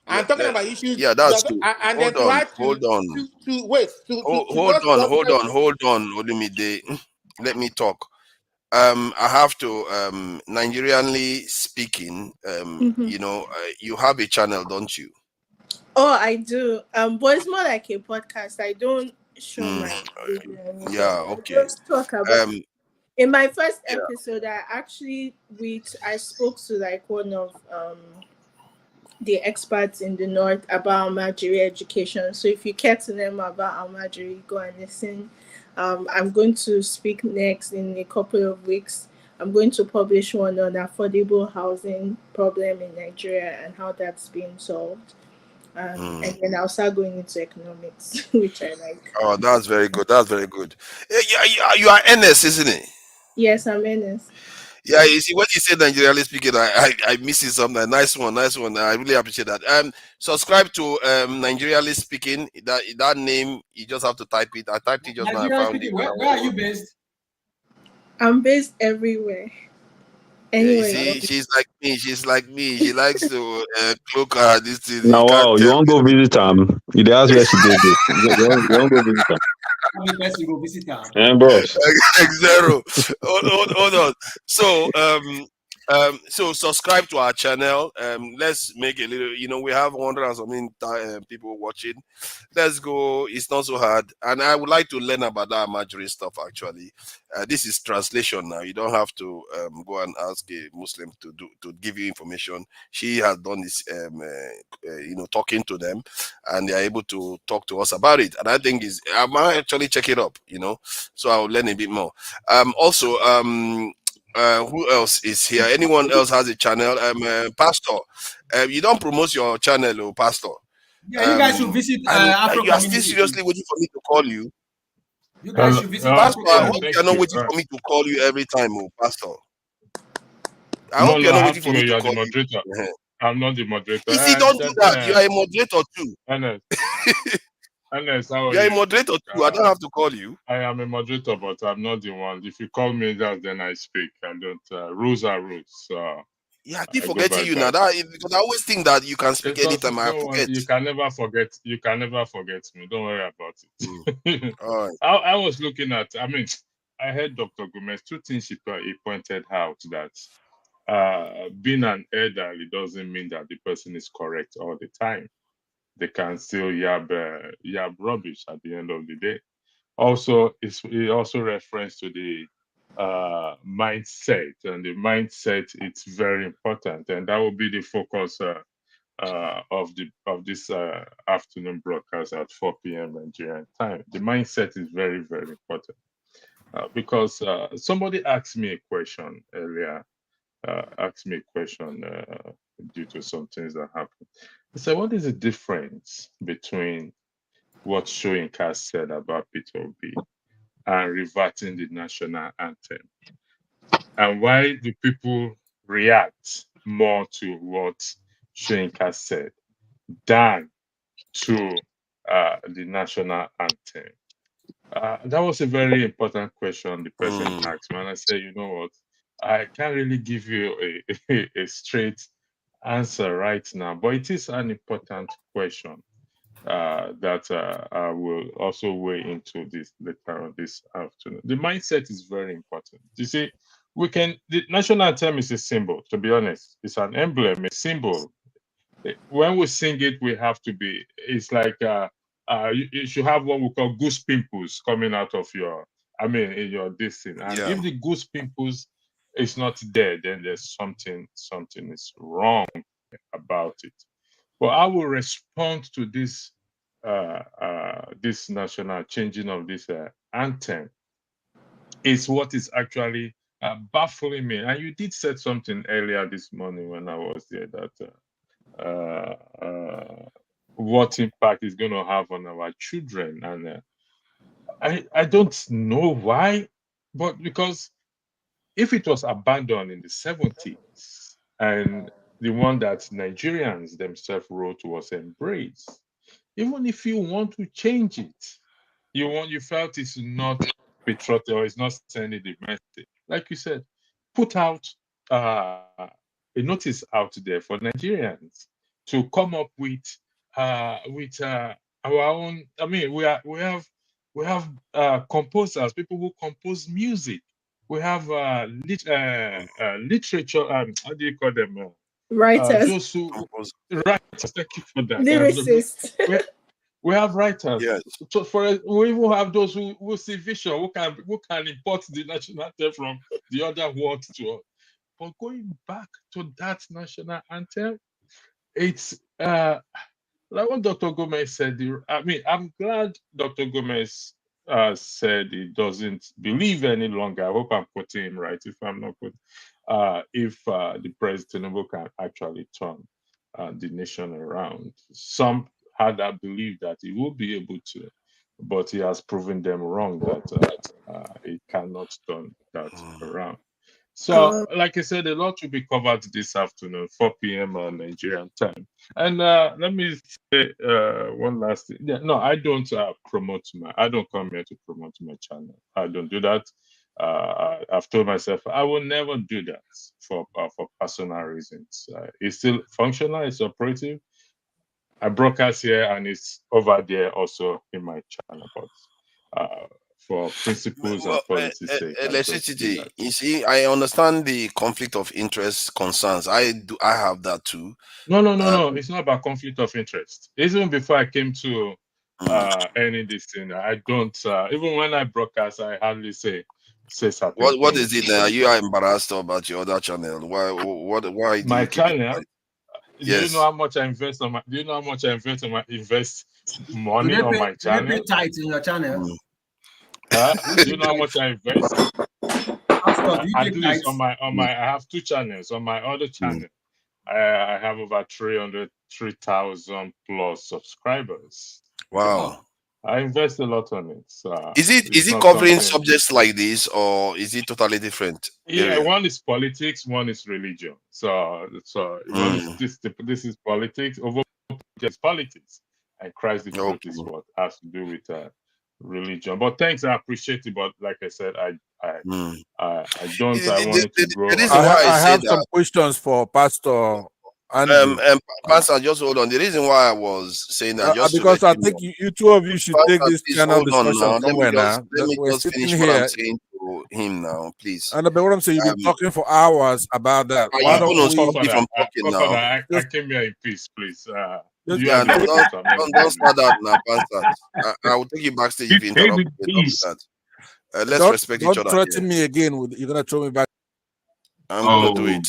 S9: I'm talking about issues.
S20: Yeah, that's true.
S9: Hold on.
S20: Olumide, let me talk. I have to, Nigerianly speaking, you have a channel, don't you?
S12: Oh, I do. But it's more like a podcast. I don't show my video anywhere.
S20: Yeah,
S12: I
S20: okay.
S12: just talk about. In my first
S20: yeah.
S12: episode, I spoke to like one of the experts in the north about Almajiri education. So if you care to learn more about Almajiri, go and listen. I'm going to speak next in a couple of weeks. I'm going to publish one on affordable housing problem in Nigeria and how that's being solved. And then I'll start going into economics, which I like.
S20: Oh, that's very good. That's very good. You are NS, isn't it?
S12: Yes, I'm NS.
S20: Yeah, you see, when you say Nigerian speaking, I miss it something. Nice one. I really appreciate that. Subscribe to Nigerian speaking. That name, you just have to type it. I typed it just now. I found it.
S4: Where are you based?
S12: I'm based everywhere. Anyway,
S20: yeah, you see, she's like me. She likes to cloak her this thing.
S7: Now, wow, you won't go visit You dey ask where she did this. You won't go visit
S4: How many person go visit her?
S7: Yeah, bros.
S20: Zero. Hold on. So subscribe to our channel. Let's make a little. We have 100 and something people watching. Let's go. It's not so hard, and I would like to learn about that Almajiri stuff. Actually, this is translation now. You don't have to go and ask a Muslim to give you information. She has done this, talking to them, and they are able to talk to us about it. And I think I might actually check it up. So I'll learn a bit more. Also, who else is here? Anyone else has a channel? Pastor, you don't promote your channel, Pastor.
S4: Yeah, you guys should visit Afro
S20: You are still seriously waiting for me to call you?
S4: You guys should visit
S20: Pastor, I hope
S4: Community.
S20: you're not waiting for me to call you every time, Pastor. I hope you're not waiting for me to call you.
S1: I'm not the moderator.
S20: You see, don't do that. You are a moderator too. You are a moderator too. I don't have to call you.
S1: I am a moderator, but I'm not the one. If you call me that, then I speak. I don't. Rules are rules.
S20: Yeah, I keep forgetting you now. Because I always think that you can speak anytime. I forget.
S1: You can never forget. You can never forget me. Don't worry about it.
S20: All right.
S1: I was looking at. I heard Dr. Gomez. Two things he pointed out that being an elderly doesn't mean that the person is correct all the time. They can still yab rubbish at the end of the day. Also, it also refers to the mindset, and the mindset it's very important, and that will be the focus of this afternoon broadcast at 4 p.m. Nigerian time. The mindset is very, very important because somebody asked me a question earlier. Due to some things that happened. He said, what is the difference between what Soyinka said about Peter Obi and reverting the national anthem? And why do people react more to what Soyinka said than to the national anthem? That was a very important question the person asked me. And I said, you know what? I can't really give you a straight answer right now, but it is an important question that I will also weigh into this later on this afternoon. The mindset is very important. You see, the national anthem is a symbol, to be honest. It's an emblem, a symbol. When we sing it, we have to be, it's like you should have what we call goose pimples coming out of in your distance. And if the goose pimples is not there, then there's something is wrong about it. But I will respond to this this national changing of this anthem. Is what is actually baffling me. And you did say something earlier this morning when I was there that what impact is going to have on our children, and I don't know why, but because if it was abandoned in the 70s and the one that Nigerians themselves wrote was embraced, even if you want to change it, you felt it's not patriotic or it's not sending the message. Like you said, put out a notice out there for Nigerians to come up with our own. We have composers, people who compose music. We have literature. How do you call them?
S12: Writers.
S10: Those who writers. Thank you for that.
S12: Lyricists.
S10: We have writers.
S20: Yes.
S10: So we even have those who see vision, who can import the national anthem from the other world to us. But going back to that national anthem, it's like what Dr. Gomez said. I'm glad Dr. Gomez said he doesn't believe any longer. I hope I'm quoting him right. If I'm not quoting, if the President can actually turn the nation around. Some had that belief that he will be able to, but he has proven them wrong that he cannot turn that around. So, like I said, a lot will be covered this afternoon, 4 p.m. Nigerian time. And let me say one last thing. Yeah, no, I don't I don't come here to promote my channel. I don't do that. I've told myself I will never do that for personal reasons. It's still functional, it's operative. I broadcast here and it's over there also in my channel, but for principles and policy sake.
S20: Electricity. You see, I understand the conflict of interest concerns. I have that too.
S10: No. It's not about conflict of interest. Even before I came to any this thing, I don't. Even when I broadcast, I hardly say something.
S20: What is it now? You are embarrassed about your other channel. Why?
S10: My channel.
S20: Yes.
S10: Do you know how much I invest on my? Do you know how much I invest on my money on my channel?
S4: You pay tight in your channel.
S10: Do you know how much I invest? I do this on my. I have 2 channels. On my other channel, I have over 3,000 plus subscribers.
S20: Wow.
S10: I invest a lot on it. So
S20: is it covering subjects like this, or is it totally different?
S10: Yeah, one is politics, one is religion. So one is this is politics. Over just politics, and Christ the truth is what has to do with religion. But thanks, I appreciate it. But like I said, I don't. I wanted to grow.
S21: I have some questions for Pastor.
S20: Pastor, just hold on. The reason why I was saying that just
S21: because I think you 2 of you should take this channel discussion somewhere now.
S20: Let me just finish what I'm saying to him now, please.
S21: And but what I'm saying, you've been talking for hours about that.
S20: Why don't we stop me from talking now?
S10: I came here in peace, please.
S20: Don't start that now, Pastor. I will take you backstage if you interrupt me. Let's respect each other.
S21: Don't threaten me again. You're gonna throw me back.
S20: I'm gonna do it.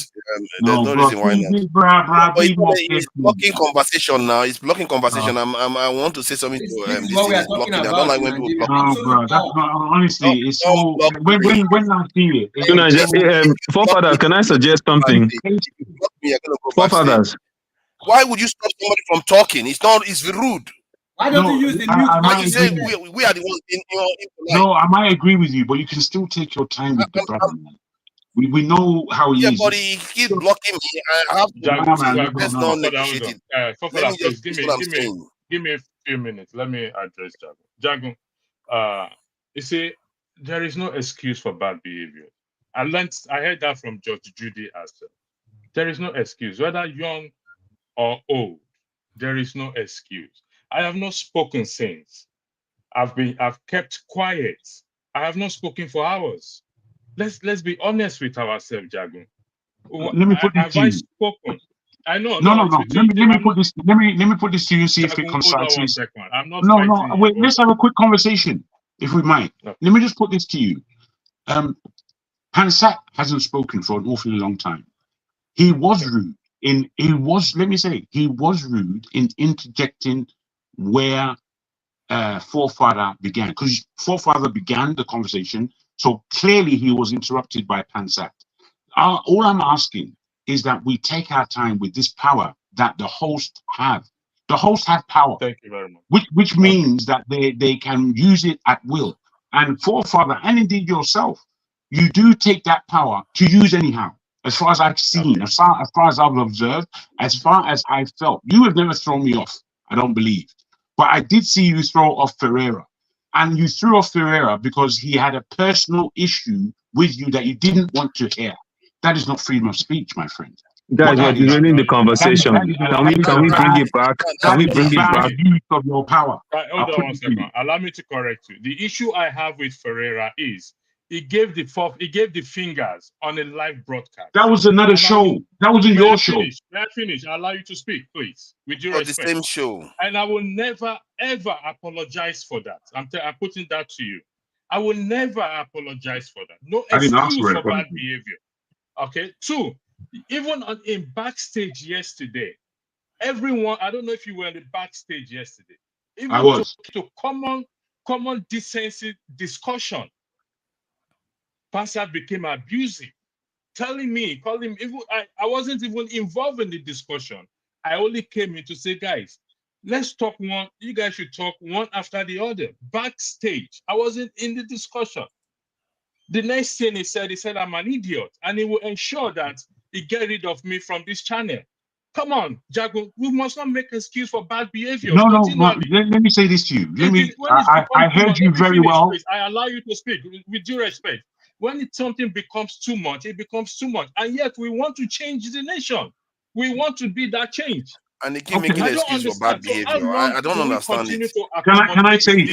S20: There's no reason why not. It's blocking conversation now. It's blocking conversation. I want to say something to him. This thing is blocking. I don't like when people block.
S22: No, bro. That's not, honestly, it's so. When I see it,
S7: forefathers, can I suggest something? Forefathers.
S20: Why would you stop somebody from talking? It's not. It's rude.
S4: Why don't you use the mute?
S20: Like you say, we are the ones in your.
S22: No, I might agree with you, but you can still take your time with the brother. We know how he is.
S20: Yeah, but he keeps blocking me. I have to. Let's not negotiate it.
S10: Give me a few minutes. Let me address Jagun. You see, there is no excuse for bad behavior. I heard that from Judge Judy herself. There is no excuse, whether young or old. There is no excuse. I have not spoken since. I've kept quiet. I have not spoken for hours. Let's be honest with ourselves, Jagun.
S22: Let me put this to you.
S10: Spoken. I know.
S22: No. Let me put this to you. See if it concises.
S10: I'm not.
S22: No. Wait. Let's have a quick conversation, if we might. No. Let me just put this to you. Pansat hasn't spoken for an awfully long time. He was rude. He was rude in interjecting where Forefather began, because Forefather began the conversation. So clearly he was interrupted by Pansat. All I'm asking is that we take our time with this power that the host have. The hosts have power.
S10: Thank you very much.
S22: Which means that they can use it at will. And Forefather, and indeed yourself, you do take that power to use anyhow. As far as I've seen, as far as I've observed, as far as I felt. You have never thrown me off, I don't believe. But I did see you throw off Ferreira. And you threw off Ferreira because he had a personal issue with you that you didn't want to hear. That is not freedom of speech, my friend.
S7: Guys, we're derailing the conversation. Can we bring it back? Can we bring it back?
S22: Use of your power.
S10: Hold on 1 second. Allow me to correct you. The issue I have with Ferreira is he gave the fingers on a live broadcast.
S22: That was another show. That wasn't your show.
S10: May I finish? I'll allow you to speak, please, with due respect.
S20: The same show.
S10: And I will never, ever apologize for that. I'm putting that to you. I will never apologize for that. No excuse for bad behavior. Okay. 2, even in backstage yesterday, everyone, I don't know if you were in the backstage yesterday. Even
S22: I was.
S10: To common decency discussion, Pastor became abusive, calling me, even I wasn't even involved in the discussion. I only came in to say, guys, let's talk one. You guys should talk one after the other. Backstage, I wasn't in the discussion. The next thing he said I'm an idiot, and he will ensure that he get rid of me from this channel. Come on, Jago, we must not make excuse for bad behavior.
S22: No, let me say this to you. I heard you very well.
S10: Please, I allow you to speak with due respect. When something becomes too much, it becomes too much. And yet we want to change the nation. We want to be that change.
S20: And they keep making excuses for bad behavior. I don't understand it.
S22: Can I say?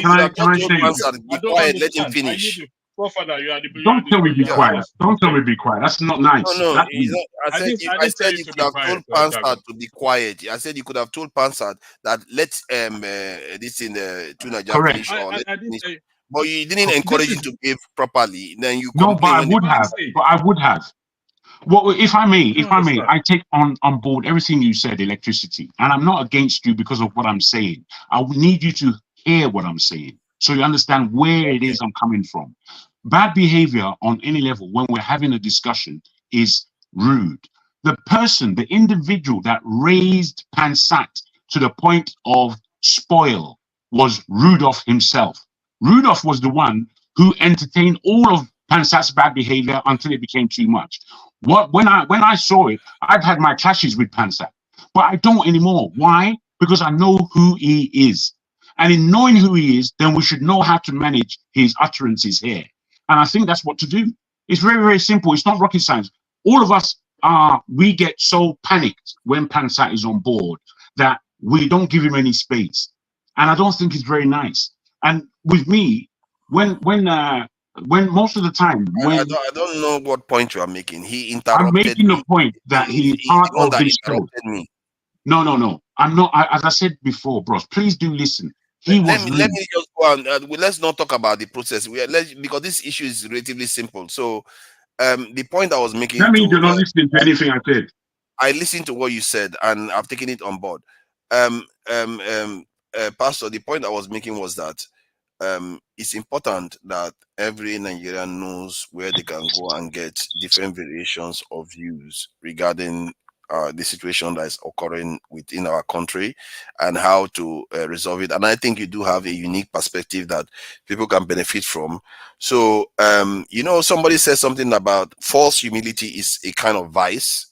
S20: Let him finish.
S22: Don't tell me be quiet. Don't tell me be quiet. That's not nice.
S20: No. I said you could have told Pansat to be quiet. I said you could have told Pansat that let this in the two Nigerians finish. But you didn't encourage him to behave properly. Then you
S22: no, but I would have. Well, if I may, I take on board everything you said, electricity, and I'm not against you because of what I'm saying. I need you to hear what I'm saying so you understand where it is I'm coming from. Bad behavior on any level when we're having a discussion is rude. The person, the individual that raised Pansat to the point of spoil was Rudolph himself. Rudolph was the one who entertained all of Pansat's bad behavior until it became too much. When I saw it, I've had my clashes with Pansat, but I don't anymore. Why? Because I know who he is. And in knowing who he is, then we should know how to manage his utterances here. And I think that's what to do. It's very, very simple. It's not rocket science. All of us we get so panicked when Pansat is on board that we don't give him any space. And I don't think it's very nice. And with me, when most of the time,
S20: I don't know what point you are making. He interrupted.
S22: I'm making the point that he part of this show. No. I'm not. As I said before, bros, please do listen.
S20: Let me just go on. Let's not talk about the process. Because this issue is relatively simple. So, the point I was making.
S22: That means you're not listening to anything I said.
S20: I listened to what you said, and I've taken it on board. Pastor, the point I was making was that it's important that every Nigerian knows where they can go and get different variations of views regarding the situation that is occurring within our country and how to resolve it. And I think you do have a unique perspective that people can benefit from. So, somebody says something about false humility is a kind of vice.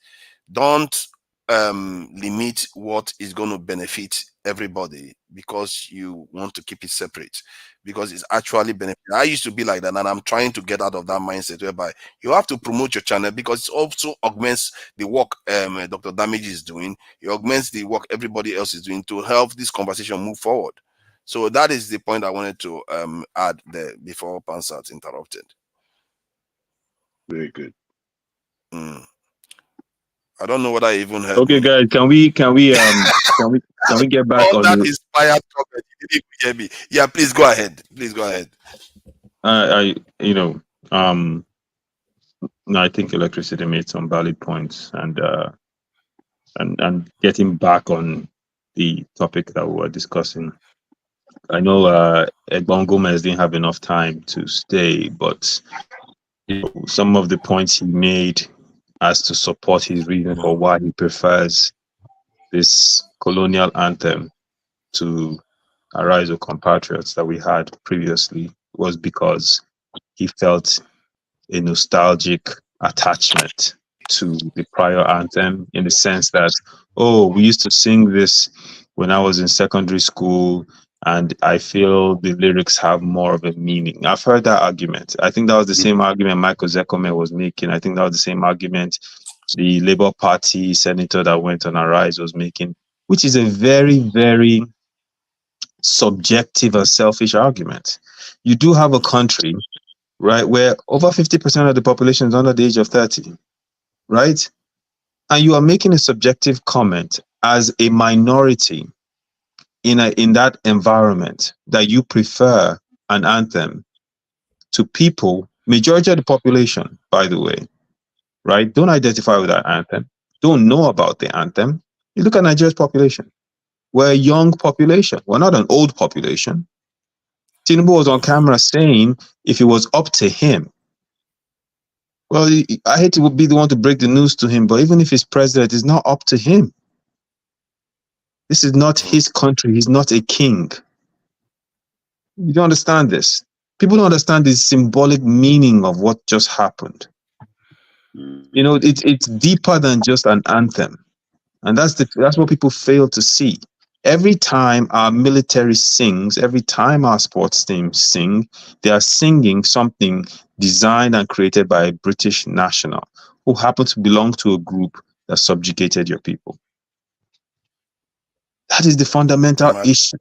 S20: Don't limit what is going to benefit everybody because you want to keep it separate, because it's actually benefit. I used to be like that, and I'm trying to get out of that mindset whereby you have to promote your channel because it also augments the work Dr. Damage is doing. It augments the work everybody else is doing to help this conversation move forward. So that is the point I wanted to add there before Pansat interrupted.
S22: Very good.
S20: I don't know what I even heard.
S7: Okay, guys, can we get back
S20: all
S7: on
S20: that inspired comment? You didn't hear me. Yeah, please go ahead.
S7: I think electricity made some valid points, and getting back on the topic that we were discussing. I know Egbon Gomez didn't have enough time to stay, but some of the points he made as to support his reason for why he prefers this colonial anthem to Arise, O Compatriots that we had previously was because he felt a nostalgic attachment to the prior anthem, in the sense that, we used to sing this when I was in secondary school, and I feel the lyrics have more of a meaning. I've heard that argument. I think that was the same argument Michael Zekome was making. I think that was the same argument the Labour Party senator that went on Arise was making, which is a very, very subjective and selfish argument. You do have a country right? Where over 50% of the population is under the age of 30, right? And you are making a subjective comment as a minority in that environment that you prefer an anthem to people, majority of the population, by the way, right? Don't identify with that anthem, don't know about the anthem. You look at Nigeria's population. We're a young population. We're not an old population. Tinubu was on camera saying if it was up to him, well, I hate to be the one to break the news to him, but even if he's president, it's not up to him. This is not his country. He's not a king. You don't understand this. People don't understand the symbolic meaning of what just happened. You know, it's deeper than just an anthem. And that's what people fail to see. Every time our military sings, every time our sports teams sing, they are singing something designed and created by a British national who happens to belong to a group that subjugated your people. That is the fundamental issue.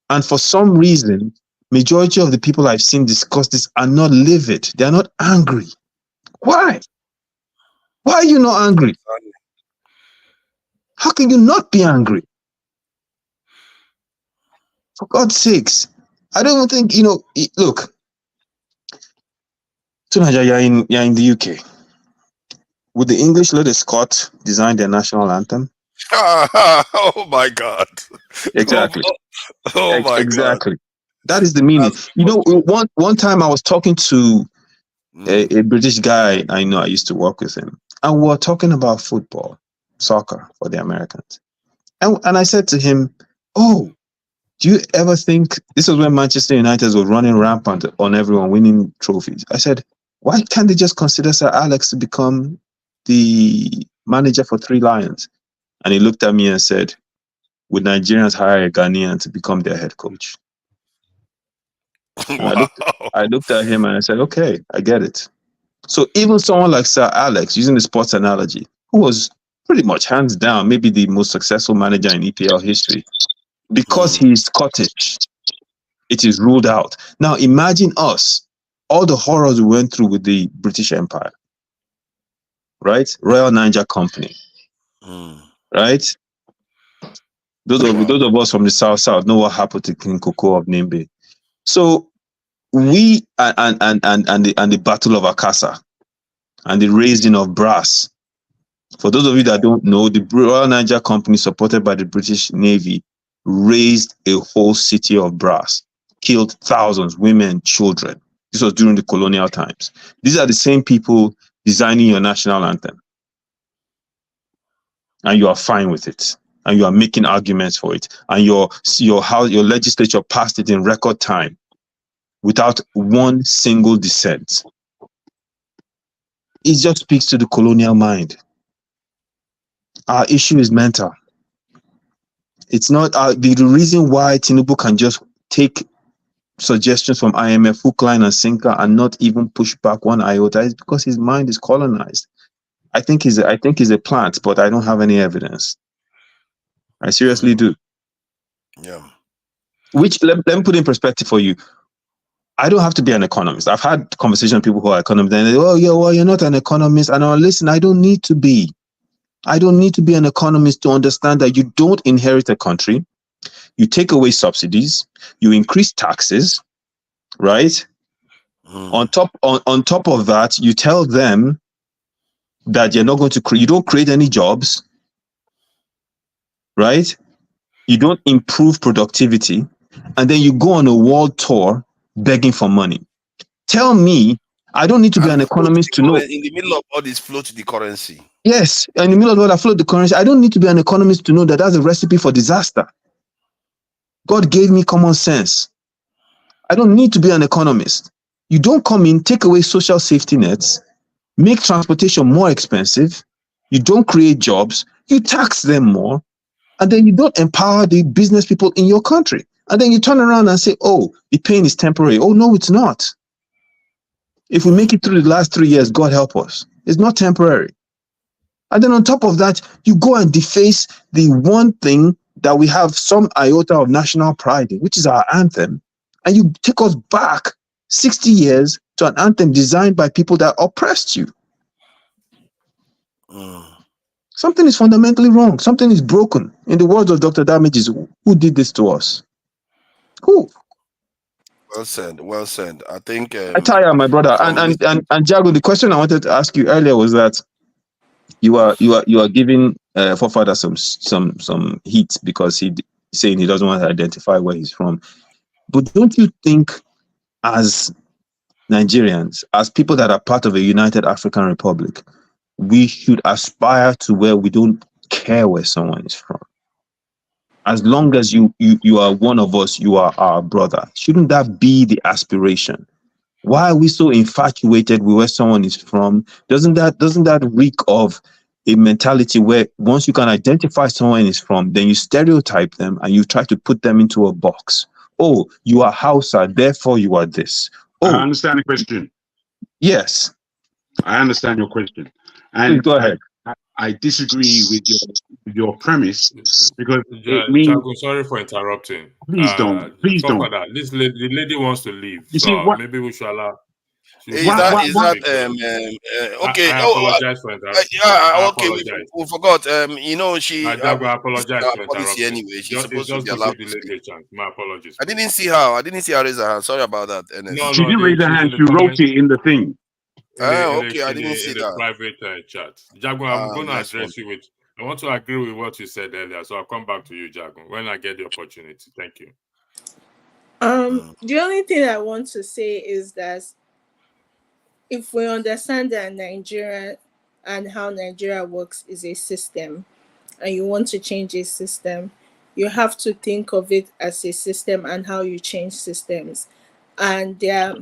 S7: And for some reason, majority of the people I've seen discuss this are not livid. They are not angry. Why? Why are you not angry? How can you not be angry? For God's sakes, I don't think, look, Tunaja, you're in the UK. Would the English let a Scot design their national anthem?
S20: Oh my God.
S7: Exactly.
S20: Oh my
S7: exactly.
S20: God.
S7: That is the meaning. One time I was talking to a British guy I know. I used to work with him. And we were talking about football, soccer for the Americans. And I said to him, oh, do you ever think, this was when Manchester United was running rampant on everyone, winning trophies. I said, why can't they just consider Sir Alex to become the manager for Three Lions? And he looked at me and said, would Nigerians hire a Ghanaian to become their head coach? Wow. I looked at him and I said, okay, I get it. So even someone like Sir Alex, using the sports analogy, who was pretty much hands down, maybe the most successful manager in EPL history, because he's Scottish, it is ruled out. Now imagine us, all the horrors we went through with the British Empire, right? Royal Niger Company, right? Those of us from the South know what happened to King Koko of Nimbe. So we and the Battle of Akassa and the raising of brass. For those of you that don't know, the Royal Niger Company, supported by the British Navy, raised a whole city of brass, killed thousands, women, children. This was during the colonial times. These are the same people designing your national anthem. And you are fine with it. And you are making arguments for it. And your legislature passed it in record time without one single dissent. It just speaks to the colonial mind. Our issue is mental. It's not the reason why Tinubu can just take suggestions from IMF, hook, line, and sinker, and not even push back one iota is because his mind is colonized. I think he's a plant, but I don't have any evidence. I seriously do.
S20: Yeah.
S7: Which let me put in perspective for you. I don't have to be an economist. I've had conversations with people who are economists, and they go, oh yeah, well, you're not an economist. And I'll listen, I don't need to be. I don't need to be an economist to understand that you don't inherit a country. You take away subsidies, you increase taxes, right? On top of that, you tell them that you're not going to you don't create any jobs, right? You don't improve productivity, and then you go on a world tour begging for money. Tell me, I don't need to be an economist to know.
S20: In the middle of all this, float the currency.
S7: Yes, in the middle of all that, float the currency. I don't need to be an economist to know that that's a recipe for disaster. God gave me common sense. I don't need to be an economist. You don't come in, take away social safety nets, make transportation more expensive. You don't create jobs. You tax them more. And then you don't empower the business people in your country. And then you turn around and say, oh, the pain is temporary. Oh, no, it's not. If we make it through the last 3 years, God help us. It's not temporary. And then on top of that, you go and deface the one thing that we have some iota of national pride in, which is our anthem. And you take us back 60 years to an anthem designed by people that oppressed you. Something is fundamentally wrong. Something is broken. In the words of Dr. Damages, who did this to us? Who?
S20: Well said. Well said. I think.
S7: I tire, my brother. And Jago, the question I wanted to ask you earlier was that you are giving forefather some heat because he's saying he doesn't want to identify where he's from. But don't you think, as Nigerians, as people that are part of a united African Republic, we should aspire to where we don't care where someone is from? As long as you are one of us, you are our brother. Shouldn't that be the aspiration? Why are we so infatuated with where someone is from? Doesn't that reek of a mentality where once you can identify someone is from, then you stereotype them and you try to put them into a box? Oh, you are Hausa, therefore you are this. Oh,
S22: I understand the question.
S7: Yes.
S22: I understand your question. And
S7: please go ahead.
S22: I disagree with your premise because it means.
S10: Jago, sorry for interrupting.
S22: Please don't. Please don't.
S10: The lady wants to leave,
S22: you
S10: so
S22: see, what,
S10: maybe we should allow.
S20: Okay?
S10: I apologize for interrupting.
S20: Okay. We forgot. She.
S10: I apologize for
S20: policy
S10: interrupting.
S20: anyway. She's supposed to be
S10: give
S20: allowed
S10: the
S20: to
S10: lady
S20: speak.
S10: a chance. My apologies.
S20: I didn't see her raise her hand. Sorry about that.
S22: She didn't raise her hand. She wrote it in the thing.
S20: Okay. I didn't see
S10: in
S20: that.
S10: The private chat. Jago, I'm going to address you with. I want to agree with what you said earlier, so I'll come back to you, Jago, when I get the opportunity. Thank you.
S12: The only thing I want to say is that if we understand that Nigeria and how Nigeria works is a system, and you want to change a system, you have to think of it as a system and how you change systems. And there are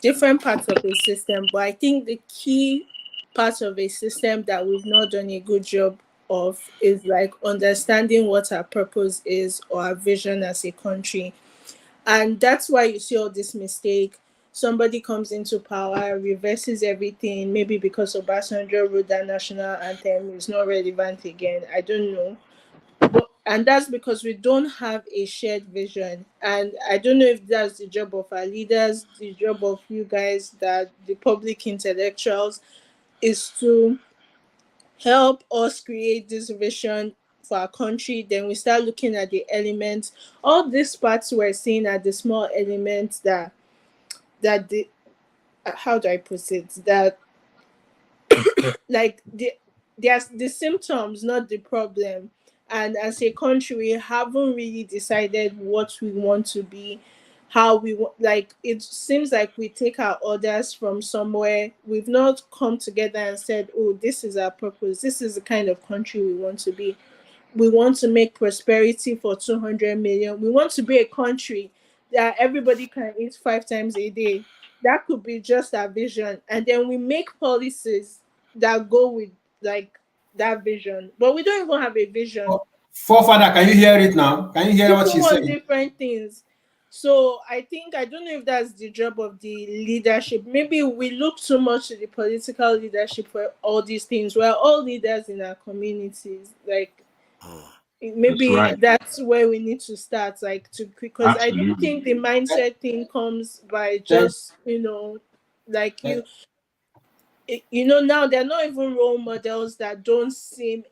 S12: different parts of a system, but I think the key part of a system that we've not done a good job of is like understanding what our purpose is or our vision as a country. And that's why you see all this mistake. Somebody comes into power, reverses everything, maybe because Obasanjo wrote that national anthem is not relevant again. I don't know. And that's because we don't have a shared vision. And I don't know if that's the job of our leaders, the job of you guys, that the public intellectuals, is to help us create this vision for our country. Then we start looking at the elements. All these parts we're seeing are the small elements that the how do I put it, that like there's the symptoms, not the problem. And as a country, we haven't really decided what we want to be, how we want. Like, it seems like we take our orders from somewhere. We've not come together and said, oh, this is our purpose, this is the kind of country we want to be. We want to make prosperity for 200 million. We want to be a country that everybody can eat 5 times a day. That could be just our vision. And then we make policies that go with like that vision. But we don't even have a vision.
S4: Forefather, can you hear it now? Can you hear
S12: People
S4: what she's
S12: want
S4: saying?
S12: different things. So I don't know if that's the job of the leadership. Maybe we look too much to the political leadership for all these things. We're all leaders in our communities. Like, maybe that's where we need to start, like, to, because I don't think the mindset thing comes by just like now they're not even role models that don't seem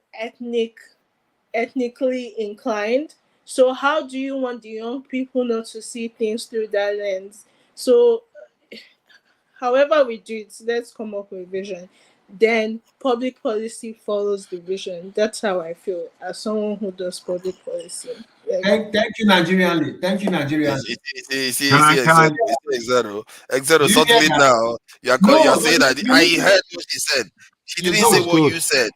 S12: ethnically inclined. So how do you want the young people not to see things through that lens? So however we do it, let's come up with a vision. Then public policy follows the vision. That's how I feel as someone who does public policy.
S4: Thank you, Nigerian. Thank you, Nigerian.
S20: Exero, stop it now. You're saying that I heard what she said. She didn't say what you said.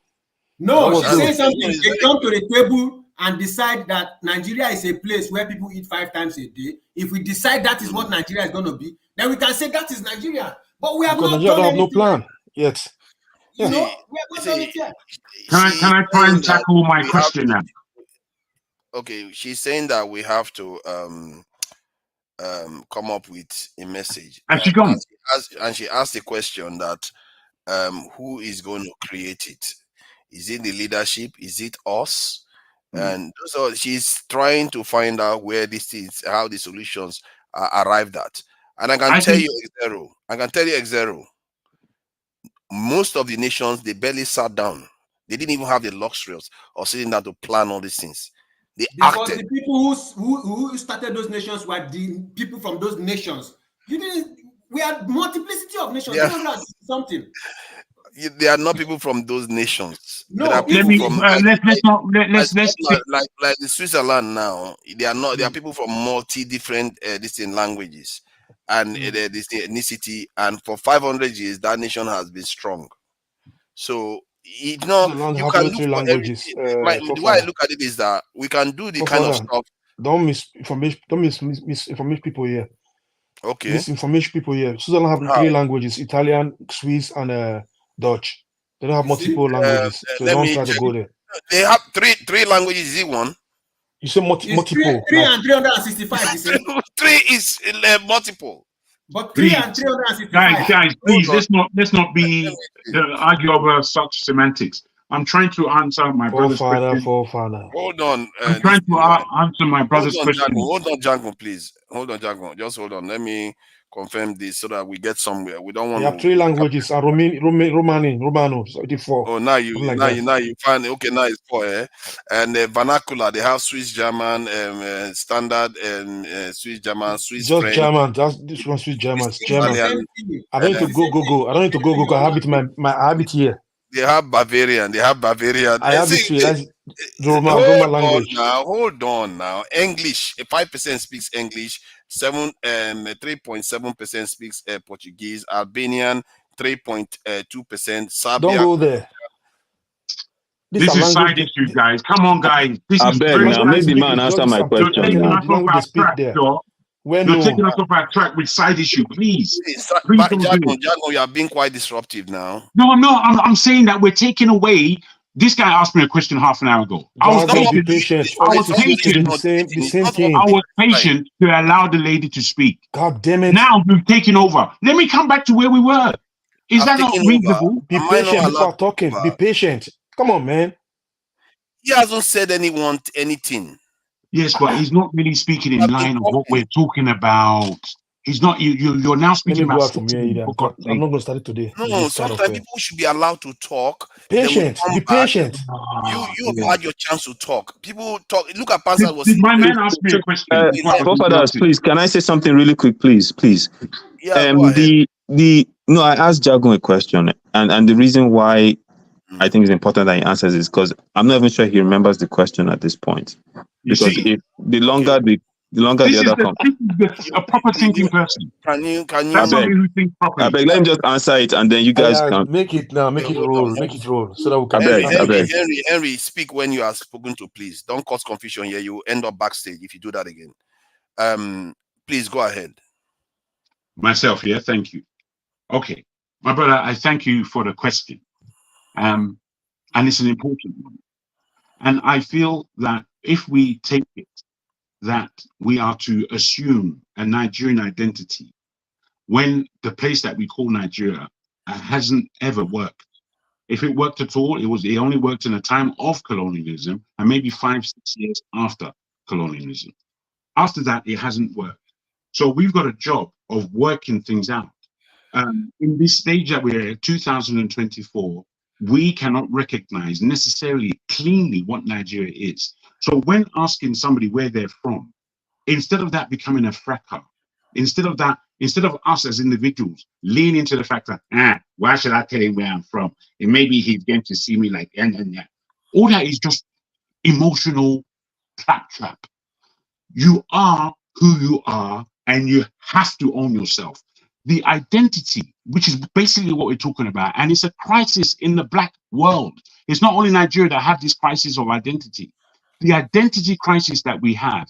S4: No, she said something. They come to the table and decide that Nigeria is a place where people eat 5 times a day. If we decide that is what Nigeria is going to be, then we can say that is Nigeria. But we have not done anything.
S21: No plan yet.
S4: You know, we have not done it yet.
S22: Can I try and tackle my question now?
S20: Okay, she's saying that we have to come up with a message.
S22: And
S20: she asked the question that who is going to create it? Is it the leadership? Is it us? And so she's trying to find out where this is, how the solutions are arrived at. And I can tell you X0. I can tell you X0. Most of the nations, they barely sat down. They didn't even have the luxury of sitting down to plan all these things. They
S4: because
S20: acted.
S4: the people who started those nations were the people from those nations. You didn't. We had multiplicity of nations.
S20: Yeah.
S4: Something.
S20: They are not people from those nations.
S4: No,
S20: there are people from
S22: let's
S20: like the Switzerland now. They are not. They are people from different distinct languages and this ethnicity. And for 500 years, that nation has been strong. So you can look for
S11: languages.
S20: the way I look at it is that we can do the kind of stuff.
S11: Don't misinformation people here.
S20: Okay.
S11: Misinformation people here. Switzerland have 3 languages: Italian, Swiss, and Dutch. They don't have multiple languages, so don't try to go there.
S20: They have three languages. Is it one?
S11: You say multiple.
S4: 3 and 365. You say
S20: 3 is multiple.
S4: But 3 and 365.
S22: Guys, please let's not be argue over such semantics. I'm trying to answer my brother's question.
S20: Hold on.
S22: I'm trying to answer my brother's question.
S20: Hold on, Django, please. Hold on, Django. Just hold on. Let me confirm this so that we get somewhere. We don't want.
S11: We have 3 languages: Romano, 84.
S20: Oh, now you find it. Okay, now it's 4. And vernacular, they have Swiss German, standard, Swiss German, Swiss
S11: just
S20: French.
S11: German. That's this one. Swiss German. German. I don't need to go. I don't need to go. I have it. I have it here.
S20: They have Bavarian. I have
S11: it here. That's Roman language.
S20: Hold on now. English. 5% speaks English. 3.7% speaks Portuguese. Albanian 3.2%. Serbia.
S11: Don't go there.
S22: This is side issue, guys. Come on, guys. This is
S7: maybe man answer my question.
S22: You're taking us off our track with side issue, please.
S20: Jago, you are being quite disruptive now.
S22: No, I'm saying that we're taking away. This guy asked me a question half an hour ago. I was patient. I was patient to allow the lady to speak.
S11: God damn it.
S22: Now we've taken over. Let me come back to where we were. Is that not reasonable?
S11: Be patient before talking. Be patient. Come on, man.
S20: He hasn't said anything.
S22: Yes, but he's not really speaking in line of what we're talking about. He's not. You're now speaking about.
S11: I'm not going to start it today.
S20: No, sometimes people should be allowed to talk.
S11: Patient. Be patient.
S20: You have had your chance to talk. People talk. Look at Pastor was.
S22: Did my man ask me a question?
S7: Forefathers, please, can I say something really quick, please?
S20: Yeah.
S7: I asked Jago a question, and the reason why I think it's important that he answers is because I'm not even sure he remembers the question at this point. Because the longer the other comes,
S22: a proper thinking person.
S20: Can you?
S22: That's somebody who thinks properly.
S7: Let him just answer it, and then you guys can
S11: make it now. Make it roll, so that we can.
S20: Henry, speak when you are spoken to, please. Don't cause confusion here. You end up backstage if you do that again. Please go ahead.
S22: Myself, yeah. Thank you. Okay, my brother, I thank you for the question, and it's an important one. And I feel that if we take it that we are to assume a Nigerian identity when the place that we call Nigeria hasn't ever worked. If it worked at all, it only worked in a time of colonialism and maybe 5-6 years after colonialism. After that, it hasn't worked. So we've got a job of working things out. In this stage that we're at, 2024, we cannot recognize necessarily cleanly what Nigeria is. So when asking somebody where they're from, instead of that becoming a fracas, instead of us as individuals leaning into the fact that, why should I tell him where I'm from? And maybe he's going to see me like, all that is just emotional claptrap. You are who you are, and you have to own yourself. The identity, which is basically what we're talking about, and it's a crisis in the Black world. It's not only Nigeria that have this crisis of identity. The identity crisis that we have,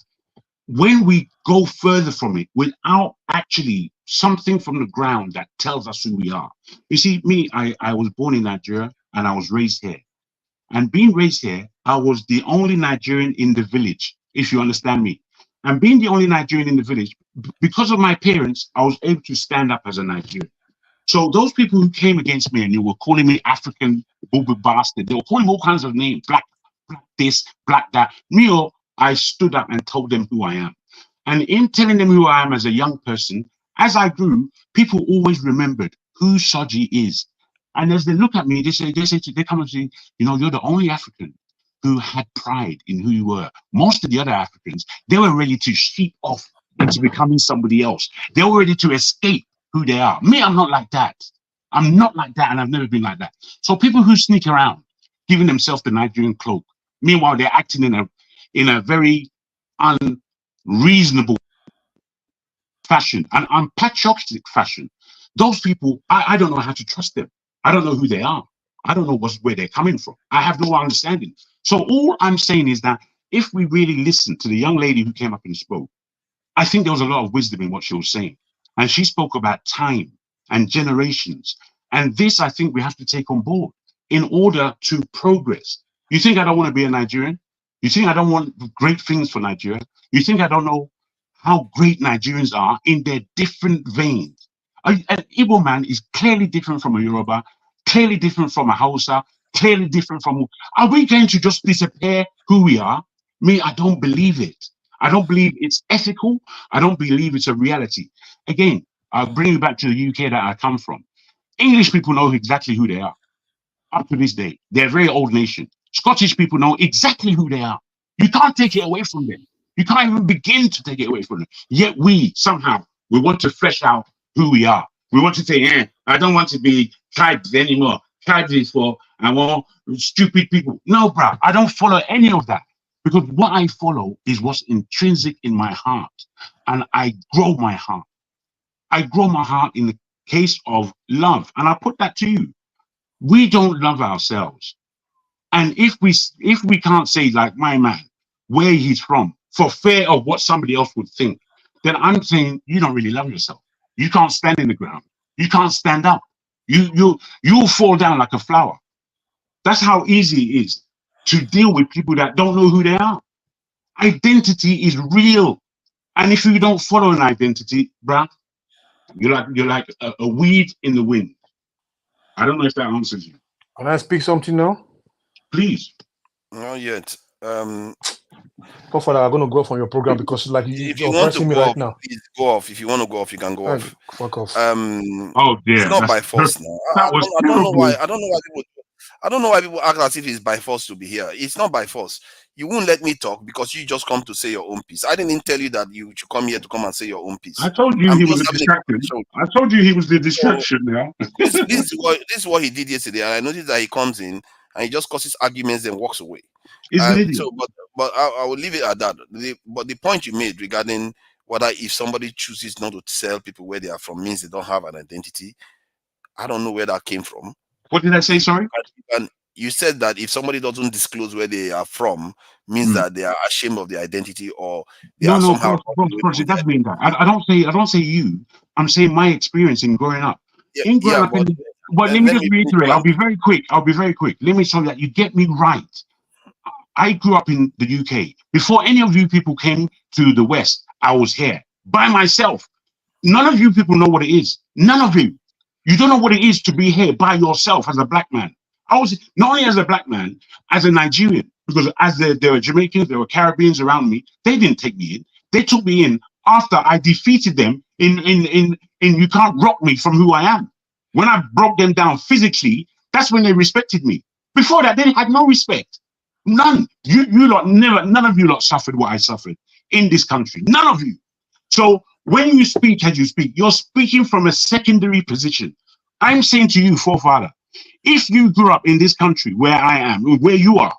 S22: when we go further from it without actually something from the ground that tells us who we are. You see, me, I was born in Nigeria and I was raised here. And being raised here, I was the only Nigerian in the village, if you understand me. And being the only Nigerian in the village, because of my parents, I was able to stand up as a Nigerian. So those people who came against me and they were calling me African, booby bastard, they were calling me all kinds of names, black this, black that. I stood up and told them who I am. And in telling them who I am as a young person, As I grew, people always remembered who Soji is. And as they look at me, they come and say, you know, you're the only African who had pride in who you were. Most of the other Africans, they were ready to sheep off into becoming somebody else. They were ready to escape who they are. Me, I'm not like that. I'm not like that, and I've never been like that. So people who sneak around, giving themselves the Nigerian cloak, meanwhile they're acting in a very unreasonable fashion, an unpatriotic fashion. Those people, I don't know how to trust them. I don't know who they are. I don't know where they're coming from. I have no understanding. So all I'm saying is that if we really listen to the young lady who came up and spoke, I think there was a lot of wisdom in what she was saying. And she spoke about time and generations. And this, I think we have to take on board in order to progress. You think I don't want to be a Nigerian? You think I don't want great things for Nigeria? You think I don't know how great Nigerians are in their different veins? An Igbo man is clearly different from a Yoruba, clearly different from a Hausa, clearly different from... Are we going to just disappear who we are? Me, I don't believe it. I don't believe it's ethical. I don't believe it's a reality. Again, I'll bring you back to the UK that I come from. English people know exactly who they are. Up to this day, they're a very old nation. Scottish people know exactly who they are. You can't take it away from them. You can't even begin to take it away from them. Yet we, somehow, we want to flesh out who we are. We want to say, I don't want to be tribes anymore. Tribes is for, I want stupid people. No, bruh, I don't follow any of that. Because what I follow is what's intrinsic in my heart. And I grow my heart. I grow my heart in the case of love. And I put that to you. We don't love ourselves. And if we can't say, like my man, where he's from, for fear of what somebody else would think, then I'm saying you don't really love yourself. You can't stand in the ground. You can't stand up. You'll fall down like a flower. That's how easy it is to deal with people that don't know who they are. Identity is real. And if you don't follow an identity, bruh, you're like a weed in the wind. I don't know if that answers you.
S11: Can I speak something now?
S22: Please.
S20: Not yet.
S11: Father, I'm gonna go off on your program because like
S20: if
S11: you're
S20: you want to
S11: pressing me
S20: go
S11: right
S20: off,
S11: now.
S20: please go off. If you want to go off, you can go off.
S11: Fuck off.
S22: Oh dear.
S20: It's not by force now. I don't know why. I don't know why people act as if it's by force to be here. It's not by force. You won't let me talk because you just come to say your own piece. I didn't tell you that you should come here to come and say your own piece.
S22: I told you he was a distraction. I told you he was the distraction now.
S20: This is what he did yesterday, and I noticed that he comes in and he just causes arguments and walks away. So, but I will leave it at that. But the point you made regarding whether if somebody chooses not to tell people where they are from means they don't have an identity, I don't know where that came from.
S22: What did I say? Sorry.
S20: And you said that if somebody doesn't disclose where they are from, means that they are ashamed of their identity or they are somehow.
S22: Of course, it does mean that. I don't say you. I'm saying my experience in growing up. But let me just reiterate. I'll be very quick. Let me show that you get me right. I grew up in the UK. Before any of you people came to the West, I was here by myself. None of you people know what it is. None of you. You don't know what it is to be here by yourself as a black man. I was not only as a black man, as a Nigerian, because as there were Jamaicans, there were Caribbeans around me. They didn't take me in. They took me in after I defeated them in you can't rock me from who I am. When I broke them down physically, that's when they respected me. Before that, they had no respect. None. You lot never, none of you lot suffered what I suffered in this country. None of you. So when you speak as you speak, you're speaking from a secondary position. I'm saying to you, forefather, if you grew up in this country where I am, where you are,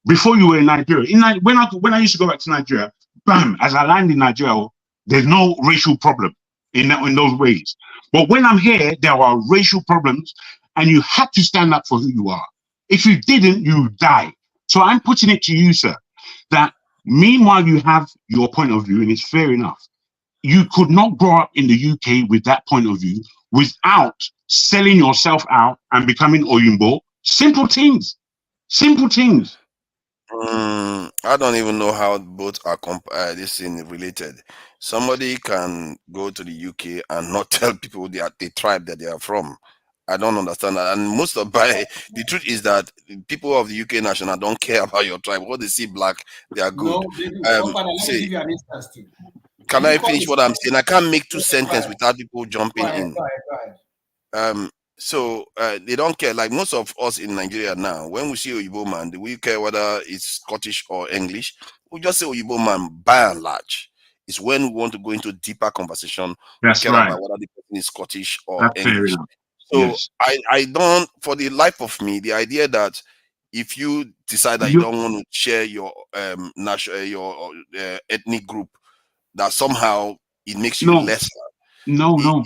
S22: before you were in Nigeria, when I used to go back to Nigeria, bam, as I land in Nigeria, there's no racial problem in those ways. But when I'm here, there are racial problems, and you have to stand up for who you are. If you didn't, you die. So I'm putting it to you, sir, that meanwhile you have your point of view, and it's fair enough. You could not grow up in the UK with that point of view without selling yourself out and becoming Oyinbo. Simple things. Simple things.
S20: I don't even know how both are this thing related. Somebody can go to the UK and not tell people the tribe that they are from. I don't understand that. And the truth is that people of the UK national don't care about your tribe. What they see black, they are good.
S4: No, let me give you an instance too.
S20: can I finish what I'm saying? I can't make two sentences without people jumping in.
S4: Go ahead.
S20: So they don't care. Like most of us in Nigeria now, when we see Oyibo man, do we care whether it's Scottish or English? We just say Oyibo man by and large. It's when we want to go into deeper conversation,
S22: That's
S20: we care
S22: right.
S20: about whether the person is Scottish or
S22: That's fair
S20: English.
S22: enough.
S20: So
S22: Yes.
S20: I don't, for the life of me, the idea that if you decide that you don't want to share your national ethnic group, that somehow it makes you lesser.
S22: No, bro.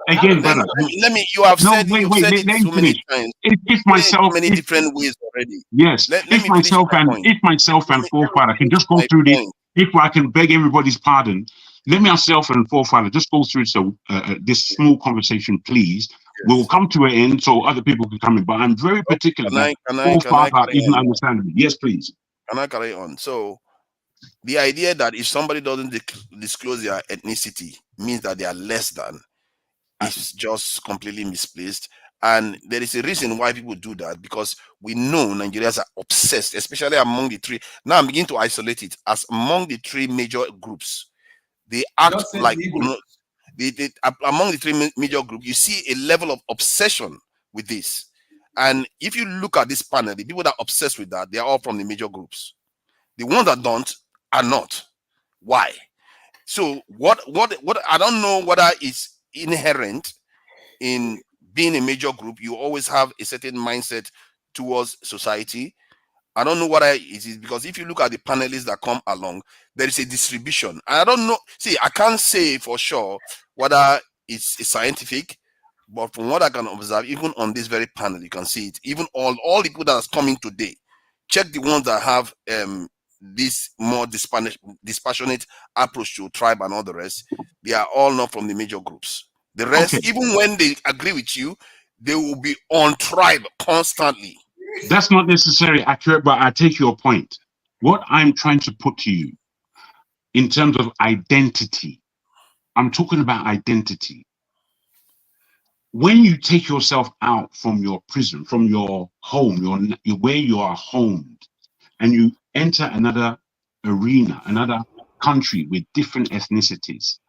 S22: Again, brother.
S20: Let me. You have said it so many times.
S22: If myself,
S20: many different ways already.
S22: Yes.
S20: Let
S22: If
S20: me
S22: myself
S20: finish my point.
S22: and forefather can just go through this, if I can beg everybody's pardon, let me myself and forefather just go through this small conversation, please. Yes. We'll come to an end so other people can come in. But I'm very particular that forefather isn't understanding me. Yes, please.
S20: Can I carry on? So the idea that if somebody doesn't disclose their ethnicity means that they are less than is just completely misplaced. And there is a reason why people do that, because we know Nigerians are obsessed, especially among the three. Now I'm beginning to isolate it as among the three major groups. They act like among the three major groups, you see a level of obsession with this. And if you look at this panel, the people that are obsessed with that, they are all from the major groups. The ones that don't are not. Why? So what I don't know whether it's inherent in being a major group. You always have a certain mindset towards society. I don't know what it is, because if you look at the panelists that come along, there is a distribution. I don't know. See, I can't say for sure whether it's scientific, but from what I can observe, even on this very panel, you can see it. Even all the people that are coming today, check the ones that have this more dispassionate approach to tribe and all the rest. They are all not from the major groups. The rest, even when they agree with you, they will be on tribe constantly.
S22: That's not necessarily accurate, but I take your point. What I'm trying to put to you in terms of identity, I'm talking about identity. When you take yourself out from your prison, from your home, where you are homed, and you enter another arena, another country with different ethnicities.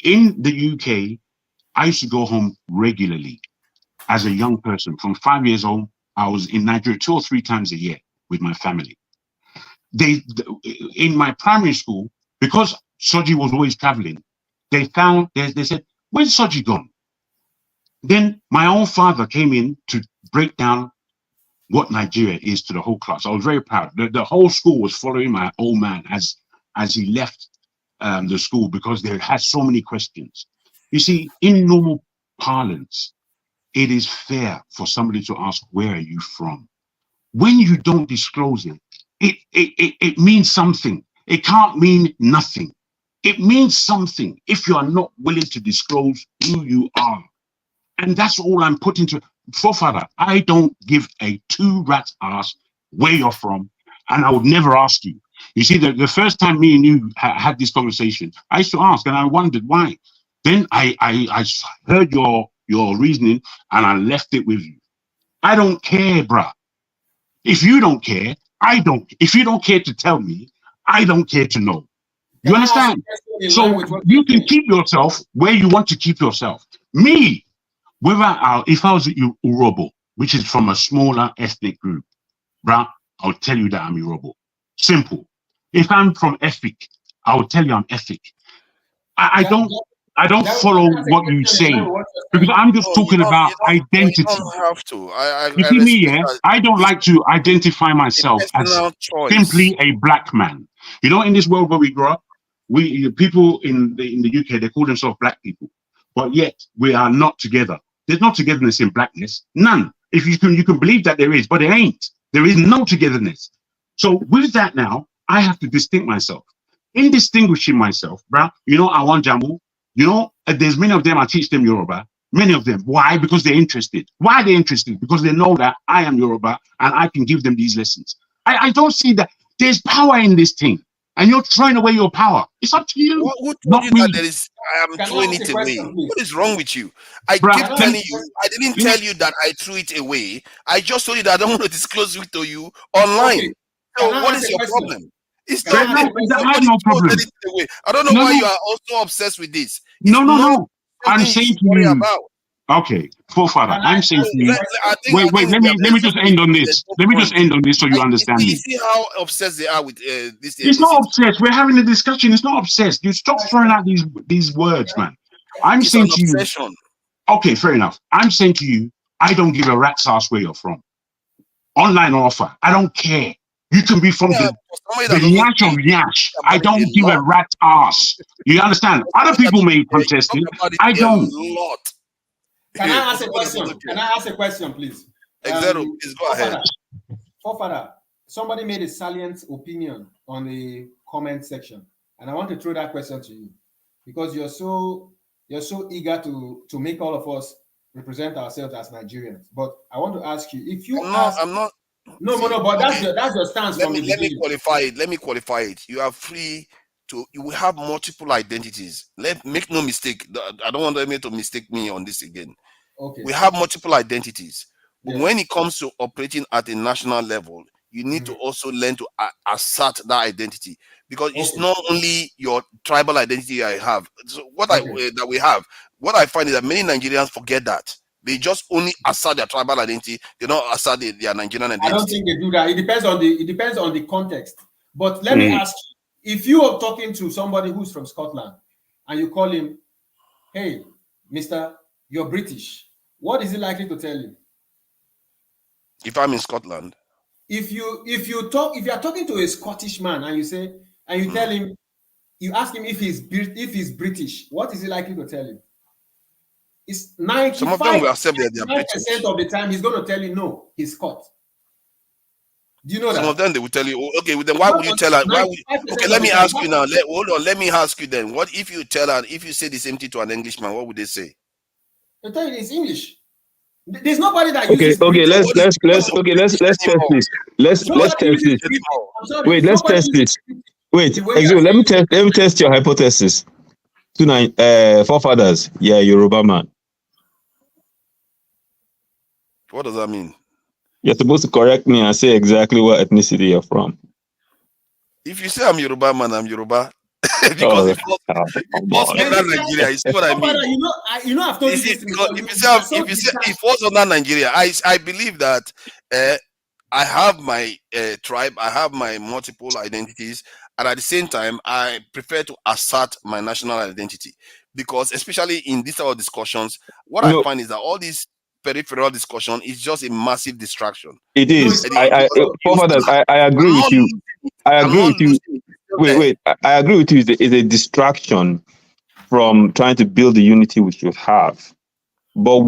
S22: In the UK, I used to go home regularly as a young person. From 5 years old, I was in Nigeria 2 or 3 times a year with my family. In my primary school, because Soji was always traveling, they said, "Where's Soji gone?" Then my own father came in to break down what Nigeria is to the whole class. I was very proud. The whole school was following my old man as he left the school, because they had so many questions. You see, in normal parlance, it is fair for somebody to ask, "Where are you from?" When you don't disclose it means something. It can't mean nothing. It means something if you are not willing to disclose who you are. And that's all I'm putting to forefather. I don't give a 2 rat's ass where you're from, and I would never ask you. You see, the first time me and you had this conversation, I used to ask, and I wondered why. Then I heard your reasoning, and I left it with you. I don't care, bruh. If you don't care, I don't. If you don't care to tell me, I don't care to know. You understand? So you can keep yourself where you want to keep yourself. Me, if I was Urobo, which is from a smaller ethnic group, bruh, I'll tell you that I'm Urobo. Simple. If I'm from Efik, I'll tell you I'm Efik. I don't follow what you say, because I'm just talking about identity.
S20: You don't have to.
S22: You see me, yeah? I don't like to identify myself as simply a black man. You know, in this world where we grow up, people in the UK, they call themselves black people, but yet we are not together. There's no togetherness in blackness. None. If you can believe that there is, but it ain't. There is no togetherness. So with that now, I have to distinct myself. In distinguishing myself, bruh, you know, I want Jamu. You know, there's many of them, I teach them Yoruba. Many of them. Why? Because they're interested. Why are they interested? Because they know that I am Yoruba and I can give them these lessons. I don't see that. There's power in this thing, and you're throwing away your power. It's up to you.
S20: Who told you that there is? I am throwing it away. What is wrong with you? I keep telling you. I didn't tell you that I threw it away. I just told you that I don't want to disclose it to you online. So what is your problem? It's
S22: Fair
S20: not.
S22: enough. I have no problem.
S20: I don't know why you are also obsessed with this.
S22: No. I'm saying to
S20: worry
S22: you.
S20: about.
S22: Okay, forefather. I'm saying to you.
S20: I think
S22: Wait. Let me just end on this. Let me just end on this so you understand
S20: You
S22: me.
S20: see how obsessed they are with this.
S22: It's not obsessed. We're having a discussion. It's not obsessed. You stop throwing out these words, man. I'm
S20: It's
S22: saying
S20: an
S22: to you.
S20: obsession.
S22: Okay, fair enough. I'm saying to you, I don't give a rat's ass where you're from. Online or offer. I don't care. You can be from the Nyash of Nyash. I don't give a rat's ass. You understand? Other people may contest it. I don't.
S4: Can I ask a question? Can I ask a question, please?
S20: Please go ahead.
S4: Forefather, somebody made a salient opinion on the comment section, and I want to throw that question to you because you're so eager to make all of us represent ourselves as Nigerians. But I want to ask you if you
S20: I'm not.
S4: No, but that's your stance from the beginning.
S20: Let me qualify it. You are free to. You will have multiple identities. Make no mistake. I don't want them to mistake me on this again.
S4: Okay.
S20: We have multiple identities. But
S4: Yes.
S20: when it comes to operating at a national level, you need to also learn to assert that identity because it's not only your tribal identity I have. So what what I find is that many Nigerians forget that. They just only assert their tribal identity. They don't assert their Nigerian identity.
S4: I don't think they do that. It depends on the context. But let me ask you, if you are talking to somebody who's from Scotland and you call him, hey, Mr., you're British, what is he likely to tell you?
S20: If I'm in Scotland,
S4: if you are talking to a Scottish man and you tell him, you ask him if he's British, what is he likely to tell you? It's 95%
S20: some of them will accept that they are British.
S4: of the time he's going to tell you no, he's Scot. Do you know that?
S20: Some of them they will tell you, oh, okay, then why would you tell her? Okay, let me ask you now. Hold on, let me ask you then. What if you tell her, if you say the same thing to an Englishman, what would they say?
S4: They tell you it's English. There's nobody that
S7: uses let's test this. Let's test this. Wait, let's test this. Wait, Exo, let me test your hypothesis. Forefathers, yeah, Yoruba man.
S20: What does that mean?
S7: You're supposed to correct me and say exactly what ethnicity you're from.
S20: If you say I'm Yoruba man, I'm Yoruba. Because it falls under Nigeria. You see what I mean?
S4: You know, I've told you this.
S20: If you say it falls under Nigeria, I believe that I have my tribe, I have my multiple identities, and at the same time, I prefer to assert my national identity because, especially in these type of discussions, what I find is that all these peripheral discussion is just a massive distraction.
S7: It is. I agree with you. I agree with you. Wait. I agree with you. It's a distraction from trying to build the unity which you have. But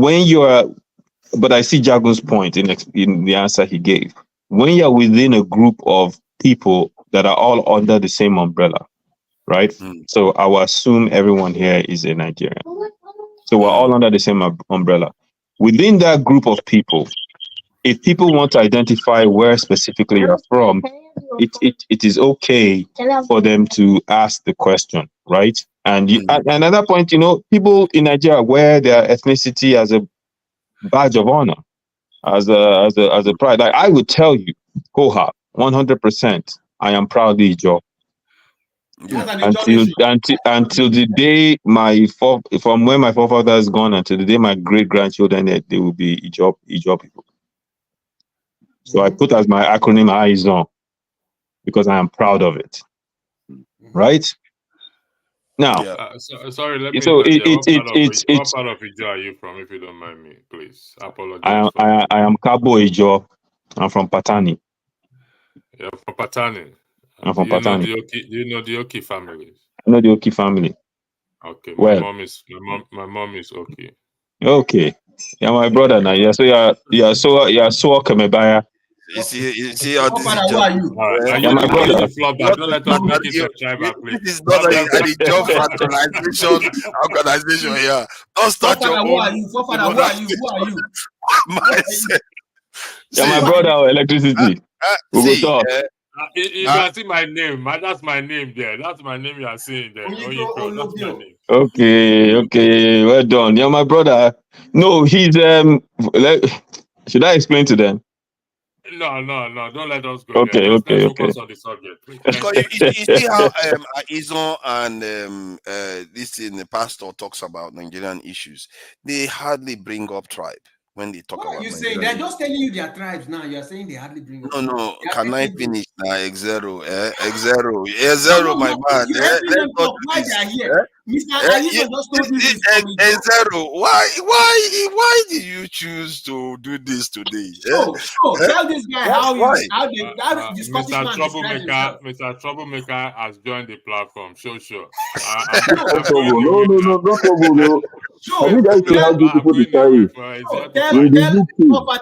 S7: I see Jagun's point in the answer he gave. When you're within a group of people that are all under the same umbrella, right? So I will assume everyone here is a Nigerian. So we're all under the same umbrella. Within that group of people, if people want to identify where specifically you're from, it is okay for them to ask the question, right? And at that point, people in Nigeria wear their ethnicity as a badge of honor, as a pride. Like I would tell you, Koha, 100%, I am proudly Ijo. Until the day from when my forefathers gone until the day my great grandchildren, they will be Ijo people. So I put as my acronym IZON because I am proud of it. Right? Now,
S10: sorry, let me. What part of Ijo are you from, if you don't mind me, please? Apologize.
S7: I am Kabo Ijo. I'm from Patani.
S10: You're from Patani.
S7: I'm from Patani.
S10: Do you know the Oki family?
S7: I know the Oki family.
S10: Okay, my mom is Oki.
S7: Okay, you're my brother now. Yeah, so you're so Kamebaya.
S20: You see how this is
S4: who are you?
S7: You're my brother.
S10: Don't let us make it a tribal, please.
S20: This is not a job fraternization organization here. Don't start your own.
S4: Who are you? Who are you?
S7: You're my brother. Electricity. We will talk.
S10: You can see my name. That's my name there. That's my name you are seeing there. That's my name.
S7: Okay. Well done. You're my brother. No, he's should I explain to them?
S10: No, don't let us go
S7: Okay,
S10: there. Let's
S7: okay.
S10: focus on the subject.
S20: Because you see how Izon and this in the pastor talks about Nigerian issues. They hardly bring up tribe when they talk
S4: What are
S20: about
S4: you saying?
S20: Nigerian
S4: They're just telling you their tribes now. You're saying they hardly bring up.
S20: No,
S4: They are
S20: can I
S4: telling you.
S20: finish now? X0, X0,
S4: No,
S20: my man.
S4: you're helping
S20: Let's
S4: them
S20: not
S4: talk
S20: do
S4: why
S20: this.
S4: they are here. Mr. Ayuso just told you he's coming.
S20: X0, why did you choose to do this today?
S4: Tell this guy how the Scottish
S10: Mr.
S4: man describes himself.
S10: Mr. Troublemaker has joined the platform. Sure.
S8: No trouble. No trouble. No. Can you guys see how beautiful the sky is? In the UK.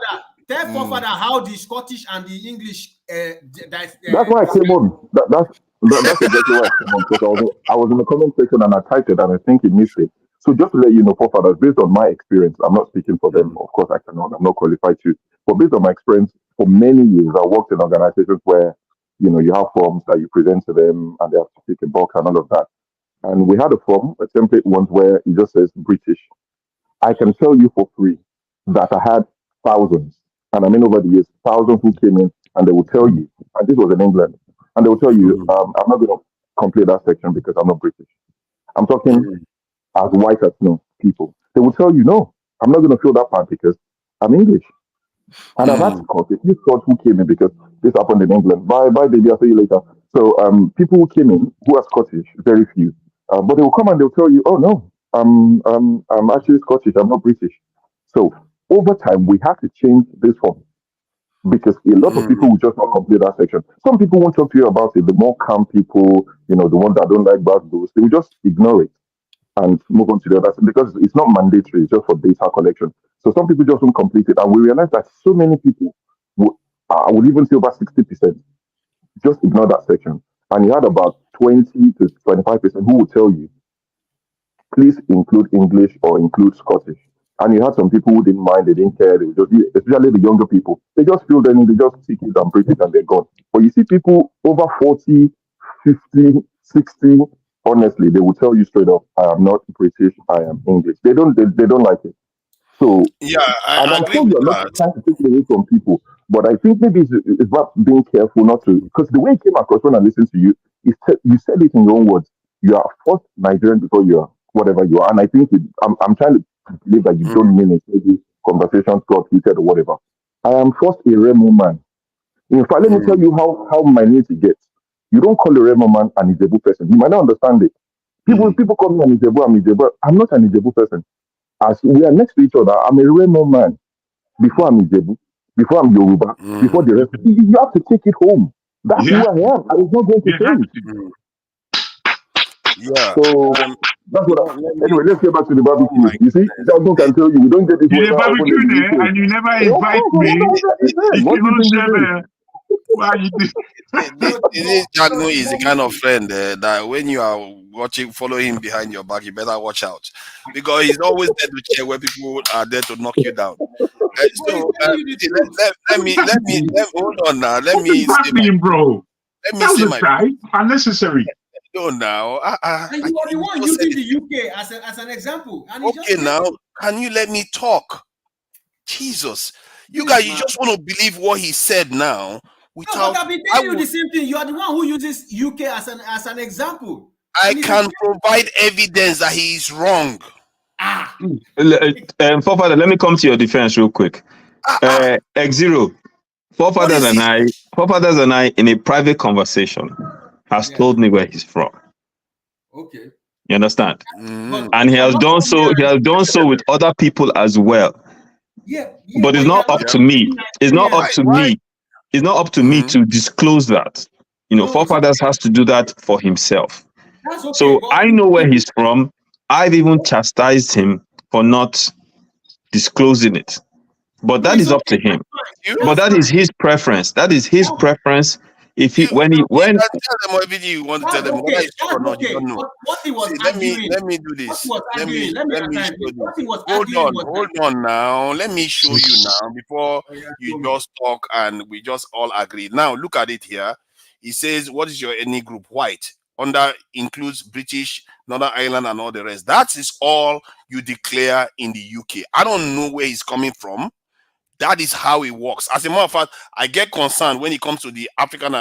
S4: Tell forefather how the Scottish and the English.
S13: That's why I came on. That's exactly why I came on, because I was in the comment section and I typed it and I think he missed it. So just to let you know, forefathers, based on my experience, I'm not speaking for them. Of course, I'm not qualified to. But based on my experience, for many years, I worked in organizations where you have forms that you present to them and they have to take a box and all of that. And we had a form, a template once where it just says British. I can tell you for free that I had thousands, and I mean over the years, thousands who came in and they will tell you, and this was in England, and they will tell you, I'm not going to complete that section because I'm not British. I'm talking as white as snow people. They will tell you, no, I'm not going to fill that part because I'm English. And I've had Scott, if you thought who came in because this happened in England, bye baby, I'll see you later. So people who came in who are Scottish, very few. But they will come and they'll tell you, oh no, I'm actually Scottish, I'm not British. So over time we have to change this form because a lot of people will just not complete that section. Some people won't talk to you about it. The more calm people, the ones that don't like bad news, they will just ignore it and move on to the other because it's not mandatory, it's just for data collection. So some people just won't complete it. And we realize that so many people, I would even say over 60%, just ignore that section. And you had about 20 to 25% who will tell you, please include English or include Scottish. And you had some people who didn't mind, they didn't care, they just, especially the younger people, they just filled in, they just tick it and print it and they're gone. But you see people over 40, 50, 60, honestly, they will tell you straight up, I am not British, I am English. They don't like it. So and I'm sure you're not trying to take it away from people, but I think maybe it's about being careful not to, because the way it came across when I listened to you, you said it in your own words. You are first Nigerian before you are whatever you are, and I think I'm trying to believe that you don't mean it. Maybe conversations got heated or whatever. I am first a Remo man. In fact, let me tell you how minute it gets. You don't call a Remo man an Ijebu person. You might not understand it. People call me an Ijebu. I'm not an Ijebu person. As we are next to each other, I'm a Remo man. Before I'm Ijebu, before I'm Yoruba, before the rest, you have to take it home. That's who I am. I was not going to change. So that's what. Anyway, let's get back to the barbecue. You see, Jago can tell you we don't get this
S22: You
S13: weather often
S22: barbecue
S13: in the
S22: there,
S13: UK.
S22: and you never invite me.
S13: What do you think it is?
S22: Why you do?
S20: This Jagno is the kind of friend that when you are follow him behind your back, you better watch out because he's always there to check where people are there to knock you down. So let me hold on now. Let me say my
S22: time unnecessary.
S20: No, now
S4: And you are the one using the UK as an example. And
S20: okay, now can you let me talk? Jesus, you guys, you just want to believe what he said now.
S4: No, but I've been telling you the same thing. You are the one who uses UK as an example.
S20: I can provide evidence that he is wrong.
S7: Forefather, let me come to your defense real quick. X0, forefathers and I, in a private conversation, has told me where he's from.
S4: Okay.
S7: You understand? And he has done so. He has done so with other people as well. But it's not up to me. It's not up to me. It's not up to me to disclose that. Forefathers has to do that for himself.
S4: Okay,
S7: so I know where he's from. I've even chastised him for not disclosing it. But that is up to him. But that is his preference. That is his preference. If he when
S20: tell them everything you want to tell them, whether it's true or not, you don't know. Let me do this. Let me show you. Hold on now. Let me show you now before you just talk and we just all agree. Now look at it here. He says, what is your ethnic group? White. Under includes British, Northern Ireland, and all the rest. That is all you declare in the UK. I don't know where he's coming from. That is how it works. As a matter of fact, I get concerned when it comes to the African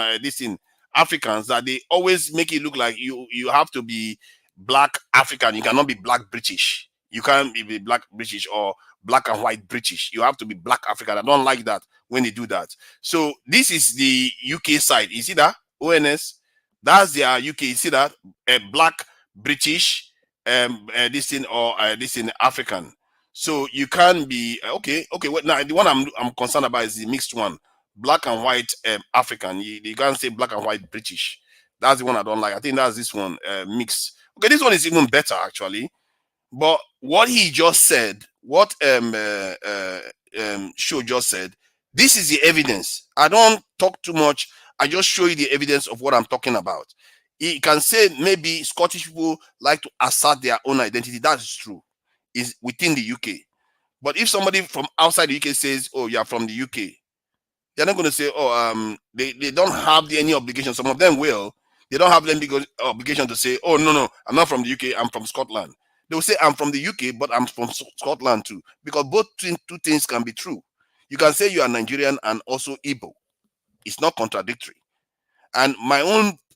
S20: Africans, that they always make it look like you have to be black African. You cannot be black British. You can't be black British or black and white British. You have to be black African. I don't like that when they do that. So this is the UK side. You see that? ONS. That's their UK. You see that? Black British, this thing or this in African. So you can be okay. Well, now the one I'm concerned about is the mixed one, black and white African. You can't say black and white British. That's the one I don't like. I think that's this one mixed. Okay, this one is even better actually. But what he just said, what Show just said, this is the evidence. I don't talk too much. I just show you the evidence of what I'm talking about. He can say maybe Scottish people like to assert their own identity. That is true. Is within the UK. But if somebody from outside the UK says, oh, you're from the UK, they're not going to say, oh, they don't have any obligation. Some of them will. They don't have any obligation to say, oh, no, I'm not from the UK, I'm from Scotland. They will say, I'm from the UK, but I'm from Scotland too. Because both two things can be true. You can say you are Nigerian and also Igbo. It's not contradictory. And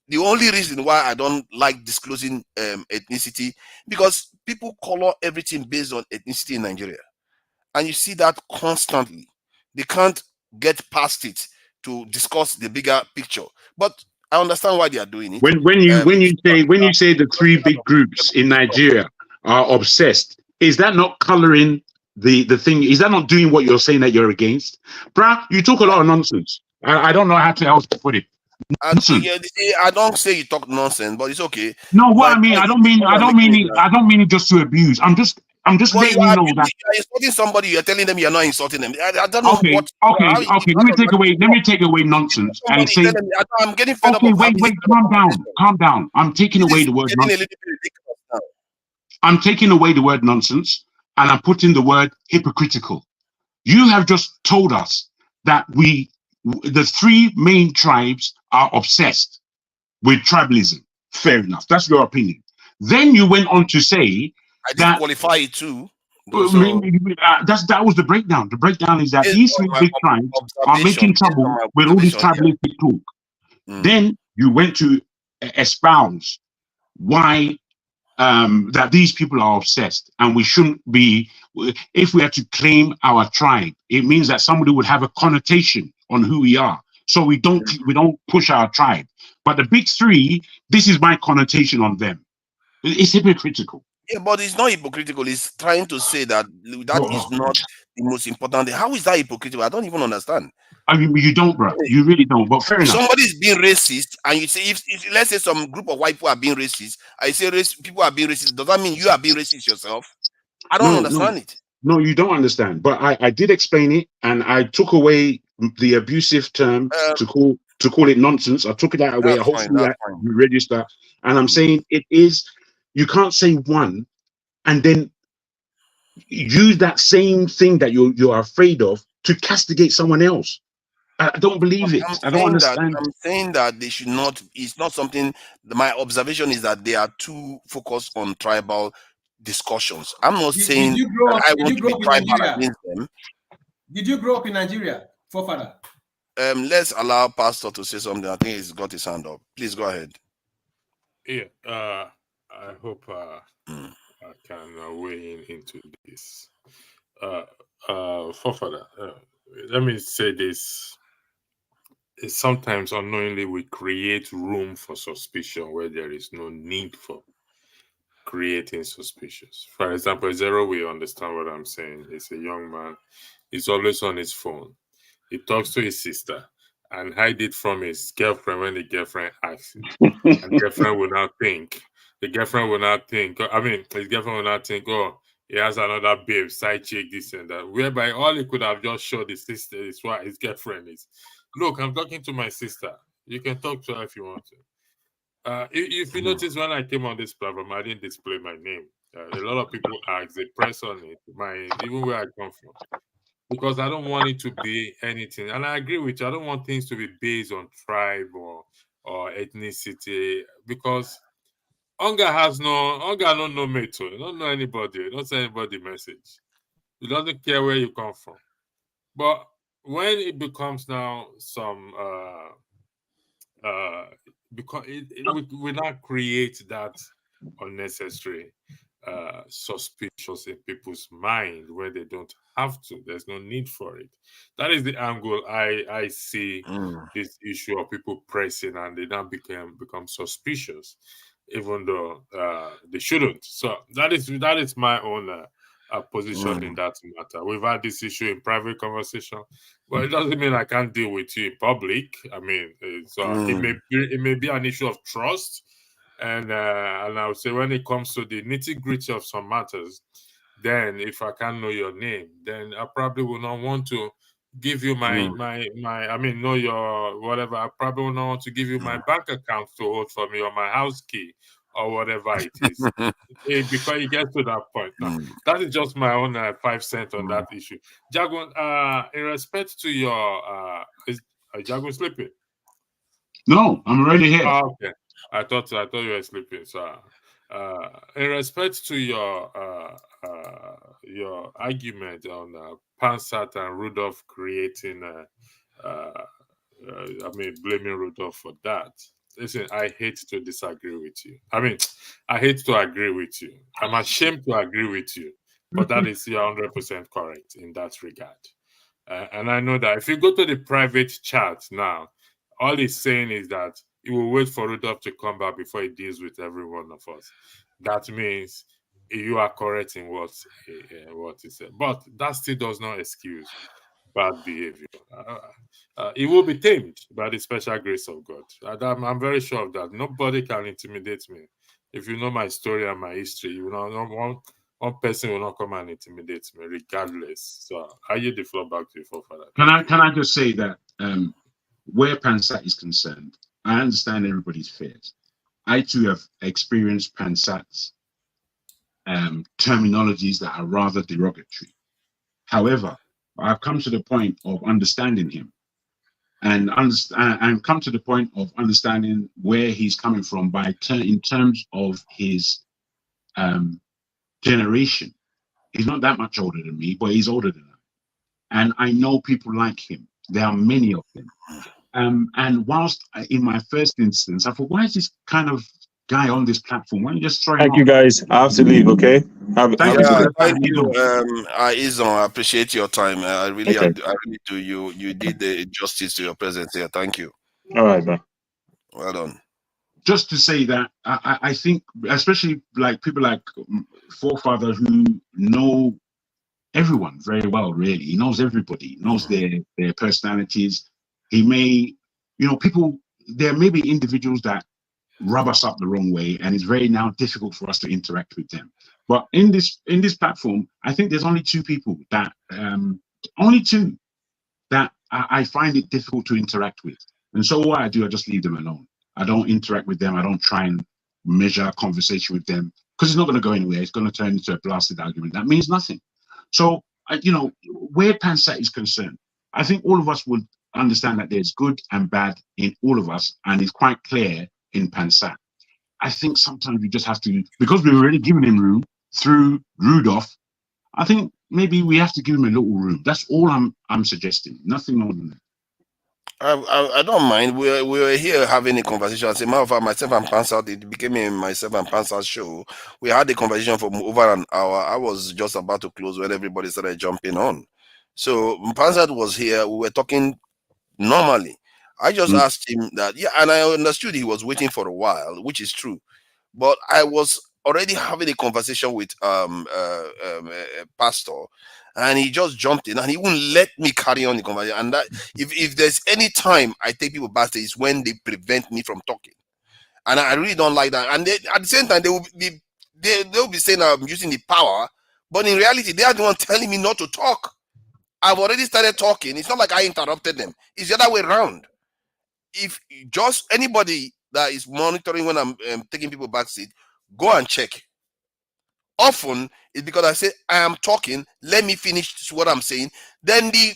S20: the only reason why I don't like disclosing ethnicity, because people color everything based on ethnicity in Nigeria. And you see that constantly. They can't get past it to discuss the bigger picture. But I understand why they are doing it.
S22: When you say the three big groups in Nigeria are obsessed, is that not coloring the thing? Is that not doing what you're saying that you're against? Bruh, you talk a lot of nonsense. I don't know how else to put it.
S20: I don't say you talk nonsense, but it's okay.
S22: No, what I mean, I don't mean it just to abuse. I'm just letting you know that
S20: you're insulting somebody, you're telling them you're not insulting them. I don't know
S22: okay,
S20: what.
S22: Okay. Let me take away nonsense and say.
S20: I'm getting fed up.
S22: Okay, wait, calm down. I'm taking away the word nonsense. I'm taking away the word nonsense and I'm putting the word hypocritical. You have just told us that the three main tribes are obsessed with tribalism. Fair enough. That's your opinion. Then you went on to say
S20: I didn't qualify it too.
S22: That was the breakdown. The breakdown is that these three big tribes are making trouble with all these tribalistic talk. Then you went to espouse why that these people are obsessed and we shouldn't be. If we had to claim our tribe, it means that somebody would have a connotation on who we are. So we don't push our tribe. But the big three, this is my connotation on them. It's hypocritical.
S20: Yeah, but it's not hypocritical. It's trying to say that is not the most important thing. How is that hypocritical? I don't even understand.
S22: I mean, you don't, bro. You really don't. But fair enough.
S20: Somebody's being racist, and you say, if let's say some group of white people are being racist, I say people are being racist. Does that mean you are being racist yourself? I don't understand it.
S22: No, you don't understand. But I did explain it, and I took away the abusive term to call it nonsense. I took it that away. Hopefully that you register. And I'm saying it is. You can't say one and then use that same thing that you're afraid of to castigate someone else. I don't believe it. I don't understand.
S20: I'm saying that they should not. It's not something. My observation is that they are too focused on tribal discussions. I'm not saying that I want to be tribal against them.
S4: Did you grow up in Nigeria, forefather?
S20: Let's allow Pastor to say something. I think he's got his hand up. Please go ahead.
S10: Yeah. I hope I can weigh into this. Forefather, let me say this. Sometimes unknowingly we create room for suspicion where there is no need for creating suspicions. For example, Zero will understand what I'm saying. He's a young man. He's always on his phone. He talks to his sister and hide it from his girlfriend when the girlfriend asks him. And the girlfriend will not think. His girlfriend will not think, oh, he has another babe, side chick, this and that. Whereby all he could have just showed his sister is what his girlfriend is. Look, I'm talking to my sister. You can talk to her if you want to. If you notice, when I came on this platform, I didn't display my name. A lot of people ask, they press on it, even where I come from. Because I don't want it to be anything. And I agree with you. I don't want things to be based on tribe or ethnicity. Because Hunger don't know me too. You don't know anybody. You don't send anybody message. You doesn't care where you come from. But when it becomes now some because we not create that unnecessary suspicious in people's mind where they don't have to. There's no need for it. That is the angle I see this issue of people pressing and they now become suspicious, even though they shouldn't. So that is my own position in that matter. We've had this issue in private conversation, but it doesn't mean I can't deal with you in public. I mean, it may be an issue of trust, and I would say when it comes to the nitty gritty of some matters, then if I can't know your name, then I probably will not want to give you my I mean, know your whatever. I probably will not want to give you my bank account to hold for me or my house key or whatever it is. Because it gets to that point. Now, that is just my own 5 cents on that issue. Jagun, in respect to your is Jagun sleeping?
S22: No, I'm already here.
S10: Oh, okay. I thought you were sleeping. So in respect to your argument on Pansat and Rudolph creating I mean blaming Rudolph for that. Listen, I hate to disagree with you. I mean, I hate to agree with you. I'm ashamed to agree with you, but that is you're 100% correct in that regard. And I know that if you go to the private chat now, all he's saying is that he will wait for Rudolph to come back before he deals with every one of us. That means you are correct in what he said. But that still does not excuse bad behavior. It will be tamed by the special grace of God. I'm very sure of that. Nobody can intimidate me. If you know my story and my history, you know one person will not come and intimidate me, regardless. So I yield the floor back to you, Father.
S22: Can I just say that where Pansat is concerned, I understand everybody's fears. I too have experienced Pansat's terminologies that are rather derogatory. However, I've come to the point of understanding him and come to the point of understanding where he's coming from in terms of his generation. He's not that much older than me, but he's older than I. And I know people like him. There are many of them. And whilst in my first instance, I thought, why is this kind of guy on this platform? Why don't you just throw him
S7: Thank you, guys. I have to leave, okay?
S20: Thank you, Izon. I appreciate your time. I really do. You did the justice to your presence here. Thank you.
S7: All right, man.
S20: Well done.
S22: Just to say that I think, especially like people like Forefather who know everyone very well, really. He knows everybody, he knows their personalities. He may, there may be individuals that rub us up the wrong way, and it's very now difficult for us to interact with them. But in this platform, I think there's only two people that I find it difficult to interact with. And so what I do, I just leave them alone. I don't interact with them. I don't try and measure conversation with them because it's not going to go anywhere. It's going to turn into a blasted argument. That means nothing. So, where Pansat is concerned, I think all of us would understand that there's good and bad in all of us, and it's quite clear in Pansat. I think sometimes we just have to, because we've already given him room through Rudolph, I think maybe we have to give him a little room. That's all I'm suggesting. Nothing more than that.
S20: I don't mind. We were here having a conversation. As a matter of fact, myself and Pansat, it became a myself and Pansat show. We had a conversation for over an hour. I was just about to close when everybody started jumping on. So Pansat was here. We were talking normally. I just asked him that, and I understood he was waiting for a while, which is true. But I was already having a conversation with a pastor, and he just jumped in and he wouldn't let me carry on the conversation. And that if there's any time I take people backstage, it's when they prevent me from talking, and I really don't like that. And they, at the same time, they'll be saying I'm using the power, but in reality, they are the one telling me not to talk. I've already started talking. It's not like I interrupted them. It's the other way around. If just anybody that is monitoring when I'm taking people backstage, go and check. Often it's because I say I am talking, let me finish what I'm saying. Then the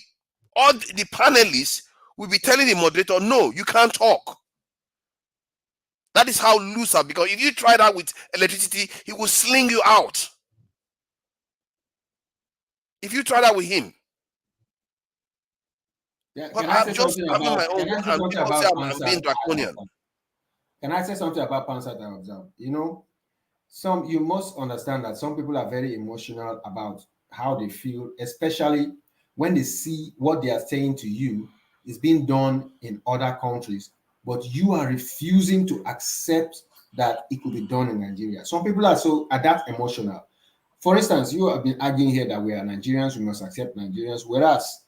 S20: panelists will be telling the moderator, no, you can't talk. That is how loose are, because if you try that with electricity, he will sling you out. If you try that with him. But I'm just having my own, and people say I'm being draconian.
S4: Can I say something about Pansa that I observed? You know, you must understand that some people are very emotional about how they feel, especially when they see what they are saying to you is being done in other countries, but you are refusing to accept that it could be done in Nigeria. Some people are that emotional. For instance, you have been arguing here that we are Nigerians, we must accept Nigerians, whereas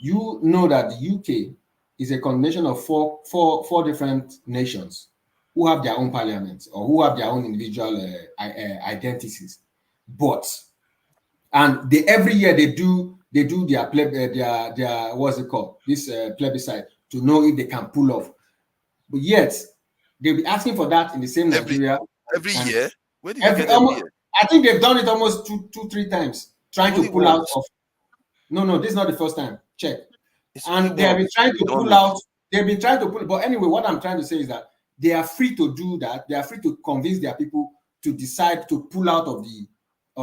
S4: you know that the UK is a combination of four different nations who have their own parliaments or who have their own individual identities, and every year they do their what's it called, this plebiscite to know if they can pull off, but yet they'll be asking for that in the same Nigeria
S20: every year. Where did you get every year?
S4: I think they've done it almost two, 3 times trying to pull out of. No, this is not the first time. Check. And they have been trying to pull out. They've been trying to pull. But anyway, what I'm trying to say is that they are free to do that. They are free to convince their people to decide to pull out of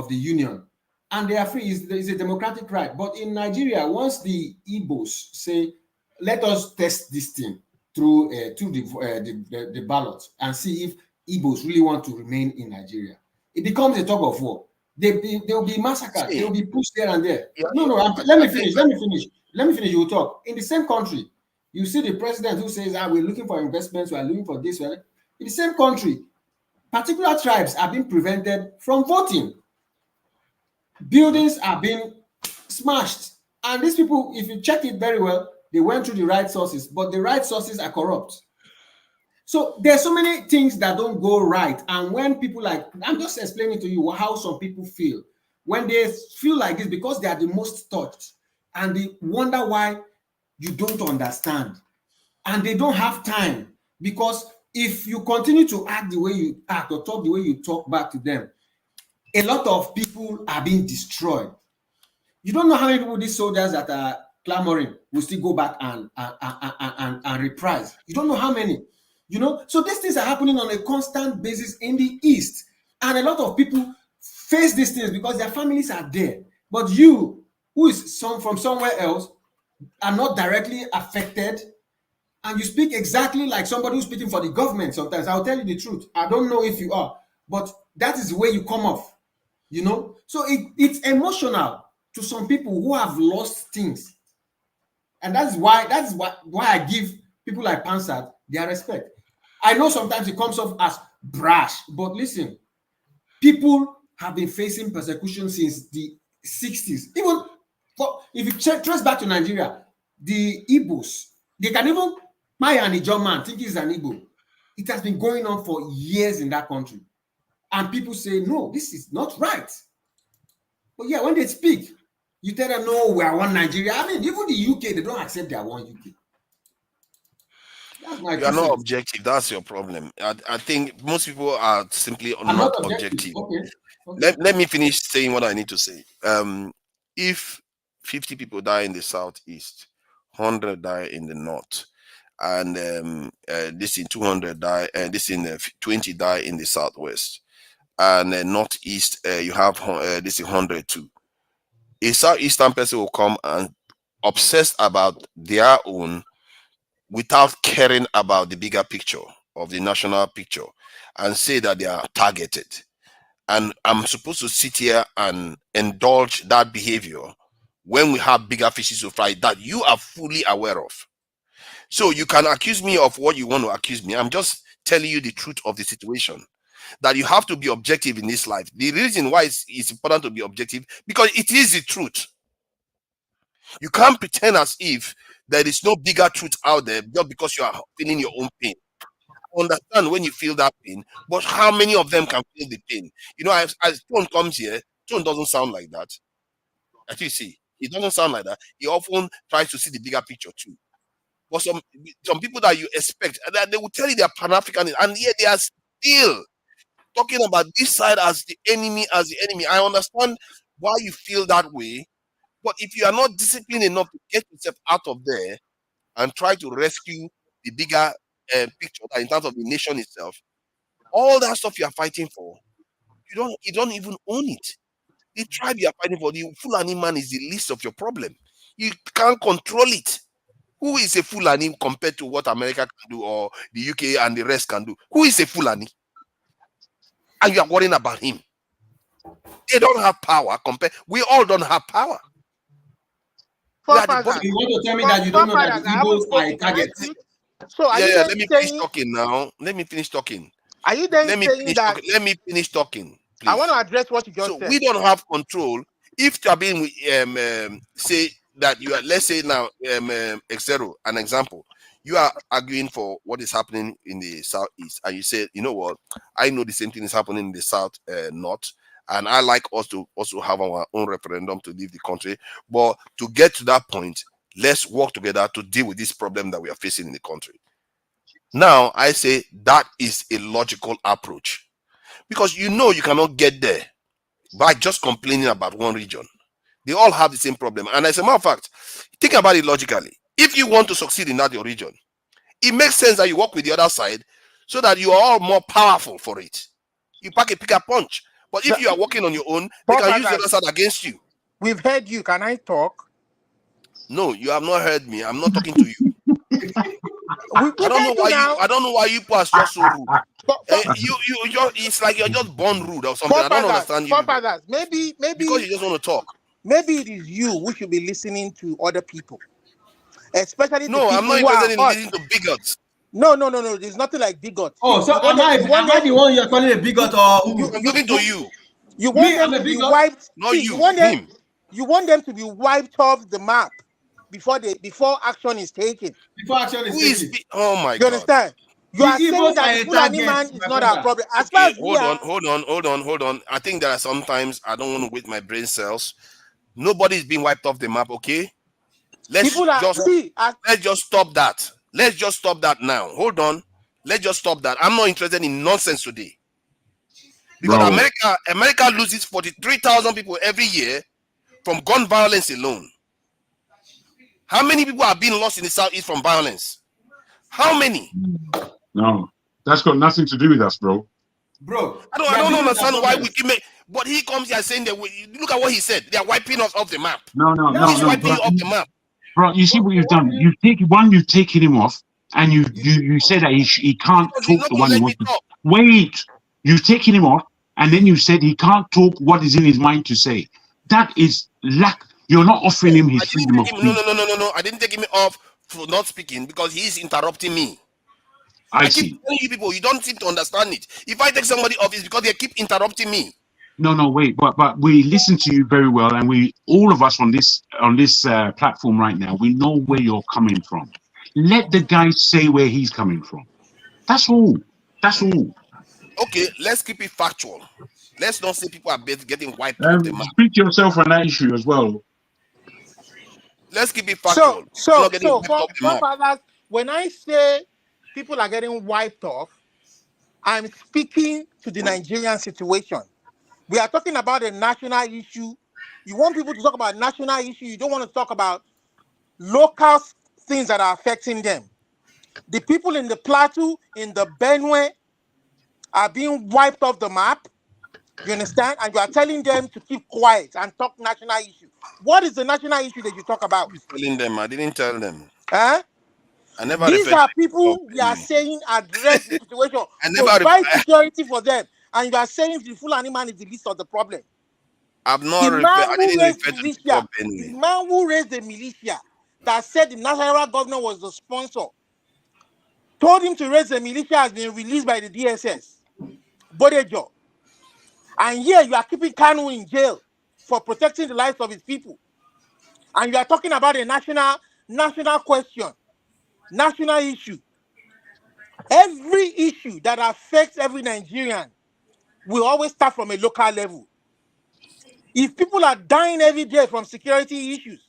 S4: the union, and they are free. It's a democratic right. But in Nigeria, once the Igbos say, "Let us test this thing through the ballot and see if Igbos really want to remain in Nigeria," it becomes a tug of war. They will be massacred. They will be pushed here and there. Let me finish. You will talk. In the same country, you see the president who says, we're looking for investments, we're looking for this. In the same country, particular tribes are being prevented from voting. Buildings are being smashed. And these people, if you check it very well, they went through the right sources, but the right sources are corrupt. So there's so many things that don't go right. And when people I'm just explaining to you how some people feel. When they feel like this, because they are the most touched, and they wonder why you don't understand. And they don't have time, because if you continue to act the way you act or talk the way you talk back to them, a lot of people are being destroyed. You don't know how many people these soldiers that are clamoring will still go back and reprise. You don't know how many. So these things are happening on a constant basis in the East. And a lot of people face these things because their families are there. But you, who is from somewhere else, are not directly affected. And you speak exactly like somebody who's speaking for the government sometimes. I'll tell you the truth. I don't know if you are, but that is the way you come off. So it's emotional to some people who have lost things. And that's why I give people like Pansat their respect. I know sometimes it comes off as brash, but listen, people have been facing persecution since the 60s. Even if you trace back to Nigeria, the Igbos, they can even marry an Ijaw man, think he's an Igbo. It has been going on for years in that country. And people say, no, this is not right. But yeah, when they speak, you tell them, no, we are one Nigeria. I mean, even the UK, they don't accept they are one UK.
S20: You are not objective. That's your problem. I think most people are simply not objective. Okay. Let me finish saying what I need to say. If 50 people die in the southeast, 100 die in the north, and this in 200 die, and this in 20 die in the southwest, and northeast, you have this in 100 too. A southeastern person will come and obsessed about their own, without caring about the bigger picture of the national picture, and say that they are targeted. And I'm supposed to sit here and indulge that behavior when we have bigger fishes to fry that you are fully aware of. So you can accuse me of what you want to accuse me. I'm just telling you the truth of the situation, that you have to be objective in this life. The reason why it's important to be objective, because it is the truth. You can't pretend as if there is no bigger truth out there just because you are feeling your own pain. I understand when you feel that pain, but how many of them can feel the pain? As Tone comes here, Tone doesn't sound like that. As you see, he doesn't sound like that. He often tries to see the bigger picture too. But some people that you expect, that they will tell you they are Pan-African, and yet they are still talking about this side as the enemy, I understand why you feel that way. But if you are not disciplined enough to get yourself out of there and try to rescue the bigger picture in terms of the nation itself, all that stuff you are fighting for, you don't even own it. The tribe you are fighting for, the Fulani man, is the least of your problem. You can't control it. Who is a Fulani compared to what America can do or the UK and the rest can do? Who is a Fulani? And you are worrying about him. They don't have power compared. We all don't have power.
S4: You want to tell me that you don't know that the Igbos are a target?
S9: So are you
S20: let me finish talking now. Let me finish talking.
S9: Are you then saying that?
S20: Let me finish talking. Please.
S9: I want to address what you just said.
S20: We don't have control. If you are being say that you are, let's say now, Xero, an example, you are arguing for what is happening in the southeast, and you say, you know what, I know the same thing is happening in the south north, and I like us to also have our own referendum to leave the country. But to get to that point, let's work together to deal with this problem that we are facing in the country. Now, I say that is a logical approach, because you know you cannot get there by just complaining about one region. They all have the same problem. And as a matter of fact, think about it logically. If you want to succeed in that your region, it makes sense that you work with the other side so that you are all more powerful for it. You pick a punch. But if you are working on your own, they can use the other side against you.
S9: We've heard you. Can I talk?
S20: No, you have not heard me. I'm not talking to you. I don't know why you pass just so rude. It's like you're just born rude or something. I don't understand you.
S9: Maybe
S20: because you just want to talk.
S9: Maybe it is you who should be listening to other people, especially
S20: no. I'm not interested in listening to bigots.
S9: No. There's nothing like bigots.
S4: Oh, so am I the one you're calling a bigot or who?
S20: I'm talking to you.
S9: You want them to be wiped.
S20: Not you.
S9: You want them to be wiped off the map before action is taken.
S20: Before action is taken. Oh my God.
S9: You understand? You are saying that the Fulani man is not our problem. As far as
S20: hold on. I think that sometimes I don't want to waste my brain cells. Nobody's being wiped off the map, okay? Let's just stop that. Let's just stop that now. Hold on. Let's just stop that. I'm not interested in nonsense today. Because America loses 43,000 people every year from gun violence alone. How many people are being lost in the southeast from violence? How many?
S22: No, that's got nothing to do with us, bro.
S20: Bro, I don't understand why we keep making. But he comes here saying that look at what he said. They are wiping us off the map.
S22: No.
S20: He's wiping you off the map.
S22: Bro, you see what you've done? You've taken him off, and you said that he can't talk the one he wants to. Wait, you've taken him off, and then you said he can't talk what is in his mind to say. That is lack. You're not offering him his freedom of speech.
S20: No. I didn't take him off for not speaking because he's interrupting me. I keep telling you people, you don't seem to understand it. If I take somebody off, it's because they keep interrupting me.
S22: No, wait, but we listen to you very well, and all of us on this platform right now, we know where you're coming from. Let the guy say where he's coming from. That's all.
S20: Okay, let's keep it factual. Let's not say people are getting wiped off the map.
S22: Speak to yourself on that issue as well.
S20: Let's keep it factual.
S9: So fathers, when I say people are getting wiped off, I'm speaking to the Nigerian situation. We are talking about a national issue. You want people to talk about national issue. You don't want to talk about local things that are affecting them. The people in the Plateau, in the Benue, are being wiped off the map. You understand? And you are telling them to keep quiet and talk national issue. What is the national issue that you talk about?
S20: Telling them, I didn't tell them.
S9: Huh?
S20: I never.
S9: These are people we are saying address the situation. Provide security for them. And you are saying the Fulani man is the least of the problem.
S20: I didn't refer to the problem.
S9: The man who raised the militia that said the national governor was the sponsor told him to raise the militia has been released by the DSS. Bodejo. And here you are keeping Kanu in jail for protecting the lives of his people. And you are talking about a national question, national issue. Every issue that affects every Nigerian will always start from a local level. If people are dying every day from security issues,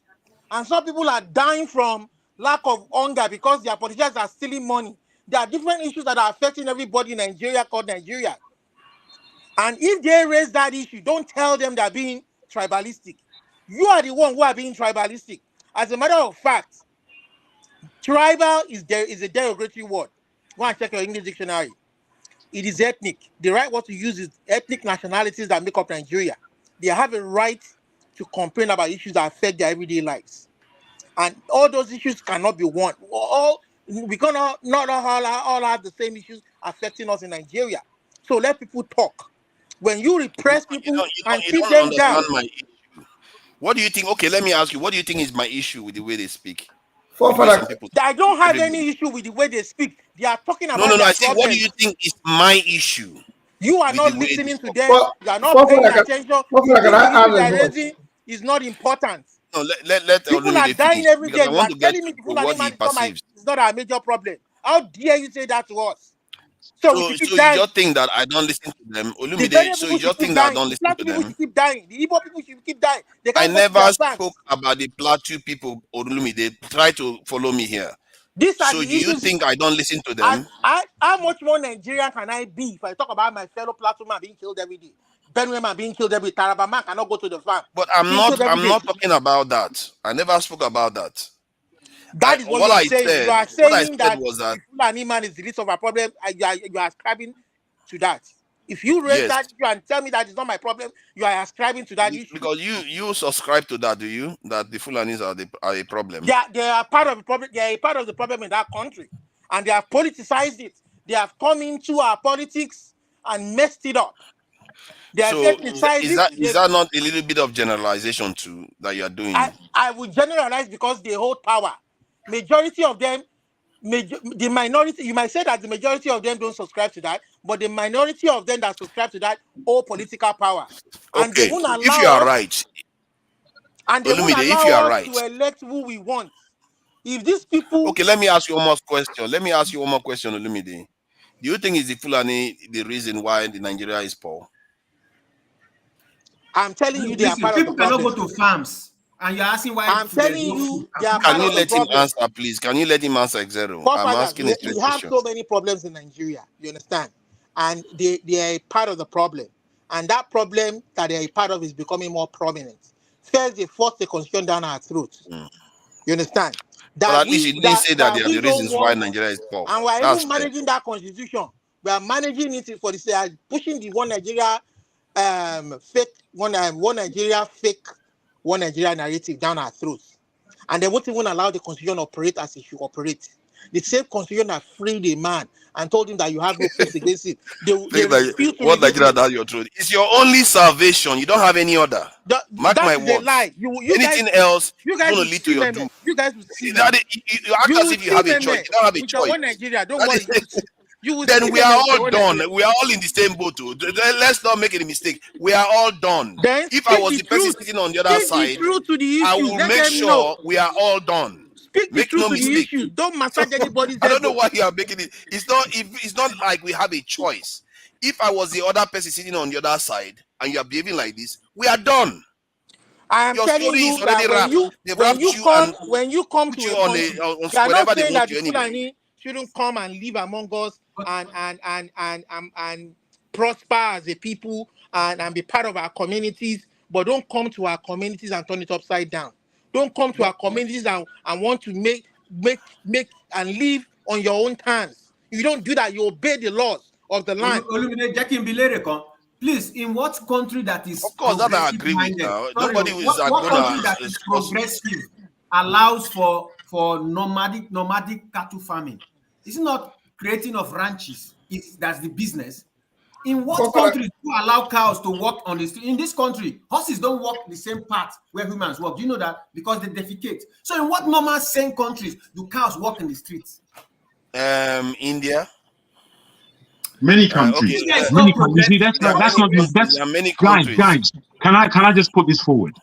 S9: and some people are dying from lack of hunger because their politicians are stealing money, there are different issues that are affecting everybody in Nigeria called Nigeria. And if they raise that issue, don't tell them they're being tribalistic. You are the one who are being tribalistic. As a matter of fact, tribal is a derogatory word. Go and check your English dictionary. It is ethnic. The right word to use is ethnic nationalities that make up Nigeria. They have a right to complain about issues that affect their everyday lives. and all those issues cannot be won. We cannot not all have the same issues affecting us in Nigeria. So let people talk. When you repress people and
S20: you
S9: keep
S20: don't
S9: them
S20: understand
S9: down.
S20: my issue. What do you think? Okay, let me ask you. What do you think is my issue with the way they speak?
S9: I don't have any issue with the way they speak. They are talking about
S20: No.
S9: their
S20: I say, what do
S9: problems.
S20: you think is my issue?
S9: You are not
S20: the way
S9: listening
S20: they
S9: to them.
S20: talk?
S9: You are not paying attention. You think the issue they are raising is not important.
S20: No, let
S9: People
S20: Olumide
S9: are dying
S20: finish,
S9: every
S20: because
S9: day.
S20: I
S9: You
S20: want
S9: are
S20: to get
S9: telling me the
S20: to
S9: Fulani
S20: what
S9: man
S20: he
S9: is
S20: perceives.
S9: not our major problem. How dare you say that to us? So we should keep
S20: So you
S9: dying.
S20: just think that I don't listen to them,
S9: The
S20: Olumide?
S9: Benue
S20: So
S9: people
S20: you
S9: should
S20: just
S9: keep
S20: think that I
S9: dying.
S20: don't
S9: The
S20: listen
S9: Plateau
S20: to
S9: people
S20: them?
S9: should keep dying. The Igbo people should keep dying. They
S20: I
S9: can't go to
S20: never
S9: their farms.
S20: spoke about the Plateau people, Olumide. Try to follow me here.
S9: These are
S20: So
S9: the
S20: do you
S9: issues.
S20: think I don't listen to
S9: And
S20: them?
S9: how much more Nigerian can I be if I talk about my fellow Plateau man being killed every day? Benue man being killed every day. Taraba man cannot go to the farm.
S20: But I'm
S9: Being killed every day.
S20: not talking about that. I never spoke about that.
S9: That is what you are saying. You are
S20: What I
S9: saying
S20: said
S9: that
S20: was that
S9: the Fulani man is the least of our problem, and you are ascribing to that. If you raise
S20: yes,
S9: that issue and tell me that it's not my problem, you are ascribing to that issue.
S20: because you subscribe to that, do you? That the Fulanis are a problem.
S9: They are part of the problem. They are a part of the problem in that country, and they have politicized it. They have come into our politics and messed it up. They have
S20: So
S9: ethnicized
S20: is
S9: it.
S20: that not a little bit of generalization too that you are doing?
S9: I would generalize because they hold power. Majority of them, the minority, you might say that the majority of them don't subscribe to that, but the minority of them that subscribe to that hold political power. And
S20: Okay,
S9: they won't
S20: if you
S9: allow
S20: are
S9: us,
S20: right,
S9: and they won't
S20: Olumide, if you are
S9: allow us
S20: right,
S9: to elect who we want. If these people...
S20: okay, let me ask you one more question. Olumide. Do you think is the Fulani the reason why the Nigeria is poor?
S9: I'm telling you, they are part of the problem.
S4: People cannot go to farms, and you're asking why.
S9: I'm telling you, they are
S20: Can
S9: part
S20: you
S9: of the
S20: let him
S9: problem.
S20: answer, please? Can you let him answer Xero? I'm asking a straight
S9: We have
S20: question.
S9: so many problems in Nigeria, you understand? And they are a part of the problem. And that problem that they are a part of is becoming more prominent. First, they force the constitution down our throats. You understand?
S20: But at least you didn't say that they are the
S9: we don't
S20: reasons why
S9: want,
S20: Nigeria is poor.
S9: and we're
S20: That's
S9: even
S20: fair.
S9: managing that constitution. We are managing it for this, pushing the one Nigeria one Nigeria narrative down our throats. And they won't even allow the constitution to operate as it should operate. The same constitution that freed a man and told him that you have no case against him. They refuse to
S20: What
S9: release
S20: Nigeria
S9: him.
S20: does your truth? It's your only salvation. You don't have any other. Mark my
S9: That is a
S20: words.
S9: lie.
S20: Anything else is
S9: guys
S20: going
S9: will
S20: to lead to
S9: see
S20: your
S9: meme.
S20: doom.
S9: You guys will see
S20: You act
S9: You
S20: as
S9: will
S20: if you
S9: see
S20: have a
S9: meme
S20: choice. You don't have a
S9: with your
S20: choice.
S9: one Nigeria. Don't
S20: That
S9: worry.
S20: is-
S9: You will
S20: Then
S9: see
S20: we are
S9: meme with your
S20: all
S9: one
S20: done.
S9: Nigeria.
S20: We are all in the same boat. Too. Let's not make any mistake. We are all done.
S9: Then
S20: If I
S9: speak
S20: was
S9: the
S20: the person
S9: truth.
S20: sitting on the other
S9: Speak the
S20: side,
S9: truth to the
S20: I
S9: issue.
S20: will
S9: Let
S20: make
S9: them know.
S20: sure we are all done.
S9: Speak the
S20: Make
S9: truth
S20: no
S9: to the
S20: mistake.
S9: issue. Don't massage anybody's
S20: I don't know
S9: ego.
S20: why you are making it. It's not like we have a choice. If I was the other person sitting on the other side and you are behaving like this, we are done.
S9: I am
S20: Your
S9: telling
S20: story is
S9: you that
S20: already wrapped. They've wrapped you and
S9: when you come
S20: put
S9: to
S20: you
S9: a
S20: on
S9: country,
S20: on
S9: you are not
S20: wherever they
S9: saying
S20: want
S9: that the
S20: you anyway.
S9: Fulani shouldn't come and live among us and prosper as a people and be part of our communities, but don't come to our communities and turn it upside down. Don't come to our communities and want to make and live on your own terms. You don't do that. You obey the laws of the land.
S4: Please, in what country that is
S20: of course that I agree with
S4: minded,
S20: now. Nobody is
S4: what
S20: gonna
S4: country that is progressive allows for nomadic cattle farming? It's not creating of ranches. That's the business. In what country do you allow cows to walk on the street? In this country, horses don't walk the same path where humans walk. Do you know that? Because they defecate. So in what normal sane countries do cows walk in the streets?
S20: India.
S22: Many countries.
S20: Okay.
S22: Many countries. You see, that's not
S20: There are many countries.
S22: Guys, can I just put this forward?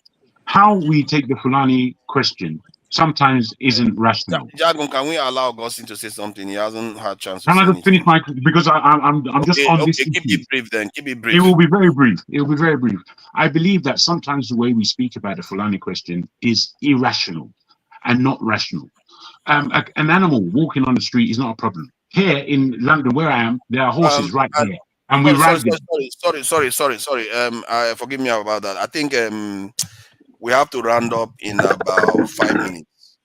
S22: How we take the Fulani question sometimes isn't rational.
S20: Jargon, can we allow Augustine to say something? He hasn't had a chance to
S22: Can
S20: say
S22: I just finish
S20: anything.
S22: because I'm just on this
S20: keep
S22: issue.
S20: it brief then. Keep it brief.
S22: It will be very brief. It will be very brief. I believe that sometimes the way we speak about the Fulani question is irrational and not rational. An animal walking on the street is not a problem. Here in London, where I am, there are horses right there, and we ride them.
S20: Sorry. Forgive me about that. I think we have to round up in about 5 minutes,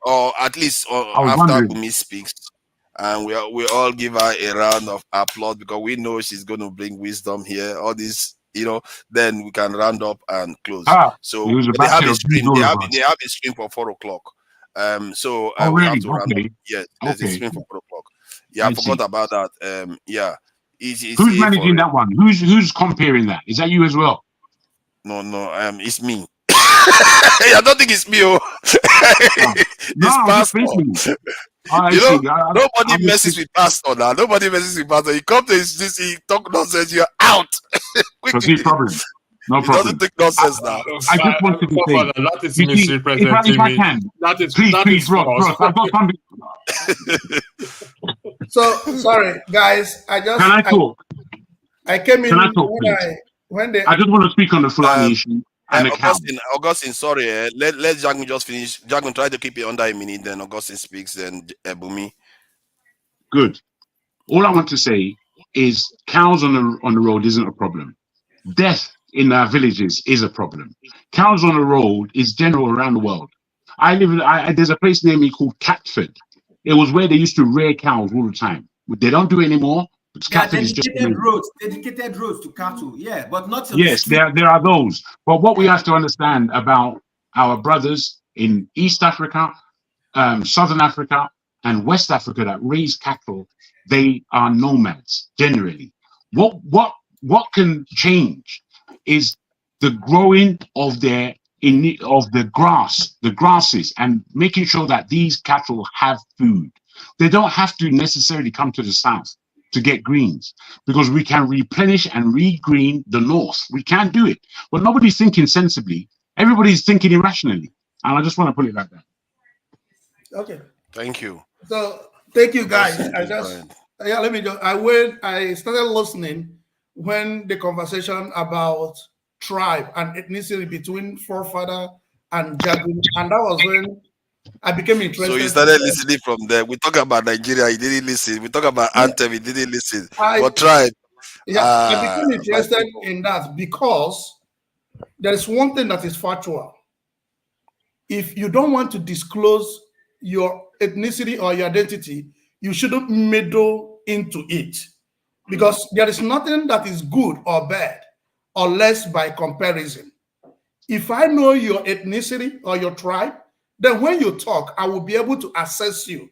S20: or at least after Bumi speaks, and we all give her a round of applause because we know she's going to bring wisdom here. All this, then we can round up and close. So they have a stream. They have a stream for 4 o'clock. We have to run. Yes, there's a screen for 4 o'clock. Yeah, I forgot about that. Yeah.
S22: Who's managing that one? Who's comparing that? Is that you as well?
S20: No, it's me. I don't think it's me. It's Pastor. Nobody messes with Pastor now. Nobody messes with Pastor. He comes to this, he talk nonsense. You're out.
S22: No problem. No problem.
S20: He doesn't think nonsense now.
S22: I just want to say
S10: that is misrepresenting
S22: if I can,
S10: that is
S22: please, Ross, I've got something.
S16: So sorry, guys.
S22: Can I talk?
S16: I came in.
S22: Can I talk, I just want to speak on the Fulani issue.
S20: Augustine, sorry. Let Jagmin just finish. Jagmin, try to keep it under a minute. Then Augustine speaks. Then Bumi.
S22: Good. All I want to say is cows on the road isn't a problem. Death in our villages is a problem. Cows on the road is general around the world. There's a place near me called Catford. It was where they used to rear cows all the time. They don't do it anymore.
S4: Dedicated roads to cattle, yeah, but not.
S22: Yes, there are those. But what we have to understand about our brothers in East Africa, Southern Africa, and West Africa that raise cattle, they are nomads generally. What can change is the growing of the grasses, and making sure that these cattle have food. They don't have to necessarily come to the south to get greens, because we can replenish and regreen the north. We can do it, but nobody's thinking sensibly. Everybody's thinking irrationally, and I just want to put it like that.
S16: Okay.
S20: Thank you.
S16: So thank you, guys. I started listening when the conversation about tribe and ethnicity between forefather and Jagun, and that was when I became interested.
S20: So you started listening from there. We talk about Nigeria, he didn't listen. We talk about Anthem, he didn't listen. But tribe.
S16: I became interested in that because there is one thing that is factual. If you don't want to disclose your ethnicity or your identity, you shouldn't meddle into it, because there is nothing that is good or bad unless by comparison. If I know your ethnicity or your tribe, then when you talk, I will be able to assess you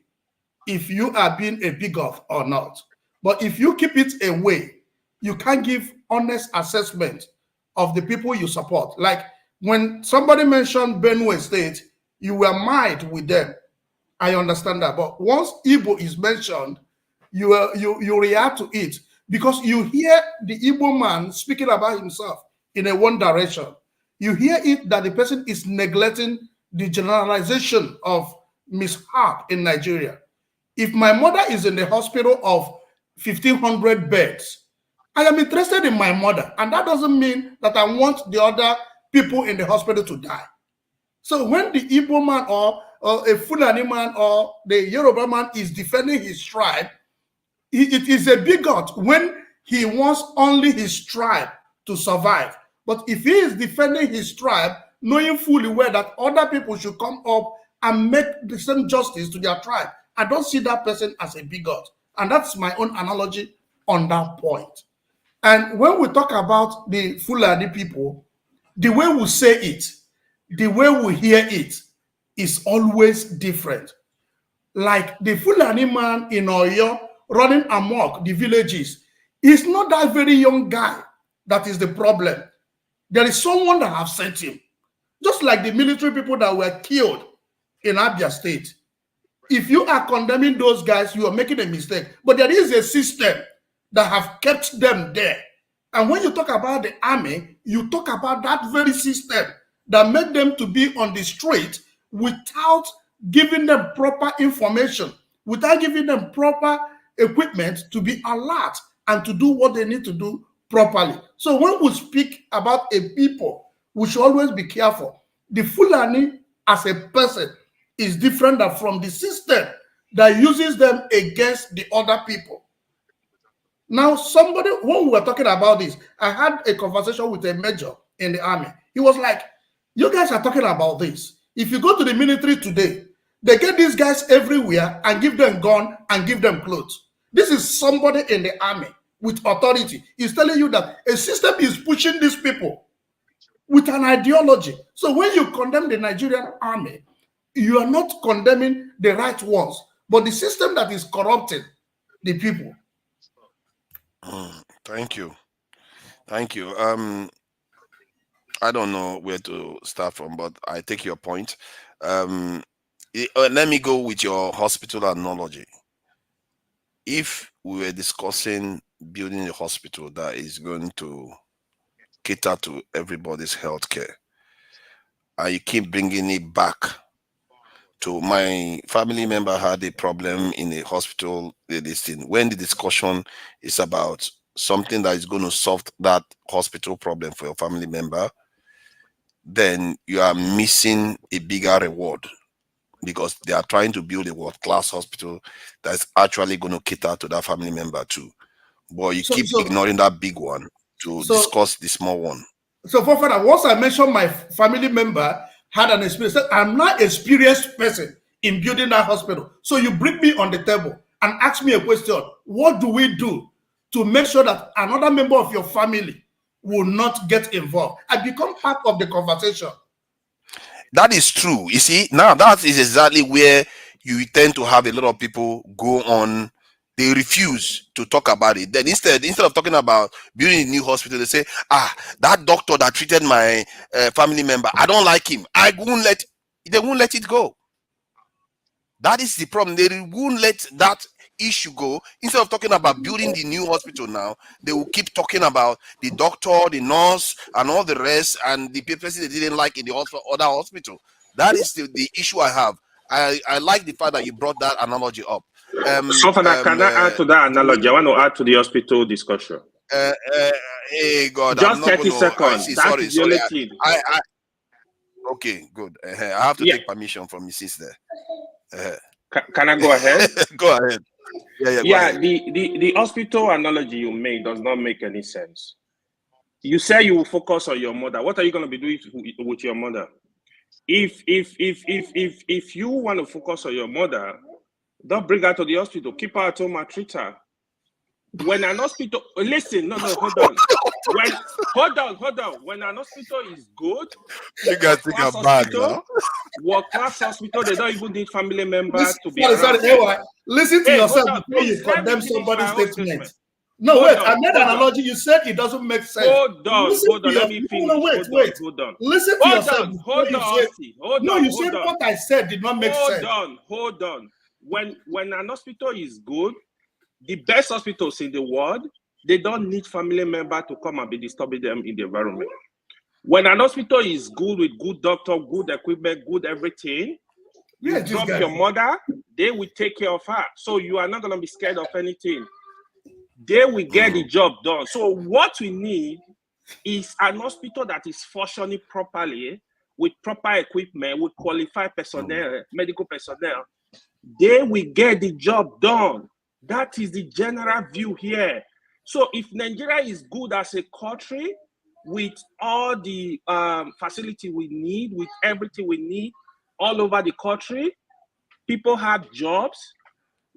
S16: if you are being a bigot or not. But if you keep it away, you can't give honest assessment of the people you support. Like when somebody mentioned Benue State, you were mad with them. I understand that. But once Igbo is mentioned, you react to it because you hear the Igbo man speaking about himself in a one direction. You hear it that the person is neglecting the generalization of mishap in Nigeria. If my mother is in the hospital of 1,500 beds, I am interested in my mother, and that doesn't mean that I want the other people in the hospital to die. So when the Igbo man or a Fulani man or the Yoruba man is defending his tribe, it is a bigot when he wants only his tribe to survive. But if he is defending his tribe, knowing fully well that other people should come up and make the same justice to their tribe, I don't see that person as a bigot. And that's my own analogy on that point. And when we talk about the Fulani people, the way we say it, the way we hear it is always different. Like the Fulani man in Oyo running amok the villages, is not that very young guy that is the problem. There is someone that have sent him. Just like the military people that were killed in Abia State. If you are condemning those guys, you are making a mistake. But there is a system that have kept them there. And when you talk about the army, you talk about that very system that made them to be on the street without giving them proper information, without giving them proper equipment to be alert and to do what they need to do properly. So when we speak about a people, we should always be careful. The Fulani as a person is different from the system that uses them against the other people. Now, somebody, when we were talking about this, I had a conversation with a major in the army. He was like, you guys are talking about this. If you go to the military today, they get these guys everywhere and give them gun and give them clothes. This is somebody in the army with authority. He's telling you that a system is pushing these people with an ideology. So when you condemn the Nigerian army, you are not condemning the right ones, but the system that is corrupting the people.
S20: Thank you. Thank you. I don't know where to start from, but I take your point. Let me go with your hospital analogy. If we were discussing building a hospital that is going to cater to everybody's healthcare, and you keep bringing it back to my family member had a problem in a hospital, this thing, when the discussion is about something that is going to solve that hospital problem for your family member, then you are missing a bigger reward, because they are trying to build a world-class hospital that's actually going to cater to that family member too. But you keep ignoring that big one to discuss the small one.
S16: So, for further, once I mentioned my family member had an experience, I'm not an experienced person in building that hospital. So you bring me on the table and ask me a question. What do we do to make sure that another member of your family will not get involved? I become part of the conversation.
S20: That is true. You see, now that is exactly where you tend to have a lot of people go on. They refuse to talk about it. Then instead of talking about building a new hospital, they say, that doctor that treated my family member, I don't like him. They won't let it go. That is the problem. They won't let that issue go. Instead of talking about building the new hospital now, they will keep talking about the doctor, the nurse, and all the rest, and the person they didn't like in the other hospital. That is the issue I have. I like the fact that you brought that analogy up.
S17: So can I add to that analogy? I want to add to the hospital discussion.
S20: Hey God,
S17: just 30 seconds. That's the only thing.
S20: Okay, good. I have to take permission from Mrs. there.
S17: Can I go ahead?
S20: Go ahead.
S17: Yeah. The hospital analogy you made does not make any sense. You say you will focus on your mother. What are you going to be doing with your mother? If you want to focus on your mother, don't bring her to the hospital. Keep her at home and treat her. When an hospital, listen, hold on. Hold on. When an hospital is good,
S20: you guys think I'm bad now.
S17: World-class hospital, they don't even need family members to be
S16: around. Listen to yourself before you condemn somebody's statement. No, wait. I made an analogy. You said it doesn't make sense.
S17: Hold on. Let me finish.
S16: Wait.
S17: Hold on.
S16: Listen to yourself. You said what I said did not make sense.
S17: Hold on. When an hospital is good, the best hospitals in the world, they don't need family member to come and be disturbing them in the environment. When an hospital is good with good doctor, good equipment, good everything, you drop your mother, they will take care of her. So you are not going to be scared of anything. They will get the job done. So what we need is an hospital that is functioning properly, with proper equipment, with qualified personnel, medical personnel. They will get the job done. That is the general view here. So if Nigeria is good as a country, with all the facility we need, with everything we need all over the country, people have jobs,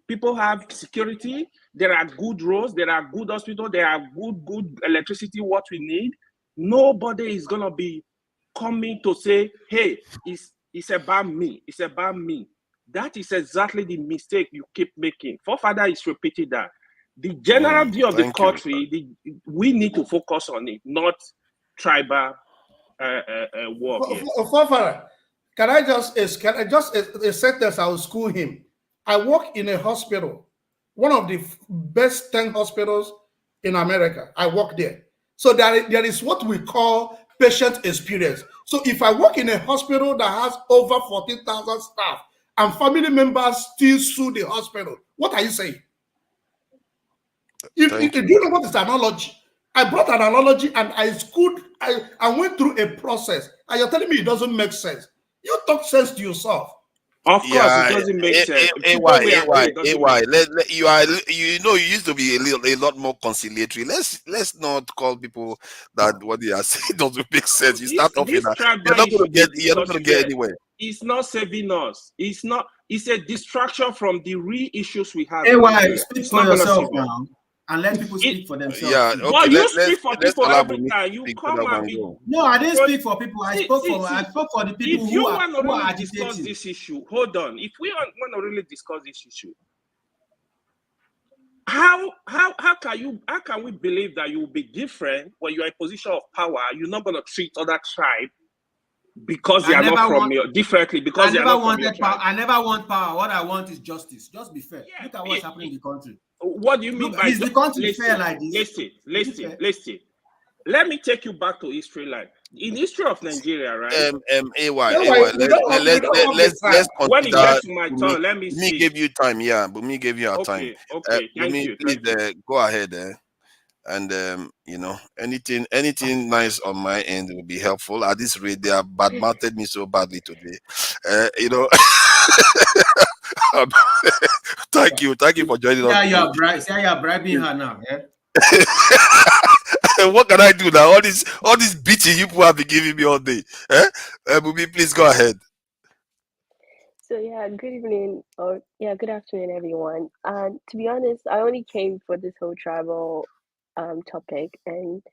S17: people have security, there are good roads, there are good hospitals, there are good electricity, what we need. Nobody is going to be coming to say, hey, it's about me, it's about me. That is exactly the mistake you keep making. Forefather is repeating that. The general view of the country, we need to focus on it, not tribal war.
S16: Forefather, can I just a sentence? I will school him. I work in a hospital, one of the best 10 hospitals in America. I work there. So there is what we call patient experience. So if I work in a hospital that has over 14,000 staff, and family members still sue the hospital, what are you saying? Do you know what is analogy? I brought an analogy and I went through a process, and you're telling me it doesn't make sense. You talk sense to yourself.
S17: Of course, it doesn't make sense.
S20: You used to be a lot more conciliatory. Let's not call people that what they are saying doesn't make sense. You start off in that. You're not going to get anywhere.
S17: It's not saving us. It's a distraction from the real issues we have.
S4: Speak for yourself now. and let people speak for themselves.
S20: Yeah, okay.
S17: But you speak for people every
S20: Bumi
S17: time. You
S20: speak so
S17: come
S20: that
S17: and
S20: we
S17: be.
S20: can go.
S4: No, I didn't speak for people. I spoke for the people
S17: If you
S4: who
S17: want to
S4: are
S17: really discuss
S4: agitating.
S17: this issue, hold on. If we want to really discuss this issue, how can we believe that you will be different when you're in a position of power? You're not going to treat other tribe because they are not from you differently because they are not from your tribe.
S4: I never want power. What I want is justice. Just be fair. Look at what's happening in the country.
S17: What do you mean by
S4: is the country fair like this?
S17: Listen. Let me take you back to history line. In the history of Nigeria, right?
S20: Let's
S17: when it
S20: consider.
S17: gets to my turn, let me see.
S20: Me give you time, yeah, but me give you our time.
S17: Okay, thank you.
S20: Please go ahead, and anything nice on my end will be helpful. At this rate, they have badmouthed me so badly today. Thank you for joining us.
S4: Yeah, you're bribing her now. Yeah?
S20: What can I do now? All this beating you people have been giving me all day. Bumi, please go ahead.
S3: So yeah, good evening or good afternoon, everyone. To be honest, I only came for this whole tribal topic, and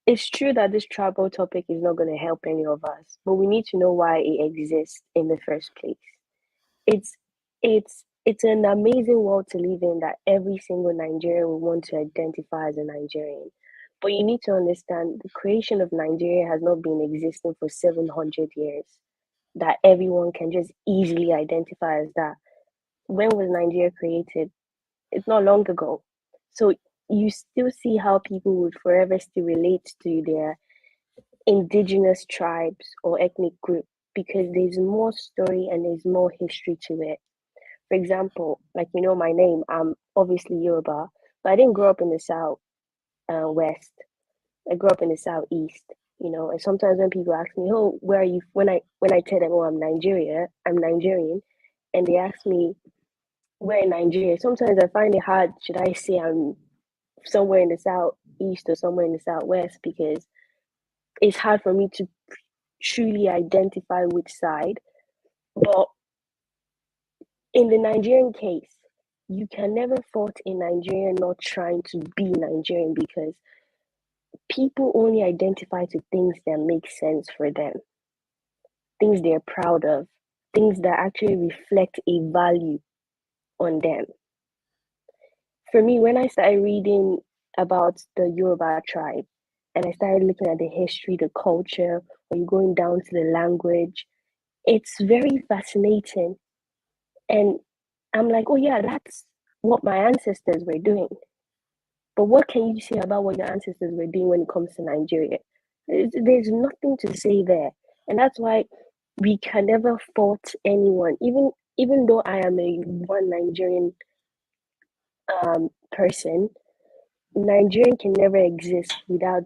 S3: it's true that this tribal topic is not going to help any of us, but we need to know why it exists in the first place. It's an amazing world to live in that every single Nigerian will want to identify as a Nigerian. But you need to understand the creation of Nigeria has not been existing for 700 years, that everyone can just easily identify as that. When was Nigeria created? It's not long ago. So you still see how people would forever still relate to their indigenous tribes or ethnic group because there's more story and there's more history to it. For example, like my name, I'm obviously Yoruba, but I didn't grow up in the South West. I grew up in the Southeast, and sometimes when people ask me, "Oh, where are you?" When I tell them, "Oh, I'm Nigerian," and they ask me, "Where in Nigeria?" Sometimes I find it hard. Should I say I'm somewhere in the Southeast or somewhere in the Southwest? Because it's hard for me to truly identify which side. But in the Nigerian case, you can never fault a Nigerian not trying to be Nigerian because people only identify to things that make sense for them, things they're proud of, things that actually reflect a value on them. For me, when I started reading about the Yoruba tribe and I started looking at the history, the culture, or you going down to the language, it's very fascinating. And I'm like, oh yeah, that's what my ancestors were doing. But what can you say about what your ancestors were doing when it comes to Nigeria? There's nothing to say there. And that's why we can never fault anyone. Even though I am a one Nigerian person, Nigerian can never exist without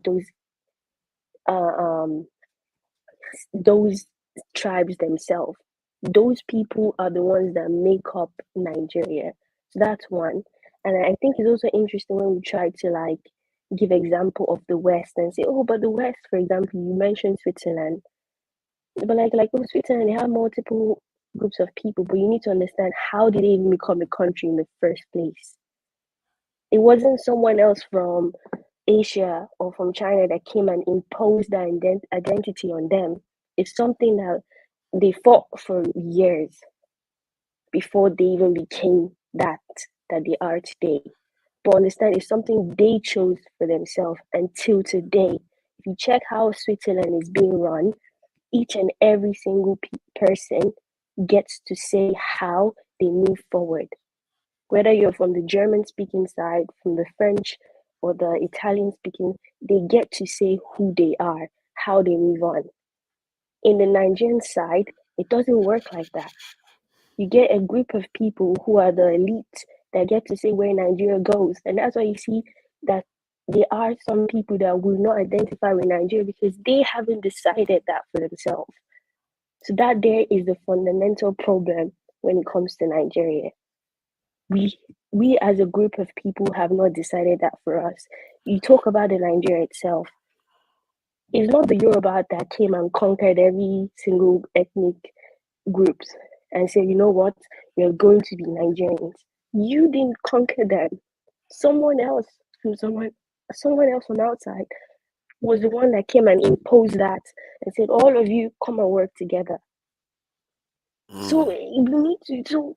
S3: those tribes themselves. Those people are the ones that make up Nigeria. So that's one. And I think it's also interesting when we try to give example of the West and say, oh, but the West, for example, you mentioned Switzerland. But Switzerland, they have multiple groups of people, but you need to understand how did they even become a country in the first place? It wasn't someone else from Asia or from China that came and imposed that identity on them. It's something that they fought for years before they even became that they are today. But understand, it's something they chose for themselves until today. If you check how Switzerland is being run, each and every single person gets to say how they move forward. Whether you're from the German-speaking side, from the French or the Italian-speaking, they get to say who they are, how they move on. In the Nigerian side, it doesn't work like that. You get a group of people who are the elite that get to say where Nigeria goes. And that's why you see that there are some people that will not identify with Nigeria because they haven't decided that for themselves. So that there is the fundamental problem when it comes to Nigeria. We as a group of people have not decided that for us. You talk about the Nigeria itself. It's not the Yoruba that came and conquered every single ethnic groups and said, you know what, you're going to be Nigerians. You didn't conquer them. someone else from outside was the one that came and imposed that and said, all of you come and work together. So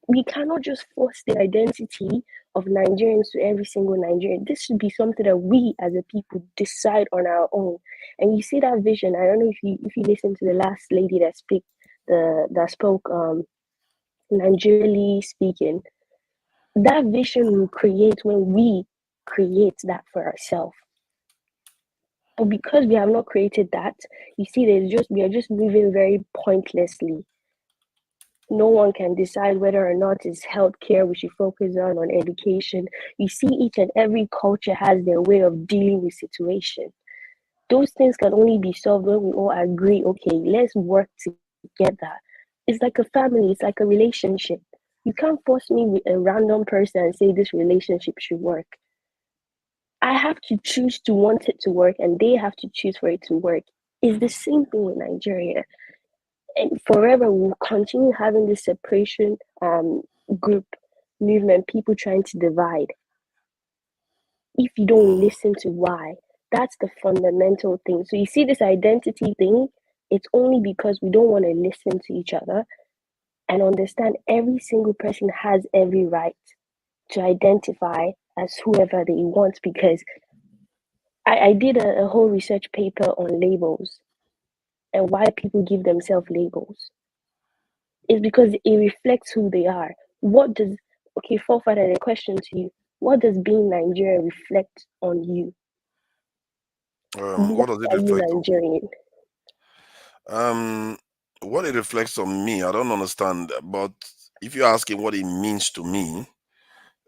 S3: we cannot just force the identity of Nigerians to every single Nigerian. This should be something that we as a people decide on our own. And you see that vision. I don't know if you listen to the last lady that spoke Nigerially speaking. That vision will create when we create that for ourselves. But because we have not created that, you see, we are just moving very pointlessly. No one can decide whether or not it's healthcare we should focus on education. You see, each and every culture has their way of dealing with situation. Those things can only be solved when we all agree, okay, let's work together. It's like a family, it's like a relationship. You can't force me with a random person and say this relationship should work. I have to choose to want it to work, and they have to choose for it to work. It's the same thing with Nigeria. And forever we'll continue having this separation group movement, people trying to divide. If you don't listen to why, that's the fundamental thing. So you see this identity thing, it's only because we don't want to listen to each other and understand every single person has every right to identify as whoever they want. Because I did a whole research paper on labels and why people give themselves labels. It's because it reflects who they are. Forefather, the question to you, what does being Nigerian reflect on you?
S20: What does it reflect
S3: Nigerian?
S20: What it reflects on me, I don't understand. But if you're asking what it means to me,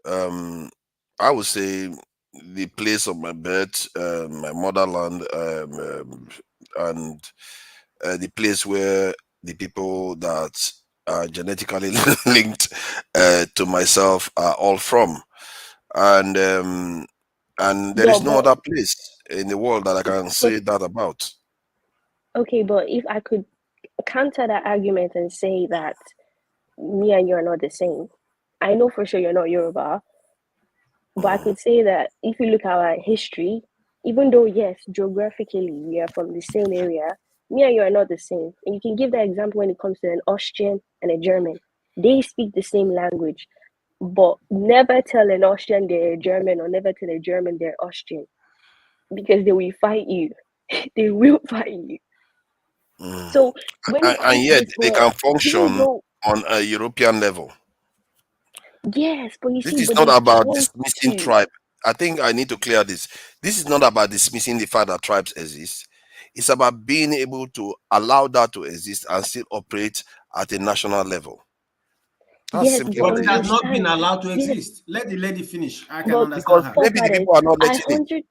S20: I would say the place of my birth, my motherland, and the place where the people that are genetically linked to myself are all from, and there is no other place in the world that I can say that about.
S3: Okay, but if I could counter that argument and say that me and you are not the same. I know for sure you're not Yoruba, but I could say that if you look at our history, even though, yes, geographically we are from the same area, me and you are not the same. And you can give that example when it comes to an Austrian and a German. They speak the same language, but never tell an Austrian they're German or never tell a German they're Austrian, because they will fight you. They will fight you. So when
S20: and yet they can function on a European level.
S3: Yes, but you see,
S20: this is not about dismissing tribe. I think I need to clear this. This is not about dismissing the fact that tribes exist. It's about being able to allow that to exist and still operate at a national level.
S4: That's simple. But it has not been allowed to exist. Let the lady finish. I can understand her.
S20: Maybe the people are not letting it.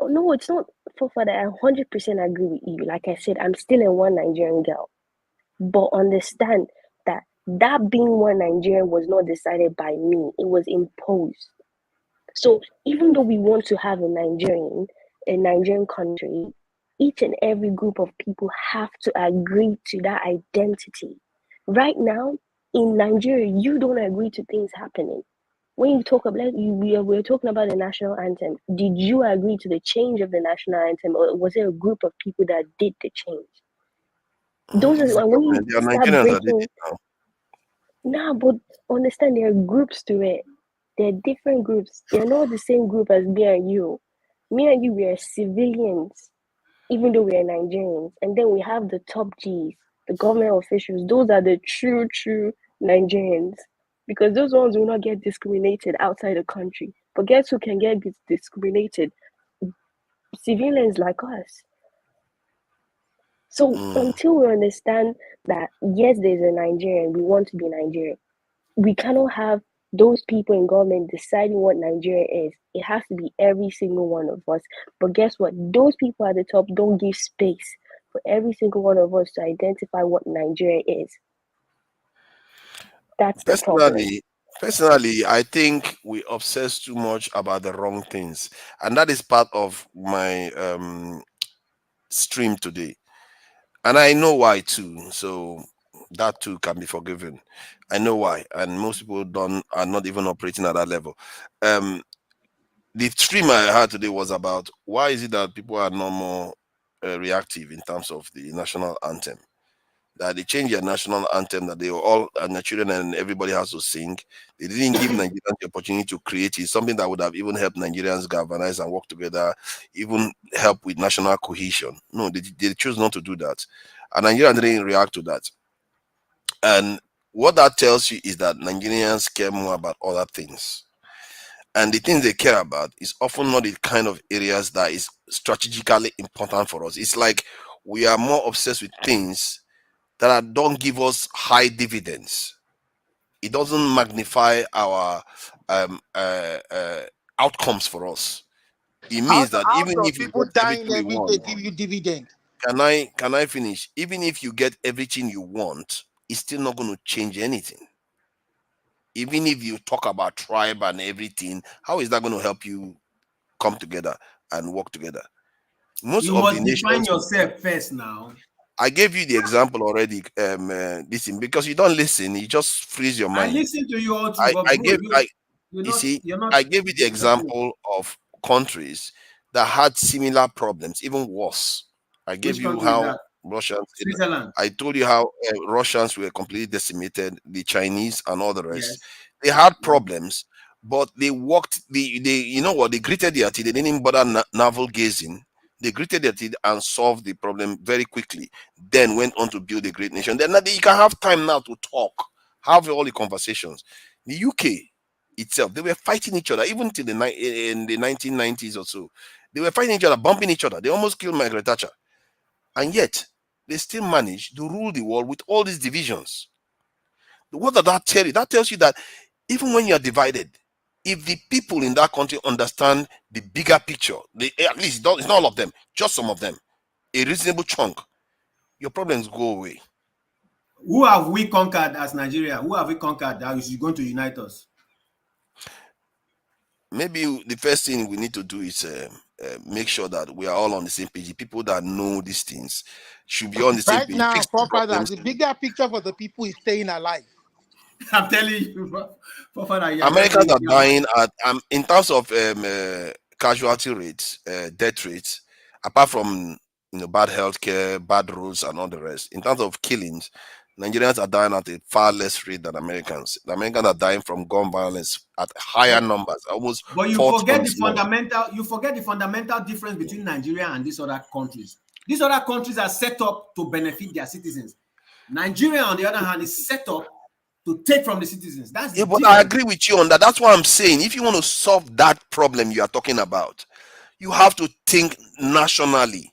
S3: No, it's not forefather. I 100% agree with you. Like I said, I'm still a one Nigerian girl. But understand that being one Nigerian was not decided by me. It was imposed. So even though we want to have a Nigerian country, each and every group of people have to agree to that identity. Right now, in Nigeria, you don't agree to things happening. When you talk about, we're talking about the national anthem. Did you agree to the change of the national anthem, or was there a group of people that did the change? Those are when you start breaking. Nah, but understand there are groups to it. There are different groups. They're not the same group as me and you. Me and you, we are civilians, even though we are Nigerians. And then we have the top Gs, the government officials. Those are the true Nigerians. Because those ones will not get discriminated outside the country. But guess who can get discriminated? Civilians like us. So until we understand that, yes, there's a Nigerian, we want to be Nigerian, we cannot have those people in government deciding what Nigeria is. It has to be every single one of us. But guess what? Those people at the top don't give space for every single one of us to identify what Nigeria is. That's the problem.
S20: Personally, I think we obsess too much about the wrong things. And that is part of my stream today. And I know why too. So that too can be forgiven. I know why, and most people are not even operating at that level. The stream I had today was about why is it that people are no more reactive in terms of the national anthem. That they changed their national anthem, that they were all Nigerian and everybody has to sing. They didn't give Nigerians the opportunity to create it, something that would have even helped Nigerians galvanize and work together, even help with national cohesion. No, they chose not to do that. And Nigerians didn't react to that. And what that tells you is that Nigerians care more about other things. And the things they care about is often not the kind of areas that is strategically important for us. It's like we are more obsessed with things that don't give us high dividends. It doesn't magnify our outcomes for us. It means that even if you
S9: people
S20: get
S9: dying
S20: everything
S9: every
S20: you
S9: day
S20: want,
S9: give you dividend.
S20: can I finish? Even if you get everything you want, it's still not going to change anything. Even if you talk about tribe and everything, how is that going to help you come together and work together? Most
S4: you
S20: of
S4: must
S20: the
S4: define
S20: nations,
S4: yourself first now.
S20: I gave you the example already, listen, because you don't listen, you just freeze your
S4: I
S20: mind.
S4: listen to you all too, but bro,
S20: I gave you the example of countries that had similar problems, even worse. I gave
S4: Which
S20: you
S4: country is
S20: how
S4: that?
S20: Russians,
S4: Switzerland.
S20: I told you how Russians were completely decimated, the Chinese and all the rest.
S4: Yes.
S20: They had problems, but they worked, they you know what, they gritted their teeth, they didn't even bother navel gazing. They gritted their teeth and solved the problem very quickly, then went on to build a great nation. Then you can have time now to talk, have all the conversations. The UK itself, they were fighting each other, even till in the 1990s or so. They were fighting each other, bumping each other. They almost killed Margaret Thatcher. And yet, they still managed to rule the world with all these divisions. What does that tell you? That tells you that even when you are divided, if the people in that country understand the bigger picture, at least it's not all of them, just some of them, a reasonable chunk, your problems go away.
S4: Who have we conquered as Nigeria? Who have we conquered that is going to unite us?
S20: Maybe the first thing we need to do is make sure that we are all on the same page. The people that know these things should be on the same
S9: Right
S20: page.
S9: now, forefather, the bigger picture for the people is staying alive.
S4: I'm telling you, forefather,
S20: Americans are dying at in terms of casualty rates, death rates, apart from bad healthcare, bad roads, and all the rest. In terms of killings, Nigerians are dying at a far less rate than Americans. The Americans are dying from gun violence at higher numbers, almost.
S4: But you forget the fundamental. You forget the fundamental difference between Nigeria and these other countries. These other countries are set up to benefit their citizens. Nigeria, on the other hand, is set up to take from the citizens. That's
S20: yeah,
S4: the
S20: but
S4: difference.
S20: I agree with you on that. That's what I'm saying. If you want to solve that problem you are talking about, you have to think nationally.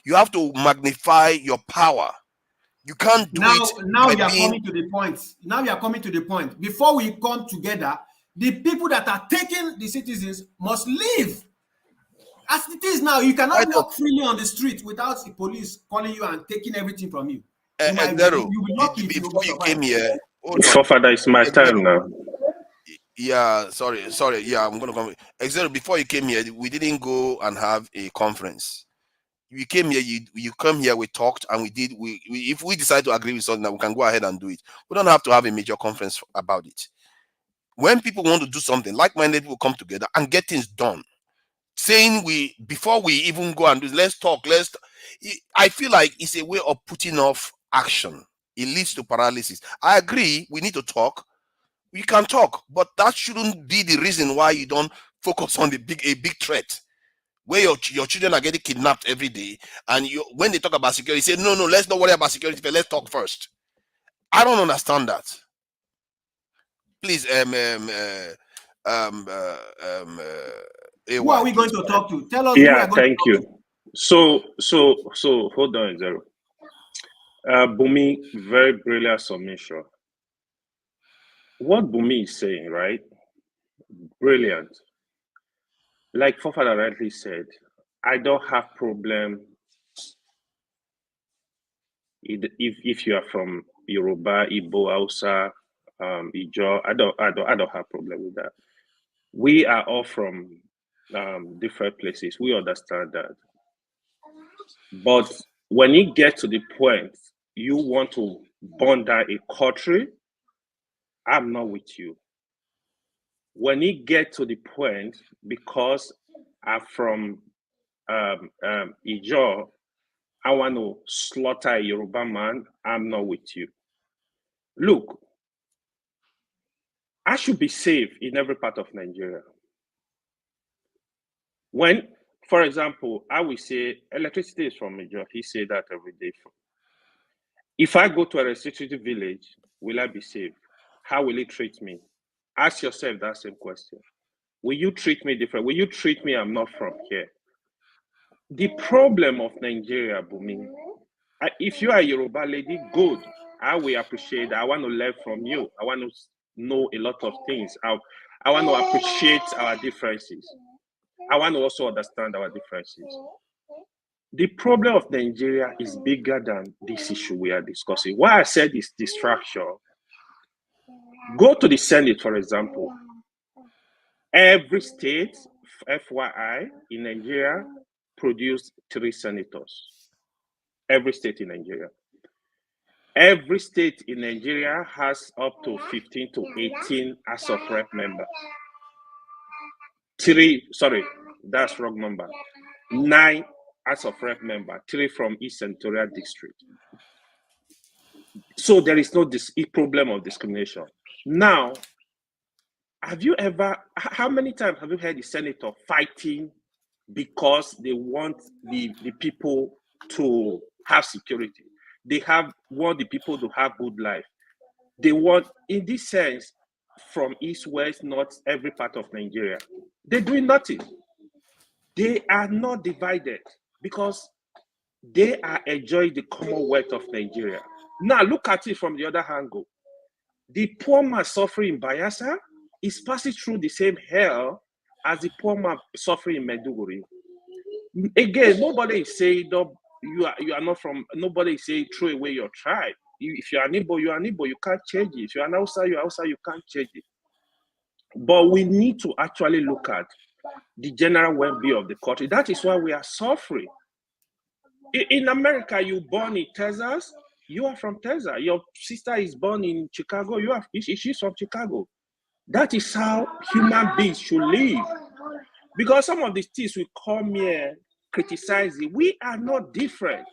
S20: You have to magnify your power. You can't do it.
S4: Now you are coming to the point. Now you are coming to the point. Before we come together, the people that are taking the citizens must leave. As it is now, you cannot walk freely on the street without the police calling you and taking everything from you. You'll be lucky if
S20: before you came here.
S17: Forefather, it's my time now.
S20: Yeah, sorry. Yeah, I'm gonna come. Exactly. Before you came here, we didn't go and have a conference. You came here, you come here, we talked, and we did. We if we decide to agree with something, we can go ahead and do it. We don't have to have a major conference about it. When people want to do something, like-minded people come together and get things done. Saying before we even go and do, let's talk. I feel like it's a way of putting off action. It leads to paralysis. I agree. We need to talk. We can talk, but that shouldn't be the reason why you don't focus on a big threat, where your children are getting kidnapped every day, and when they talk about security, say no, let's not worry about security, but let's talk first. I don't understand that. Please,
S4: who are we going to talk to? Tell us.
S17: Yeah, thank you. So hold on, Zero. Bumi, very brilliant submission. What Bumi is saying, right? Brilliant. Like Forefather rightly said, I don't have problem if you are from Yoruba, Igbo, Hausa, Ijo. I don't have problem with that. We are all from different places. We understand that. But when you get to the point you want to burn down a country, I'm not with you. When it gets to the point, because I'm from Ijaw, I want to slaughter a Yoruba man, I'm not with you. Look, I should be safe in every part of Nigeria. When, for example, I will say electricity is from Ijaw, he say that every day. If I go to a restricted village, will I be safe? How will it treat me? Ask yourself that same question. Will you treat me different? Will you treat me I'm not from here? The problem of Nigeria, Bumi, if you are a Yoruba lady, good. I will appreciate. I want to learn from you. I want to know a lot of things. I want to appreciate our differences. I want to also understand our differences. The problem of Nigeria is bigger than this issue we are discussing. Why I said it's distraction. Go to the Senate, for example. Every state, FYI, in Nigeria, produced 3 senators. Every state in Nigeria. Every state in Nigeria has up to 15 to 18 House of Rep members. 3, sorry, that's wrong number. 9 House of Rep members, 3 from East Senatorial District. So there is no problem of discrimination. Now, have you ever, how many times have you heard the senator fighting because they want the people to have security? They want the people to have good life. They want, in this sense, from east, west, north, every part of Nigeria. They're doing nothing. They are not divided because they are enjoying the commonwealth of Nigeria. Now look at it from the other angle. The poor man suffering in Bayelsa is passing through the same hell as the poor man suffering in Maiduguri. Again, nobody is saying you are not from. Nobody is saying throw away your tribe. If you are an Igbo, you are an Igbo. You can't change it. If you are an Hausa, you are Hausa. You can't change it. But we need to actually look at the general well-being of the country. That is why we are suffering. In America, you born in Texas. You are from Texas. Your sister is born in Chicago. She's from Chicago. That is how human beings should live. Because some of these things we come here criticizing, we are not different.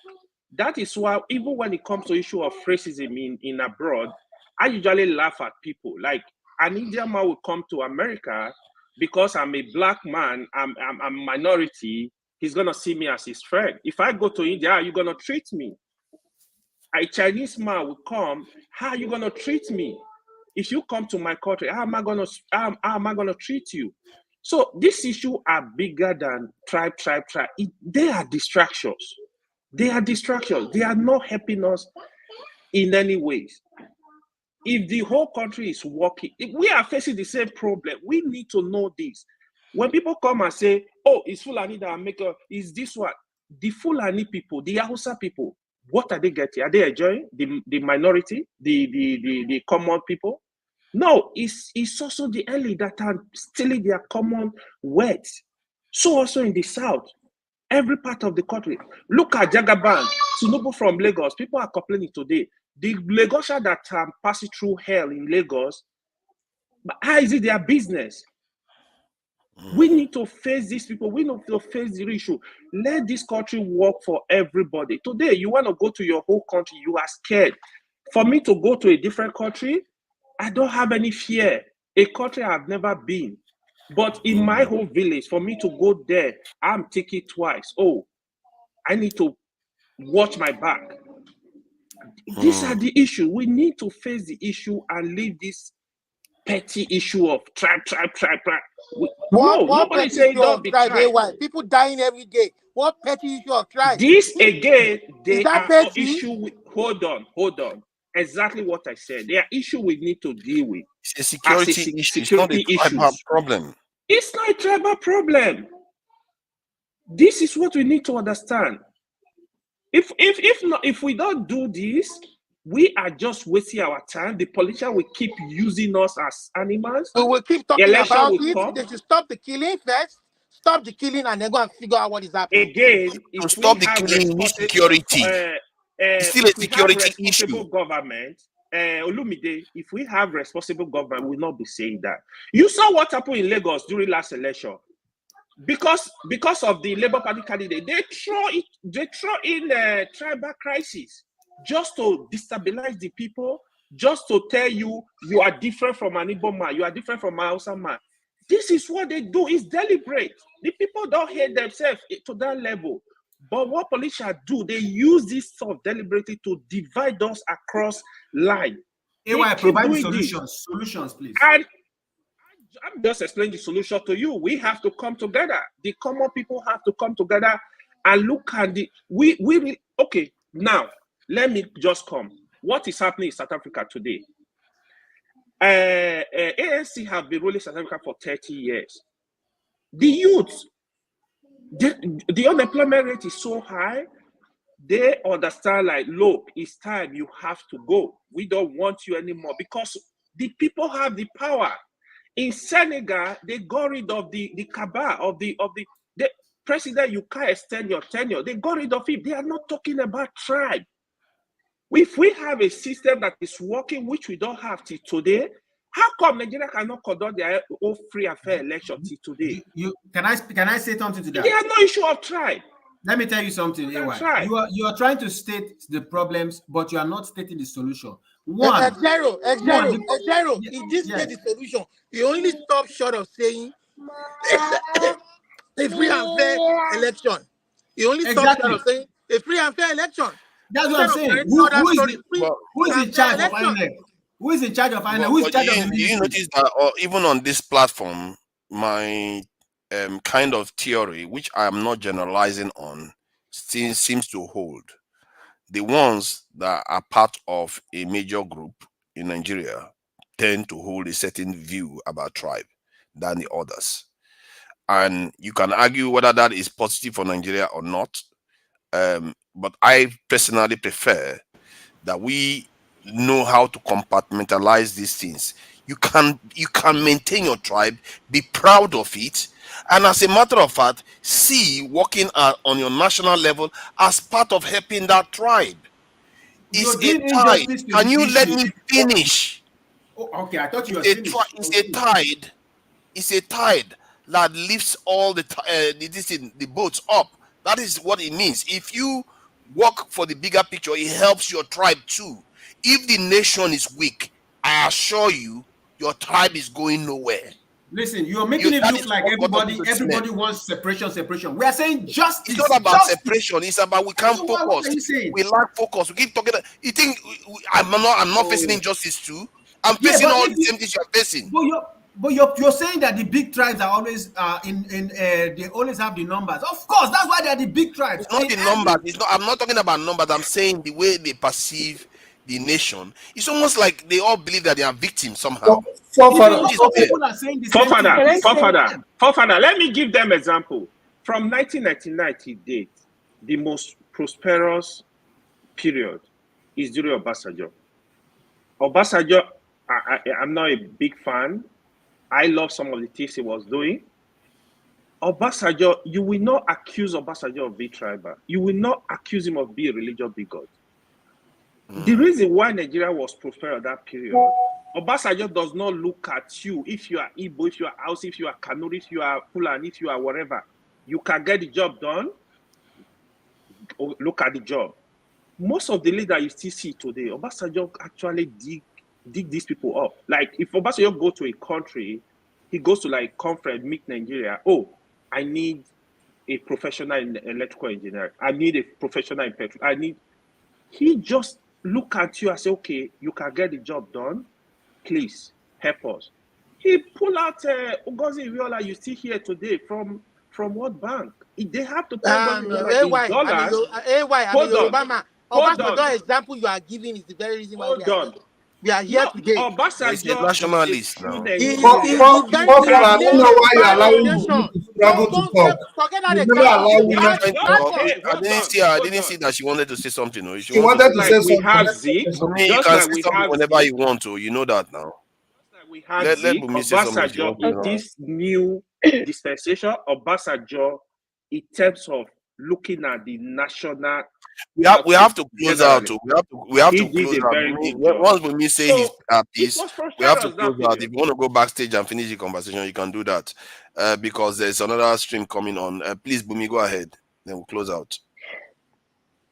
S17: That is why even when it comes to issue of racism in abroad, I usually laugh at people. Like an Indian man will come to America because I'm a black man, I'm a minority. He's gonna see me as his friend. If I go to India, how are you gonna treat me? A Chinese man will come, how are you gonna treat me? If you come to my country, how am I gonna treat you? So these issues are bigger than tribe. They are distractions. They are distractions. They are not helping us in any ways. If the whole country is working, if we are facing the same problem, we need to know this. When people come and say, oh, it's Fulani that make is this one? The Fulani people, the Hausa people, what are they getting? Are they enjoying the minority, the common people? No, it's also the elite that are stealing their common wealth. So also in the south, every part of the country. Look at Jagaban, Tinubu from Lagos. People are complaining today. The Lagosians that are passing through hell in Lagos, but how is it their business? We need to face these people. We need to face the issue. Let this country work for everybody. Today, you want to go to your whole country, you are scared. For me to go to a different country, I don't have any fear. A country I've never been. But in my whole village, for me to go there, I'm taking twice. Oh, I need to watch my back. These are the issue. We need to face the issue and leave this petty issue of tribe. Nobody say don't be tribe.
S9: People dying every day. What petty issue of tribe?
S17: This again, they are an issue with, hold on. Exactly what I said. They are issue we need to deal with.
S20: It's a security issue. It's not a tribal problem.
S17: It's not a tribal problem. This is what we need to understand. If we don't do this, we are just wasting our time. The politicians will keep using us as animals.
S9: We will keep talking about it. They should stop the killing first. Stop the killing and then go and figure out what is happening.
S17: Again,
S20: to stop the killing, security. It's still a security issue.
S17: Government, Olumide, if we have responsible government, we will not be saying that. You saw what happened in Lagos during last election. Because of the Labour Party candidate, they throw in tribal crisis just to destabilize the people, just to tell you are different from an Igbo man, you are different from an Hausa man. This is what they do. It's deliberate. The people don't hate themselves to that level. But what politicians do, they use this stuff deliberately to divide us across line.
S4: Provide solutions. Solutions, please. And
S17: I'm just explaining the solution to you. We have to come together. The common people have to come together and look at the okay. Now let me just come. What is happening in South Africa today? ANC have been ruling South Africa for 30 years. The youth, the unemployment rate is so high. They understand, like, look, it's time, you have to go. We don't want you anymore because the people have the power. In Senegal, they got rid of the cabal of the president. You can't extend your tenure. They got rid of him. They are not talking about tribe. If we have a system that is working, which we don't have till today, how come Nigeria cannot conduct their own free and fair election till today?
S4: Can I say something to that?
S17: There are no issue of tribe.
S4: Let me tell you something, AY. You are trying to state the problems, but you are not stating the solution.
S9: Zero. He did state the solution. He only stopped short of saying a free and fair election. He only stopped short of saying a free and fair election.
S4: That's what I'm saying. Who is in charge of INEC? Who is in charge of INEC? Who is in charge of the ministry?
S20: You notice that even on this platform, my kind of theory, which I am not generalizing on, still seems to hold. The ones that are part of a major group in Nigeria tend to hold a certain view about tribe than the others. And you can argue whether that is positive for Nigeria or not. But I personally prefer that we know how to compartmentalize these things. You can maintain your tribe, be proud of it, and as a matter of fact, see working on your national level as part of helping that tribe. It's a tide. Can you let me finish?
S4: Oh, okay, I thought you were finished.
S20: It's a tide that lifts all the boats up. That is what it means. If you work for the bigger picture, it helps your tribe too. If the nation is weak, I assure you, your tribe is going nowhere.
S4: Listen, you're making it look like everybody wants separation. We are saying justice.
S20: It's not about separation. It's about we can't focus. We lack focus. We keep talking. You think I'm not facing injustice too? I'm facing all the same things you're facing.
S4: But you're saying that the big tribes are always they always have the numbers. Of course, that's why they're the big tribes.
S20: It's not the numbers. I'm not talking about numbers. I'm saying the way they perceive the nation. It's almost like they all believe that they are victims somehow.
S17: Forefather, let me give them example. From 1999 to date, the most prosperous period is during Obasanjo. Obasanjo, I'm not a big fan. I love some of the things he was doing. Obasanjo, you will not accuse Obasanjo of being tribal. You will not accuse him of being a religious bigot. The reason why Nigeria was prosperous at that period, Obasanjo does not look at you if you are Igbo, if you are Hausa, if you are Kanuri, if you are Fulani, if you are whatever. You can get the job done. Look at the job. Most of the leaders you still see today, Obasanjo actually dig these people up. Like if Obasanjo go to a country, he goes to like conference, meet Nigeria. Oh, I need a professional in electrical engineering. I need a professional in petrol. He just look at you and say, okay, you can get the job done. Please help us. He pull out Ugozi Iweala, you see here today from what bank? They have to pay dollars.
S9: Obama example you are giving is the very reason why we are here today.
S20: Obasanjo nationalist now.
S16: I don't know why you're allowing him to struggle to talk.
S20: I didn't see that she wanted to say something. No?
S16: She wanted to say something.
S20: You can say something whenever you want to. You know that now.
S17: Let Bumi say something. This new dispensation, Obasanjo, in terms of looking at the national.
S20: We have to close out. We have to
S17: did
S20: close
S17: a
S20: out.
S17: very good job.
S20: Once we say
S17: So
S20: he's at
S17: it
S20: peace,
S17: was
S20: we have to
S17: frustrating us, that
S20: close out.
S17: period.
S20: If you want to go backstage and finish the conversation, you can do that. Because there's another stream coming on. Please, Bumi, go ahead. Then we'll close out.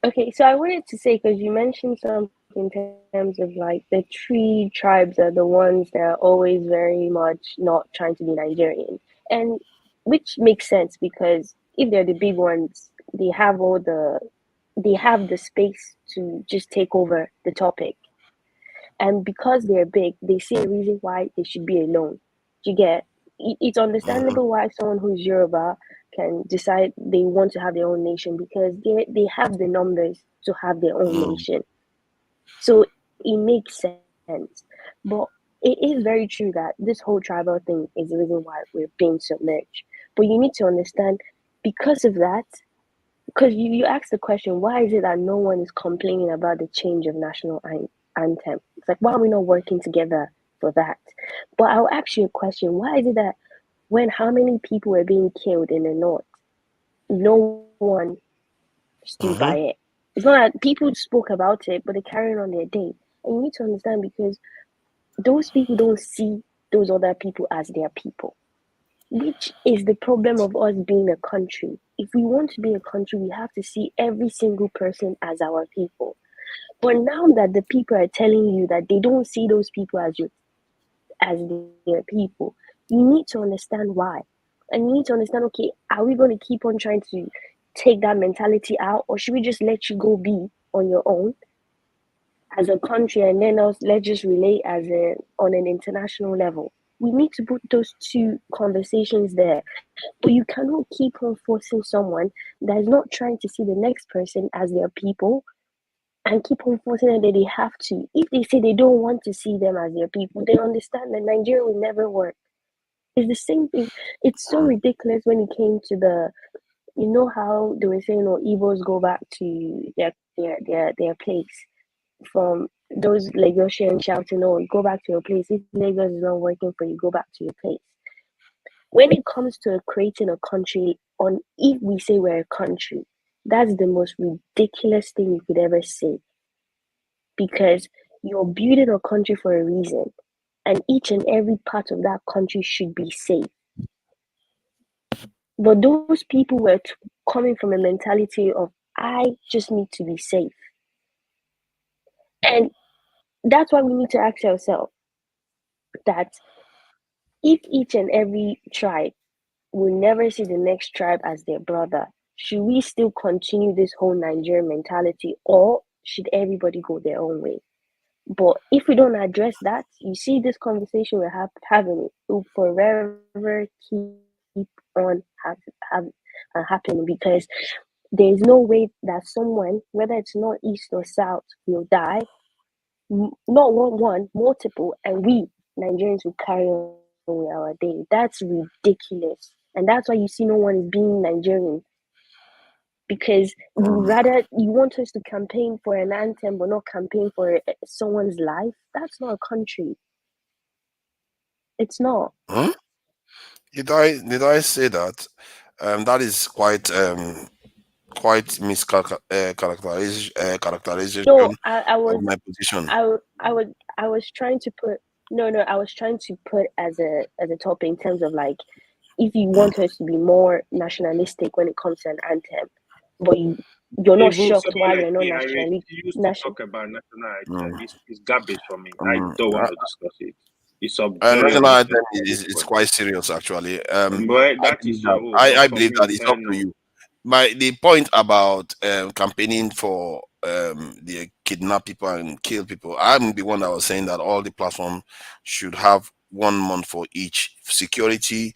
S3: Okay, so I wanted to say, because you mentioned something in terms of like the three tribes are the ones that are always very much not trying to be Nigerian, and which makes sense because if they're the big ones, they have the space to just take over the topic, and because they're big, they see a reason why they should be alone. You get it's understandable why someone who's Yoruba can decide they want to have their own nation because they have the numbers to have their own nation. So it makes sense. But it is very true that this whole tribal thing is the reason why we're being submerged. But you need to understand because of that, because you asked the question, why is it that no one is complaining about the change of national anthem? It's like, why are we not working together for that? But I'll ask you a question. Why is it that when how many people were being killed in the north, no one stood by it? It's not like people spoke about it, but they carried on their day. And you need to understand because those people don't see those other people as their people, which is the problem of us being a country. If we want to be a country, we have to see every single person as our people. But now that the people are telling you that they don't see those people as their people, you need to understand why. And you need to understand, okay, are we going to keep on trying to take that mentality out, or should we just let you go be on your own as a country, and then let's just relate on an international level? We need to put those two conversations there. But you cannot keep on forcing someone that is not trying to see the next person as their people and keep on forcing them that they have to. If they say they don't want to see them as their people, they understand that Nigeria will never work. It's the same thing. It's so ridiculous when it came to you know how they were saying, oh, Igbos go back to their place, from those Lagosians shouting, oh, go back to your place. If Lagos is not working for you, go back to your place. When it comes to creating a country, if we say we're a country, that's the most ridiculous thing you could ever say. Because you're building a country for a reason, and each and every part of that country should be safe. But those people were coming from a mentality of, I just need to be safe. And that's why we need to ask ourselves that if each and every tribe will never see the next tribe as their brother, should we still continue this whole Nigerian mentality, or should everybody go their own way? But if we don't address that, you see this conversation we're having, it will forever keep on happening, because there's no way that someone, whether it's not east or south, will die. Not one, multiple, and we Nigerians will carry on with our day. That's ridiculous, and that's why you see no one is being Nigerian, because you want us to campaign for an anthem but not campaign for someone's life. That's not a country. It's not.
S20: Did I say that? That is quite mischaracterization
S3: No, I was
S20: of my position.
S3: I was trying to put I was trying to put as a topic in terms of like, if you want us to be more nationalistic when it comes to an anthem, but you're not shocked why you're not nationalistic.
S17: Talk about national anthem. It's garbage for me. I don't want to discuss it. It's
S20: national anthem is quite serious, actually. I believe that it's up to you. The point about campaigning for the kidnap people and kill people, I'm the one that was saying that all the platforms should have 1 month for each: security,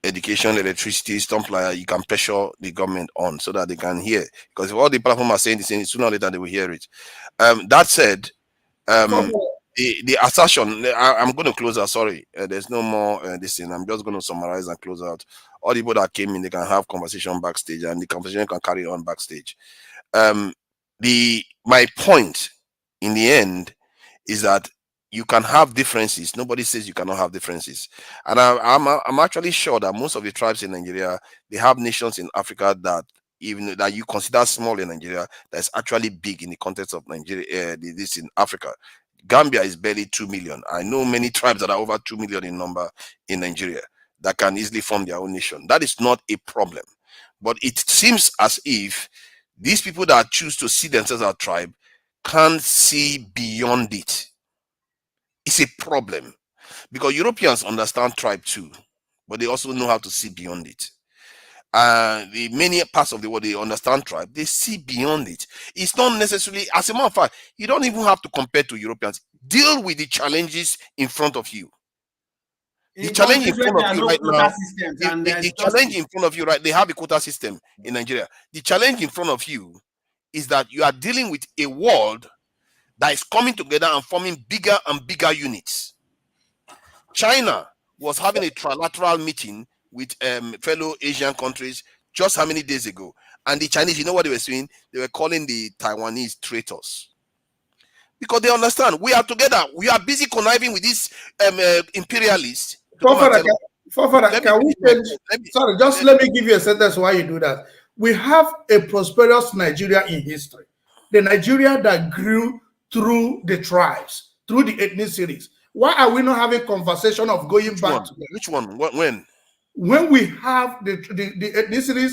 S20: education, electricity, stuff like that. You can pressure the government on so that they can hear. Because if all the platforms are saying the same, sooner or later they will hear it. That said, the assertion, I'm going to close out. Sorry, there's no more this thing. I'm just going to summarize and close out. All the people that came in, they can have conversation backstage, and the conversation can carry on backstage. My point in the end is that you can have differences. Nobody says you cannot have differences. And I'm actually sure that most of the tribes in Nigeria, they have nations in Africa that even that you consider small in Nigeria, that's actually big in the context of Nigeria, this in Africa. Gambia is barely 2 million. I know many tribes that are over 2 million in number in Nigeria that can easily form their own nation. That is not a problem. But it seems as if these people that choose to see themselves as a tribe can't see beyond it. It's a problem. Because Europeans understand tribe too, but they also know how to see beyond it. The many parts of the world, they understand tribe, they see beyond it. It's not necessarily, as a matter of fact, you don't even have to compare to Europeans. Deal with the challenges in front of you. The challenge in front of you right now, the challenge in front of you, right? They have a quota system in Nigeria. The challenge in front of you is that you are dealing with a world that is coming together and forming bigger and bigger units. China was having a trilateral meeting with fellow Asian countries just how many days ago? And the Chinese, you know what they were saying? They were calling the Taiwanese traitors. Because they understand, we are together. We are busy conniving with these imperialists.
S16: Sorry, just let me give you a sentence why you do that. We have a prosperous Nigeria in history. The Nigeria that grew through the tribes, through the ethnicities. Why are we not having conversation of going back to that?
S20: Which one? When?
S16: When we have the ethnicities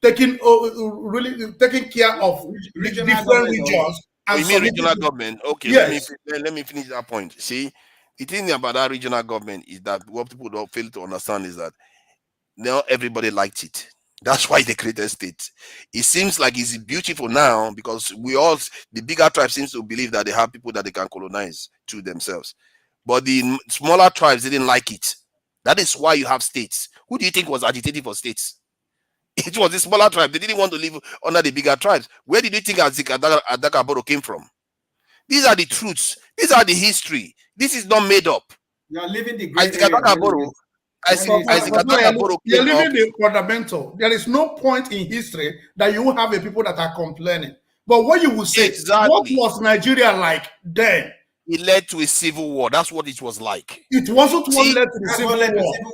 S16: taking care of the different regions.
S20: You mean regional government? Okay, yes. Let me finish that point. See, the thing about that regional government is that what people don't fail to understand is that not everybody liked it. That's why they created states. It seems like it's beautiful now because the bigger tribes seems to believe that they have people that they can colonize to themselves. But the smaller tribes didn't like it. That is why you have states. Who do you think was agitating for states? It was the smaller tribe. They didn't want to live under the bigger tribes. Where did you think Adakaboro came from? These are the truths. These are the history. This is not made up.
S4: You are living the
S20: great
S16: you're living the fundamental. There is no point in history that you will have a people that are complaining. But what you will say, what was Nigeria like then?
S20: It led to a civil war. That's what it was like.
S16: It wasn't what led to the civil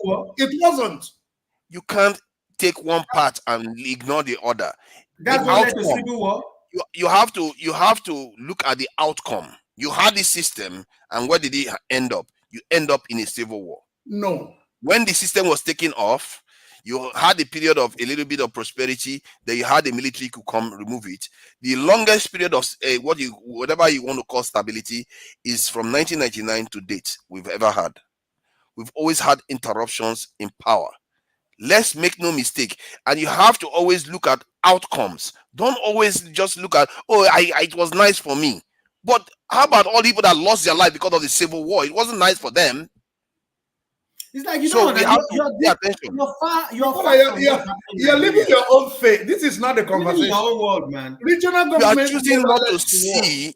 S16: war. It wasn't.
S20: You can't take one part and ignore the other.
S4: That's what led to civil war.
S20: You have to look at the outcome. You had this system, and where did it end up? You end up in a civil war.
S16: No.
S20: When the system was taken off, you had a period of a little bit of prosperity. Then you had the military could come remove it. The longest period of whatever you want to call stability is from 1999 to date we've ever had. We've always had interruptions in power. Let's make no mistake, and you have to always look at outcomes. Don't always just look at, it was nice for me. But how about all the people that lost their life because of the civil war? It wasn't nice for them.
S4: It's like you're
S16: living your own fate. This is not the conversation.
S4: Your own world, man.
S16: Regional government.
S20: You are choosing not to see.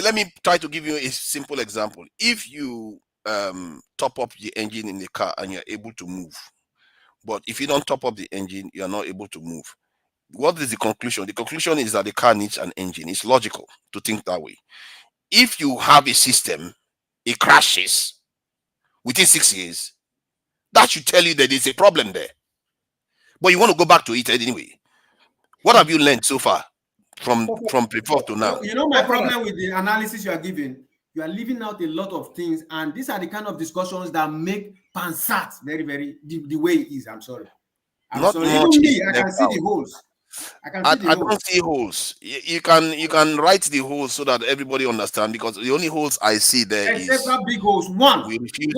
S20: Let me try to give you a simple example. If you top up the engine in the car and you're able to move, but if you don't top up the engine, you are not able to move. What is the conclusion? The conclusion is that the car needs an engine. It's logical to think that way. If you have a system, it crashes within 6 years, that should tell you that there's a problem there. But you want to go back to it anyway. What have you learned so far from before to now?
S4: You know my problem with the analysis you are giving? You are leaving out a lot of things, and these are the kind of discussions that make Pansat very, very the way it is. I'm sorry. Even me, I can see the holes. I
S20: don't see holes. You can write the holes so that everybody understands, because the only holes I see there
S4: except that big holes. One,
S20: we refuse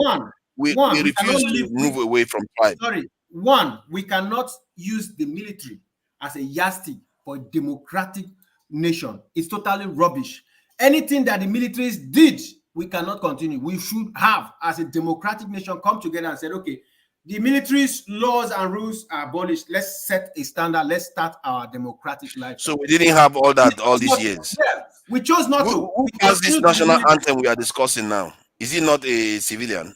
S20: to move away from pride.
S4: Sorry, one, we cannot use the military as a yardstick for a democratic nation. It's totally rubbish. Anything that the militaries did, we cannot continue. We should have, as a democratic nation, come together and say, okay, the military's laws and rules are abolished. Let's set a standard. Let's start our democratic life.
S20: So we didn't have all that all these years.
S4: Yeah, we chose not to.
S20: Who has this national anthem we are discussing now? Is it not a civilian?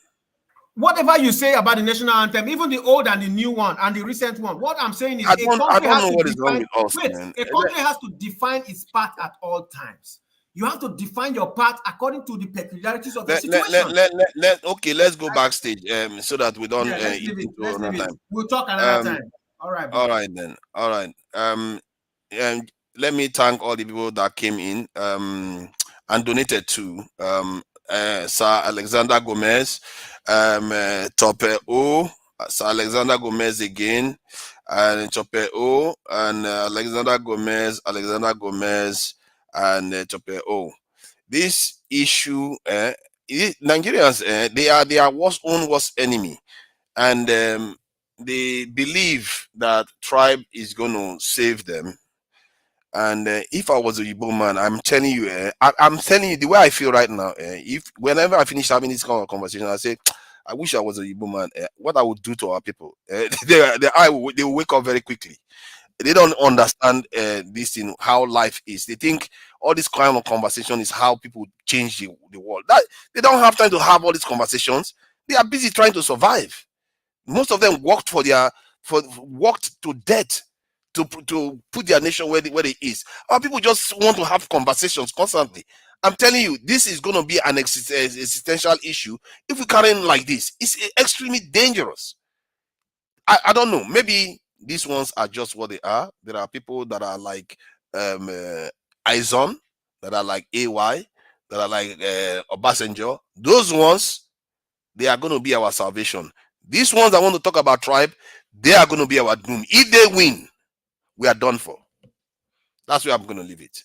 S4: Whatever you say about the national anthem, even the old and the new one and the recent one, what I'm saying is,
S20: I don't know what is wrong with us, man.
S4: A country has to define its path at all times. You have to define your path according to the peculiarities of the situation.
S20: Okay, let's go backstage so that we don't eat into another time.
S4: We'll talk another time. All right.
S20: All right then. All right. And let me thank all the people that came in and donated to Sir Alexander Gomez, Tope O, Sir Alexander Gomez again, and Tope O, and Alexander Gomez, and Tope O. This issue, Nigerians, they are their worst enemy, and they believe that tribe is going to save them. And if I was a Igbo man, I'm telling you, I'm telling you the way I feel right now. If whenever I finish having this kind of conversation, I say, I wish I was a Igbo man. What I would do to our people, they will wake up very quickly. They don't understand this thing, how life is. They think all this kind of conversation is how people change the world. That they don't have time to have all these conversations. They are busy trying to survive. Most of them worked worked to death to put their nation where it is. Our people just want to have conversations constantly. I'm telling you, this is going to be an existential issue if we carry on like this. It's extremely dangerous. I don't know. Maybe these ones are just what they are. There are people that are like Izon, that are like AY, that are like Obasanjo. Those ones, they are going to be our salvation. These ones I want to talk about tribe, they are going to be our doom. If they win, we are done for. That's where I'm going to leave it.